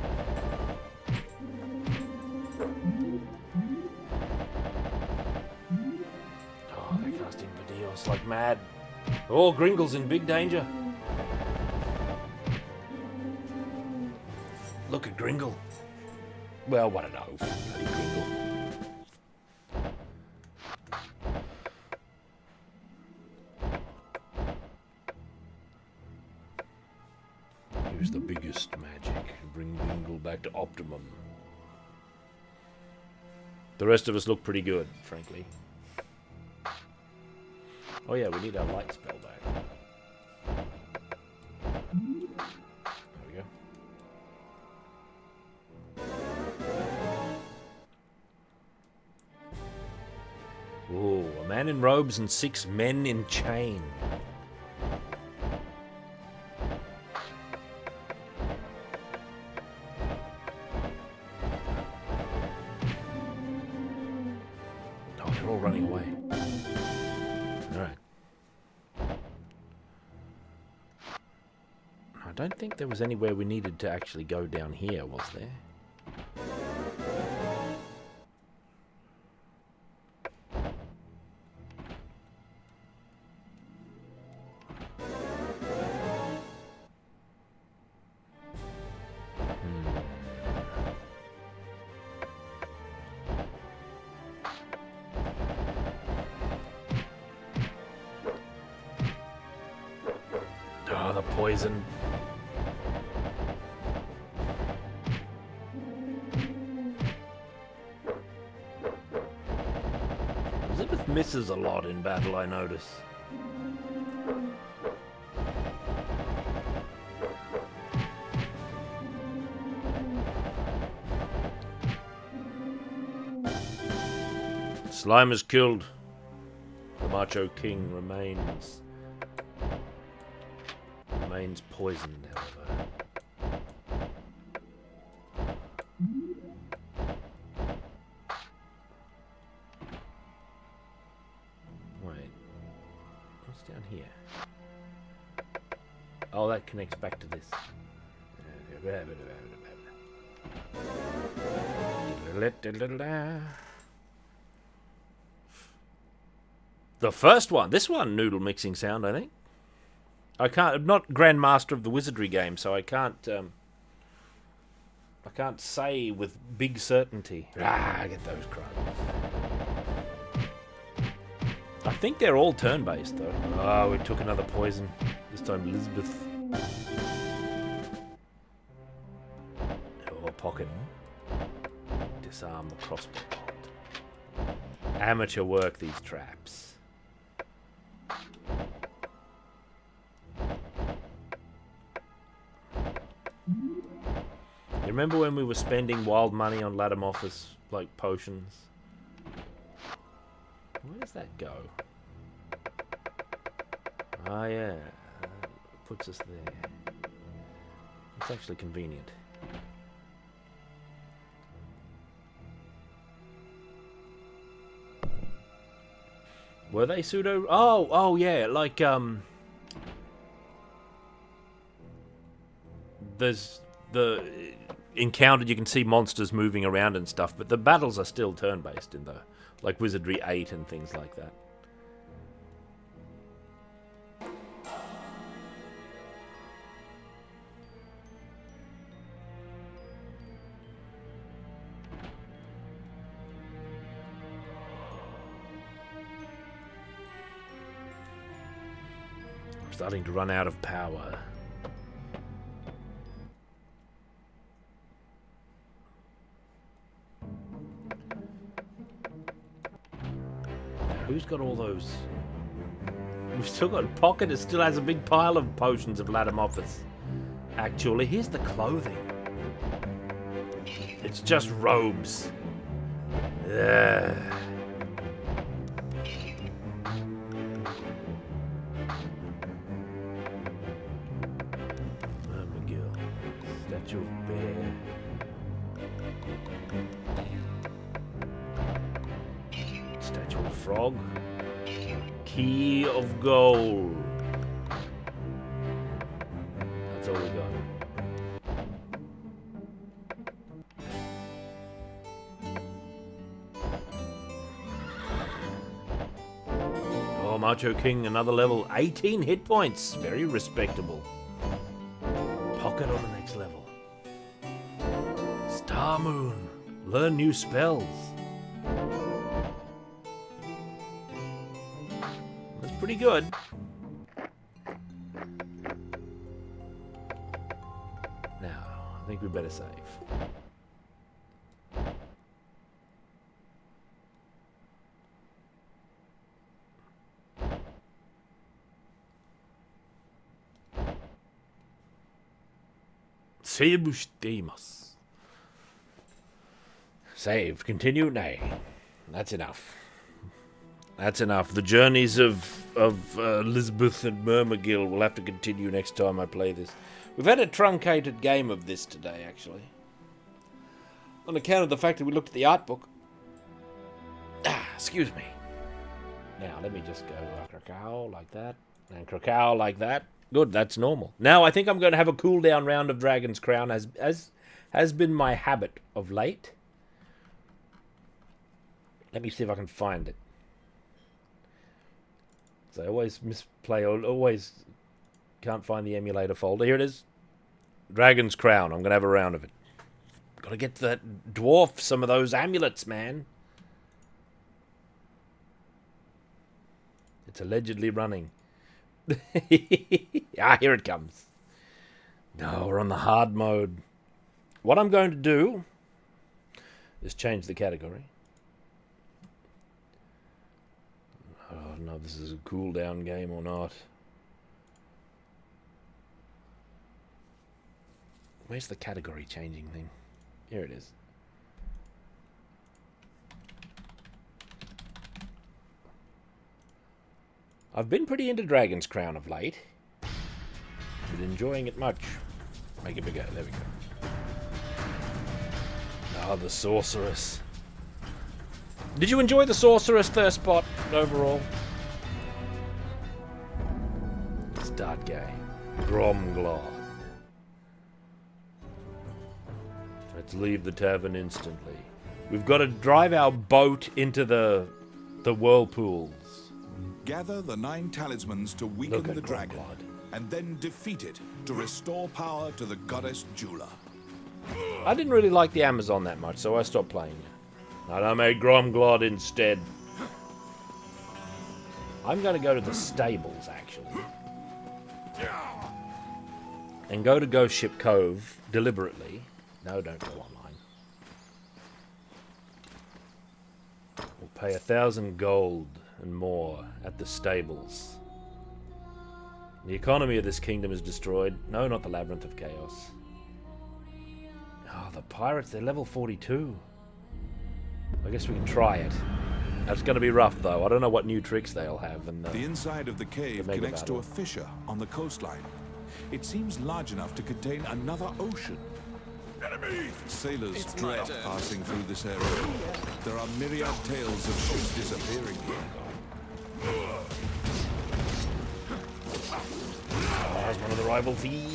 Oh, they're casting Badios like mad. Oh, Gringle's in big danger. Look at Gringle. Well, what an oaf. Bloody Gringle. Use the biggest magic and bring Gringle back to optimum. The rest of us look pretty good, frankly. Oh yeah, we need our light spell back. There we go. Ooh, a man in robes and 6 men in chain. Oh, they're all running away. Alright. I don't think there was anywhere we needed to actually go down here, was there? Oh, the poison. Elizabeth misses a lot in battle, I notice. Slime is killed. The Macho King remains poisoned, however. Wait. What's down here? Oh, that connects back to this. The first one. This one, noodle mixing sound, I think. I'm not Grandmaster of the Wizardry game, so I can't say with big certainty. Ah, get those crumbs. I think they're all turn-based, though. Oh, we took another poison. This time Elizabeth. Oh, pocket. Disarm the crossbow bolt. Amateur work, these traps. You remember when we were spending wild money on Ladamophis, like potions? Where does that go? Ah, yeah. Puts us there. It's actually convenient. Were they pseudo? Oh, yeah. Like, there's the encounter, you can see monsters moving around and stuff, but the battles are still turn-based in the, like Wizardry 8 and things like that. Starting to run out of power. Who's got all those? We've still got Pocket. It still has a big pile of potions of Latomorphus. Actually, here's the clothing. It's just robes. Yeah. McGill. Statue of Bear. Statue of Frog. Key of Gold. That's all we got. Oh, Macho King, another level. 18 hit points. Very respectable. Pocket on the next level. Star Moon. Learn new spells. That's pretty good. Now, I think we better save. Saved. Continue? Nay. That's enough. That's enough. The journeys of Elizabeth and Myrmidon will have to continue next time I play this. We've had a truncated game of this today, actually. On account of the fact that we looked at the art book. Excuse me. Now, let me just go Krakow like that. And Krakow like that. Good, that's normal. Now, I think I'm going to have a cooldown round of Dragon's Crown, as has been my habit of late. Let me see if I can find it. So I always misplay, or always can't find the emulator folder. Here it is. Dragon's Crown. I'm going to have a round of it. Got to get that dwarf some of those amulets, man. It's allegedly running. Here it comes. No, we're on the hard mode. What I'm going to do is change the category. I don't know if this is a cooldown game or not. Where's the category changing thing? Here it is. I've been pretty into Dragon's Crown of late. Been enjoying it much. Make it bigger. There we go. Ah, the Sorceress. Did you enjoy the Sorceress, Thirstbot, overall? Start game. Gromglod. Let's leave the tavern instantly. We've got to drive our boat into the whirlpools. Gather the 9 talismans to weaken the dragon, and then defeat it to restore power to the goddess Jula. I didn't really like the Amazon that much, so I stopped playing it. And I made Gromglod instead. I'm going to go to the stables, actually. And go to Ghost Ship Cove deliberately. No, don't go online. We'll pay 1,000 gold and more at the stables. The economy of this kingdom is destroyed. No, not the Labyrinth of Chaos. Oh, the pirates, they're level 42. I guess we can try it. That's going to be rough, though. I don't know what new tricks they'll have. The inside of the cave connects to a fissure on the coastline. It seems large enough to contain another ocean. Enemies! Sailors dread passing through this area. There are myriad tales of ships disappearing here. There's one of the rival thieves.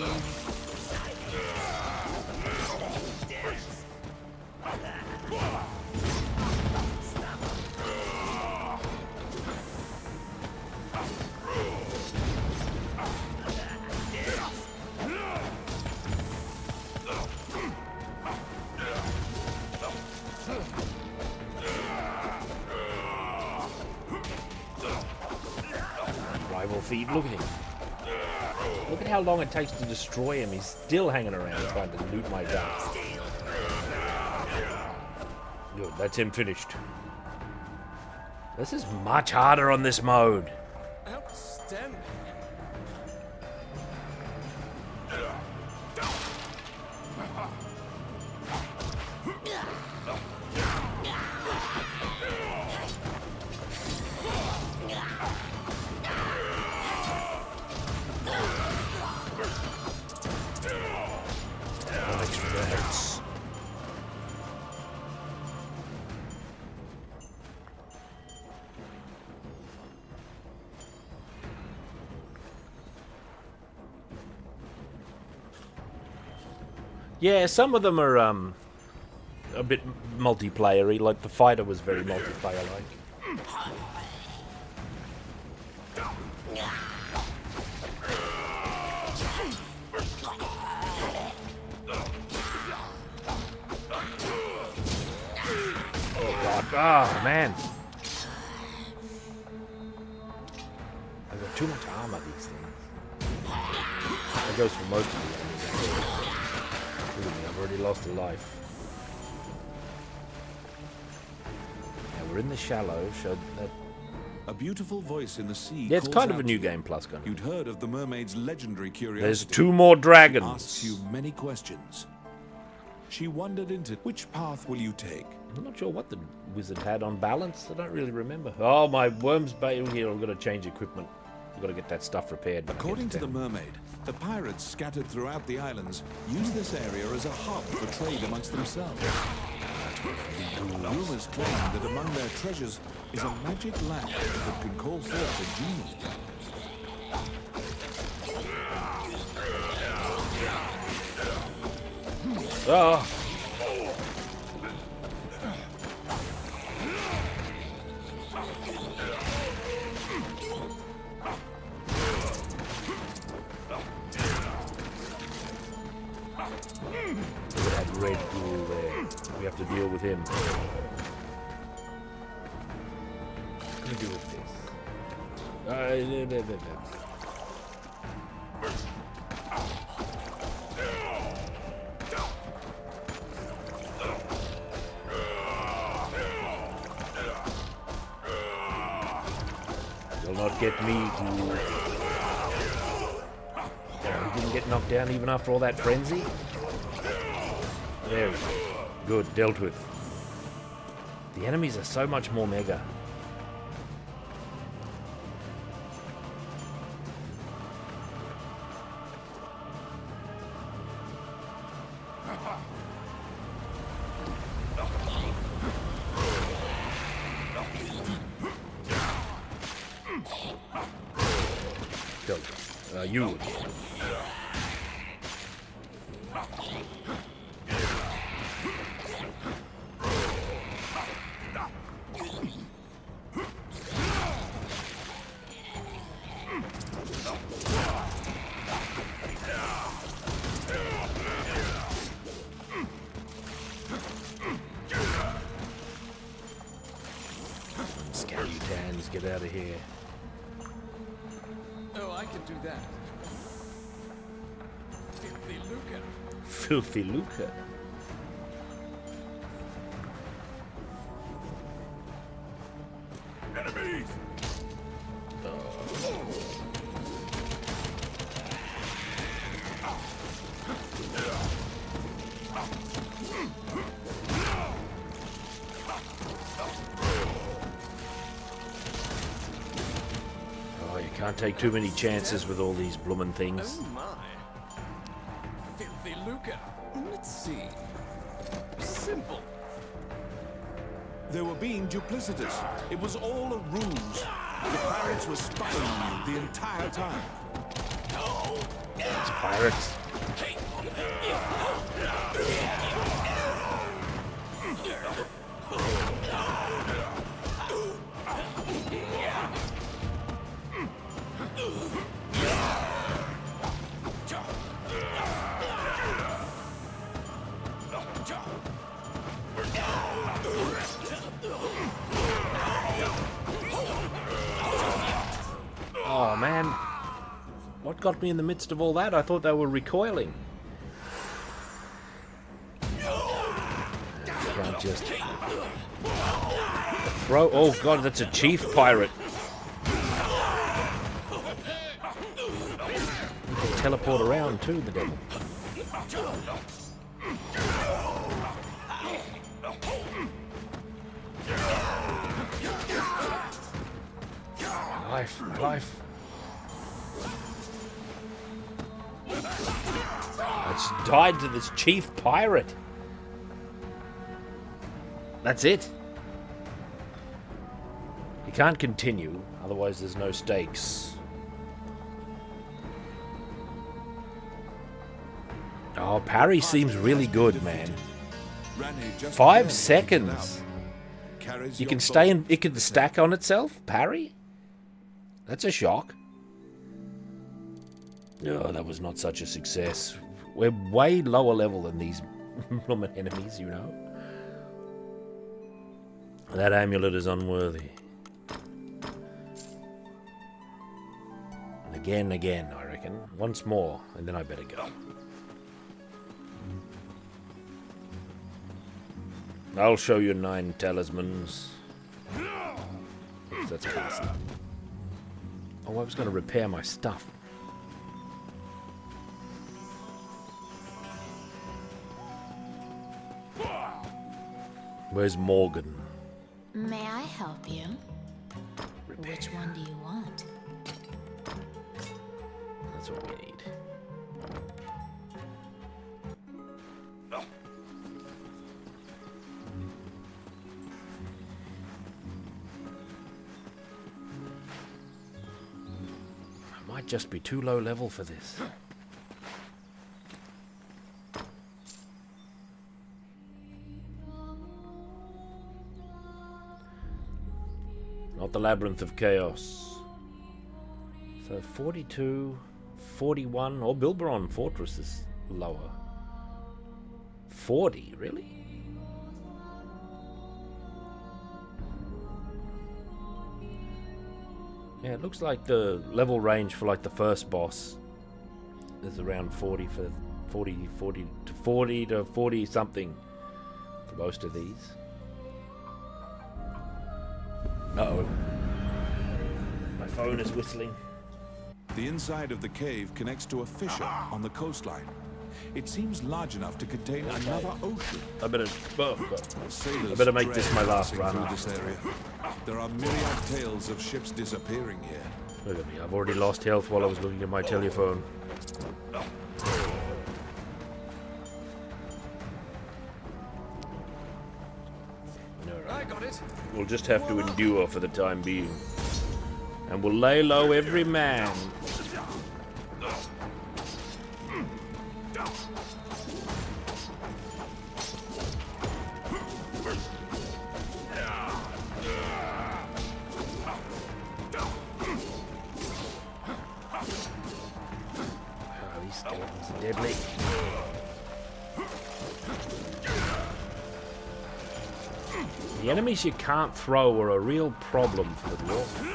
Rival thief, look at him. Look at how long it takes to destroy him. He's still hanging around trying to loot my guns. Good, that's him finished. This is much harder on this mode. Outstanding. Yeah, some of them are a bit multiplayer-y, like the fighter was very multiplayer-like. Oh god, oh man. I've got too much armor, these things. That goes for most of the enemies. I've already lost a life. Now we're in the shallow, so that... A beautiful voice in the sea. Yeah, it's kind of a new game plus kind of. You'd heard of the mermaid's legendary curiosity. There's 2 more dragons. Asks you many questions. She wandered into which path will you take? I'm not sure what the wizard had on balance. I don't really remember. Oh, my worm's bait here. I've got to change equipment. I've got to get that stuff repaired. According to the mermaid, the pirates scattered throughout the islands use this area as a hub for trade amongst themselves. Rumors claim that among their treasures is a magic lamp that can call forth a genie. Oh. That red ghoul there. We have to deal with him. What can we do with this? You'll not get me, ghoul. Oh, he didn't get knocked down even after all that frenzy? There we go. Good, dealt with. The enemies are so much more mega. You. Scallywtans, get out of here. Oh, I can do that. Filthy lucre. Filthy lucre. Enemies! Oh, you can't take too many chances with all these bloomin' things. Oh my. Filthy lucre. Let's see. Simple. They were being duplicitous. It was all a ruse. The pirates were spying on you the entire time. It's pirates. Oh man. What got me in the midst of all that? I thought they were recoiling. Can't just throw. Oh god, that's a chief pirate. You can teleport around too, the devil. Life. I just died to this chief pirate. That's it. You can't continue, otherwise there's no stakes. Oh, parry seems really good, man. 5 seconds. You can stay in. It can stack on itself. Parry. That's a shock. No, that was not such a success. We're way lower level than these Roman enemies, you know. That amulet is unworthy. And again, I reckon. Once more, and then I better go. I'll show you 9 talismans. Oops, that's castle. Oh, I was going to repair my stuff. Where's Morgan? May I help you? Which one do you want? That's what we need. I might just be too low level for this. Not the Labyrinth of Chaos. So 42, 41, or Bilberon Fortress is lower. 40, really? Yeah, it looks like the level range for like the first boss is around 40 for 40 to 40 something for most of these. Uh-oh. My phone is whistling. The inside of the cave connects to a fissure on the coastline. It seems large enough to contain another ocean. I better make this my last run. This area. There are myriad tales of ships disappearing here. Look at me, I've already lost health while I was looking at my telephone. I got it. We'll just have to endure for the time being. And we'll lay low every man. These skeletons are deadly. The enemies you can't throw are a real problem for the dwarf.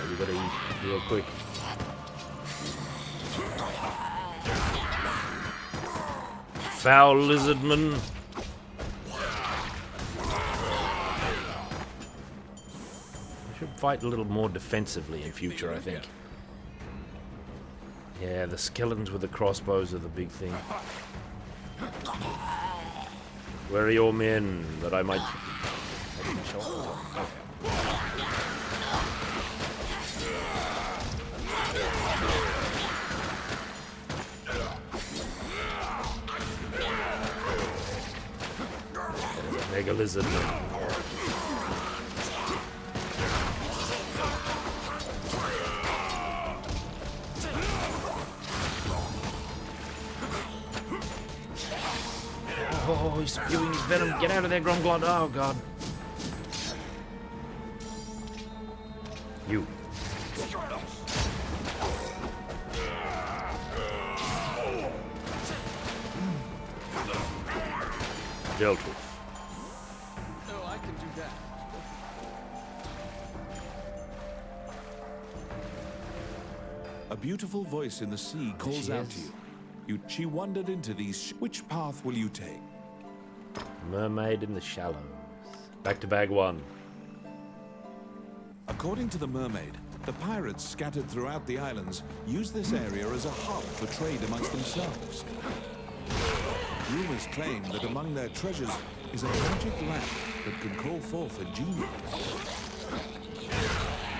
We gotta eat real quick. Foul lizardman. I should fight a little more defensively in future, I think. Yeah, the skeletons with the crossbows are the big thing. Where are your men that I might... Mega lizard. Oh, he's spewing his venom. Get out of there, Gromglot. Oh, God. You. Dealt with. Oh, I can do that. A beautiful voice in the sea calls out to you. She wandered into these. Which path will you take? Mermaid in the shallows. Back to bag 1. According to the mermaid, the pirates scattered throughout the islands use this area as a hub for trade amongst themselves. Rumors claim that among their treasures is a magic lamp that can call forth a genie.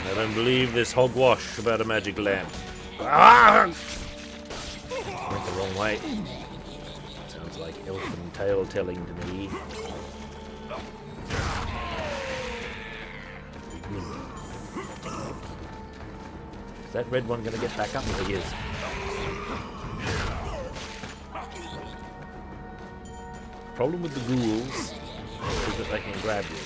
I don't believe this hogwash about a magic lamp. Ah! Went the wrong way. Sounds like elfin tale telling to me. Is that red one going to get back up? He is. Problem with the ghouls is that they can grab you.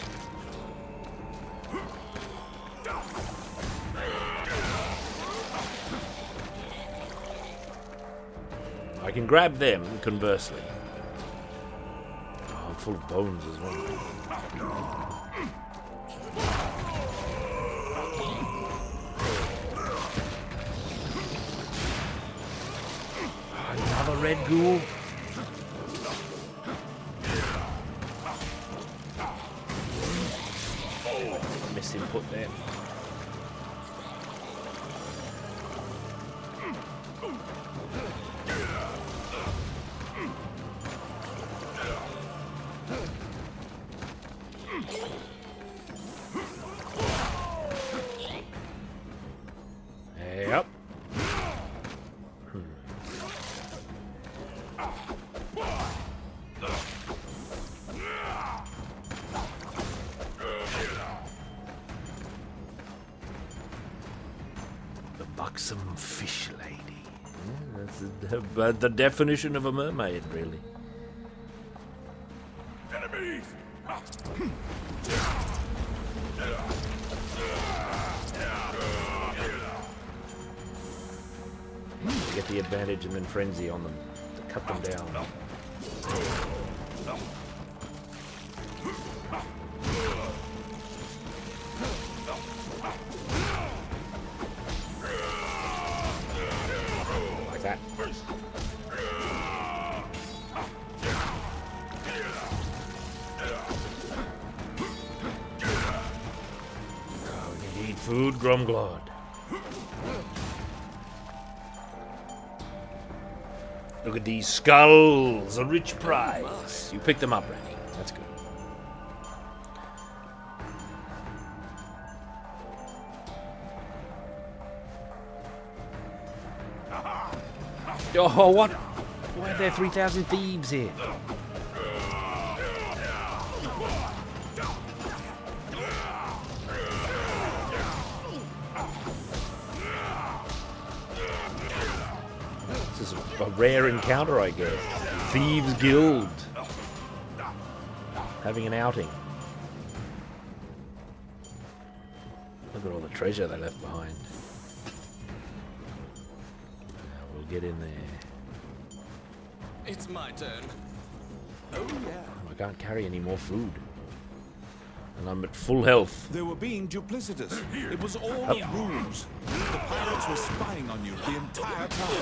I can grab them, conversely. Oh, I'm full of bones as well. Another red ghoul. Miss input there. Yep. The buxom fish lady. Yeah, that's the definition of a mermaid, really. Enemies! Get the advantage and then frenzy on them to cut them down. Like that. Oh, we need food, Gromglod. Look at these skulls, a rich prize. You picked them up, Randy. That's good. Oh, what? Why are there 3,000 thieves here? This is a rare encounter, I guess. Thieves Guild. Having an outing. Look at all the treasure they left behind. Now we'll get in there. It's my turn. Oh, yeah. I can't carry any more food. And I'm at full health. They were being duplicitous. It was all a ruse. The pirates were spying on you the entire time.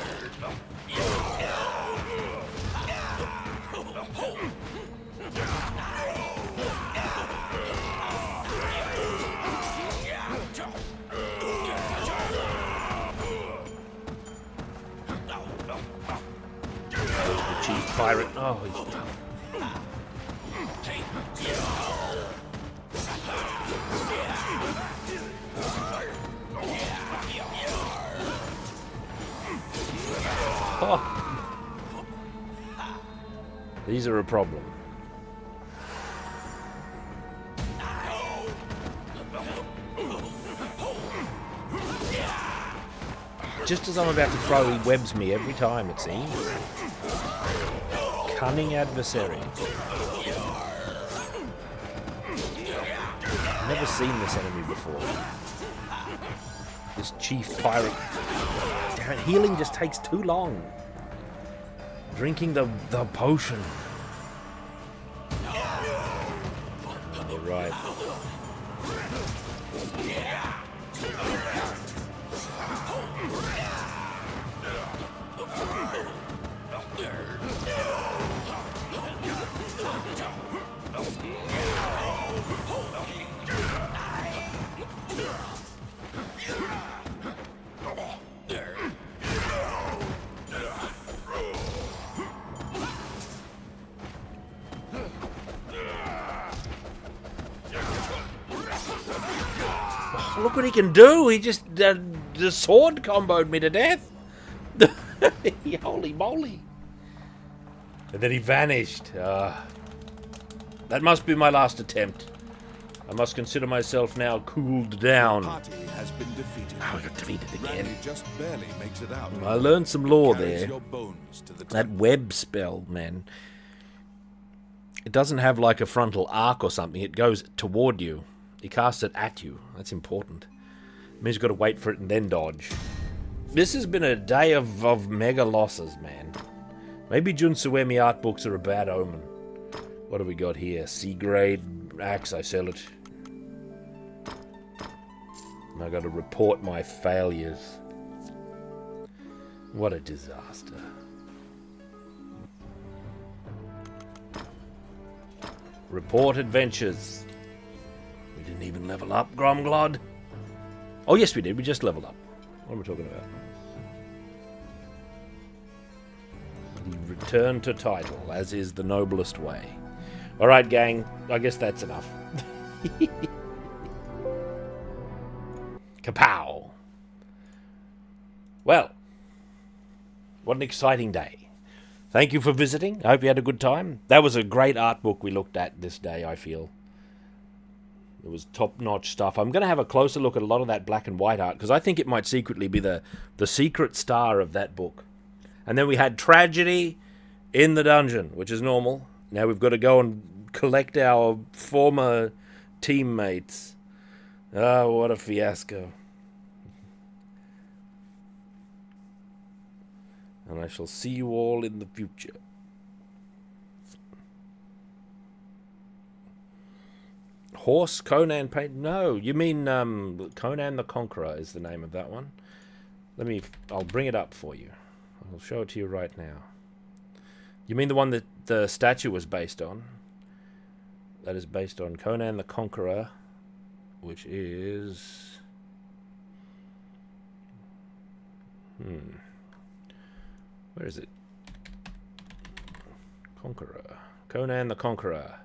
The chief pirate. Oh, he's tough. Oh. These are a problem. Just as I'm about to throw, he webs me every time, it seems. Cunning adversary. Never seen this enemy before. This chief pirate. Damn it, healing just takes too long. Drinking the potion. All right. Look what he can do! He just the sword comboed me to death. Holy moly! And then he vanished. That must be my last attempt. I must consider myself now cooled down. The party has been defeated. Oh, I got defeated again. Randy just barely makes it out. I learned some lore Carries there. your bones to the That web spell, man. It doesn't have like a frontal arc or something. It goes toward you. He casts it at you. That's important. It means you've got to wait for it and then dodge. This has been a day of mega losses, man. Maybe Jun Suemi art books are a bad omen. What have we got here? C-grade axe, I sell it. And I got to report my failures. What a disaster. Report adventures. We didn't even level up, Gromglod. Oh, yes, we did. We just leveled up. What am I talking about? The return to title, as is the noblest way. Alright, gang. I guess that's enough. Kapow! Well, what an exciting day. Thank you for visiting. I hope you had a good time. That was a great art book we looked at this day, I feel. It was top-notch stuff. I'm going to have a closer look at a lot of that black and white art, because I think it might secretly be the secret star of that book. And then we had tragedy in the dungeon, which is normal. Now we've got to go and collect our former teammates. Oh, what a fiasco. And I shall see you all in the future. Horse Conan paint? No, you mean Conan the Conqueror is the name of that one. I'll bring it up for you. I'll show it to you right now. You mean the one that the statue was based on? That is based on Conan the Conqueror, which is... Where is it? Conqueror. Conan the Conqueror.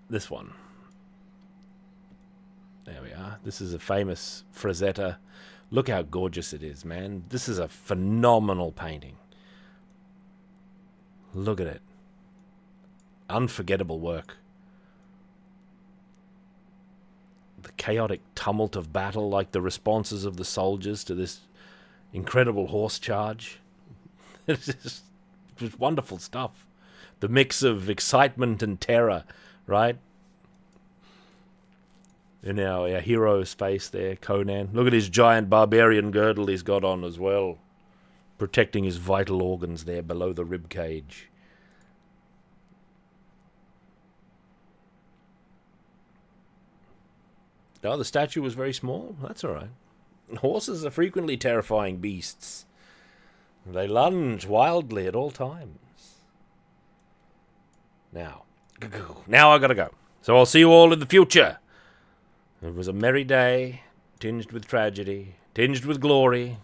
This one. There we are. This is a famous Frazetta. Look how gorgeous it is, man. This is a phenomenal painting. Look at it. Unforgettable work. The chaotic tumult of battle, like the responses of the soldiers to this incredible horse charge. It's just wonderful stuff. The mix of excitement and terror, right? In our hero's face there, Conan. Look at his giant barbarian girdle he's got on as well. Protecting his vital organs there below the rib cage. Oh, the statue was very small? That's alright. Horses are frequently terrifying beasts. They lunge wildly at all times. Now I gotta go. So I'll see you all in the future. It was a merry day, tinged with tragedy, tinged with glory,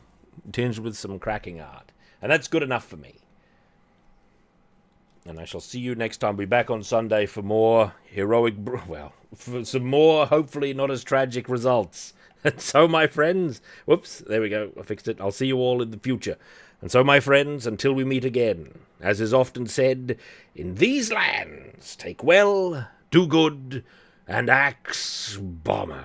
tinged with some cracking art. And that's good enough for me. And I shall see you next time. Be back on Sunday for more heroic... for some more, hopefully not as tragic results. And so, my friends... Whoops, there we go. I fixed it. I'll see you all in the future. And so, my friends, until we meet again, as is often said, in these lands, take well, do good, and axe bomber.